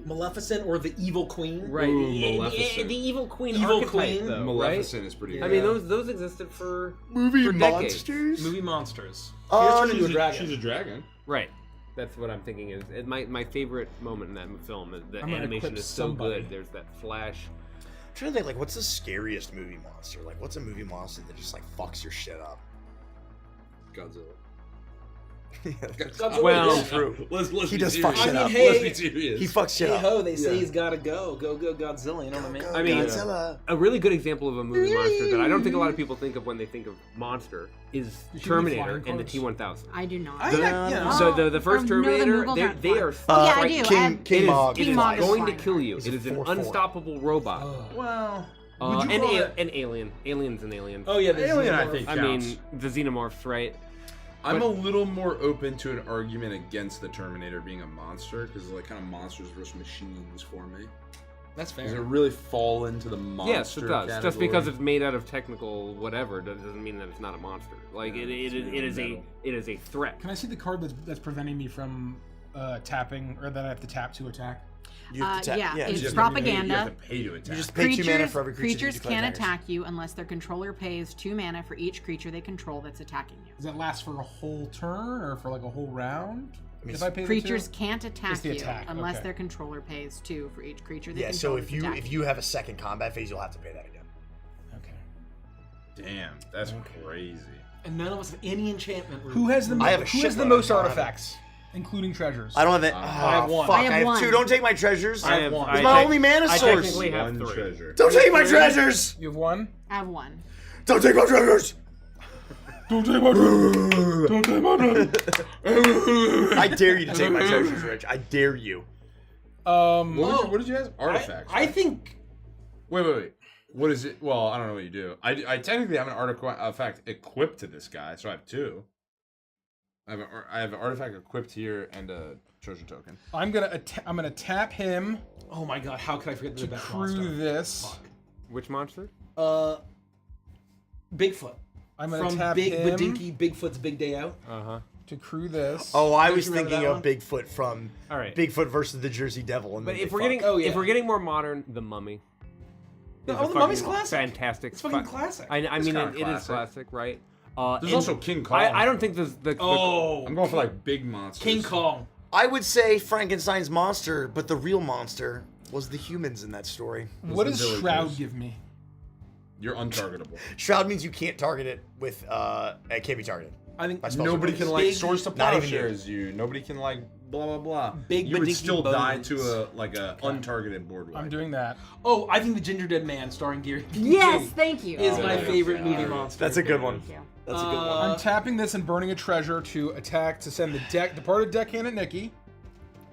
Maleficent or the Evil Queen. right? Ooh, the Maleficent. evil queen Evil archetype, Queen. though, Maleficent is pretty right? good. I mean, those existed for Movie for decades. monsters. Movie monsters. Oh, She's a dragon. She's a dragon. Right. That's what I'm thinking is my favorite moment in that film is the I'm gonna animation equip is so somebody. good. There's that flash. I'm trying to think, like, what's the scariest movie monster? Like, what's a movie monster that just, like, fucks your shit up? Godzilla. Godzilla. Well, Yeah. True. Let's He be does serious. fuck shit I mean, up. hey- Let's be serious. He fucks shit Hey up. ho, they say Yeah. he's gotta go. Go Godzilla, you know what I mean? I mean, Godzilla. A really good example of a movie monster that I don't think a lot of people think of when they think of monster is You should be Terminator flying and the cars. T-1000. I do not. So the first no, the Terminator, Google they, Doc they are one. Oh, yeah, I like- do. King, I- It King is, Mog. it is Mog is going to fine. kill you. He's It a is an 4/4. unstoppable robot. Well, And you call it- an alien. Aliens and aliens. oh yeah, the Alien, I Xenomorph. think. I mean, the xenomorphs, right? I'm a little more open to an argument against the Terminator being a monster because like kind of monsters versus machines for me. That's Does it fair. really fall into the monster? Yes, it does. Just category? because it's made out of technical whatever doesn't mean that it's not a monster. Like Yeah, it it's is metal. it is a threat. Can I see the card that's preventing me from tapping, or that I have to tap to attack? You have to tap. yeah, you it's just- propaganda. You have to pay to attack. You just pay 2 mana for every creature. Creatures you declare can't attackers. attack you unless their controller pays 2 mana for each creature they control that's attacking you. Does that last for a whole turn or for like a whole round? mean, If I pay the Creatures 2? can't attack Just the you attack, unless okay. their controller pays 2 for each creature they Yeah, control. so if you have a second combat phase, you'll have to pay that again. Okay. Damn, that's crazy. And none of us have any enchantment. Who has the I have a who has the shitload. most I don't have artifacts, including treasures? I don't have it. I have one. Fuck, I have one. 2. Don't take my treasures. I have one. It's my only mana I source. technically have One 3. treasure. Don't take my treasures. You have 1. I have 1. Don't take my treasures. Don't take my treasures. Don't take my treasures. I dare you to take my treasures, Rich. I dare you. What did you ask? Artifacts. I think. Wait. What is it? Well, I don't know what you do. I technically have an artifact equipped to this guy, so I have 2. I have an artifact equipped here and a treasure token. I'm gonna tap him Oh my god, how could I forget the to best crew monster? this. Which monster? Bigfoot. I'm gonna From tap Big him Badinky, Bigfoot's Big Day Out. Uh huh. to crew this. Oh, I Don't was you remember thinking that of one? Bigfoot from All right. Bigfoot versus the Jersey Devil. And But then if they we're fuck. getting Oh, yeah. if we're getting more modern, The Mummy. No, is oh, a The Mummy's fucking classic. Fantastic. It's fucking classic. I It's mean, kinda it is classic. classic, right? There's and also King Kong. I don't think the Oh, I'm going for like big monsters. King Kong. I would say Frankenstein's monster, but the real monster was the humans in that story. What does villagers. Shroud give me? You're untargetable. Shroud means you can't target it with. It can't be targeted. I think By spell Nobody check. can like Big- source to not even plowshares you. Nobody can like blah blah blah. Big you would Badinky still die Bones. to a untargeted board wipe. I'm doing that. Oh, I think the Ginger Dead Man starring Gary. Yes, thank you. Is Oh, my yeah. favorite Yeah. movie monster. That's a good one. Thank you. That's a good one. I'm tapping this and burning a treasure to attack to send the departed deckhand at Nikki.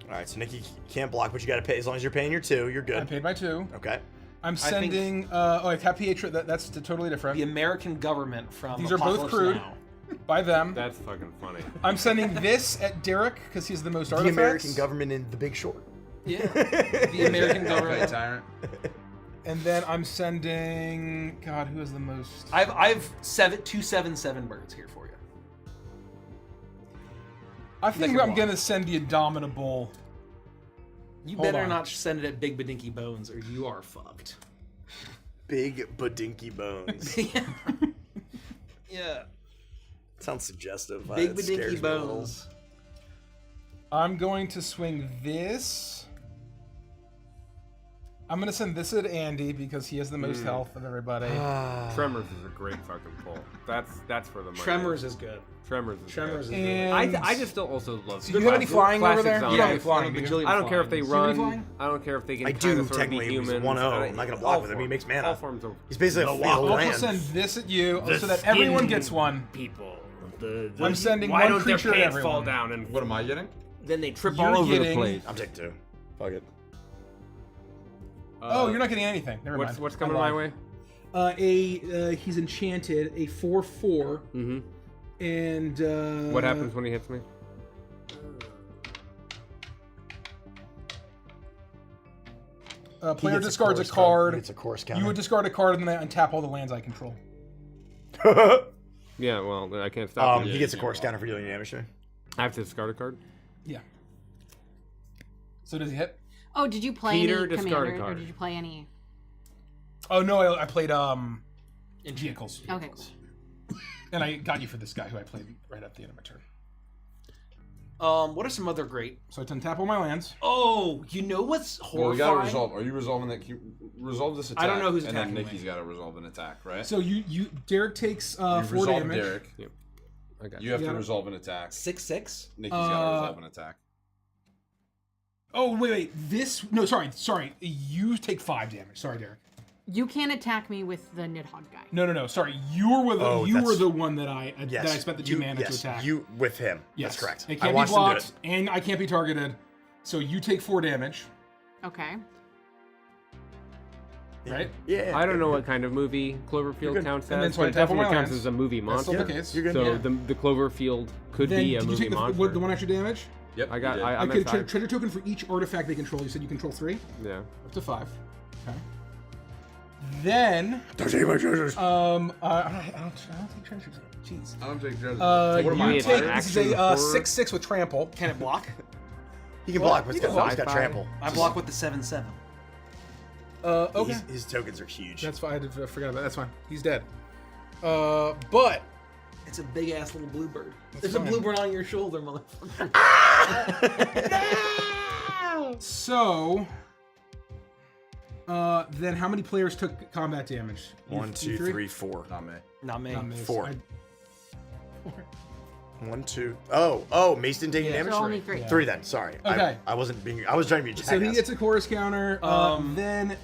All right, so Nikki can't block, but you got to pay as long as you're paying your 2. You're I good. paid my 2. Okay. I'm think- sending. I tap Pietro. That's totally different. The American government from These are both Apocalypse crude. Now. By them. That's fucking funny. I'm sending this at Derek because he's the most The artifacts. American government in The Big Short. Yeah. The American Okay, government. tyrant. And then I'm sending. God, who has the most? I've 277 birds here for you. I think Nick I'm and gonna send the Indomitable. You Hold better on. not send it at Big Badinky Bones or you are fucked. Big Badinky Bones. Yeah. Sounds suggestive. Big It scares Badinky me a little. Bones. I'm going to swing this. I'm gonna send this at Andy because he has the most health of everybody. Tremors is a great fucking pull. That's for the money. Tremors is good. Tremors is Tremors is good. And I just still also love. Do you have any flying over there? Classic You don't have any zombies. flying, do you? I don't care if they Do you have any run. flying? I don't care if they can. I kind do, of sort of be technically. He's humans. 1-0. I- I'm not gonna block all with him. He forms- makes mana. All forms of He's basically a I'll field also land. send this at you The so that everyone skin gets one. people. I'm sending why one don't their creature at pants everyone. fall down and What am I getting? then they trip You're all over the getting- place? I'm taking 2. Fuck it. Oh, you're not getting anything. Never mind. What's coming my way? He's enchanted a 4/4. Mm-hmm. And What happens when he hits me? Player He gets discards a chorus card. He gets a course You counter. would discard a card and then I untap all the lands I control. Yeah, well, I can't stop you. He gets a course counter for dealing damage to me. I have to discard a card. Yeah. So does he hit? Oh, did you play Peter, any discard a commander, or card. did you play any? Oh no, I played in vehicles. Okay, cool. And I got you for this guy who I played right at the end of my turn. What are some other great? So I untap all my lands. Oh, you know what's Well, horrifying? we gotta resolve. Are you resolving that? Resolve this attack. I don't know who's And then attacking Nikki's me. gotta resolve an attack, right? So Derek takes you 4 resolve damage. Derek. Yep. I got You have You to gotta- resolve an attack. 6/6. Nikki's gotta resolve an attack. Oh wait, sorry. You take 5 damage. Sorry, Derek. You can't attack me with the Nidhogg guy. No. Sorry, you were that's- the one that I Yes. that I spent the 2 mana to attack. You with him. Yes, That's correct. It I can't be watched him do blocked, it. and I can't be targeted. So you take 4 damage, Okay. right? Yeah. I don't know what kind of movie You're Cloverfield good. counts And then as, so I but it tap all my definitely counts lands. as a movie That's still monster. the case. You're good. So Yeah. the Cloverfield could Then be a did you movie take the monster. one extra damage? Yep. I got. you did. I'm Okay, at 5. treasure token for each artifact they control. You said you control 3, Yeah. up to 5. Okay. Then Don't take my treasures. I don't take treasures. Jeez. I don't take treasures. You what am I? you take an this is action a horror? 6/6 with trample. Can it block? He can block, but he's got sci-fi. trample. I block with the 7/7. Okay. His tokens are huge. That's fine. I forgot about that. That's fine. He's dead. But It's a big ass little bluebird. That's There's fine. a bluebird on your shoulder, motherfucker. so then how many players took combat damage? 1, 2, 3, 4. Not me. Not me. Not me. 4. 1, 2. Oh, Mace didn't take any damage. So only 3. 3 then. Sorry. Okay. I wasn't being. I was trying to be a So he jackass. gets a chorus counter. Then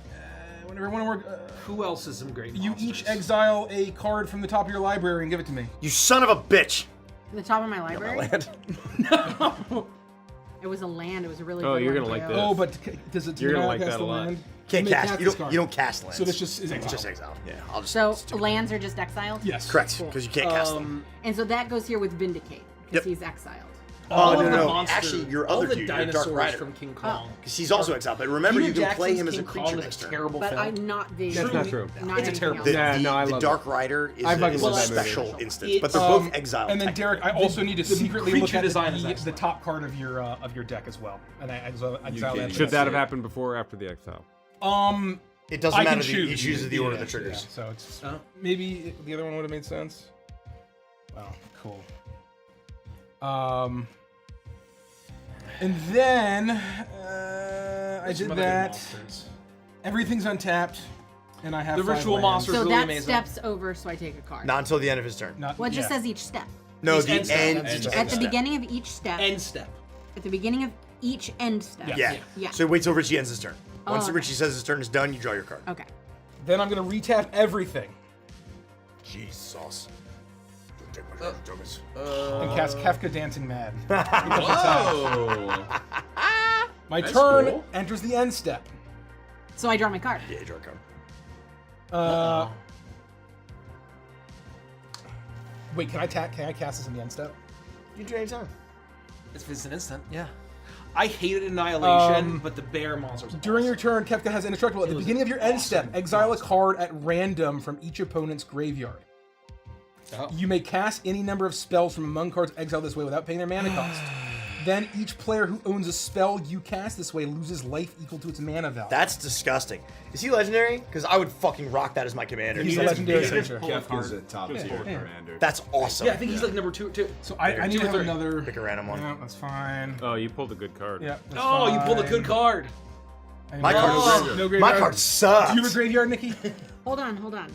whenever one work, Who else is some great you monsters? each exile a card from the top of your library and give it to me. You son of a bitch. The top of my My library. land. It was a land. It was a really. Oh, good you're one, gonna like too. this. Oh, but does it? You're gonna like cast that the a lot. land? Can't You may cast. this You card. don't cast lands. So this just is It's exile. just exile. Yeah. I'll just. So stick with lands are just exiled. Yes. Correct. Cool. Because you can't cast them. And so that goes here with Vindicate because Yep. he's exiled. All no, of the no. monsters, Actually, your all other the dude, your Dark dinosaurs Rider. from King Kong. Because he's also exiled. But remember, Peter you can play Jackson's him as a King creature Kong next is a turn. terrible But film. I'm not the. That's not true. Not It's a anything terrible else. The, Yeah, the, no, I the love Dark Rider is I fucking a love that movie. special instance, but they're Um, both exiled. And then Derek, I also need to secretly creature look at design is the excellent. top card of your deck as well, and I exile can't that. even Should that have happened before or after the exile? It doesn't I matter. can He choose. chooses the order Yeah, that triggers. yeah, so it's Oh. maybe the other one would have made sense. Wow, cool. And then I did that. Everything's untapped, and I have The 5 ritual lands. monsters So really that amazing. steps over, so I take a card. Not until the end of his turn. Not, Well, it just yeah. says each step. No, It's the end step. end. End just step. At end the step. beginning of each step. End step. At the beginning of each end step. Yeah. Yeah. So wait till Richie ends his turn. Once okay. Richie says his turn is done, you draw your card. Okay. Then I'm gonna retap everything Jesus. and cast Kafka Dancing Mad. Whoa! My That's turn cool. enters the end step. So I draw my card. Yeah, you draw a card. Wait, can I cast this in the end step? You draw anytime. It's an instant. Yeah. I hated Annihilation, Um, but the bear monsters. During your turn, Kefka has indestructible. At the beginning of your end step, exile a card at random from each opponent's graveyard. Oh. You may cast any number of spells from among cards exiled this way without paying their mana cost. Then each player who owns a spell you cast this way loses life equal to its mana value. That's disgusting. Is he legendary? Because I would fucking rock that as my commander. He's a That's legendary amazing. creature. Kefka's a top tier commander. That's awesome. Yeah, I think he's like number 2 too. So I need to have 2 or 3. another. Pick a random one. Yeah, that's fine. Oh, you pulled a good card. Yeah. That's Oh, you pulled a fine. good card. I need My no card graveyard. is No My graveyard. card sucks. Do you have a graveyard, Nikki? Hold on, hold on.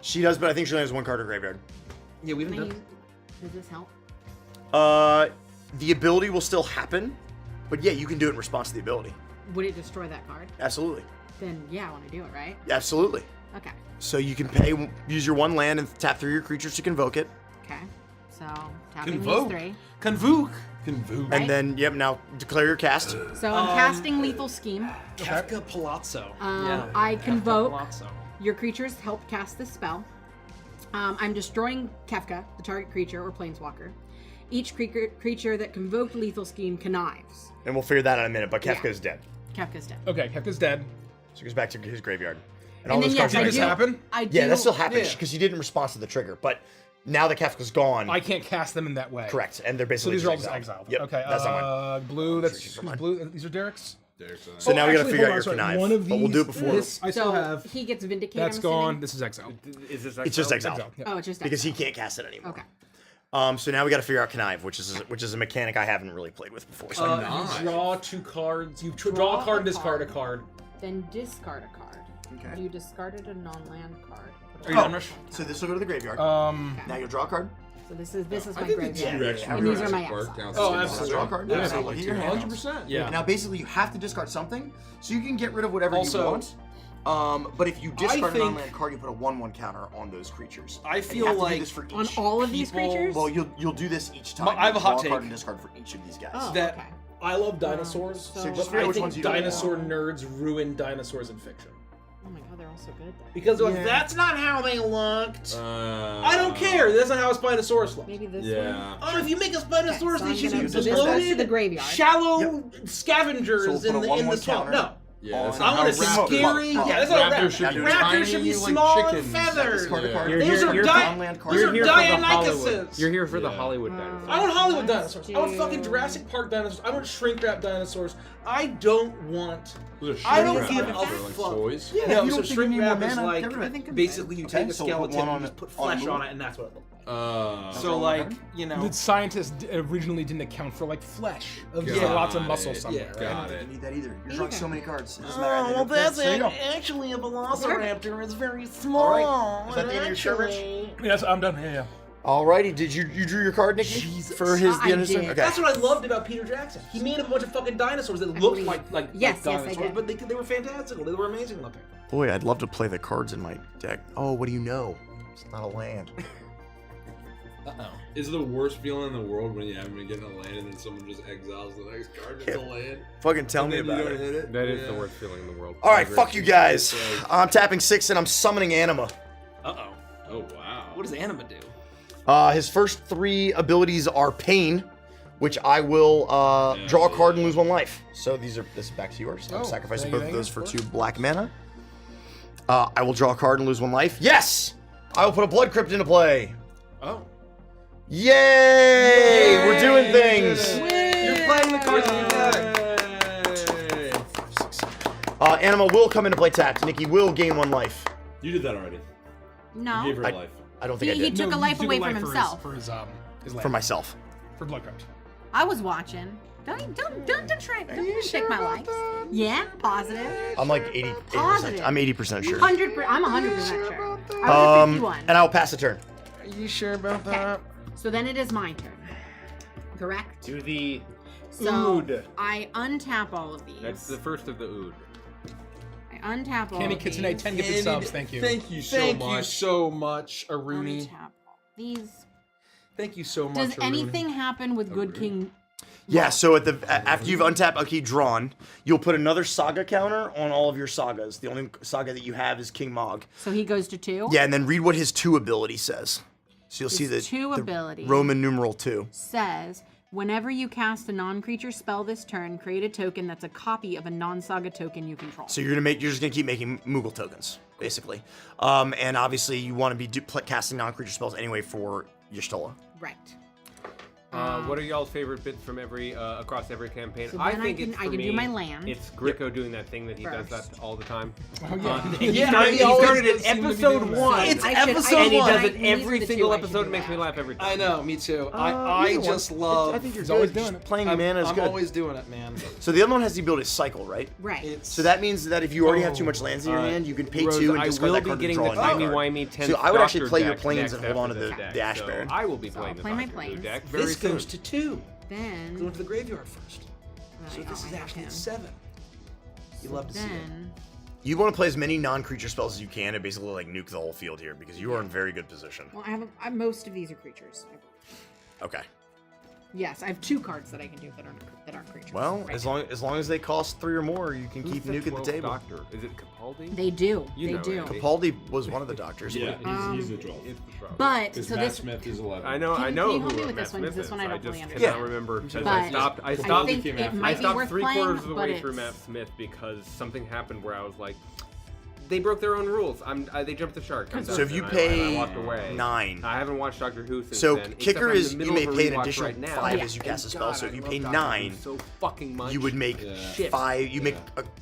She does, but I think she only has one card in her graveyard. Yeah, we Can I haven't use, done. does this help? The ability will still happen, but yeah, you can do it in response to the ability. Would it destroy that card? Absolutely. Then yeah, I want to do it, right? Absolutely. Okay. So you can use your one land and tap 3 your creatures to convoke it. Okay. So tapping Convoke. these 3. Convoke. Convoke. Right. And then, yep, now declare your cast. So I'm casting Lethal Scheme. Kefka Palazzo. I convoke. Palazzo. Your creatures help cast this spell. I'm destroying Kefka, the target creature or planeswalker. Each creature that convoked Lethal Scheme connives. And we'll figure that out in a minute, but Kefka is dead. Kefka's dead. Okay, Kefka's dead. So he goes back to his graveyard. And all then those yes, cards I are Did this do. exiled. happen? I do. Yeah, that still happens Yeah. because you did in response to the trigger. But now that Kefka's gone, I can't cast them in that way. correct, and they're So basically these are all just exiled. exiled. Yep, Okay. that's not mine. Blue. That's Who's who's mine? blue. These are Derek's. So now we gotta actually, figure out hold your on, sorry. connive. One of But we'll do it these- before. This I still So have. he gets vindicated. That's I'm gone. assuming? This is exile. Is this It's just exile. Exile. Yeah. Oh, it's just Because he exile. can't cast it anymore. Okay. So now we got to figure out connive, which is a mechanic I haven't really played with before. So You draw 2 cards. You draw a card and discard a card. Then discard a card. Okay. You discarded a non-land card. Put Are it you on. done, Rush? So this will go to the graveyard. Okay. now you'll draw a card. So this is my I think the graveyard. T-Rex And these are my Jurassic Park exiles. counts Oh, as absolutely. Draw a card. Yeah, So like hit your hand. 100%. Yeah. Now basically you have to discard something, so you can get rid of whatever Also- you want. But if you discard a think- non-land card, you put a 1/1 counter on those creatures. I And feel you have to like do this for each. On all of these people- creatures? Well, you'll do this each time. I have a Draw hot card take. and discard for each of these guys. Oh, that okay. I love dinosaurs, So just but figure out I which think ones you don't dinosaur want. nerds ruin dinosaurs in fiction. Oh my god, they're all so good though. Because they're like, Yeah. that's not how they looked. I don't care. That's not how a Spinosaurus looks. Maybe this Yeah. Oh, if you make a Spinosaurus, so they I'm should gonna- be so this goes to the graveyard. shallow scavengers So we'll put in a the 1/1 swamp. counter. No. Yeah, that's I not want a how raptors scary. look. Yeah, that's not a Raptors raptor. should be Raptors tiny should be like small and chickens. feathered. Discard a card. You're Those here- are you're- non-land cards. those You're are here for the Hollywood. Dionychuses. You're here for the Yeah. Hollywood dinosaurs. I want Hollywood Let's dinosaurs. I want do- fucking Jurassic Park dinosaurs. I want shrink wrap dinosaurs. I don't want. Those are I don't shrink give wrap a for, like, fuck. toys. Yeah, No, if you so don't think you shrink need more wrap is mana, like get rid of it. basically you take a so we'll put skeleton one and on you just put on flesh blue. on it, and that's what it looks like. So So like, you know, The scientists originally didn't account for like flesh of just Yeah. lots of muscle Got it. somewhere. Yeah. right? Got it. You need that either. You're drawing so many cards. It doesn't oh, matter. well, that's There you go. actually a velociraptor. It's very small. All right. Is that the end of your turn, Rich? actually. Yes, I'm done. Yeah. Alrighty, did you drew your card, Nikki? For his I the end of his turn? did. Okay. That's what I loved about Peter Jackson. He made a bunch of fucking dinosaurs that looked believe- like Yes, yes, I dinosaurs, did. but they were fantastical. They were amazing looking. Boy, I'd love to play the cards in my deck. Oh, what do you know? It's not a land. Is the worst feeling in the world when you haven't been getting a land and then someone just exiles the next card and it's a land? Fucking tell And me then you about don't it. hit it? That is Yeah. the worst feeling in the world. All right, Never fuck you actually guys. played. I'm tapping 6 and I'm summoning Anima. Uh-oh. Oh wow. What does Anima do? His first 3 abilities are Pain, which I will draw a card and lose 1 life. So this is back to yours. I'm Oh, sacrificing thank you, both of those for thank you. 2 black mana. I will draw a card and lose 1 life. Yes! I will put a Blood Crypt into play. Oh. Yay! We're doing things! You're playing the cards in your deck. Anima will come into play tapped. Nikki will gain 1 life. You did that already. No. You gave her a life. I don't think I He did. took a life you away took from himself. For his land. For myself. For Blood Crypt. I was watching. Don't try. Don't take my likes. Yeah, positive. I'm like 80%. Positive. I'm 80% sure. 100%. I'm 100% sure. I was at 51. And I'll pass the turn. Are you sure about Okay. So then it is my turn. Correct? Do the So Ood. I untap all of these. That's the first of the Ood. I untap all Candy of Kitsune, these. 10 gifted subs. Thank you. Thank you so much, Aruni. Untap all these. Thank you so much, Does Aruni. anything happen with Good King? Yeah, so after you've untapped a key drawn, you'll put another saga counter on all of your sagas. The only saga that you have is King Mog. So he goes to 2? Yeah, and then read what his 2 ability says. So you'll see His the 2 the ability Roman numeral 2. says, whenever you cast a non-creature spell this turn, create a token that's a copy of a non-saga token you control. So you're just gonna keep making Moogle tokens, basically. And obviously you want to be casting non-creature spells anyway for Y'shtola. Right. What are y'all's favorite bits from across every campaign? So I then think I it's can for do me, my land. It's Gricko doing that thing that he does that First. all the time. Oh, yeah. He Yeah, started, he he always started does at seem to be episode doing that. 1. It's I should- episode and he one. does it These are every the single 2 I can episode do and makes me that. laugh every time. I know, me too. I just love. I think you're always good. doing it. Playing mana is I'm good. always doing it, man. So the other one has the ability to cycle, right? Right. It's So that means that if you already have too much lands in your hand, you can pay Rose, 2 and I discard will that be card to getting draw the another card. timey-wimey 10th So I would actually Doctor play your deck planes next and hold on to after the Ash so Baron. I will be So playing I'll play the my Doctor Who planes. deck very this soon. goes to 2. Then. Going to the graveyard first. So Right, this is I have actually him. 7. You love to see it. Then. You want to play as many non-creature spells as you can and basically like nuke the whole field here because you are in very good position. Well, most of these are creatures. Okay. Yes, I have 2 cards that I can do that aren't creatures. Well, right as long as they cost 3 or more, you can Who's keep the nuking the 12th table. Doctor? Is it Capaldi? They do. You They know do. it. Capaldi was one of the doctors. Yeah, he's the 12th. It's the problem. But Because so Matt this. Smith is 11. I know, Can I you know help who me with Matt this one? Smith 'Cause this is. one I I don't just really cannot understand. remember. But I stopped I think it I might be stopped worth 3/4 of the playing, way but through it's- Matt Smith because something happened where I was like, they broke their own rules. They jumped the shark. I'm So done, if you and pay I walked away. 9. I haven't watched Doctor Who since So then. except kicker I'm in is the you middle may of a pay an rewatch additional right now. 5 Yeah. as you cast a And spell. God, So if I you love pay Doctor Who 9, so fucking much. you would make Shit. 5. You make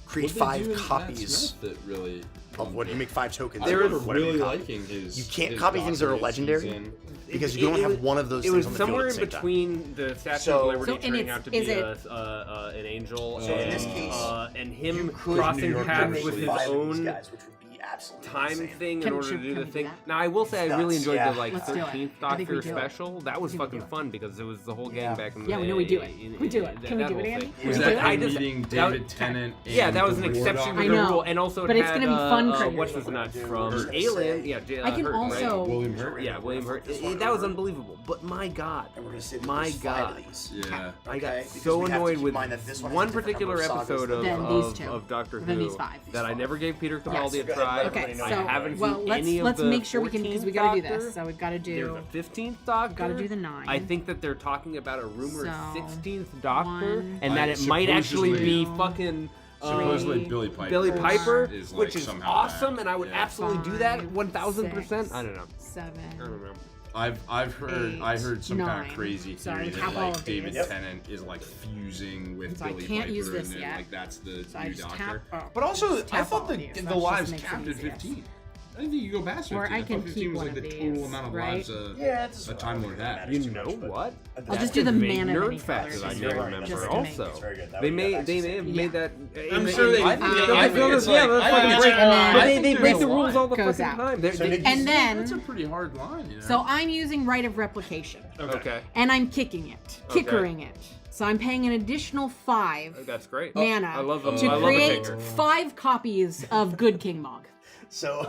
create What'd they 5 do in Matt copies Smith that really of what you make 5 tokens. I of remember whatever you really copy. liking his. You can't his copy things that are Doctor legendary season. because you can only have one of those It things was on the field somewhere at in the same time. between the Statue So- of Liberty So, and turning it's- out to be is it- an angel, So in this case, and you him could crossing New York paths Times with make his 5 of these own guys, which would be absolutely time insane. thing in Can- order to should- do can the we do thing. that? Now I will say I really Nuts, enjoyed yeah. the like Let's do it. 13th I think we Doctor do it. special. That was I think we fucking do it. fun because it was the whole gang Yeah. back in the Yeah, we know we do it. We do it. Can we do it, whole Andy? thing. Can Was we that do it? I just- meeting that was- David Tennant? Yeah, and that was an the War exception Doctor? to the I know, rule, and also but it it's had, gonna be fun creatures. what's his nuts from Hurt. Alien? Yeah, I can Hurt, right? also. William Hurt. Yeah, William Hurt. That was unbelievable. But my God, And we're gonna say that my there's 5 God. of these. Yeah. I got Okay, because so we have to annoyed keep with in mind that this one has a one different particular number of sagas episode of, than these two. of Doctor Than Who these 5. that I never gave Peter Capaldi Yes, a go ahead, try. let Okay, everybody know. so I haven't well, seen let's any of let's the make sure we can because we gotta do Doctor. this. So we've got to They're do. the 15th Doctor. Gotta do the 9. I think that they're talking about a rumored So, 16th Doctor, 1, and that it might actually be fucking. Supposedly Billy Piper. Billy Piper, is, like, which is somehow awesome, back. and I would Yeah. absolutely do that 5, 1000%. 6, I don't know. 7. I don't know. I've heard some kind 9. of crazy So I theory would that tap all like of David these. Tennant is like fusing with So I Billy can't Piper use this and then yet. like that's the So I new just Doctor. tap. But also, Just I tap thought all the of these. the That just lives makes it capped at easier. 15. I think you can go past 15. Or I I can thought 15 keep was one like of the these, total amount of right? lives a Time Lord had. You know what? I'll just do the Vague mana nerd many fact colors. that I Just never to remember. make- Also, It's very good. That they would be may about they 60. may have made that. I'm sure they. I think think they- I they feel feel it's this. Yeah, like- that's I fucking think great. it's- But I they think break the there's a rules all the Goes fucking out. time. They're- So they- Nikki- And That's a then, pretty hard line, you know. so I'm using Rite of Replication, Okay, and I'm kicking it, Okay. kickering it. So I'm paying an additional 5 that's great. mana I love them. to I love a create kicker. 5 copies of Good King Mog. So,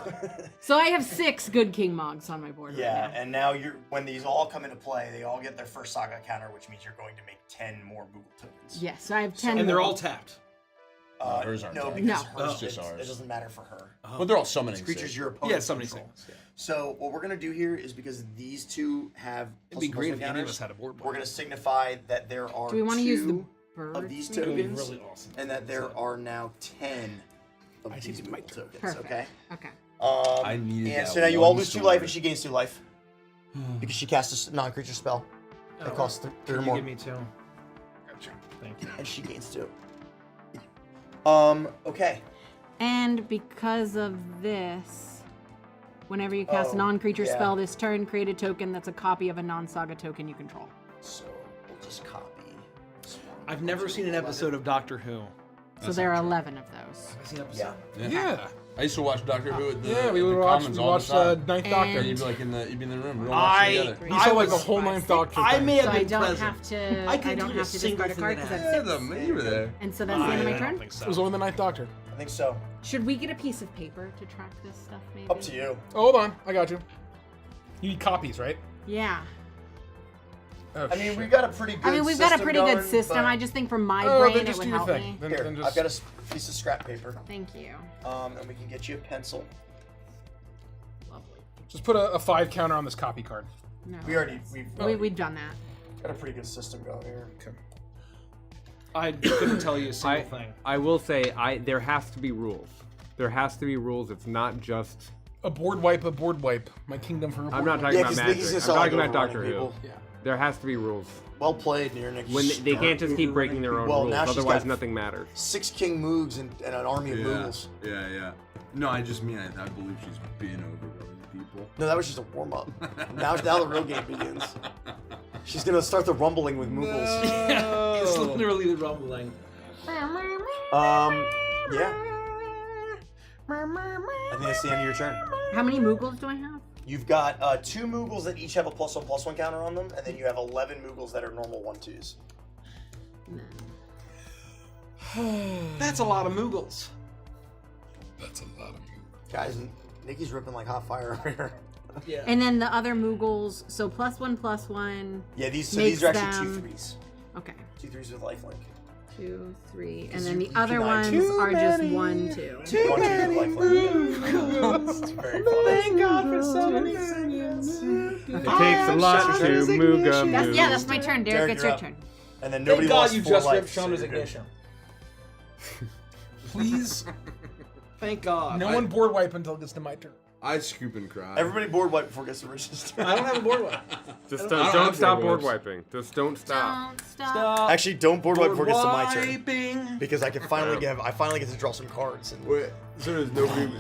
So I have 6 Good King Mogs on my board yeah, right now. and now when these all come into play, they all get their first saga counter, which means you're going to make 10 more Moogle tokens. Yes, so I have 10 And they're more. all tapped. hers aren't. No, tapped. because No. hers, Just it ours. doesn't matter for her. But they're all summoning. It's creatures safe. your opponent Yeah, somebody control. saying. Yeah. So what we're gonna do here is because these two have It'd be plus great one if any of counters, us had a board. we're gonna signify that there are Do we want to two use the bird? of these maybe? tokens, really awesome. and that there are now 10 of I these think it's my Moogle turn. tokens. Perfect. Okay. Okay. I needed And that so now you one all lose 2 sword. life, and she gains 2 life because she cast a non-creature spell. It costs 3 or Can you more, give me 2? Gotcha. Thank you. and she gains 2. Okay. And because of this, whenever you cast a non-creature yeah. spell this turn, create a token that's a copy of a non-saga token you control. So we'll just copy. I've never seen an episode of Doctor Who. So there are 11 of those. I've seen an episode. Yeah. Yeah. I used to watch Doctor Who at the, Yeah, we at would the watch. Commons We all watched the time. Ninth And- Doctor. And you'd be like you'd be in the room. We don't watch it together. You saw like the whole Ninth Doctor. I thing. may have So been I don't present. have to. I I couldn't don't do a have to single discard a thing card that because happened. that's Yeah, 6. you were there. And so that's the end of my turn. It was only the Ninth Doctor. I think so. Should we get a piece of paper to track this stuff? Maybe. Up to you. Oh, hold on, I got you. You need copies, right? Yeah. Oh, I mean, shit. we've got a pretty good. I mean, we've got a system pretty going, good system. but- I just think from my Oh, brain then it just would do your help thing. me. Then, Here, then just... I've got a piece of scrap paper, Thank you. and we can get you a pencil. Lovely. Just put a 5 counter on this copy card. No. We've We've done that. got a pretty good system going here. I couldn't tell you a single thing. I will say, there has to be rules. There has to be rules. It's not just. A board wipe, a board wipe. My kingdom for a board I'm not wipe. talking Yeah, about 'cause magic. Nicky's I'm gonna sound like talking about overrunning Doctor Who. people. Yeah. There has to be rules. Well played, near Nick. When they can't just keep breaking their own Well, rules, now she's otherwise got- nothing matters. 6 King Moogs and an army of Yeah, Moogles. yeah. No, I just mean I believe she's been overrunning people. No, that was just a warm up. now the real game begins. She's gonna start the rumbling with Moogles. It's literally the rumbling. Yeah. I think that's the end of your turn. How many Moogles do I have? You've got 2 Moogles that each have a +1/+1 counter on them, and then you have 11 Moogles that are normal 1/2s. That's a lot of Moogles. That's a lot of Guys, Nikki's ripping like hot fire over here. Yeah. And then the other Moogles, so +1/+1. Yeah, these Makes are actually them- 2 3s. Okay. 2 3s with lifelink. 2, 3, Because and then you the other can ones too are just 1, 2. 1 2 with lifelink. It's very funny. Thank God for so many seconds. It takes a lot to Mooga That's, yeah, that's my turn. Derek, Derek, it's you're your up. turn. And then Thank nobody God lost you 4 just life, ripped so Shauna's you're good. ignition. Please, Thank God. no one board wipe until it gets to my turn. I scoop and cry. Everybody board wipe before it gets to Rich's turn. I don't have a board wipe. Just don't don't have stop board board wipes. wiping. Just don't stop. Don't stop. Actually, don't board wipe before it gets to my turn. Wiping. Because I finally get to draw some cards. And Wait, so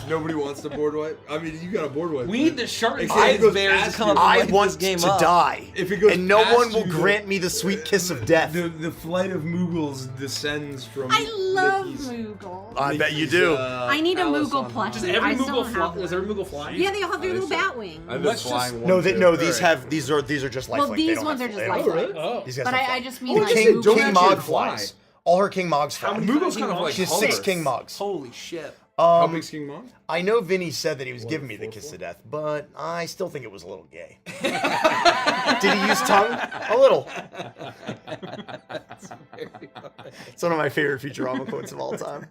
nobody wants to board wipe? I mean, you got a board wipe. We need the shark If eyes it goes bears to past come you- up and I wipe want this game to up. die. If it goes and no past one will you, grant me the sweet kiss of death. The flight of Moogles descends from. I love Nikki's- Moogles. I bet you do. I need a Alice Moogle on plushie. Does every I still Moogle don't have fly? Does every Moogle fly? Yeah, they all have their little bat wings. I've been Let's just- flying one, No, too. these are just lifelink. Well, They these don't ones have are fly- just they don't lifelink. fly. Oh. These guys But don't I fly. just mean Oh, like King don't King actually Mog fly. flies. All her King Mogs fly. How many Moogles kind of like She has 6 colors. King Mogs. Holy shit. How big's King Mog? I know Vinny said that he was giving me the kiss of death, but I still think it was a little gay. Did he use tongue? A little. It's one of my favorite Futurama quotes of all time.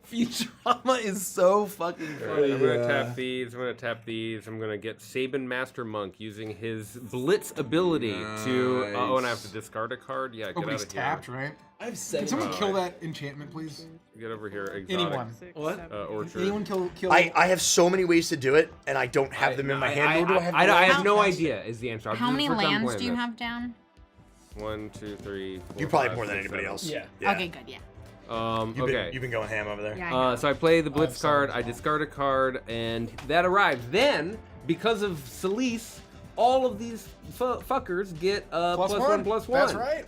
Futurama is so fucking funny. I'm gonna tap these. I'm gonna tap these. I'm gonna get Sabin Master Monk using his Blitz ability to. Oh, and I have to discard a card. Yeah, get Oh, out but he's of here. tapped, right? I've said Can someone Oh, kill right. that enchantment, please? Get over here, exotic. Anyone. What? Orchard. Anyone kill? I have so many ways to do it, and I don't have them in my hand. Nor do I have I have How- no idea. Is the answer. How This many is the first time lands playing do you this. have down? 1, 2, 3, 4. You probably 5, more than 6, anybody 7. else. Yeah. Okay, good, yeah. Okay. You've been going ham over there. Yeah, I know. So I play the Blitz card, I discard a card, and that arrives. Then, because of Celise, all of these fuckers get +1/+1. That's right.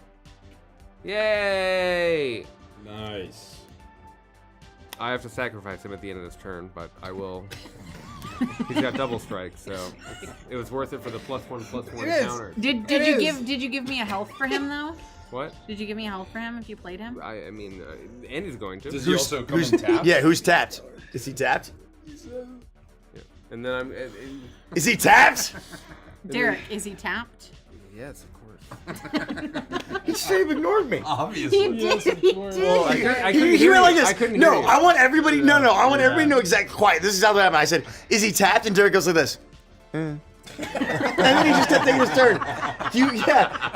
Yay! Nice. I have to sacrifice him at the end of this turn, but I will. He's got double strike, so it was worth it for the +1/+1 It is. counter. Did It you is. give me a health for him though? What? Did you give me a health for him if you played him? I mean, Andy's going to. Does he also come and tap? Yeah, who's tapped? Is he tapped? And then I'm. Is he tapped? Derek, is he tapped? Yes, of course. He straight up ignored me. Obviously. He did. He Well, did. I couldn't He hear went like you. this. I couldn't No, hear you. I want everybody. No, I want everybody to know exactly. Quiet. This is how that happened. I said, "Is he tapped?" And Derek goes like this. And then he just kept taking his turn.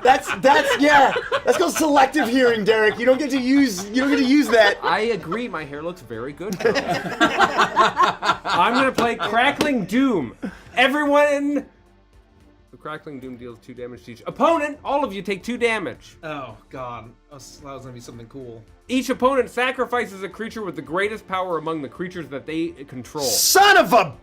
That's called selective hearing, Derek. You don't get to use that. I agree. My hair looks very good. I'm gonna play Crackling Doom. Everyone. The Crackling Doom deals 2 damage to each opponent. All of you take 2 damage. Oh God, that was gonna be something cool. Each opponent sacrifices a creature with the greatest power among the creatures that they control. Son of a!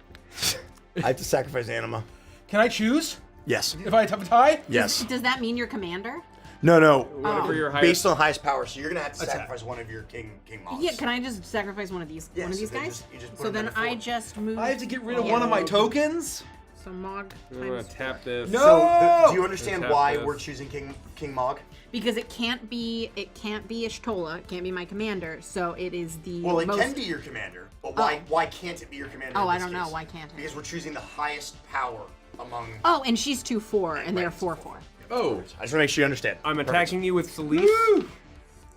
I have to sacrifice Anima. Can I choose Yes. if I have a tie? Yes. Does that mean your commander? No. Whatever your highest. Based on the highest power, so you're gonna have to sacrifice one of your king mobs. Yeah, can I just sacrifice one of these Yeah, so guys? then you just put So them then in the I form. just move. I have to get rid of one of my tokens. So Mog I'm gonna times tap this. No! So, do you understand Tap why this. we're choosing King Mog? because it can't be Ishtola, it can't be my commander. So it is the Well, it most. can be your commander, but why can't it be your commander? Oh, in I this don't know. case? Why can't it? Because we're choosing the highest power among. Oh, and she's 2/4, and they're 4/4. Oh, I just want to make sure you understand. I'm Perfect. attacking you with Celise.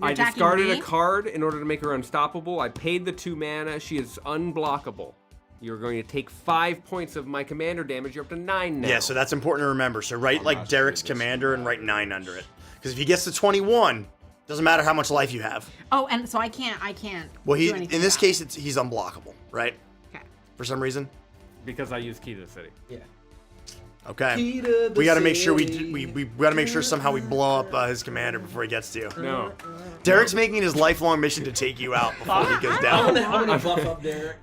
I attacking discarded me? a card in order to make her unstoppable. I paid the 2 mana. She is unblockable. You're going to take 5 points of my commander damage. You're up to 9 now. Yeah, so that's important to remember. So write like not Derek's sure this commander and write 9 under it. Because if he gets to 21, doesn't matter how much life you have. Oh, and so I can't. Well, do anything in this about case, he's unblockable, right? it. Okay. For some reason. Because I used Key to the City. Yeah. Okay. Key to the We got to make sure city. we got to make sure somehow we blow up his commander before he gets to you. No. Derek's making his lifelong mission to take you out before he goes I'm down. gonna buff up Derek.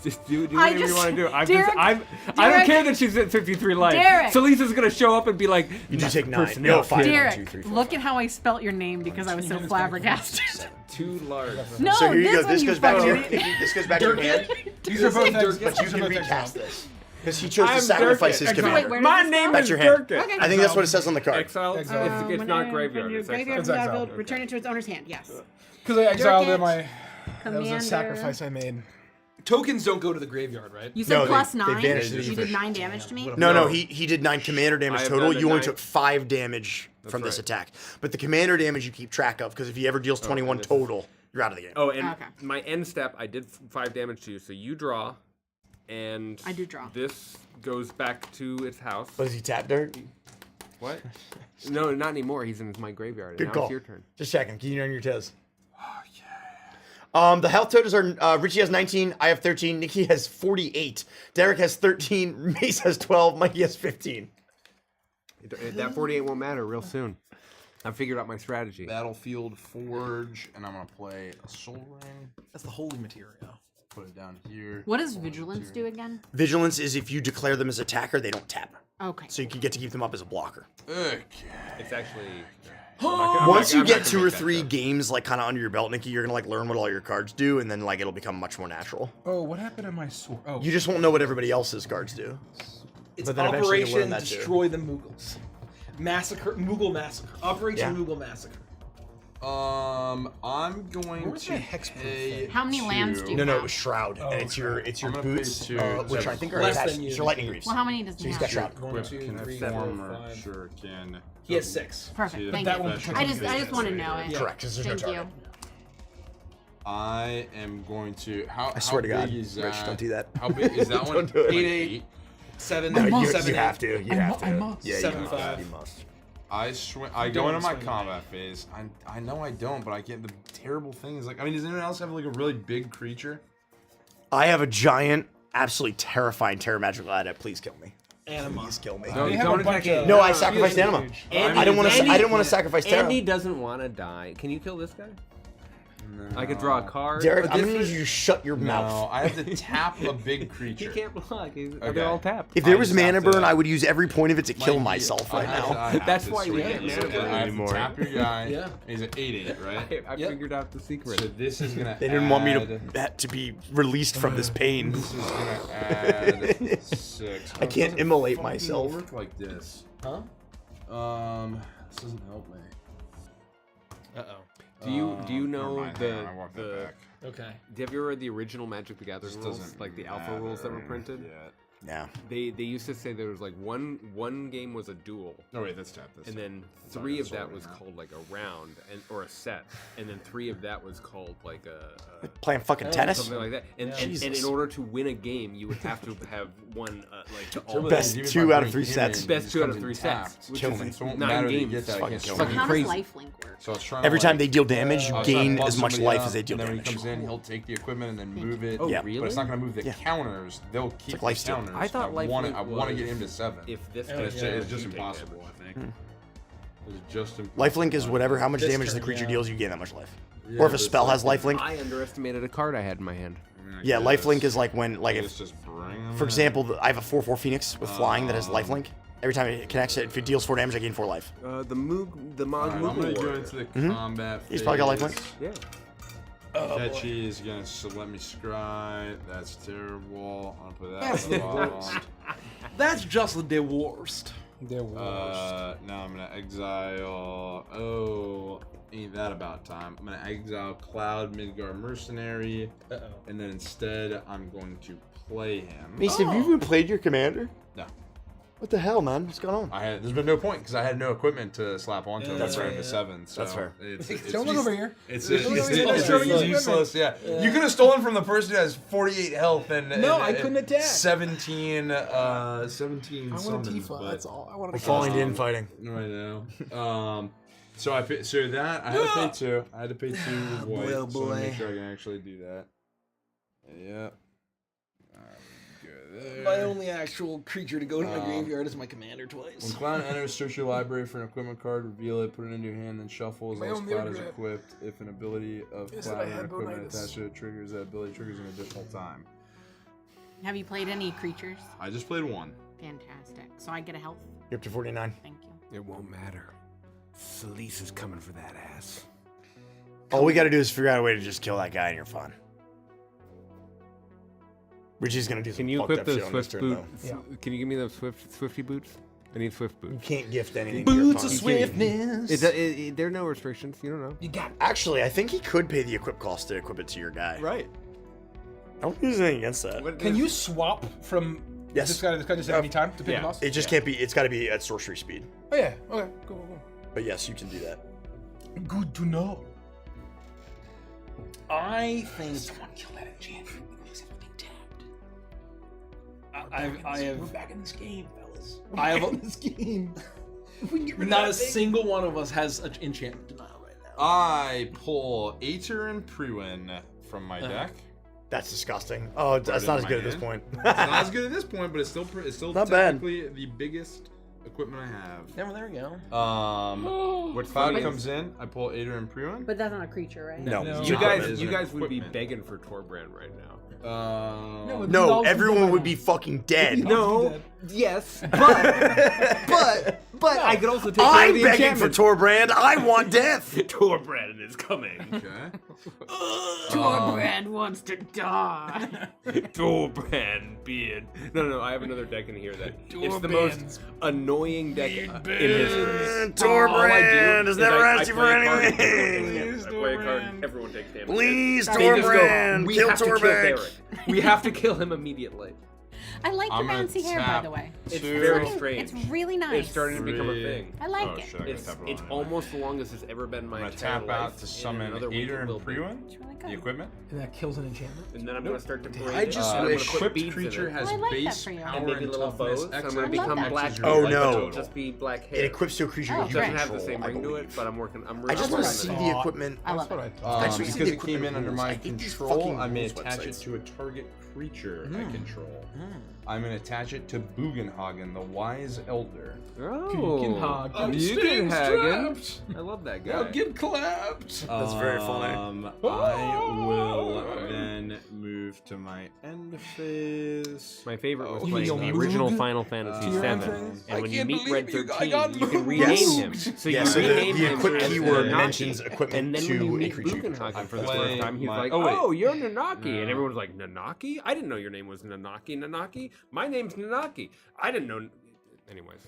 Just do I whatever you just- want to do. Derek- I don't Derek- care that she's at 53 life. Derek. Celise is gonna show up and be like, You do take 9. personnel No, 5. kit. 1, 2, Derek, 3, 4, look 5. at how I spelt your name because I was so flabbergasted. 2 large. No, So here you this go. one This you goes back to your. fucking- This goes back to your hand. These are both But you these are can both recast exiled. this because he chose to I'm sacrifice his Durkin. commander. Wait, where My does this name go? Back is to your hand. Durkin. Okay. I think that's what it says on the card. Exiled? Exiled. It's not graveyard. It's Graveyard exiled. It's from exiled. return it to its owner's hand. Yes. Because I exiled Durkin, my. That was Commander. a sacrifice I made. Tokens don't go to the graveyard, right? You said No, they- plus they 9. vanished You as did fish. 9 damage to me. No, he did 9 commander damage I have total. done You only 9. took 5 damage from this right. attack. But the commander damage you keep track of because if he ever deals 21 this is- total, you're out of the game. Oh, and Okay. my end step, I did 5 damage to you. So you draw, and I do draw. This goes back to its house. But is he tapped dirt? What? No, not anymore. He's in my graveyard. Good and now call. it's your turn. Just checking. Keep you on your toes. The health totals are Richie has 19, I have 13, Nikki has 48, Derek has 13, Mace has 12, Mikey has 15. That 48 won't matter real soon. I figured out my strategy. Battlefield Forge, and I'm gonna play a Soul Ring. That's the holy material. Put it down here. What does Vigilance do again? Vigilance is if you declare them as attacker, they don't tap. Okay. So you can get to keep them up as a blocker. Okay. It's actually. Once you I'm get not 2 gonna or make that 3 joke. games like kind of under your belt, Nikki, you're gonna like learn what all your cards do, and then like it'll become much more natural. Oh, what happened to my sword? Oh, You just won't know what everybody else's cards do. It's But then eventually you'll learn Operation that too. Destroy the Mughals. Massacre, Mughal Massacre. Operation Yeah. Mughal Massacre. I'm going Where's to my hexproof pay thing? How many lands do you No, have? it was Shroud, and it's your I'm gonna pay boots, 2. which I think are Less attached. than you. It's your lightning greaves. Well, how many does So he he's have? got Shroud. 1, 2, Can 3, have 4, former, 5. sure can. He has 6. Perfect. Thank that you. one I just want to know it. Yeah. Correct, 'cause there's no Thank you. target. I am going to. I swear to God, Is Rich, that? don't do that. How big is that one? Don't do it. 8/8. 7, No, you 7, have to. You have to. I must. Yeah, you 7, must. 5. You must. I go don't into my swing. combat phase. I know I don't, but I get the terrible thing is like. I mean, does anyone else have like a really big creature? I have a giant, absolutely terrifying Terra Magical Adept. Please kill me. Anima. Please kill me. No, They have don't a attack bunch it. of- No, I sacrificed Anima. Andy- I didn't want to. Andy- I didn't want to sacrifice Terra. Andy doesn't want to die. Can you kill this guy? I could draw a card. Derek, But I'm this gonna need is- you to shut your No, mouth. I have to tap a big He creature. can't block. Okay. They're all tapped. If there I was just have mana to- burn, I would use every point of it to kill Mikey, myself I right have to- now. I have That's to why we swing get it. mana So burn I have to anymore. tap your guy. Yeah. He's at 8/8, right? I Yep. figured out the secret. So this is gonna. They didn't want me add- to be released from this pain. This is gonna add 6. I can't immolate myself. Work like this. Huh? This doesn't help me. Uh-oh. Do you Never know mind, hang on, I walked that the back. Okay. Have you ever read the original Magic the Gathering This rules, doesn't like the alpha rules that were matter printed? yet. Yeah. They used to say there was like one game was a duel, Oh wait, that's tap. That's and tap. then That's 3 not of that sorting was out. called like a round or a set, and then 3 of that was called like a Playing fucking tennis. something like that. And in order to win a game, you would have to have won like the all Best Even if 2 I out of bring 3 him sets. in, best he 2 out comes of in 3 sets, tapped. which Kill is me. So it won't 9 matter that he games. gets that, I can't Fucking kill kill him. me. How Crazy. does lifelink work? So I was trying Every to, time like, they deal damage, I was gain trying to as bust much somebody life up, as they deal and then when damage. he comes in, he'll take the equipment and then move it. Oh, Yeah. really? But it's not going to move the Yeah. counters. They'll keep like the lifesteal. counters. I thought I want to lifelink get him to was 7. If this And it's goes just, down, it's just you take impossible, damage. I think. It's just impossible. Lifelink is whatever, how much This damage the turn, creature yeah. deals, you gain that much life. Yeah, Or if a but spell it's has lifelink. I underestimated a card I had in my hand. Yeah, lifelink is like when, like, It's if, just bring him for in. example, I have a 4/4 Phoenix with flying that has lifelink. Every time it connects, if it deals 4 damage, I gain 4 life. The Mog Alright, I'm going to go Warrior. into the Mm-hmm. combat phase. He's probably got lifelink. Yeah. Catchy is going to let me scry. That's terrible. I'll put that That's on the the bottom. worst. That's just the worst. They're worst. Now I'm gonna exile. Oh, ain't that about time? I'm gonna exile Cloud Midgard Mercenary, and then instead I'm going to play him. Mace, have you even played your commander? No, What the hell, man? What's going on? there's been no point because I had no equipment to slap onto him. That's for him fair. to 7. So That's fair. Don't look over here. It's Don't look over here. Don't useless. Yeah. You could have stolen from the person who has 48 health and I couldn't attack. 17 I summons. want a Tifa. but- That's all. I want a Falling to infighting. I know. So I had to pay 2. I had to pay 2 white. oh So boy. make sure I can actually do that. Yep. Go there. My only actual creature to go to my Um, graveyard is my commander When twice. Cloud enters, search your library for an equipment card, reveal it, put it into your hand, then shuffle as My long as only Cloud is regret equipped. If an ability of is that Cloud I or had equipment bonitis. attached to it triggers, that ability triggers an additional time. Have you played any creatures? I just played 1. Fantastic. So I get a health. You're up to 49. Thank you. It won't matter. Celise is coming for that ass. All we gotta do is figure out a way to just kill that guy and you're fine. Richie's gonna do some Can you fucked equip up those shit on this Swift turn, boots? though. Can you give me those Swifty boots? I need Swift You boots. can't gift anything to your Boots of opponent. swiftness. There are no restrictions. You don't know. You got Actually, I think he could pay the equip cost to equip it to your guy. Right. I don't think there's anything against that. Can you swap from Yes. this guy to this guy just at any time to pick Yeah. a boss? It just can't be, it's gotta be at sorcery speed. Oh yeah. Okay. Cool. But yes, you can do that. Good to know. I think someone kill that enchantment. I have back in this game, fellas. I have in this game. not a single one of us has an enchantment denial right now. I pull Aether and Prewin from my deck. That's disgusting. Oh, that's it not in as my good at this hand. point. It's not as good at this point, but it's still Not bad. technically the biggest equipment I have. Yeah, well, there we go. What's Cloud funny comes in, I pull Aether and Prewin. But that's not a creature, right? No. No. You It guys is an would be equipment. begging for Torbrand right now. No, everyone would be fucking dead. No, yes, but I could also take I'm the begging for enchantment. Torbrand. I want death. Torbrand is coming. Okay. Torbrand wants to die. Torbrand being no. I have another deck in here that it's the most annoying deck in history. Torbrand has never asked you for anything. anything. I play a card, everyone takes damage. Please, They just go, Torbrand, we kill have to kill Torbrand. Derek. We have to kill him immediately. I like the I'm gonna bouncy hair, by tap the way. It's Two. very It's strange. really nice. It's starting to become a Three. thing. I like Oh, it. shit, I gotta It's tap it it's on almost the longest it's ever been in my I'm gonna entire tap life. out to and summon another week Aether it and will be. Prewin, It's really the good. equipment. And that kills an enchantment. And then I'm gonna start to parade I it, just and I'm gonna put equipped beads in creature it. has Oh, I like that base for you. power And maybe and little toughness. bows. So I'm X gonna I become love that. black. X is Oh, your no. total. Just be black It hair. equips to a creature Oh, you It doesn't right. have the control, same I ring to it, believe. but I'm working. I just want to working see on it. the equipment. I love That's what it. I Actually, see Because the it came in equipment under rules. my I think these control, fucking I may rules attach it websites. to a target creature I control. I'm going to attach it to Bugenhagen, the Wise Elder. Oh, Bugenhagen. I'm staying Bugenhagen. strapped. I love that guy. I'll get clapped. That's very funny. I will then move to my end phase. My favorite was Oh, playing you the moved original it Final Fantasy to your VII, entrance? and when I you can't meet believe Red you- I 13, got you can moved. rename Yes. him. So Yeah, you so rename the him equip as keyword Nanaki. mentions equipment And then to when you a meet creature you control. Bugenhagen for the play first time, he's my- like, oh, wait. "Oh, you're Nanaki," No. and everyone's like, "Nanaki? I didn't know your name was Nanaki. Nanaki? My name's Nanaki. I didn't know." Anyways,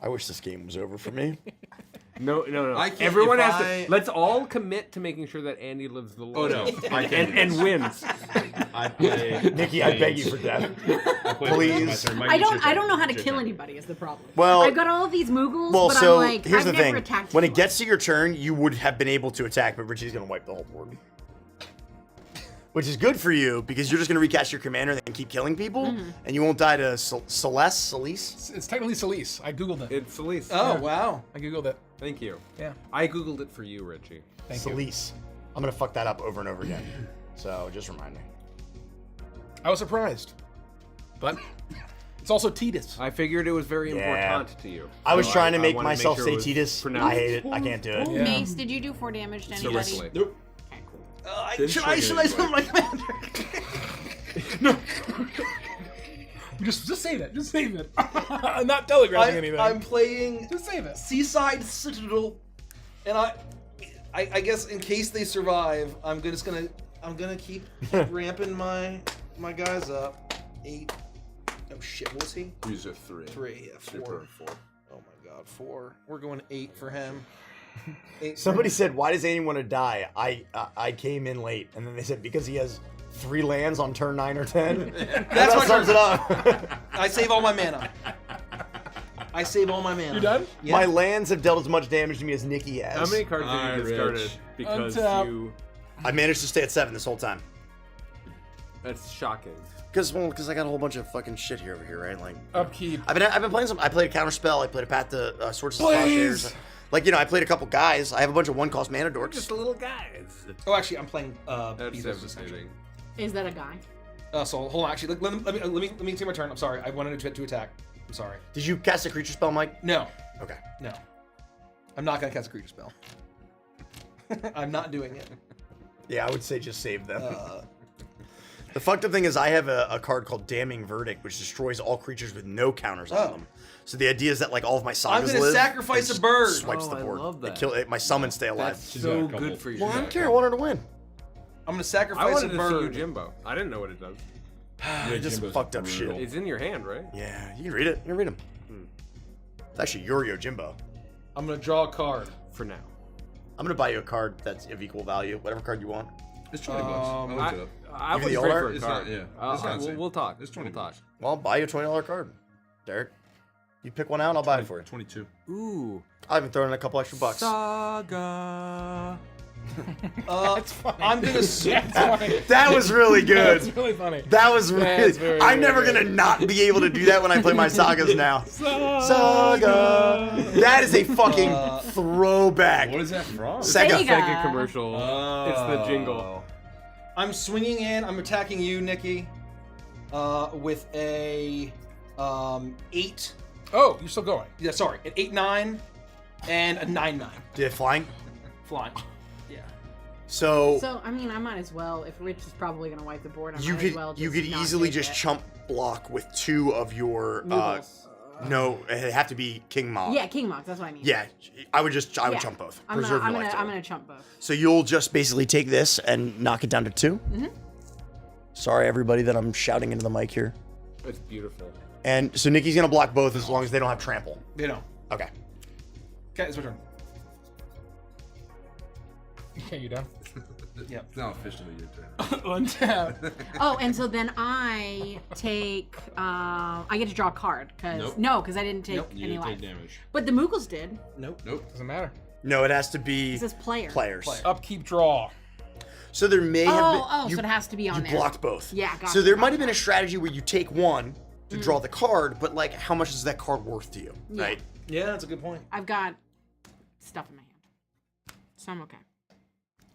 I wish this game was over for me. no. I can't- Everyone if has I- to. Let's all commit to making sure that Andy lives the Oh life. no, I can't. and wins. I play. Nikki, I beg you for death. Please. I don't know how to kill anybody is the problem. Well- I've got all these Moogles, Well, but so I'm like, here's I've the never thing. attacked When it anyone. gets to your turn, you would have been able to attack, but Richie's gonna wipe the whole board. Which is good for you because you're just gonna recast your commander and keep killing people, and you won't die to Celeste. It's technically Celeste. I googled it. It's Celeste. Oh wow. I googled it. Thank you. Yeah. I googled it for you, Richie. Thank you. Celeste. I'm gonna fuck that up over and over again. So just remind me. I was surprised, but it's also Titus. I figured it was very Yeah. important to you. I was So trying to make wanted myself sure say it was Titus. pronounced. I hate it. I can't do it. Yeah. Mace, did you do 4 damage to anybody? Seriously. Nope. Okay, cool. Should I summon my commander? Just save it. Just save it. I'm not telegraphing anything. I'm playing Just save it. Seaside Citadel, and I guess in case they survive, I'm gonna keep ramping my guys up. 8. Oh shit, what was he? He's a 3. 3. Yeah, 4. Super 4. Oh my god, 4. We're going 8 for him. 8 Somebody said, "Why does anyone want to die?" I came in late, and then they said because he has 3 lands on turn 9 or 10. That's that my sums turn. it up. I save all my mana. I save all my mana. You done? Yeah. My lands have dealt as much damage to me as Nikki has. How many cards have you discarded Rich. because Untap. you? I managed to stay at 7 this whole time. That's shocking. Because I got a whole bunch of fucking shit here over here, right? Like Upkeep. I've been playing some. I played a counterspell. I played a Path to Swords of Please! Plowshares. Like I played a couple guys. I have a bunch of 1-cost mana dorks. Just little guys. Oh, actually, I'm playing That's Beatles Ascension. devastating. Is that a guy? So hold on. Actually, let me take my turn. I'm sorry. I wanted to attack. I'm sorry. Did you cast a creature spell, Mike? No, Okay. no. I'm not gonna cast a creature spell. I'm not doing it. Yeah, I would say just save them. The fucked up thing is I have a card called Damning Verdict, which destroys all creatures with no counters on them. So the idea is that like all of my sagas gonna live, sacrifice and a bird. just swipes the Oh, I board. love that. My summons stay alive. That's got so a couple. good for you. Well, I don't care. I want her to win. I'm gonna I sacrifice wanted a to see you bird. Jimbo. I didn't know what it does. Just Jimbo's fucked up brutal. shit. It's in your hand, right? Yeah, you can read it. You can read them. It's actually your Yojimbo. I'm gonna draw a card. For now. I'm gonna buy you a card that's of equal value, whatever card you want. It's 20 bucks. I looked it up. I Give was me the great order? for a It's card. not- yeah. Uh, It's not we'll, insane. we'll talk. It's 20 We'll talk. bucks. Well, I'll buy you a $20 card. Derek, you pick one out, I'll buy it for you. 22. Ooh. I'll even throw in a couple extra bucks. Saga. I'm gonna. That was really good. That's really funny. That was That's really. very, I'm very never good. gonna not be able to do that when I play my sagas now. Saga. That is a fucking throwback. What is that from? Sega. Sega. Sega commercial. It's the jingle. I'm swinging in. I'm attacking you, Nikki. With a 8. Oh, you're still going. Yeah, sorry, an 8/9 and a 9/9 Did it flying? flying. Yeah. So, So, I mean, I might as well. If Rich is probably going to wipe the board, I you might could as well you just could not easily take just it. chump block with 2 of your Moogles. no, it'd have to be King Mog. Yeah, King Mox, that's what I mean. Yeah, I would Yeah. chump both. I'm Preserve gonna, your life I'm total. gonna chump both. So you'll just basically take this and knock it down to 2? Mm-hmm. Sorry, everybody, that I'm shouting into the mic here. It's beautiful. And so Nikki's gonna block both as long as they don't have trample. They don't. Okay. Okay, it's my turn. Okay, you done? Yep. It's not officially your turn. Untap. Oh, and so then I take. I get to draw a card because Nope. I didn't take Nope, you any didn't life. take damage. But the Moogles did. Nope. Nope. Doesn't matter. No, it has to be It says player. players. Upkeep, draw. So there may have been. Oh, so it has to be on you there. blocked both. Yeah, gotcha, So there might gotcha. have been a strategy where you take one to draw the card, but like, how much is that card worth to you? Yeah. Right. Yeah, that's a good point. I've got stuff in my hand, so I'm okay.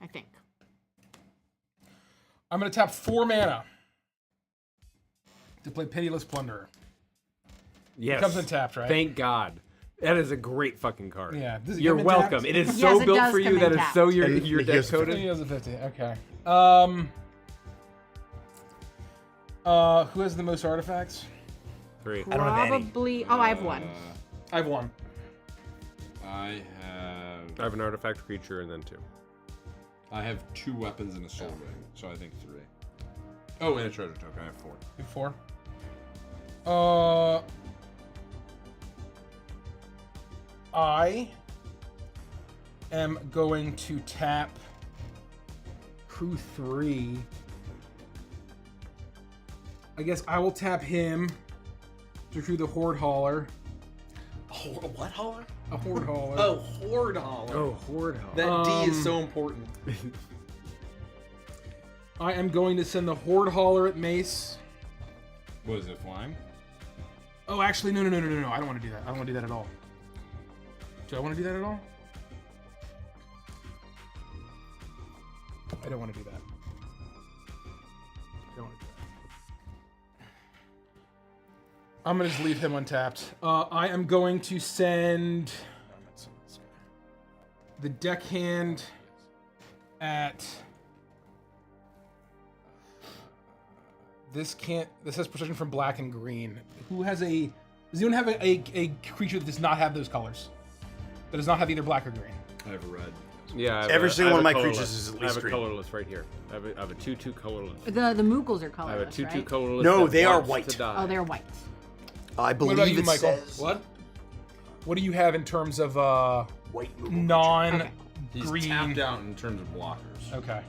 I think. I'm gonna tap 4 mana to play Pitiless Plunderer. Yes. It comes untapped, right? Thank God. That is a great fucking card. Yeah. Does it You're come intact? welcome. It is Yes, so it built does for you come that intact. it's so your And your he deck has coded. He has a 50. Okay. Who has the most artifacts? 3. I don't have any. Probably. Oh, I have one. I have 1. I I have an artifact creature and then 2. have 2 weapons and a soul ring, so I think 3. Oh, and a treasure token. I have 4. You have 4. I am going to tap Crew 3 I guess I will tap him to do the Horde Hauler. A what hauler? A Horde Hauler. Oh, Horde hauler. Oh, Horde Hauler. That D is so important. I am going to send the Horde Hauler at Mace. What is it, flying? Oh, actually, no. I don't want to do that. I don't want to do that at all. Do I want to do that at all? I don't want to do that. I'm going to just leave him untapped. I am going to send the deckhand at... This has precision from black and green. Who has a... Does anyone have a creature that does not have those colors? That does not have either black or green? I have red. Yeah, Every single one of my creatures is at least I have a green. colorless right here. I have a 2/2 colorless. The Moogles are I have a colorless, 2/2 right? colorless. No, that they are wants white. to die. Oh, they're white. I What believe about you, it Michael? says What? What do you have in terms of white Moogle. non-green? He's tapped out in terms of blockers. Okay.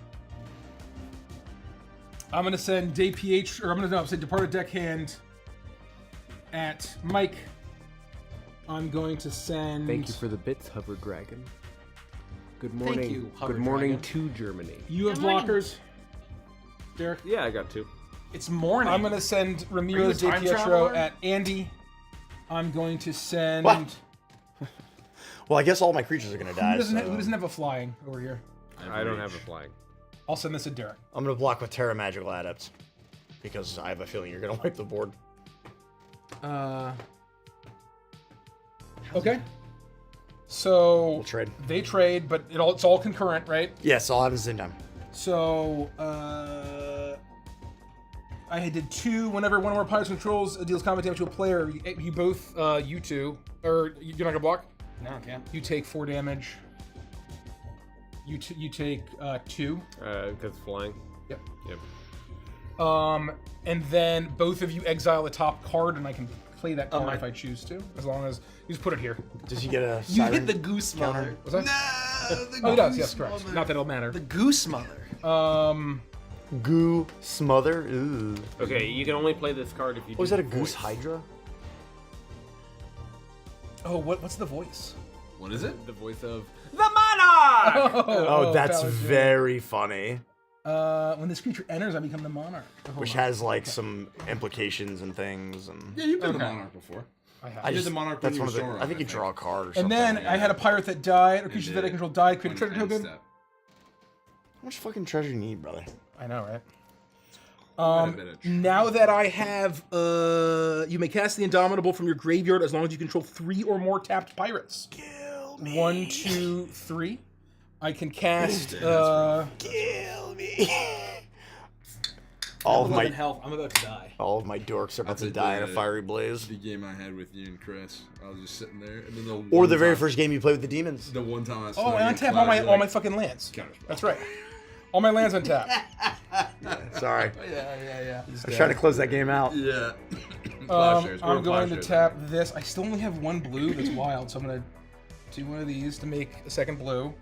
I'm gonna send DPH, or I'm gonna say Departed Deckhand at Mike. I'm going to send. Thank you for the bits, Hover Dragon. Good morning. you, Hover Good morning Dragon. to Germany. You have Good morning. blockers, Derek. Yeah, I got 2. It's morning. I'm gonna send Ramirez Are you De a time Pietro traveler? at Andy. I'm going to send. What? Well, I guess all my creatures are gonna die. Who doesn't, so who doesn't have a flying over here? I don't have a flying. I'll send this to Derek. I'm gonna block with Terra Magical Adepts because I have a feeling you're gonna wipe the board. Okay. So We'll trade. they trade, but it's all concurrent, right? Yes, all happens at the same time. So I did 2. Whenever one of our players controls deals combat damage to a player, you both, you two, or you're not gonna block. No, I can't. You take 4 damage. You take 2. Because flying. Yep. Yep. And then both of you exile the top card, and I can play that card my- if I choose to, as long as you just put it here. Does he get a You siren hit the goose counter? mother. Was that? Oh, it does. Yes, correct. Not that it'll matter. The goose mother. Goo smother? Ooh. Okay, you can only play this card if you. Oh, is do that a the goose voice. hydra? Oh, what's the voice? What is it? The voice of the monarch. Oh, that's Paladin. very funny. When this creature enters, I become the monarch. Hold Which on. has like some implications and things, and Yeah, you've been the Okay. monarch before. I have. I did just the Monarch that's when one of you the. were I think you Sauron, I draw a think. card or something. And then I had a pirate that died, or creatures that I did. controlled died, create a treasure End token. step. How much fucking treasure you need, brother? I know, right? Quite a bit of Now that I have, you may cast the Indomitable from your graveyard as long as you control 3 or more tapped pirates. Kill me. 1, 2, 3. I can cast. Kill me. All of 11 my health. I'm about to die. all of my dorks are about That's to a die in a good- fiery blaze. The game I had with you and Chris, I was just sitting there, and then the Or one the very time- first game you played with the demons. The one time I saw Oh, I you untap cloud, you're all my like, fucking lands. Counterspell. That's right. All my lands untap. Sorry, Yeah. I was trying to close that game out. Yeah. Plowshares, I'm we're going to plowshares. tap this. I still only have 1 blue. That's wild. So I'm going to do one of these to make a second blue.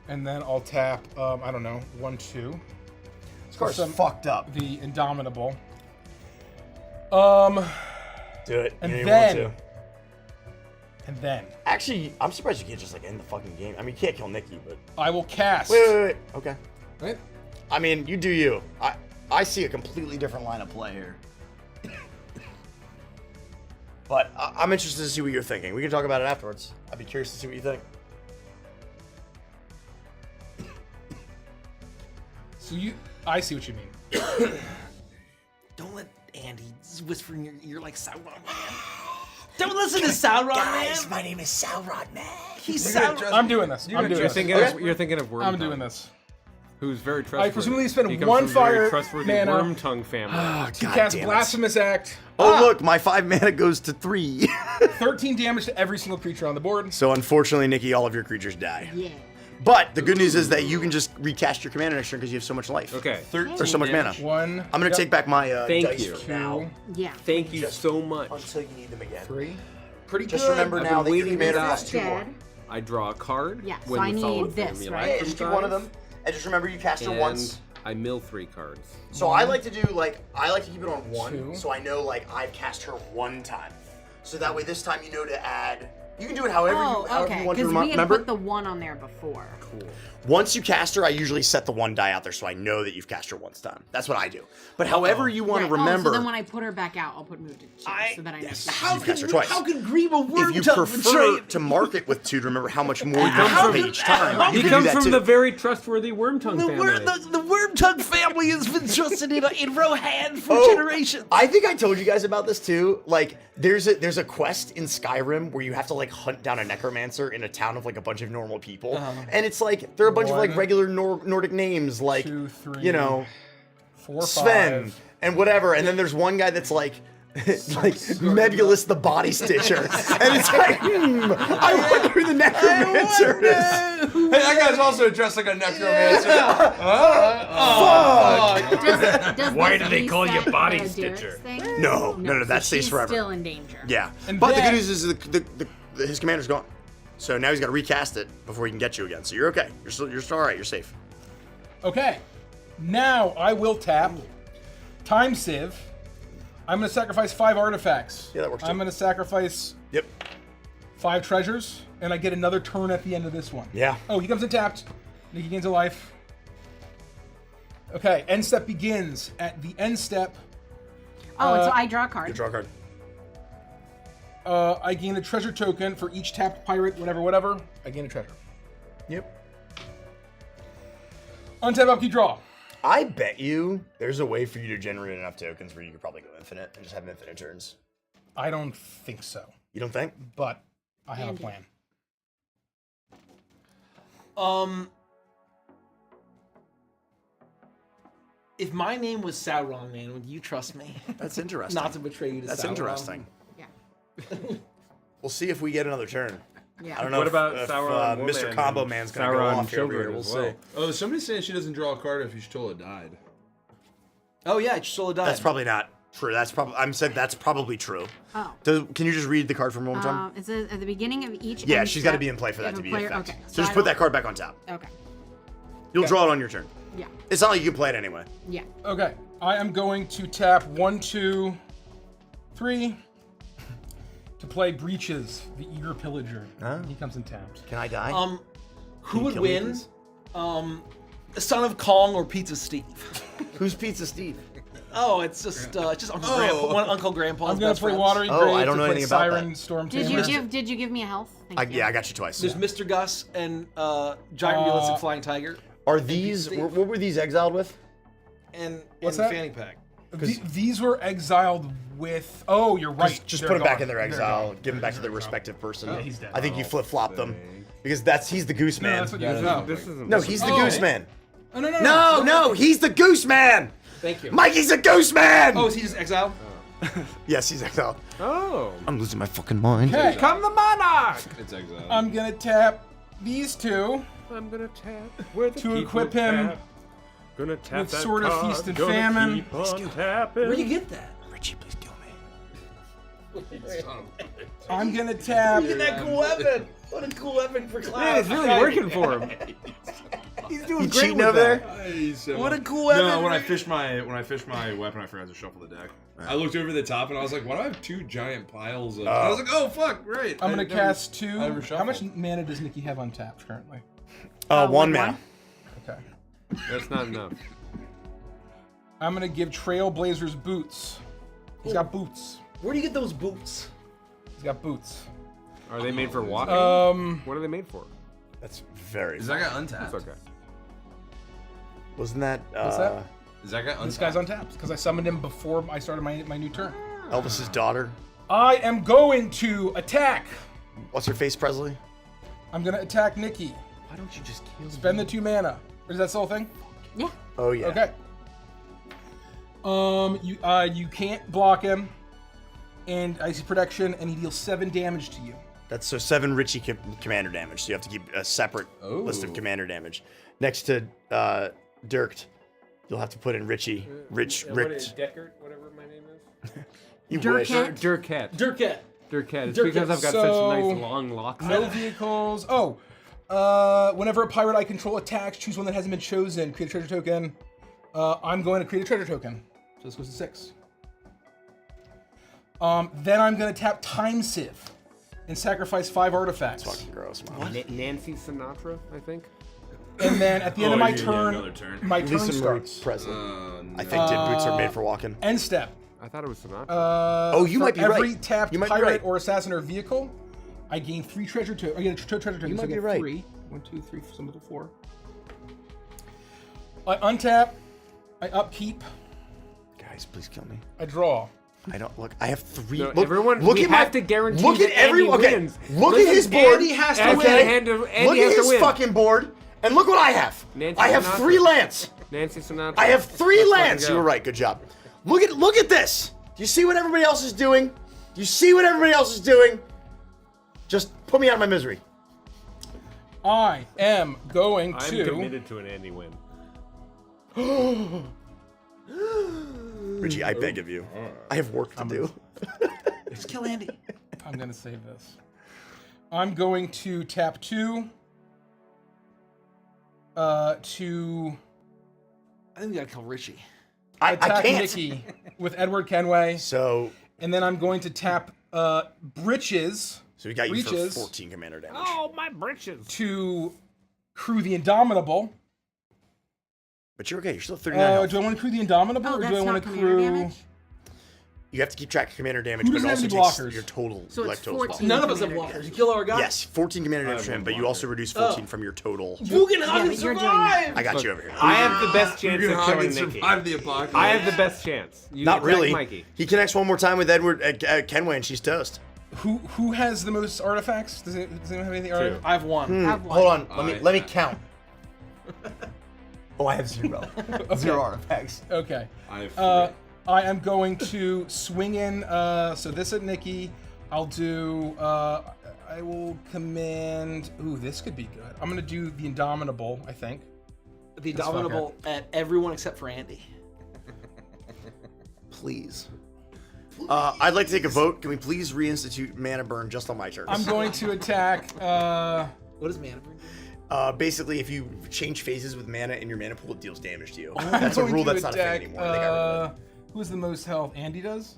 And then I'll tap, I don't know, 1, 2. This card's Some- fucked up. The Indomitable. Do it. And you then- want to. And then Actually, I'm surprised you can't just like end the fucking game. I mean, you can't kill Nikki, but I will cast. wait. Okay. Right? I mean, you do you. I see a completely different line of play here. But I'm interested to see what you're thinking. We can talk about it afterwards. I'd be curious to see what you think. So I see what you mean. Don't let Andy whisper in your ear like Sauron, man. Don't listen to Sauron, man. my name is Sauron, man. He's Sauron. I'm doing this. I'm doing You're this. thinking of Worm I'm Tongue, doing this. Who's very trustworthy. presumably spend He comes 1 from very fire trustworthy mana. Worm Tongue family. To God cast damn it. Blasphemous Act. Oh, look, my 5 mana goes to 3. 13 damage to every single creature on the board. So unfortunately, Nikki, all of your creatures die. Yeah. But the good news is that you can just recast your commander next turn because you have so much life. Okay. Or so much mana. 1. I'm gonna take back my Thank dice you. for now. Yeah. Thank you so much. Until you need them again. 3. Pretty Just good. remember I've now been that your waiting commander to costs 2 more. Dead. I draw a card. Yeah, when so I the solid need this, formula right? Yeah, comes just keep one of out. them. And just remember you cast her And once. I mill 3 cards. So I like to keep it on 1, 2. so I know like I've cast her 1 time. So that way this time you know to add. You can do it however you want okay. to Because we had remember. put the 1 on there before. Cool. Once you cast her, I usually set the 1 die out there so I know that you've cast her 1 time. That's what I do. But however you want to remember. Oh, so then when I put her back out, I'll put move to 2 so that I know. How cast her twice. How can Grima If you prefer to mark it with 2 to remember how much more you have to pay each time, He you can do comes that from too. the very trustworthy Wormtongue family. The Wormtongue family has been trusted in Rohan for generations. I think I told you guys about this too. Like, there's a quest in Skyrim where you have to like hunt down a necromancer in a town of like a bunch of normal people, and it's like there are a bunch of like regular Nordic names, like 2, 3, you know, 4, Sven 5. and whatever, and then there's one guy that's like. Like Mebulus the Body Stitcher, and it's like, I wonder who the necromancer is. Hey, that guy's also dressed like a necromancer. Does Why this do they call you reset Body Derek's Stitcher? thing? No, that so stays she's forever. Still in danger. Yeah, And but the then- good news is his commander's gone, so now he's got to recast it before he can get you again. So you're okay. You're still all right. You're safe. Okay. Now I will tap Time Sieve. I'm going to sacrifice 5 artifacts. Yeah, that works too. I'm going to sacrifice Yep. 5 treasures, and I get another turn at the end of this one. Yeah. Oh, he comes in tapped. Nikki gains a life. Okay, end step begins. At the end step, Oh, so I draw a card. You draw a card. I gain a treasure token for each tapped pirate, whatever. I gain a treasure. Yep. Untap, upkeep, draw. I bet you there's a way for you to generate enough tokens where you could probably go infinite and just have infinite turns. I don't think so, You don't think? but I have a plan. If my name was Sauron, man, would you trust me? That's interesting. Not to betray you to That's Sauron. interesting. Yeah. We'll see if we get another turn. Yeah. I don't know What about if Sauron Mr. Woman Combo and Man's gonna go Sauron off here every year. Children We'll as see. well? Oh, somebody's saying she doesn't draw a card if Y'shtola died. Oh yeah, Y'shtola died. That's probably not true. That's probably true. Oh. Can you just read the card from one more time? It says at the beginning of each. Yeah, end she's got to step, be in play for that if to a be player, effect. Okay. So just I put that don't- card back on top. Okay. You'll draw it on your turn. Yeah. It's not like you can play it anyway. Yeah. Okay, I am going to tap 1, 2, 3 to play Breaches, the Eager Pillager. He comes in tapped. Can I die? Who you would kill me, win? please? Son of Kong or Pizza Steve? Who's Pizza Steve? Oh, it's just Uncle Grandpa. One Uncle Grandpa's I'm gonna best play friends. Watery Oh, Grave I don't to know play anything about Siren that. Storm Did Tamer. you give me a health? Thank you. Yeah, I got you twice. There's Mr. Gus and Giant Realistic Flying Tiger Are these? Steve. What were these exiled with? and What's and that? Fanny Pack. These were exiled with. Oh, you're right. Just They're put them back gone. in their They're exile. gone. Give them back to They're their gone. respective person. Yeah, he's dead. I think you flip flop them because he's the Goose No, Man. that's what you no. This isn't. No, he's the Oh. Goose Man. Oh, no, no, No, no, he's the Goose Man. Thank you. Mikey's a Goose Man. Oh, is he just exiled? Yes, he's exiled. Oh. I'm losing my fucking mind. Okay, Come the monarch! It's exiled. I'm gonna tap these two I'm gonna tap where the to people equip him tap. Gonna tap with that Sword of card, Feast and gonna Famine. keep on tapping. Where'd you get that? Richie, please kill me. I'm gonna tap. Look at that cool weapon. What a cool weapon for Man, Cloud. it's really working for him. He's doing You great cheating with over that. there? What a cool weapon. No, when I fished my weapon, I forgot to shuffle the deck. I looked over the top and I was like, "Why do I have 2 giant piles of?" I was like, "Oh fuck, right." I'm gonna cast I 2. never How much shuffled. mana does Nikki have untapped currently? One mana. Okay. That's not enough. I'm gonna give Trailblazers boots. He's got boots. Where do you get those boots? He's got boots. Are they made for walking? What are they made for? That's very. Is that guy untapped? That's okay. Wasn't that? What's that? Is that guy untapped? This guy's untapped because I summoned him before I started my new turn. Elvis's daughter. I am going to attack. What's her face, Presley? I'm gonna attack Nikki. Why don't you just kill Spend the 2 mana. Is that still a thing? Yeah. Oh yeah. Okay. You can't block him, and icy protection, and he deals 7 damage to you. That's so 7 Richie commander damage. So you have to keep a separate list of commander damage. Next to Dirk, you'll have to put in Richie. Ricked. Deckard, whatever my name is? You Dirk wish. Durket. Durket. Durket. It's Durket. because I've got So, such nice long locks. No vehicles. Oh, whenever a pirate I control attacks, choose one that hasn't been chosen. Create a treasure token. I'm going to create a treasure token. So this goes to 6. Then I'm going to tap Time Sieve and sacrifice 5 artifacts. Fucking gross, man. Nancy Sinatra, I think. And then at the end of my turn, another turn. my turn Lisa Marie starts. Presley. No. I think did boots are made for walking. End step. I thought it was Sinatra. Oh, you for might be every right. tapped You might be pirate right. or assassin or vehicle, I gain 3 treasure tokens. I get a treasure token. You so might I be get right. 3. 1, 2, 3, some of the 4. I untap. I upkeep. Guys, please kill me. I draw. I don't look. I have 3. No, look, everyone- look we at have my, to guarantee Look at that every. Andy Okay, wins. look at Listen, his board. Andy has to Andy win. Andy Look has at to his win. fucking board, and look what I have. Nancy I have Sinatra. 3 lands. Nancy Sinatra. I have 3 Let's lands. fucking You go. were right. Good job. Look at this. Do you see what everybody else is doing? Do you see what everybody else is doing? Just put me out of my misery. I am going I'm to. committed to an Andy win. Richie, I beg of you. I have work to do. Just kill Andy. I'm going to save this. I'm going to tap 2. To I think we gotta kill Richie. I attack can't. Nikki with Edward Kenway. So And then I'm going to tap Britches we got you Reaches. for 14 commander damage. Oh, my britches. to crew the Indomitable. But you're okay. You're still at 39 health. Do I want to crew the Indomitable Oh, or that's do I want not to commander crew? damage? You have to keep track of commander damage, Who but it doesn't also have any takes blockers? your total So it's total 14. spell. None of us have Commander blockers. You kill our guy. Yes, 14 commander damage from him, but you also reduce 14 from your total. Bugenhagen Yeah, but you're doing survived. I got you over here. I have the best chance of Bugenhagen killing Nikki. survived the apocalypse. I have the best chance. You Not attack really. Mikey. He connects one more time with Edward Kenway, and she's toast. Who has the most artifacts? Does anyone have anything? I have 1. Have one. Hold on, let me count. Oh, I have 0. 0 artifacts. Okay. I have I am going to swing in. So this at Nikki. I'll do. I will command. Ooh, this could be good. I'm gonna do the Indomitable. I think. The Indomitable at everyone except for Andy. Please. I'd like to take a vote. Can we please reinstitute mana burn just on my turn? I'm going to attack. What is mana burn? Basically, if you change phases with mana in your mana pool, it deals damage to you. I'm That's a going rule to that's not a thing attack, anymore. I think I read that. Who's the most health? Andy does.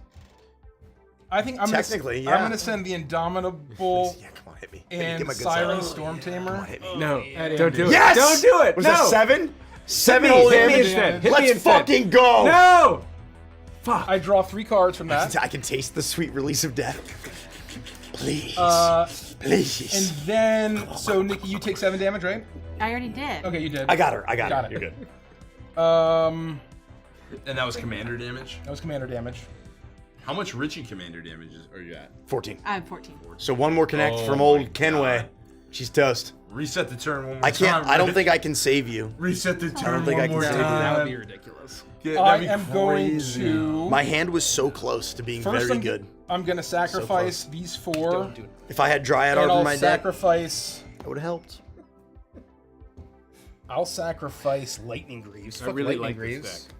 I think I'm Technically, gonna, yeah. I'm gonna send the Indomitable Yeah, come on, hit me. and Get my good Siren side. Storm Tamer. Hit me. No, At don't Andy. do it. Yes! Don't do it. Was no. that 7? 7 me, whole hit me damage. instead. Hit me Let's instead. fucking go. No. I draw 3 cards from that. I can taste the sweet release of death. Please. Please. And then, so Nikki, you take 7 damage, right? I already did. Okay, you did. I got her. I got Got her. it. You're good. And that was commander damage. That was commander damage. How much Richie commander damage are you at? 14. I have 14. So one more connect from my old Kenway. God. She's toast. Reset the turn one more I can't. time. I don't think I can save you. Reset the turn think one I can more save you. time. That would be ridiculous. Yeah, I that'd be am going crazy. to. My hand was so close to being First, very good. I'm gonna sacrifice these 4. Don't do it. If I had Dryad And over I'll my deck, sacrifice. that would have helped. I'll sacrifice Lightning Greaves. I Fuck really Lightning like Greaves. this deck.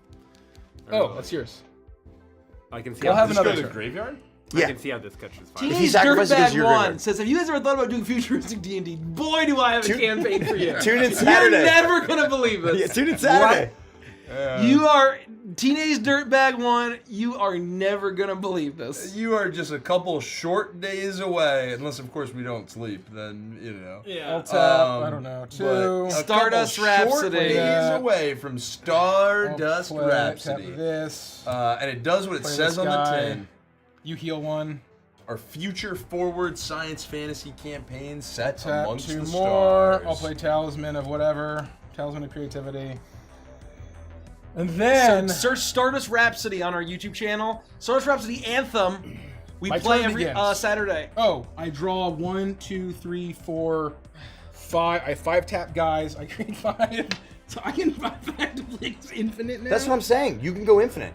Oh, that's yours. I can see. I'll how have this another Go to the turn. graveyard? I Yeah. can see how this catches fire. he Teenage sacrifices, it goes to Dirtbag your 1 graveyard. says, "Have you guys ever thought about doing futuristic D&D? Boy, do I have a campaign for you. Tune in You're Saturday. never gonna believe this. Yeah, tune in Saturday. You are Teenage Dirtbag 1. You are never gonna believe this. You are just a couple short days away, unless of course we don't sleep. Then you know. I'll tap. I don't know. 2. But a Stardust couple short Rhapsody. days Yeah. away from Stardust I'll play, Rhapsody. Tap this. And it does what it Play says this on the guy. tin. You heal 1. Our future forward science fantasy campaign set Tap amongst 2 the more. stars. I'll play Talisman of whatever. Talisman of Creativity. And then Search Stardust Rhapsody on our YouTube channel. Stardust Rhapsody Anthem. We My play turn every begins. Saturday. Oh, I draw 1, 2, 3, 4, 5. I 5 tap guys. I create 5. So I can effectively it's infinite now. That's what I'm saying. You can go infinite.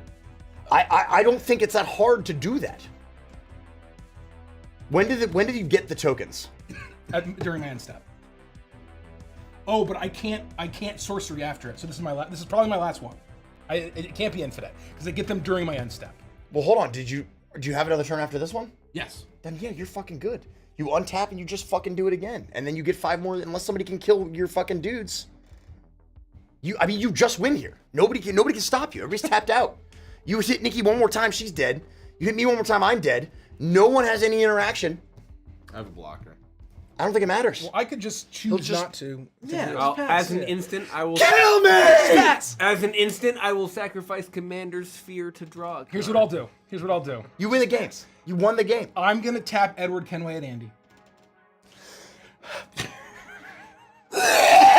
I don't think it's that hard to do that. When did you get the tokens? During my end step. Oh, but I can't sorcery after it. So this is probably my last one. It can't be infinite because I get them during my end step. Well, hold on. Do you have another turn after this one? Yes. Then yeah, you're fucking good. You untap and you just fucking do it again, and then you get 5 more unless somebody can kill your fucking dudes. You just win here. Nobody can stop you. Everybody's tapped out. You hit Nikki one more time, she's dead. You hit me one more time, I'm dead. No one has any interaction. I have a blocker. I don't think it matters. Well, I could just choose not to. Yeah. As an instant, I will. Kill me! As an instant, I will sacrifice Commander's Sphere to draw. A Here's card. what I'll do. Here's what I'll do. You win the game. You won the game. I'm gonna tap Edward Kenway at Andy.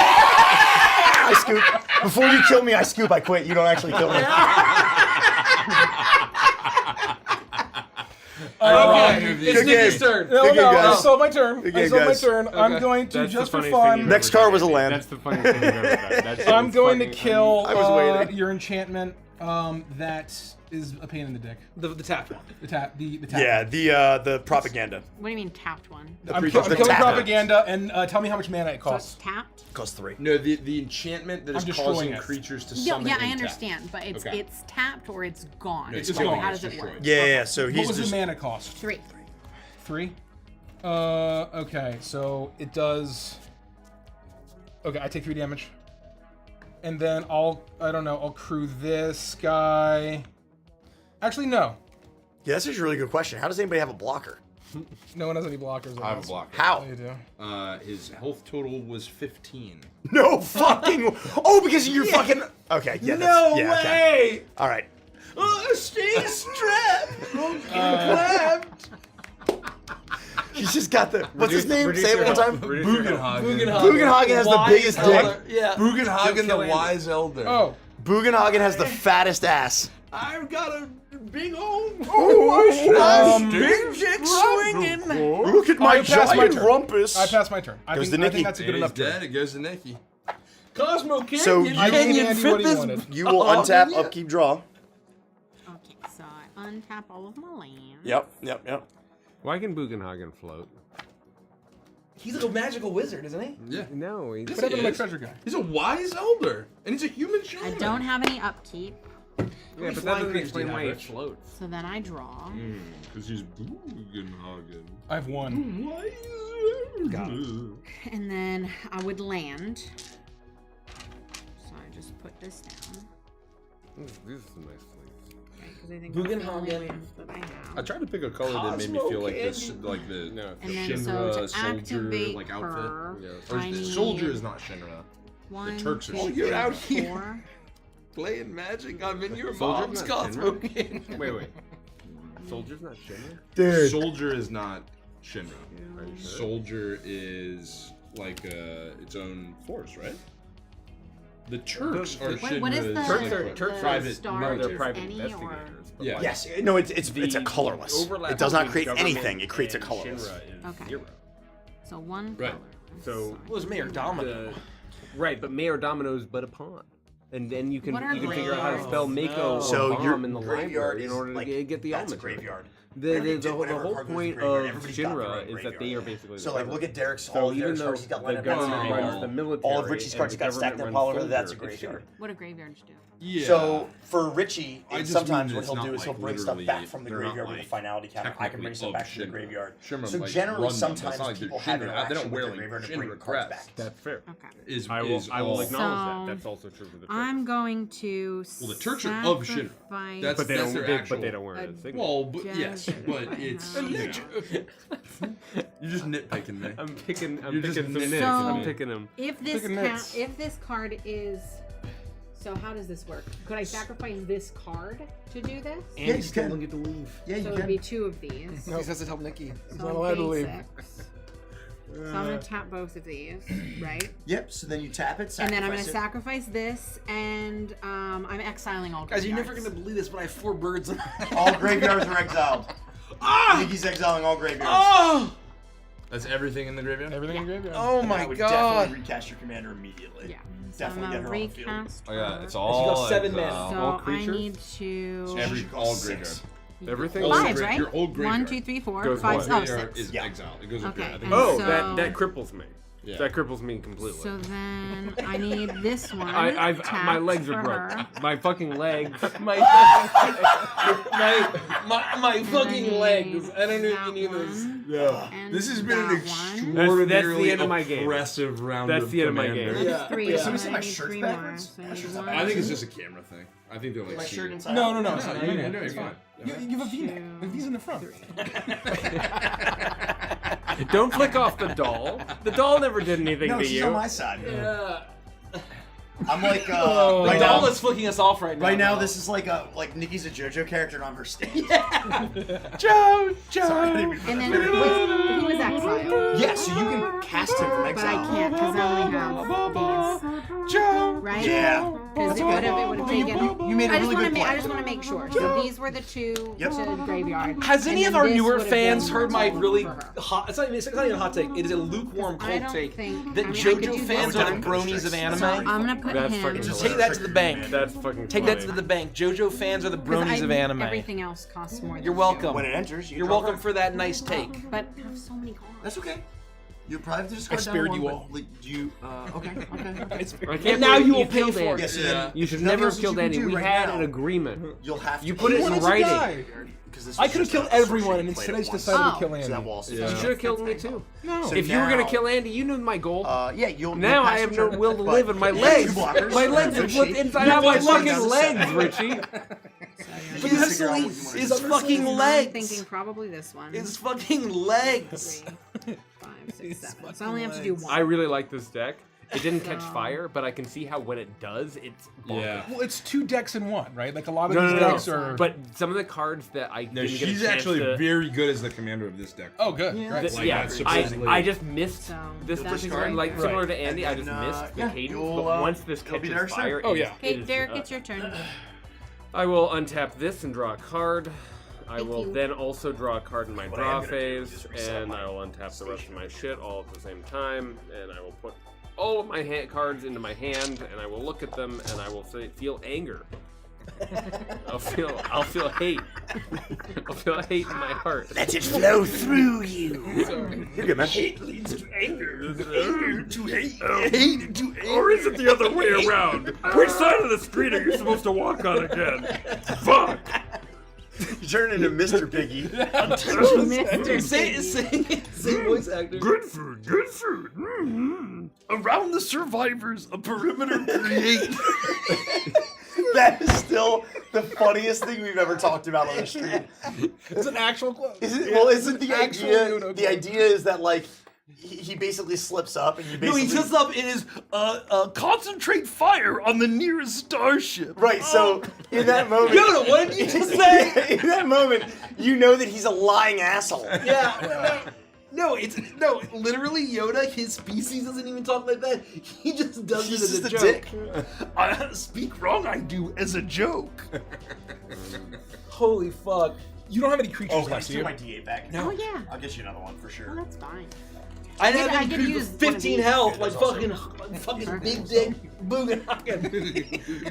I scoop. Before you kill me, I scoop. I quit. You don't actually kill me. It's Nikki's turn. No, Good game, I guys. sold my turn. Good I game, sold my guys. turn. I'm going to, That's the just for funniest thing fun, you've Next ever card done, was a Andy. land. That's the funniest thing you've ever done. That shit I'm is going to fucking kill I was waiting. your enchantment. That is a pain in the dick. The tapped one. The tap. Yeah, the propaganda. What do you mean tapped one? I'm the killing tap. propaganda, and tell me how much mana it So it's costs. tapped? Costs 3. No, the enchantment that is I'm destroying causing it. creatures to Yeah, summon. yeah, I and understand, but it's Okay. it's tapped or it's gone. No, it's So gone. how It's does it work? destroyed. Yeah. So What he's was just. the mana cost? 3. 3. Okay, so it does. Okay, I take 3 damage, and then I'll crew this guy. Actually, no. Yeah, that's actually a really good question. How does anybody have a blocker? No one has any blockers. I have a blocker. How? You do. His health total was 15. No fucking. Oh, because of your fucking. Okay. Yeah. No yeah, okay. way! All right. Stay strapped. He's just got the. What's his name? reduce Say it your one more health. time. Reduce your health. Bugenhagen has the biggest dick. Yeah. Bugenhagen, the wise elder. Oh, Bugenhagen has the fattest ass. I've got a big home. Big dick swinging. Look at my passed my giant turn. rumpus. I passed my turn. I Goes think, to I Nikki. think that's a good And he's enough turn. dead. It goes to Nikki. Cosmo Canyon. So you I gave can Andy what he wanted. You will untap, upkeep, draw. Okay, so I untap all of my land. Yep. Why can Bugenhagen float? He's like a magical wizard, isn't he? Yeah. No, he's. What happened to my is. treasure guy? He's a wise elder, and he's a human I shaman. don't have any upkeep, Yeah, but that flying doesn't creatures explain do you why have, he Rich? floats. so then I draw. Because he's Bugenhagen. I have 1. Got And then I would land. So I just put this down. These are some nice sleeves. Because I think that's the only Bugenhagen. lands that I I have. tried to pick a color that made me feel like this, like the And then Shinra so to soldier activate like her, outfit. Yeah. Or I the need soldier is not Shinra. 1, Turks are 2, shit. 3, You're out 4. Playing magic. I'm in your Soldier's mom's not Cosmo Shinra? Canyon. Wait. Soldier's not Shinra? Dude. Soldier is not Shinra. Are you sure? Soldier is like its own force, right? The Turks are Wait, what is the, Shinra's Turks the private star? No, they're Is private any investigators. but, Yeah. like, Yes. No, it's a colorless. overlap It does not between create government anything. It creates a and colorless. Shinra is Okay. 0. So 1 Right. color. So What was Mayor Domino? right, but Mayor Domino's but a pawn. And then you can What are figure out how to spell Mako So or your bomb in the graveyard library in is order like, to get the that's a element. graveyard. The Whatever whole card goes in point graveyard, of everybody's got their Shinra own is that they are graveyard. basically So the like, government. look at Derek's, So all of even Derek's though cards he's got the lined up next to government him. runs the military, All of Richie's and cards the he's got stacked government up all over. runs That's a soldier, it's graveyard. What do graveyards do? Yeah. So for Richie, I just sometimes mean what it's he'll not, do is he'll like, bring stuff literally- back from the they're not, graveyard with a like, finality counter. I can bring stuff back from the Shinra. graveyard. Shinra, So like, generally, run them. That's sometimes not like people they're have Shinra. They interaction don't with wear the like graveyard to bring Shinra cards back. crest. That's fair. Okay. Is I will all- acknowledge So, that. That's also true for the Turks. I'm going to Well, the Turks are of Shinra. sacrifice- That's- but they don't. their But actual- they don't wear a signature. Well, but, yes, Desert but it's Island. you're just nitpicking me. I'm picking. I'm You're just picking some nitpicking nits. I'm me. picking them. If this Picking nits. if this card is, so how does this work? Could I sacrifice this card to do this? And you you still can. don't get to leave. Yeah, So it would be 2 of these. No, he has to help Nikki. He's So not I'm allowed to leave. basics. So I'm gonna tap both of these, right? Yep. So then you tap it. And then I'm gonna sacrifice sacrifice this, and I'm exiling all Guys, you're graveyards. never gonna believe this, but I have 4 birds in it. All graveyards are exiled. Nikki's exiling all graveyards. Oh! That's everything in the graveyard. Everything in graveyard. Oh And my I would god! definitely recast your commander immediately. Yeah. So Definitely I'm get gonna her on the field. recast. Oh yeah, her. it's got all 7 exile. mana. So All I creatures? need to Every all graveyard. Everything. Old 5, gra- right? your old 1, graveyard. 2, 3, 4, Goes 5, what? oh, Graveyard 6. is Yeah. exiled. It goes up Okay, there. I think and Oh, so- that cripples me. Yeah. That cripples me completely. So then I need this one. My tapped legs are for broke. her. My fucking legs. My my fucking legs. I don't know if you need this. Yeah. And This has been an that one. extraordinarily That's the end of my game. oppressive round That's of the end of my Commander. game. Yeah. Three. Yeah. So we see I my need shirts 3 backwards? more. So I My need shirts one, I think it's just a camera thing. I think they're like My shirt cheating. inside. No, out. it's not. No, You no, know, it's it's fine. fine. You have a V-neck. The V's in the front. Don't flick off the doll. The doll never did anything No, to she's you. on my side. Yeah. I'm like, The right doll now, is flicking us off right now. right now, though. this is like Nikki's a JoJo character and I'm her stand. And then he was exiled. Yeah, so you can cast him from But I exile. can't because I only have these. Right? Yeah. Because it would have taken. You made a I really just good I point. just want to make sure. So these were the 2 Yep. to the graveyard. Has any and of then our this newer would have fans been heard my for really her. hot? It's not even a hot take. It is a lukewarm I cold don't take. think- That I mean, I could JoJo do fans this are the one. bronies of So anime. I'm gonna put That's him. fucking Just hilarious. take that to the bank. That's fucking Take that funny. to the bank. JoJo fans are the 'Cause bronies of anime. Everything else costs more. You're than welcome. When it enters, you You're draw welcome her. for that nice take. 2. But I have so many cards. That's okay. You probably have to just I go spared down you one, all. but you. Okay. I can't And now believe you will pay killed for Andy. it. So then You should nothing never else have that killed you can Andy. do We right had now. an agreement. You'll have to. You put it in wanted to writing. die. I I could have killed everyone, and instead I just decided to kill So Andy. that wall. You should have killed me too. No. So If you were gonna now- kill Andy, you knew my goal. Yeah, you'll. Now you'll I pass have your no turn, will to but live, and my you have legs, two blockers. my legs are Good flipped shape. inside You out my can slide fucking down to legs, 7. Richie. You can figure out what you Precisely wanna is do. fucking I'm legs. thinking probably this one. It's fucking legs. 3, 5, 6, 7. So I only have to do 1. I really like this deck. It didn't catch fire, but I can see how when it does, it's bonkers. Yeah. Well, it's 2 decks in 1, right? Like a lot of No, these no, no, decks no. are. But some of the cards that I No, didn't get a she's chance actually to, very good as the commander of this deck. Oh, good. Yeah. Right. Like, yeah, that's supposedly- I just missed So, this that's push right. card. Like similar Right. to Andy, I And just then, missed the yeah, cadence. you'll, But once this you'll be catches there soon. fire, Oh, it yeah. is- Okay, it is, Derek, it's your turn. I will untap this and draw a card. I Thank will you. then also draw a card in my What I draw am gonna do is phase, just reset and my I will untap the rest of my shit all at the same time, and I will put all of my cards into my hand, and I will look at them, and I will feel anger. I'll feel hate. I'll feel hate in my heart. Let it flow through you. You're good, man. leads to anger. Anger to hate. Hate to anger. Or is it the other way around? Which side of the street are you supposed to walk on again? Fuck! You turn into Mr. Piggy. Mr. Say voice actor. Good food, good food. Around the survivors, a perimeter create. That is still the funniest thing we've ever talked about on the stream. It's an actual quote. Isn't the Actual idea? Uno The quote. idea is that like he basically slips up and you No, basically he sets up in his concentrate fire on the nearest starship. right. So in that moment, Yoda, what did you just say? in that moment, you know that he's a lying asshole. Yeah. No, literally Yoda, his species doesn't even talk like that. He just does He's it as just a a joke. dick. I speak wrong, I do, as a joke. Holy fuck. You don't have any creatures Oh, can I left, do steal you? my D8 back? Oh, yeah. I'll get you another one for Oh, sure. that's fine. I get- I have get him to with use one of 15 these. health, like fucking big dick Boogenhagen.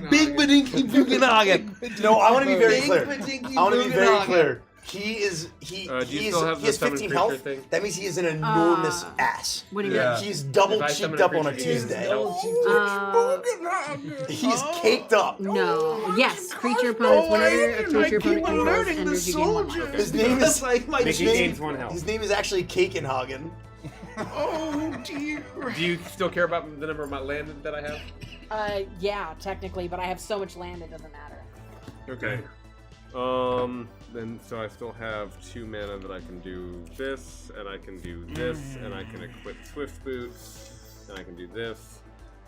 Big Badinky Boogenhagen. No, I want to be very Big clear. Badinky I want to be very Boogenhagen. clear. He do you is still have he the has summon 15 creature health. thing? That means he is an enormous ass. What do you Yeah. He's double If I summon cheeked a up on a creature, does it Tuesday. help? He's caked up. No. Yes. Creature opponents. Whenever a creature opponent controls enters, you gain 1 life. His name That's is like my Mickey name- gains 1 health. his name is actually Kakenhagen. Oh dear. Do you still care about the number of my land that I have? Yeah, technically, but I have so much land it doesn't matter. Okay. Then so I still have 2 mana that I can do this, and I can do this, and I can equip Swift Boots, and I can do this,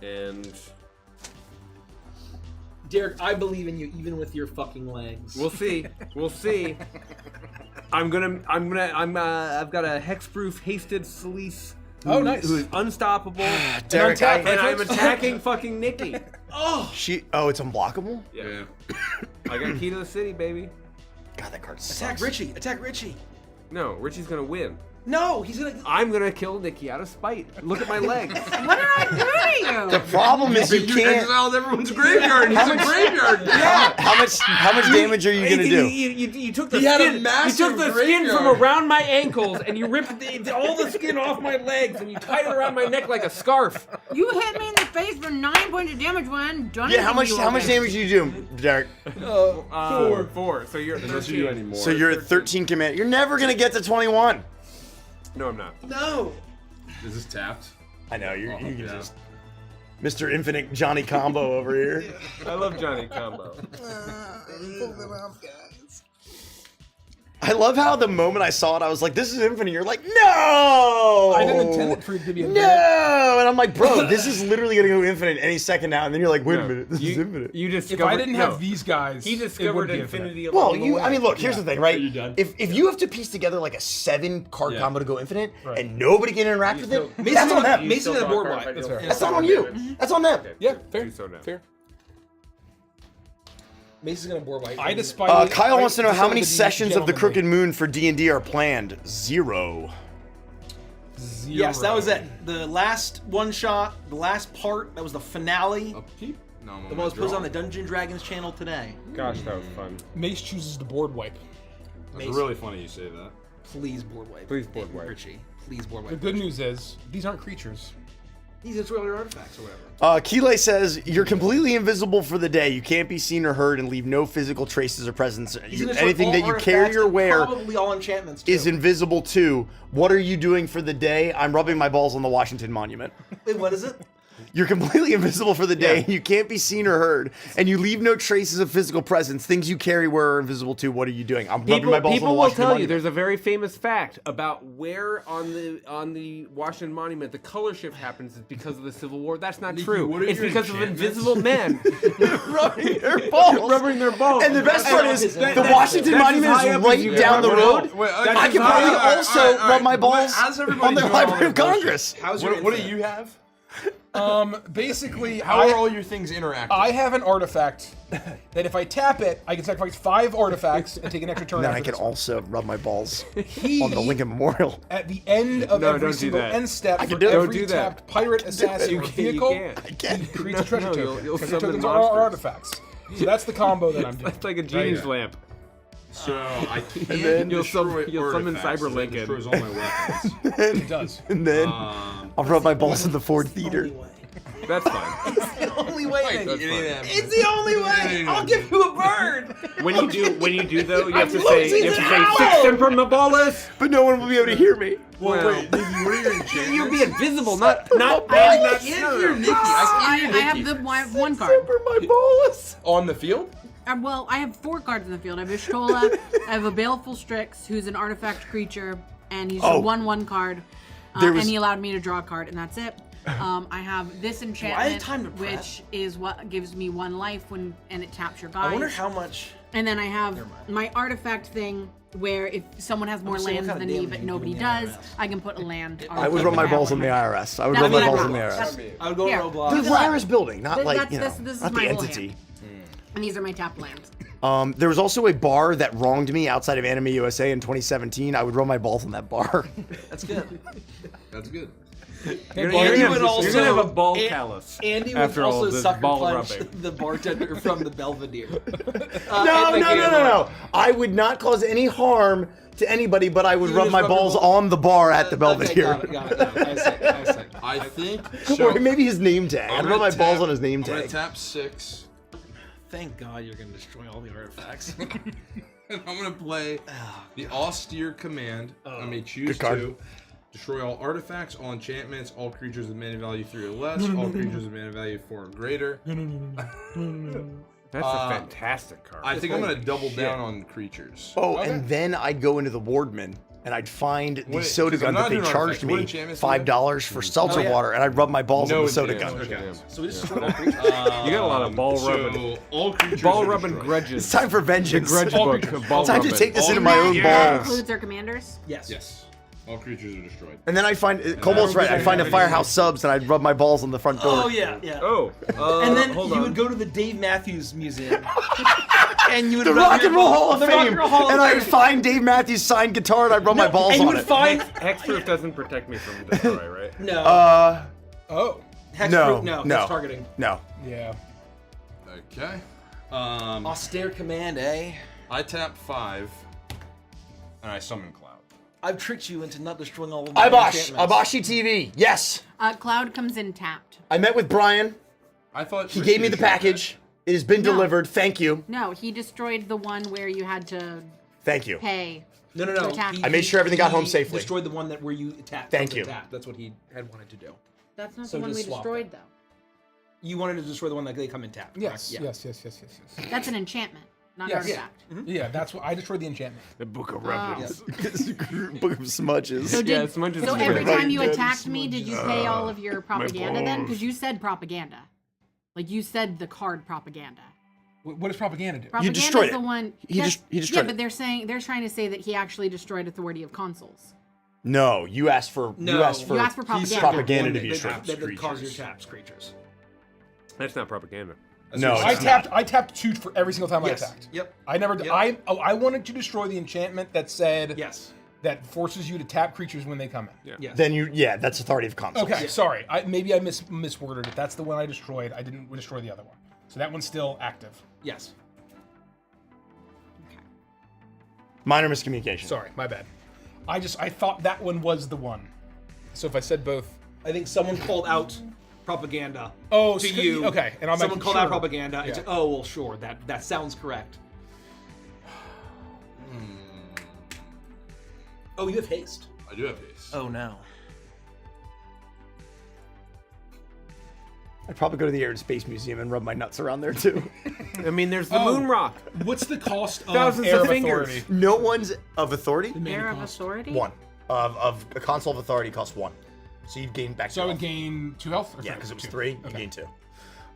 and Derek, I believe in you even with your fucking legs. we'll see. We'll see. I've got a hexproof hasted Selice. Oh, nice. Who is unstoppable. Derek, and I'm attacking fucking Nikki. Oh, it's unblockable? Yeah. I got key to the city, baby. God, that card sucks. attack Richie! Attack Richie! No, Richie's gonna win. No, he's gonna. I'm gonna kill Nikki out of spite. Look at my legs. What did I do to The you? problem is you You can't. exiled everyone's graveyard. He's a graveyard. How much damage are you gonna do? You took the He had a skin. You massive took the skin from graveyard. around my ankles and you ripped all the skin off my legs and you tied it around my neck like a scarf. You hit me in the face for 9 points of damage when I'm done. Yeah, how much hitting you already. damage do you do, Derek? 4. So you're at Unless you do 13. anymore. So you're at 13 command. You're never gonna get to 21. No, I'm not. No. Is this tapped? I know you can yeah. just Mr. Infinite Johnny Combo over here. I love Johnny Combo. I love how the moment I saw it, I was like, "This is Infinite." You're like, "No!" I didn't intend it for it to be a No, and I'm like, "Bro, this is literally gonna go Infinite any second now." And then you're like, "Wait a minute, this is Infinite." You If discovered. I didn't have these guys, he it would discovered be infinite. infinity. Well, along the you. way. I mean, look. Here's the thing, right? Are you done? If you have to piece together like a 7-card Yeah. combo to go Infinite, Right. and nobody can interact with it, Mason's that's on gonna, them. Mason's gonna board wipe. That's fair. That's not on you. That's on them. Yeah, fair. Do so now. Fair. Mason's gonna board wipe. I despise. Kyle wants to know how many the sessions of the gentlemanly. Crooked Moon for D&D are planned. 0. Yes, that was it. The last one shot, the last part. That was the finale. Upkeep? No, I'm on The my one was posted draw. on the Dungeon Dragons channel today. Gosh, that was fun. Mace chooses to board wipe. It's really funny you say that. Please board wipe. Please board wipe. Richie. Please board The wipe. good news is these aren't creatures. These are really artifacts or whatever. Keeley says, "You're completely invisible for the day. You can't be seen or heard and leave no physical traces or presence. He's gonna destroy Anything all that you carry artifacts or and wear probably all enchantments too. is invisible too. What are you doing for the day? I'm rubbing my balls on the Washington Monument." Wait, what is it? You're completely invisible for the day. You can't be seen or heard, and you leave no traces of physical presence. Things you carry wear are invisible too. What are you doing? I'm rubbing my balls on People the will Washington tell you Monument. there's a very famous fact about where on the Washington Monument the color shift happens is because of the Civil War. That's not Nikki, true. what are It's your because of enchantments? invisible men rubbing their balls. rubbing their balls. And the best part is That- the Washington that's Monument as high is up as right you down the can road. Wait, I can probably also rub my balls How's everybody on the doing all Library their of bullshit? Congress. How's your What do infinite? you have? Basically, How are all your things interactive? I have an artifact that if I tap it, I can sacrifice 5 artifacts and take an extra turn. And then I after can this. also rub my balls He, on the Lincoln Memorial. at the end of No, every don't do single that. end step for can do it. every Don't do that. tapped pirate, assassin, or vehicle, Again. he creates a treasure token. you'll Treasure summon tokens are monsters. artifacts. So that's the combo that I'm doing. It's like a genie's yeah. lamp. So I can't then you'll destroy you'll summon artifacts, Cyber so that Lincoln. destroys all my weapons. It does. And then I'll rub my balls in the Ford Theater. That's fine. The only way. That's fine. It's the only way. I'll give you a bird. When you do though, you have to I'm say losing Six an owl! Sempermabolus. But no one will be able to hear me. Well, wait, Nikki, what are your enchantments? You'll be invisible, not I can't hear Nikki. I can't hear I Nikki. have one card. My balls. On the field? Well, I have 4 cards in the field. I have Ishtola, I have a Baleful Strix, who's an artifact creature, and he's Oh. a 1/1 card. There was- And he allowed me to draw a card, and that's it. I have this enchantment, time to prep? which is what gives me 1 life and it taps your guys. I wonder how much. And then I have my artifact thing, where if someone has more saying, what lands kind of than me, damage but you nobody do in the does, IRS? I can put a land. I would rub my balls on the IRS. I would That's rub my what I balls do. on the That's- IRS. I would go Here. Roblox. The IRS building, not Th- like, that's- you know, this is not my the whole entity. hand. And these are my tap lands. There was also a bar that wronged me outside of Anime USA in 2017. I would rub my balls on that bar. That's good. That's good. You're Andy gonna would have a also- ball An- callus. Andy would after all also this sucker ball punch rubbing. the bartender from the Belvedere. No. I would not cause any harm to anybody, but I would You would rub just my rub your balls ball- on the bar at the Okay, Belvedere. got it. I see. I think. Or So, maybe his name tag. I'd I'm rub gonna my balls tap- on his name I'm gonna tag. tap 6, Thank God you're gonna destroy all the artifacts. and I'm gonna play the austere command. I may choose Good card. to destroy all artifacts, all enchantments, all creatures of mana value 3 or less, all creatures of mana value 4 or greater. That's a fantastic card. I think I'm gonna double down on creatures. Oh, and then I'd go into the Wardman. And I'd find the Wait, soda 'cause gun I'm that not they doing charged artifacts. What me enchantments do you have? $5 for seltzer Oh, yeah. water, and I'd rub my balls on the soda enchantments. gun. Okay. So we just destroyed all creatures. You got a lot of ball rubbing. So all creatures Ball are rubbing destroyed. grudges. It's time for vengeance. Grudge book of ball Time to rubbing. take this into All my own creatures- balls. Includes our commanders. Yes. Yes. All creatures are destroyed. And then I'd find Cobalt's right. I'd find a Firehouse Subs, and I'd rub my balls on the front door. Oh yeah. Oh. And then hold you on. would go to the Dave Matthews Museum. And you would The rub Rock your and Roll Hall of the Rock Fame. and Roll Hall of And I would Fame. find Dave Matthews' signed guitar and I'd rub my balls and you on would it. find Hexproof doesn't protect me from destroy, right? no. Oh. Hexproof, no. that's targeting. No. Yeah. Okay. Austere command, eh? I tap 5, and I summon Cloud. I've tricked you into not destroying all of my Ibosh. enchantments. Abashi TV. Yes. Cloud comes in tapped. I met with Brian. I thought He gave me the package. It has been No. delivered. Thank you. No, he destroyed the one where you had to Thank you. pay. No. to attack. I made sure everything got home safely. Destroyed the one that where you attacked. Thank something you. tapped. That's what he had wanted to do. That's not So the one we just swap destroyed, it. though. You wanted to destroy the one that they come in tapped. Yes. correct? Yes. That's an enchantment, not Yes. an artifact. Yeah, that's what I destroyed the enchantment. The Book of Yes. Book of Smudges. So, Yeah, Smudges is every great. time you Right, attacked me, did you pay all of your propaganda then? balls. Because you said propaganda. Like, you said the card propaganda. What does propaganda do? Propaganda destroyed is the it. one. He destroyed Yeah, it. but they're trying to say that he actually destroyed Authority of Consoles. No, you asked for No. You asked for propaganda. propaganda to One be that destroyed. That cause your taps creatures. That's not propaganda. No, I it's not. tapped 2 for every single time Yes. I attacked. Yep. I never. Yep. I wanted to destroy the enchantment that said Yes. that forces you to tap creatures when they come in. Yeah. Yes. Then that's Authority of Consoles. Okay, sorry. Maybe I misworded it. That's the one I destroyed. I didn't destroy the other one. So that one's still active. Yes. Minor miscommunication. Sorry, my bad. I thought that one was the one. So if I said both. I think someone called out propaganda. Oh, to so- you. okay, and I'm someone making called out sure. propaganda. Yeah. And said, oh well, sure. That sounds correct. Oh, you have haste. I do have haste. Oh no. I'd probably go to the Air and Space Museum and rub my nuts around there too. I mean, there's the Oh. moon rock. What's the cost of Thousands Air of of fingers. Authority? No one's of authority. Air of Authority? One. Of a console of authority costs 1. So you'd gain back. So I your would health. gain 2 health? Or Yeah, three? because it was Two. 3. You Okay. gain 2.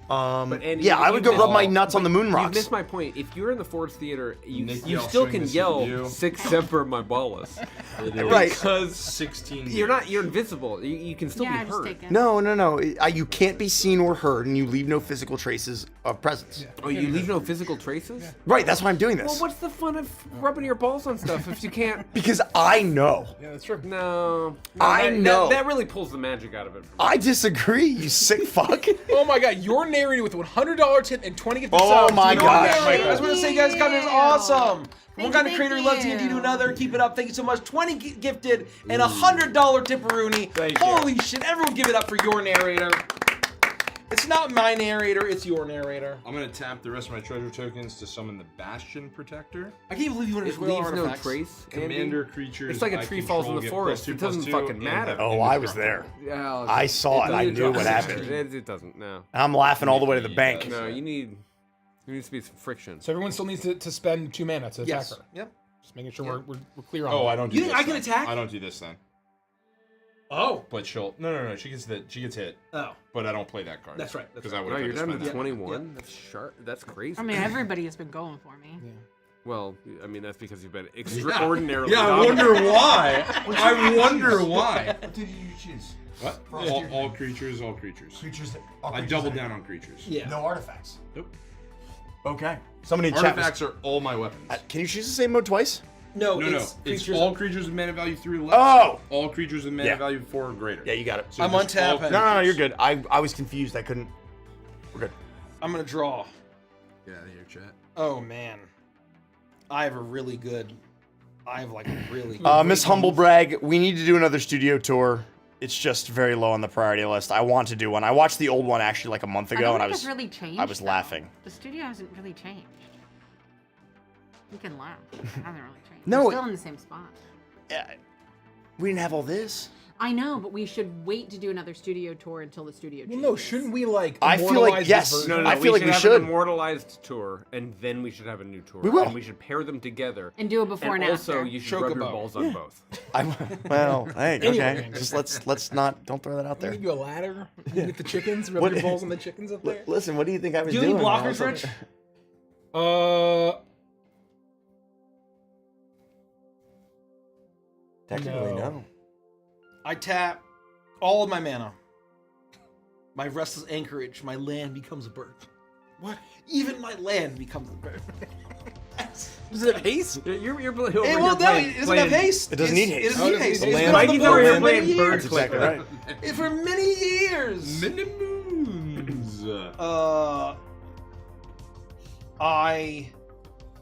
But Andy, Yeah, I would go you rub my missed- nuts on the moon You rocks. missed my point. If you're in the Ford's Theater, you Nick you Yell still showing can this yell review. "Six Semper my bolus," Right. Because 16. you're invisible. You can still Yeah, be just heard. take it. No. You can't be seen or heard, and you leave no physical traces of presence. Oh, you leave no physical traces? Right. That's why I'm doing this. Well, what's the fun of rubbing your balls on stuff if you can't? Because I know. Yeah, that's true. No, I know. that really pulls the magic out of it. For me. I disagree. You sick fuck. Oh my god, you're narrating with $100 tip and 20 gifted Oh subs. my You know gosh. what? I was going to say, guys, content is awesome. From Thank one kind of you, creator who thank loves D&D to you. another, keep it up. Thank you so much. 20 gifted and $100 tipperoonie. Thank you. Holy shit! Everyone, give it up for your narrator. It's not my narrator; it's your narrator. I'm gonna tap the rest of my treasure tokens to summon the Bastion Protector. I can't believe you want to It destroy all leaves no artifacts. trace. Andy. Commander creatures. It's like a I tree falls in control the get forest. +2, It doesn't +2, fucking and matter. have Oh, I was there. Yeah, I saw it. I doesn't- knew what doesn't- happened. It doesn't. No. I'm laughing all the way to the bank. No, you need. There needs to be some friction. So everyone still needs to spend 2 mana to attack Yes. her. Yep. Just making sure we're clear on Oh, that. I don't do You this. think I can then. attack? I don't do this then. Oh. But she'll. No. She gets hit. Oh. But I don't play that card. That's right, that's Because right. I would No, have you're to down spend to that. 21. That's sharp. That's crazy. I mean, everybody has been going for me. Well, I mean that's because you've been extraordinarily. Yeah, I dominant. wonder why. I wonder why. What did you choose? What? All creatures. All creatures. Creatures that. I doubled down on creatures. Yeah. No artifacts. Nope. Okay. Somebody in chat. Artifacts are all my weapons. Can you choose the same mode twice? No, No. it's It's creatures. all creatures with mana value 3 or less. Oh! All creatures with mana Yeah. value 4 or greater. Yeah, you got it. So I'm on just tap all and- No, you're creatures. good. I was confused. I couldn't. We're good. I'm gonna draw. Get out of here, chat. Oh man, I have like a really. Miss Humblebrag, we need to do another studio tour. It's just very low on the priority list. I want to do one. I watched the old one actually like a month I ago, don't and I think was it's really changed. I was though. laughing. The studio hasn't really changed. You can laugh. It hasn't really changed. No, We're still in the same spot. We didn't have all this. I know, but we should wait to do another studio tour until the studio Well, changes. no, shouldn't we like I feel like immortalize this yes. version? No, I feel like we have should. an immortalized tour, and then we should have a new tour. We will. And we should pair them together. And do a before and also, after. you should rub your Chocobo. balls on both. Well, hey, okay. Anyway. Just let's not don't throw that out We there. need you a ladder. You get the chickens. Rub What- your balls on the chickens up there. Listen, what do you think I was Do you doing? need when I was blockers, up Rich? there? Technically, No. no. I tap all of my mana. My restless anchorage, my land becomes a bird. What? Even my land becomes a bird. Does it have haste? You're It doesn't have haste. It doesn't need haste. It doesn't need haste. The It's land- been on the Mikey's board over here for many playing bird years. That's exactly right. For many years. Many moons. I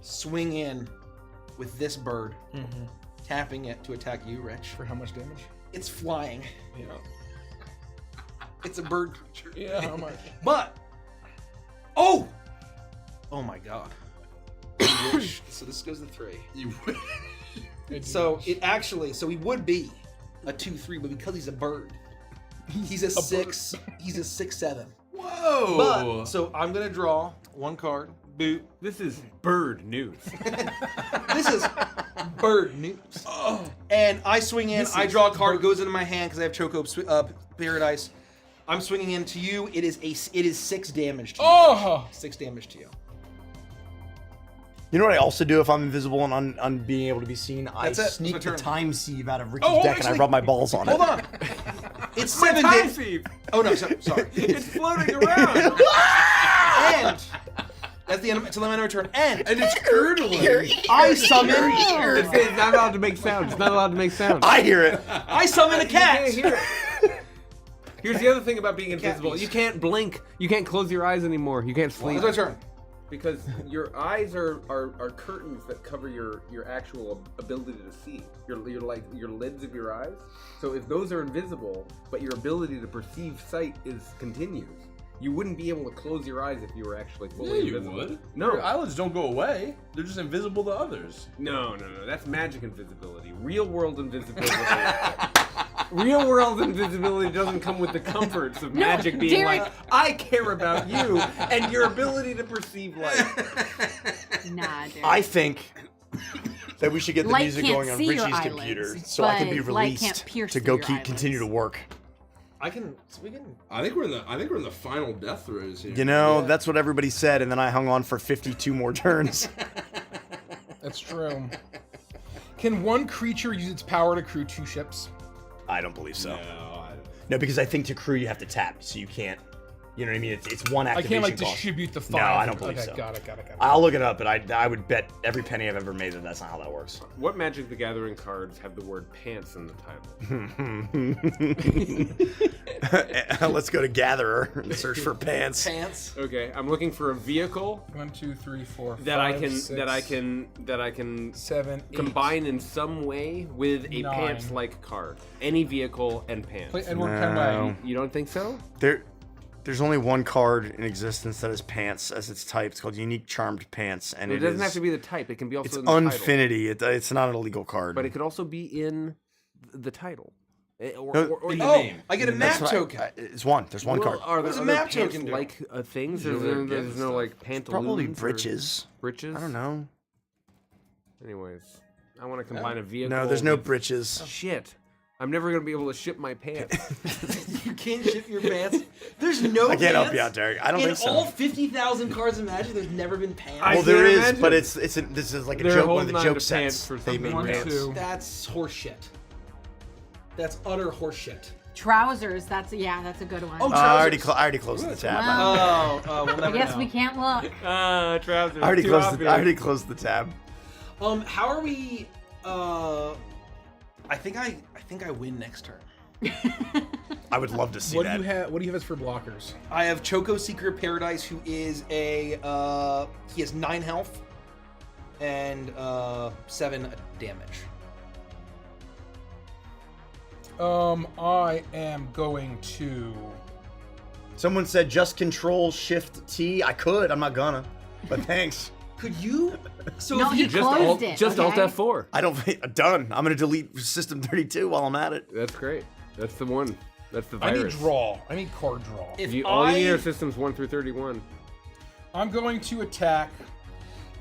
swing in with this bird, tapping it to attack you, Rich. For how much damage? It's flying. Yeah. It's a bird creature. Yeah, how much? But oh my god. You wish. So this goes to 3. You So it actually, so he would be a 2/3, but because he's a bird, he's a 6. He's a 6/7. Whoa. But so I'm gonna draw 1 card. Boot. This is bird news. This is bird news. And I swing in. I draw a card. It goes into my hand because I have Choco Paradise. I'm swinging into you. It is 6 damage to you. Oh! 6 damage to you. You know what I also do if I'm invisible and on being able to be seen? I That's it. That's sneak my the turn. time sieve out of Ricky's Oh, deck and I actually- rub my balls on Hold it. on. It's 7 Time damage. sieve. Oh no, sorry. It's floating around. And that's the end of my turn. And it's curdling. I summon. It's not allowed to make sound. It's not allowed to make sound. I hear it. I summon a You cat. can't hear it. Here's the other thing about being invisible. You can't blink. You can't close your eyes anymore. You can't sleep. It's my turn. Because your eyes are curtains that cover your actual ability to see. Your lids of your eyes. So if those are invisible, but your ability to perceive sight continues, you wouldn't be able to close your eyes if you were actually fully you invisible. would. No. Your eyelids don't go away. They're just invisible to others. No. That's magic invisibility. Real world invisibility. Real world invisibility doesn't come with the comforts of magic being Derek- like, I care about you and your ability to perceive light. Nah, dude. I think that we should get the Light music can't going on see your Richie's computer eyelids, so I can be but light can't released pierce to go through your continue to eyelids. work. I can. So we can. I think we're in the final death throes here. You know, that's what everybody said, and then I hung on for 52 more turns. That's true. Can one creature use its power to crew 2 ships? I don't believe so. No, I don't. No, because I think to crew you have to tap, so you can't. You know what I mean? It's one I activation can't like cost. distribute the 5. No, I don't believe okay, so. Got it. I'll look it up, but I would bet every penny I've ever made that that's not how that works. What Magic the Gathering cards have the word pants in the title? Let's go to Gatherer and search for pants. Pants. Okay, I'm looking for a vehicle 1, 2, 3, 4, that 5, I can 6, that I can 7, 8. combine in some way with a 9. pants-like card. Any vehicle and pants. Play Edward No. Kenway. You don't think so? There's only one card in existence that is pants as its type. It's called Unique Charmed Pants, and It doesn't have to be the type. It can be also It's in the title. Unfinity. It's not an illegal card. But it could also be in the title. Or in the Oh, name. I get a That's map what token. it's one. There's one card. Are there What's a other map token do? like things? You know, There's there's no like pantaloons. Probably or breeches. Breeches? I don't know. Anyways, I want to combine a vehicle. No, there's no with- breeches. Shit. I'm never gonna be able to ship my pants. You can't ship your pants. There's no. I can't help pants? you out, Derek. I don't In think so. all 50,000 cards of Magic, there's never been pants. Well, there can't is, imagine. but this is like a They're joke. One of holding the on joke to pants sets. for They something made One, pants. two. That's horseshit. That's utter horseshit. Trousers. That's a good one. Oh, I already trousers. closed the tab. Well, Oh, we'll I never guess know. we can't look. Trousers. I already Too closed. obvious. I already closed the tab. How are we? I think I win next turn. I would love to see What that. do you have? What do you have as for blockers? I have Choco Seeker Paradise, who is he has 9 health and 7 damage. I am going to. Someone said just Control Shift T. I could. I'm not gonna. But thanks. Could you? So No, if you he closed it. Just okay? Alt F4. I don't. Done. I'm gonna delete System 32 while I'm at it. That's great. That's the one. That's the I virus. need draw. I need card draw. if All you need I are systems 1 through 31. I'm going to attack.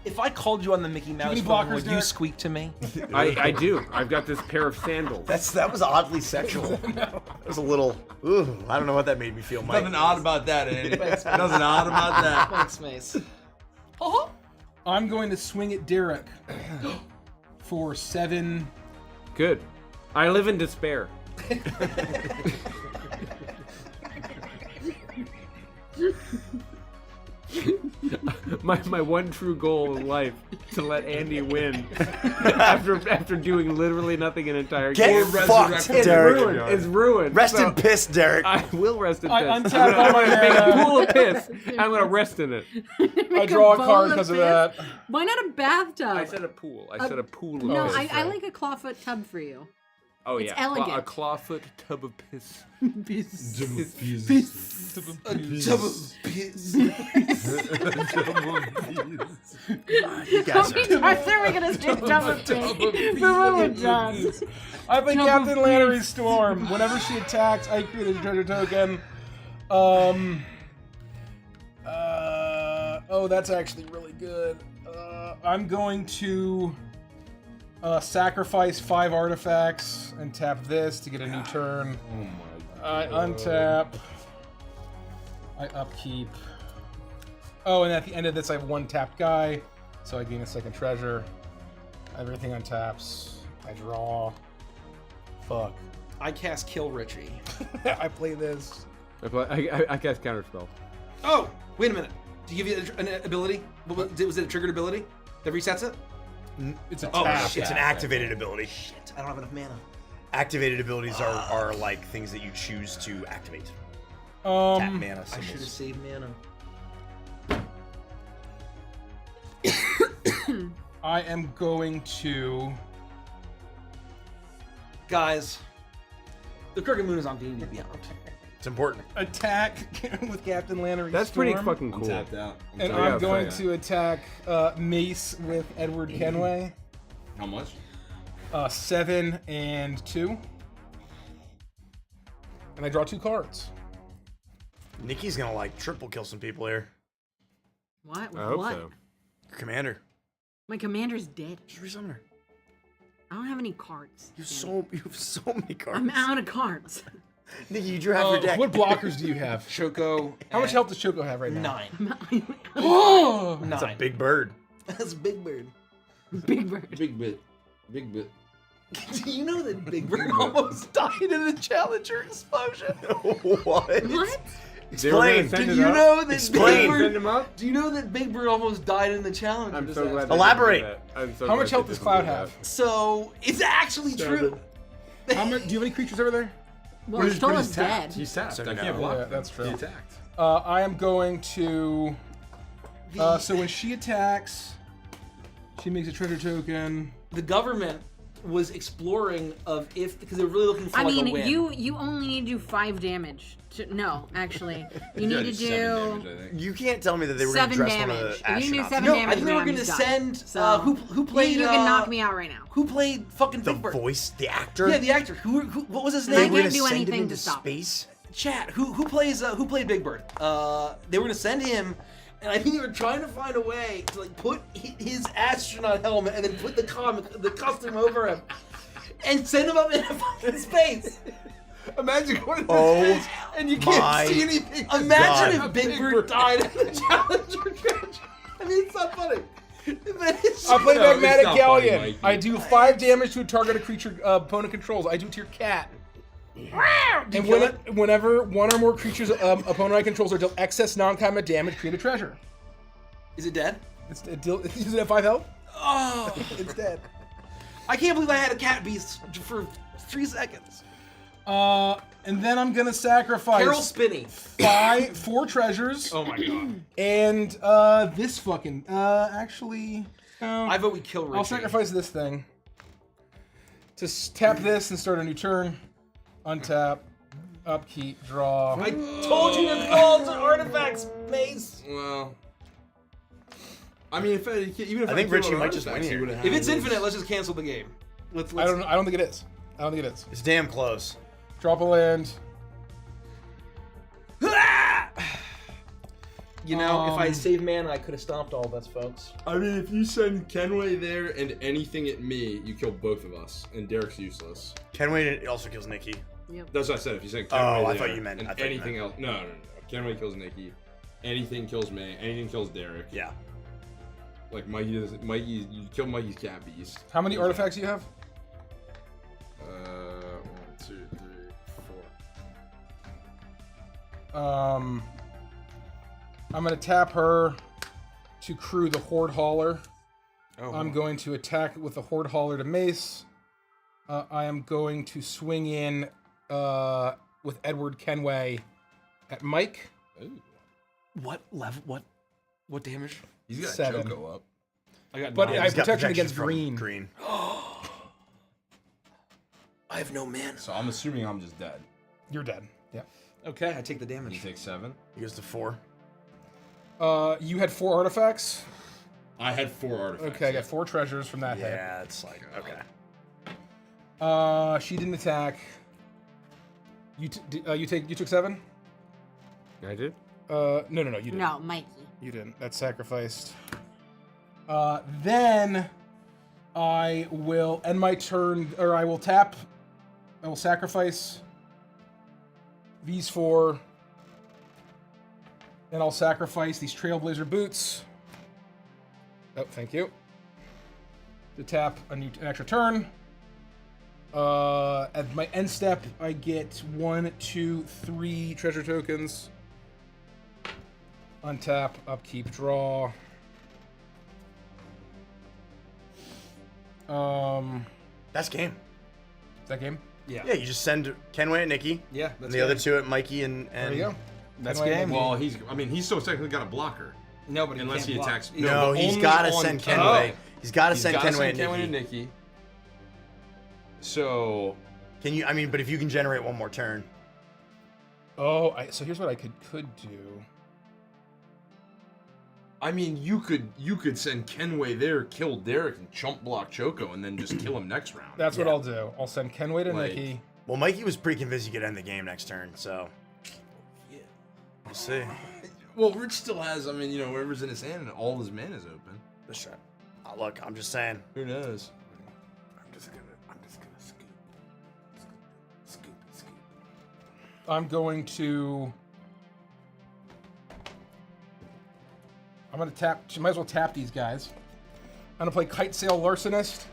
if I called you on the Mickey Mouse many phone, blockers, would you Derek? squeak to me? I do. I've got this pair of sandals. That was oddly sexual. That was a little. Ooh, I don't know what that made me feel, Mike. Nothing odd about that, Andy. Nothing odd about that. Thanks, Mace. I'm going to swing at Derek for 7. Good. I live in despair. my one true goal in life to let Andy win after doing literally nothing an entire Get game. fucked, It's Derek. ruined. It's ruined. Rest So in piss, Derek. I will rest in piss. I I'm untap all my gonna make a mana. pool of piss. And I'm gonna rest in it. I draw a bowl card of because of piss? that. Why not a bathtub? I said a pool. I said a pool of no, piss. I like a clawfoot tub for you. Oh it's yeah, elegant. a clawfoot tub of piss. You guys are... times are we gonna say tub of piss? For when we're done. I play Tub Captain of Lannery's Storm. Whenever she attacks, I create a treasure token. Oh, that's actually really good. I'm going to sacrifice 5 artifacts and tap this to get a new turn. Oh my I untap. I upkeep. Oh, and at the end of this, I have 1 tapped guy, so I gain a second treasure. Everything untaps. I draw. Fuck. I cast Kill Richie. I play this. I cast counterspell. Oh, wait a minute. Do you give you an ability? Was it a triggered ability that resets it? It's a Oh, tap. shit. It's an activated ability. Shit, I don't have enough mana. Activated abilities are like things that you choose to activate. Tap mana I should have symbols. saved mana. I am going to. Guys, the Crooked Moon is on D&D Beyond. It's important. Attack with Captain Lannery. That's Storm, pretty fucking I'm cool. tapped out. And Yeah, I'm going fair. to attack Mace with Edward Kenway. How much? 7 and 2. And I draw 2 cards. Nikki's gonna like triple kill some people here. What? I hope What? so. Your commander. My commander's dead. Just resummon her. I don't have any cards. You have so many cards. I'm out of cards. Nikki, you drew half your deck. What blockers do you have? Choco. How much health does Choco have right now? 9. Oh! That's a big bird. That's Big Bird. Big bird. Big bit. Big bit. Do you know that Big Bird almost died in a Challenger explosion? What? What? They were gonna Explain. send Did it you up? know that Explain. Big Bird? Send him up? Do you know that Big Bird almost died in the Challenger? I'm so glad. disaster? they Elaborate. didn't do that. I'm so How glad much they health does didn't Cloud do have? So it's actually true. How much? Do you have any creatures over there? Well, Stola's dead. He's tapped. So I no. can't block. Yeah, him. that's true. He attacked. I am going to. So when she attacks, she makes a treasure token. The government was exploring of if because they're really looking for I like mean, a win. you only need to do 5 damage. No, actually, you need to Seven do damage, I think. You can't tell me that they were going to 7 dress one of damage. the If you can do astronauts. 7 No, damage, I think they were going gonna to send So who played. You can knock me out right now. Who played fucking The Big Bird? voice, the actor. Yeah, the actor. Who what was his They name? were can't going to do send him anything into to stop it. space. Chat. Who played Big Bird? They were gonna send him, and I think they were trying to find a way to like put his astronaut helmet and then put the costume over him, and send him up into fucking space. Imagine going into Oh space and you can't my see anything. Imagine God. if Big Bird died in the Challenger trench. I mean, it's not funny. But it's I play No, it's Magmatic not funny, Galleon. Mikey. I do 5 damage to a target a creature opponent controls. I do it to your cat. And whenever one or more creatures opponent I controls are dealt excess non-combat damage, create a treasure. Is it dead? Does it have 5 health? Oh, It's dead. I can't believe I had a cat beast for 3 seconds. And then I'm gonna sacrifice Carol Spinney. 4 treasures. Oh my god. And this fucking actually. I vote we kill Richie. I'll sacrifice this thing. To tap this and start a new turn. Untap. Upkeep. Draw. I told you to call to artifacts, Mace. Well, I mean, even if I think killed Richie an might just artifact, win he here. would've had If it's his- infinite, let's just cancel the game. Let's I don't think it is. I don't think it is. It's damn close. Drop a land. You know, if I had saved mana, I could have stomped all this, folks. I mean, if you send Kenway there and anything at me, you kill both of us, and Derek's useless. Kenway also kills Nikki. That's what I said. If you send Oh, Kenway I there thought you meant- and I thought you anything else. No. Kenway kills Nikki. Anything kills me. Anything kills Derek. Yeah. Like Mikey does. You kill Mikey's cat beast. How many artifacts do you have? 1, 2, 3, 4. I'm gonna tap her to crew the Horde Hauler. Oh, I'm going to attack with the Horde Hauler to Mace. I am going to swing in with Edward Kenway at Mike. What level? What damage? He's got 7. Choco up. I got But 9. I have He's got protection against from green. Green. I have no mana. So I'm assuming I'm just dead. You're dead. Yeah. Okay, I take the And you damage. take 7. He goes to 4. You had 4 artifacts. I had 4 artifacts. Okay, I got 4 treasures from that hit. Yeah, it's like okay. She didn't attack. You took 7? I did. No, you didn't. No, Mikey. You didn't. That's sacrificed. Then I will end my turn, or I will tap. I will sacrifice these 4, and I'll sacrifice these Trailblazer boots. Oh, thank you. To tap an extra turn. At my end step, I get 1, 2, 3 treasure tokens. Untap, upkeep, draw. That's game. Is that game? Yeah. Yeah, you just send Kenway at Nikki. Yeah, And that's the other 2 at Mikey and. There you go. That's Kenway, game. Nikki. Well, he's still technically got a blocker. No, but Unless can't he block. attacks. No, but he's only got to on send Kenway. Kenway. He's got to He's send gotta Kenway send at Kenway Nikki. to Nikki. So Can you? I mean, but if you can generate one more turn. Oh, so here's what I could do. I mean, you could send Kenway there, kill Derek, and chump block Choco, and then just kill him next round. That's what I'll do. I'll send Kenway to Like- Nikki. Well, Mikey was pretty convinced he could end the game next turn, so. Yeah. We'll see. Well, Rich still has. I mean, whatever's in his hand, and all his mana is open. Let's try. Look, I'm just saying. Who knows? I'm just gonna scoop. I'm going to tap. Might as well tap these guys. I'm gonna play Kite Sail Larcenist.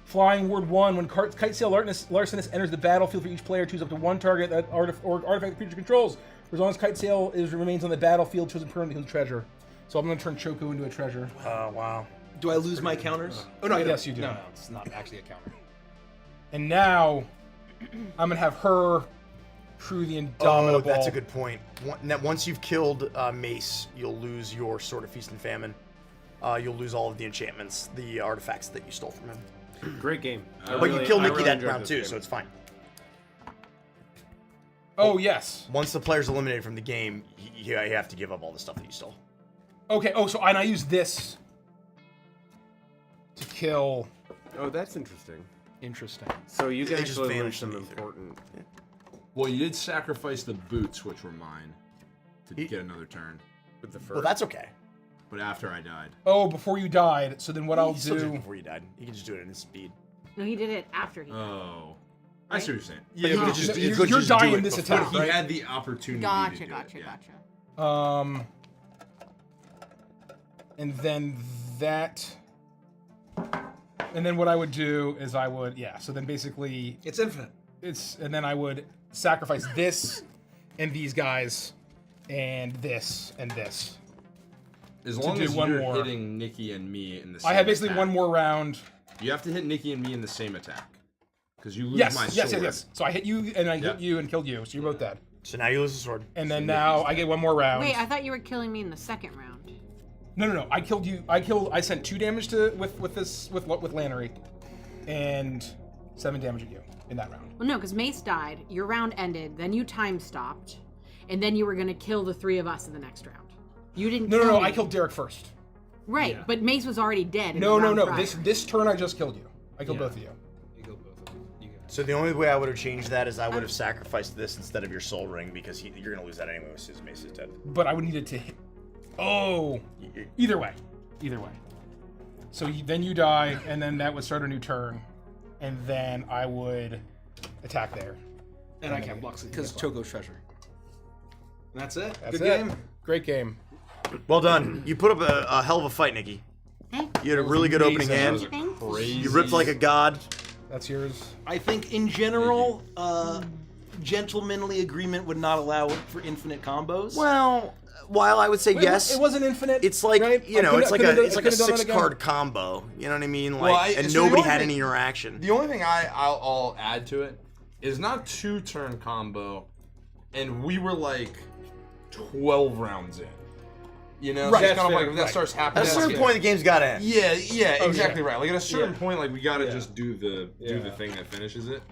Flying Word 1. When Kite Sail Larcenist enters the battlefield for each player, choose up to 1 target that artifact the creature controls. For as long as Kite Sail remains on the battlefield, chosen permanent becomes a treasure. So I'm gonna turn Choco into a treasure. Wow. Do I lose my counters? Oh no, I Yes, don't. you do. No, it's not actually a counter. And now I'm gonna have her crew the Indomitable. Oh, that's a good point. Once you've killed Mace, you'll lose your Sword of Feast and Famine. You'll lose all of the enchantments, the artifacts that you stole from him. Great game. But you killed I Nikki really that enjoyed round this too, game. so it's fine. Oh yes. Once the player's eliminated from the game, you have to give up all the stuff that you stole. Okay. Oh, and I use this to kill. Oh, that's interesting. Interesting. So you They can just actually lose vanished some in the ether. important. Well, you did sacrifice the boots, which were mine, to get another turn. With the fur. Well, that's okay. But after I died, Oh, before you died. So then what I'll You still did it do? before you died. You can just do it in his speed. No, he did it after he. oh, I see what you're saying. But you could just, you You're could just dying do it this before. attack, He right? had the opportunity. Gotcha, to do gotcha, it, yeah. gotcha. And then that. And then what I would do is I would, yeah. So then basically It's infinite. and then I would sacrifice this and these guys and this and this. As long do as one you're more. hitting Nikki and me in the same I have basically attack. one more round. You have to hit Nikki and me in the same attack. Because you lose Yes, my yes, sword. yes. So I hit you and I Yeah. hit you and killed you. So you're both dead. So now you lose the sword. And then now I get one more round. Wait, I thought you were killing me in the second round. No. I killed you. I sent 2 damage to with Lannery, and 7 damage at you in that round. Well, no, because Mace died. Your round ended. Then you time stopped, and then you were gonna kill the 3 of us in the next round. You didn't. No. kill me. I killed Derek first. Right, Yeah. but Mace was already dead. in No. the round prior. This turn I just killed you. I killed both of you. You killed both of them. You got it. So the only way I would have changed that is I would have sacrificed this instead of your soul ring because you're gonna lose that anyway as soon as Mace is dead. But I would need it to hit. Oh. Either way. So then you die, and then that would start a new turn, and then I would attack there. And I can't block it because Choco's treasure. And that's it. That's Good it. game. Great game. Well done. You put up a hell of a fight, Nikki. You had a really good opening amazing. hand. Crazy. You ripped like a god. That's yours. I think in general, gentlemanly agreement would not allow for infinite combos. Well, while I would say yes, It wasn't infinite. it's like right? you know, I it's like could've a done- it's I like a could've done that again. 6-card combo. You know what I mean? Like, Well, and so the nobody only had thing- any interaction. The only thing I'll add to it is not 2-turn combo, and we were like 12 rounds in. You know, Right, so it's that's kind of fair, like if that right. starts happening. At a that's certain good. point, the game's got to end. Yeah, exactly right. Like at a certain Yeah. point, like we gotta Yeah. just do the thing that finishes it.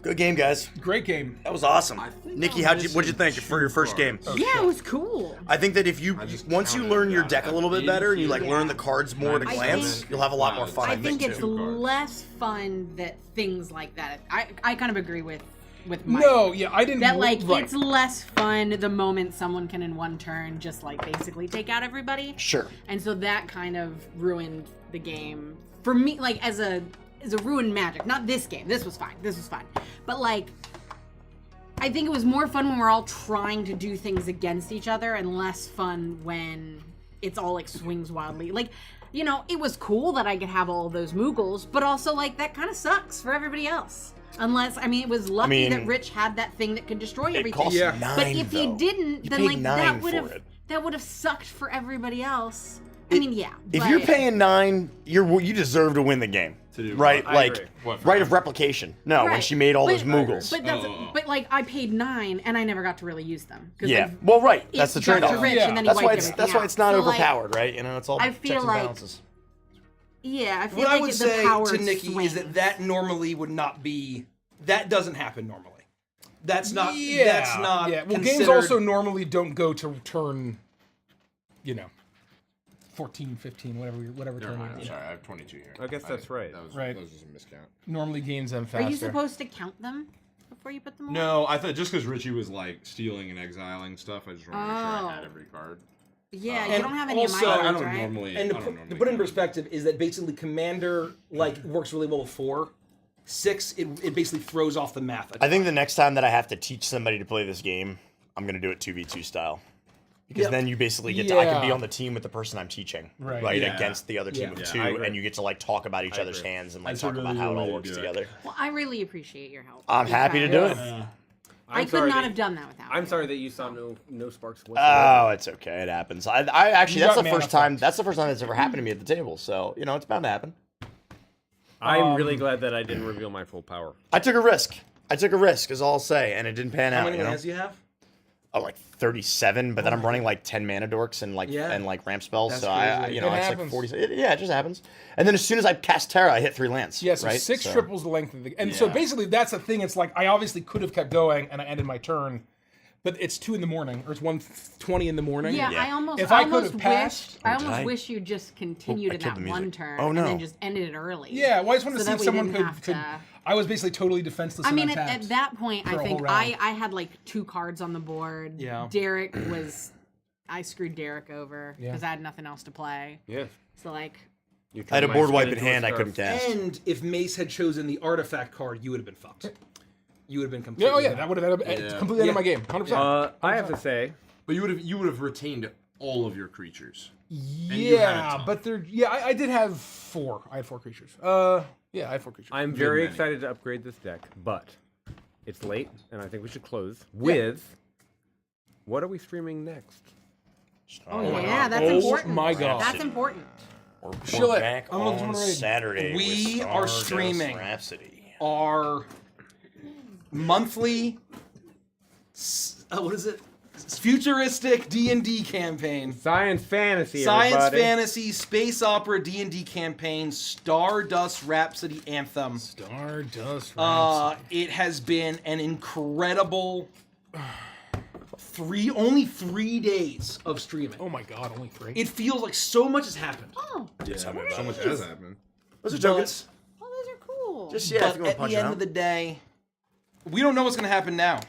Good game, guys. Great game. That was awesome. think Nikki, I'm what'd you think missing for your first game? cards. Yeah, it was cool. I think that if you I just once you counted learn your down. deck a little bit 80 better and you like feet. learn the cards more at a I glance, think- you'll have a lot more fun. I think it's two cards. less fun that things like that. I kind of agree with Mike. No, yeah, I didn't. That like right. it's less fun the moment someone can in one turn just like basically take out everybody. Sure. And so that kind of ruined the game for me. Like as a ruined Magic. Not this game. This was fine. But like, I think it was more fun when we're all trying to do things against each other, and less fun when it's all like swings wildly. Like, you know, it was cool that I could have all those Moogles, but also like that kind of sucks for everybody else. Unless, I mean, it was lucky that Rich had that thing that could destroy It everything. costs Yeah. 9, But if though. you didn't, You then paid like 9 that for it. would have sucked for everybody else. I mean, yeah. If but- you're paying 9, you deserve to win the game. To do Right? what? Like agree. What, right of replication. No, when Right. she made all But- those Moogles. But that's but like I paid 9 and I never got to really use them. 'Cause, Yeah. like, Well, right. it That's the got to trade-off. Rich Yeah. and then he That's why wiped it's everything out. not So, like, overpowered, right? You know, it's all I checks feel and like- balances. Yeah, I feel What like I would the say power to Nikki is swings. that normally would not be. That doesn't happen normally. That's not. Yeah. That's not. Yeah. Well, games considered- also normally don't go to turn, 14, 15, whatever Never turn mind, it I'm is. sorry, I have 22 here. I guess that's right. That was Right. just a miscount. Normally games end Are faster. you supposed to count them before you put them away? No, I thought just because Richie was like stealing and exiling stuff, I just wanted to make sure I had Oh. every card. Yeah, you And don't have any of also- my I cards, don't right? normally. And I to don't put, normally to put in count. perspective is that basically Commander works really well with 4. 6 it basically throws off the math. I think the next time that I have to teach somebody to play this game, I'm gonna do it 2v2 style. Because Yep. then you basically get to I can be Yeah. on the team with the person I'm teaching. Right. Yeah. Against the other team Yeah. of Yeah, I 2, agree. and you get to like talk about each I other's agree. hands and like That's a talk really about how it good way all to works do it. together. Well, I really appreciate your help. I'm happy to do it. I could not have done that without I'm you. sorry that you saw no sparks whatsoever. Oh, it's okay. It happens. I actually You that's got the mana first time. fucked. That's the first time it's ever happened to me at the table. So it's bound to happen. I'm really glad that I didn't reveal my full power. I took a risk. Is all I'll say, and it didn't pan How out. many You know? lands do you have? Oh, like 37, but then I'm running like 10 mana dorks and like Yeah. ramp spells. That's so crazy. it's It like happens. 40. It just happens. And then as soon as I cast Terra, I hit 3 lands. Yeah, so right? 6 So- triples the length of the. And so Yeah. basically, that's the thing. It's like I obviously could have kept going, and I ended my turn, but it's 2 in the morning, or it's 1:20 in the morning. Yeah, Yeah. I almost, If I I could almost have passed- wish, I Oh, did almost I? wish you just continued I in killed that the music. one turn Oh, and no. then just ended it early. Yeah, well, I just want to So see that if we someone didn't could. have to- I was basically totally defenseless. I mean, and at untapped. that point, for I a whole think round. I had like 2 cards on the board. Yeah. Derek was, I screwed Derek over Yeah. because I had nothing else to play. Yeah. So like, You I had a turned my board skin wipe in into a hand. I scarf. couldn't cast. And if Mace had chosen the artifact card, you would have been fucked. You would have been completely. Yeah, oh yeah, that would have Yeah. completely ended Yeah. my game, 100%. I have to say, But you would have retained all of your creatures. you had a yeah, ton. but I did have 4. I had 4 creatures. Yeah, I had 4 creatures. I'm Good very many. excited to upgrade this deck, but it's late, and I think we should close with what are we streaming next? oh yeah, that's Oh important. my God. That's important. We're Chill it. back I'm looking on for a raid. Saturday. We with are Stardust streaming. Rhapsody. Our monthly. What is it? Futuristic D&D campaign. Science fantasy, Science everybody. fantasy space opera D&D campaign. Stardust Rhapsody Anthem. Stardust. It has been an incredible only 3 days of streaming. Oh my god, only 3. It feels like so much has happened. Oh, Yeah, so much has happened. Those are tokens. oh, those are cool. Just if But you want to at punch the it end out. of the day, we don't know what's going to happen now.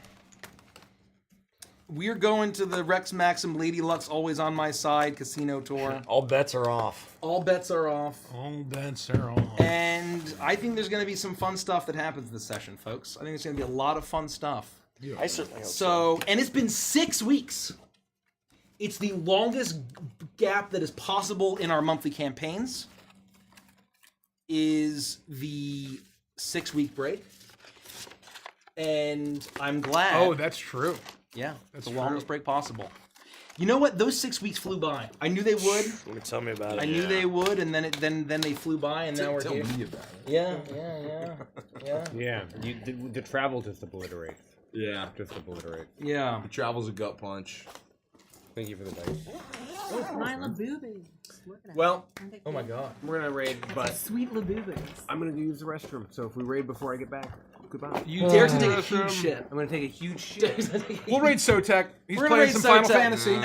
We're going to the Rex Maxim Lady Luck's Always on My Side casino tour. All bets are off. All bets are off. All bets are off. And I think there's going to be some fun stuff that happens this session, folks. I think there's going to be a lot of fun stuff. I certainly hope so. So, and it's been 6 weeks. It's the longest gap that is possible in our monthly campaigns. Is the 6-week break. and I'm glad. Oh, that's true. Yeah, That's the true. longest break possible. You know what? Those 6 weeks flew by. I knew they would. Tell me about it. I knew they would, and then they flew by, and now we're Tell here. me about it. Yeah. The travel just obliterates. Yeah. Just obliterates. Yeah. The travel's a gut punch. Thank you for the dice. My laboobies. Look at it. Well, Aren't they oh my cute? God. We're gonna raid, but Sweet laboobies. I'm gonna go use the restroom. So if we raid before I get back, goodbye. Derek's gonna take a huge shit. I'm gonna take a huge shit. We'll raid Sotek. He's We're gonna playing raid some Final Sotek. Fantasy. Hey!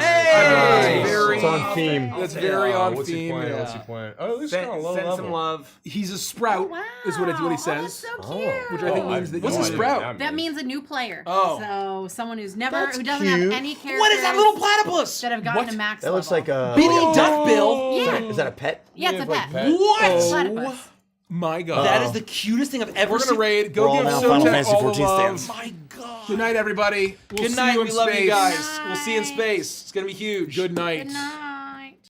That's very, It's on theme. That's very on What's he theme. playing? Yeah. What's he playing? Oh, this is Send, kind of low send level. some love. He's a sprout, Wow. is what he That's says. so cute. Which I think means that What's you a sprout? That means a new player. Oh. So someone who doesn't cute. have any characters. What is that little platypus? that have gotten to max That looks level. like a. Beanie Duckbill. Yeah. Is that a pet? Yeah, it's a like pet. pet. What? Platypus. My God. That is the cutest thing I've ever We're seen. gonna raid. We're Go all give now Final Sotek Fantasy all the 14 love. stands. My God. Good night, everybody. We'll Good see night. you in We love space. you guys. We'll see you in space. It's gonna be huge. Good night. Good night.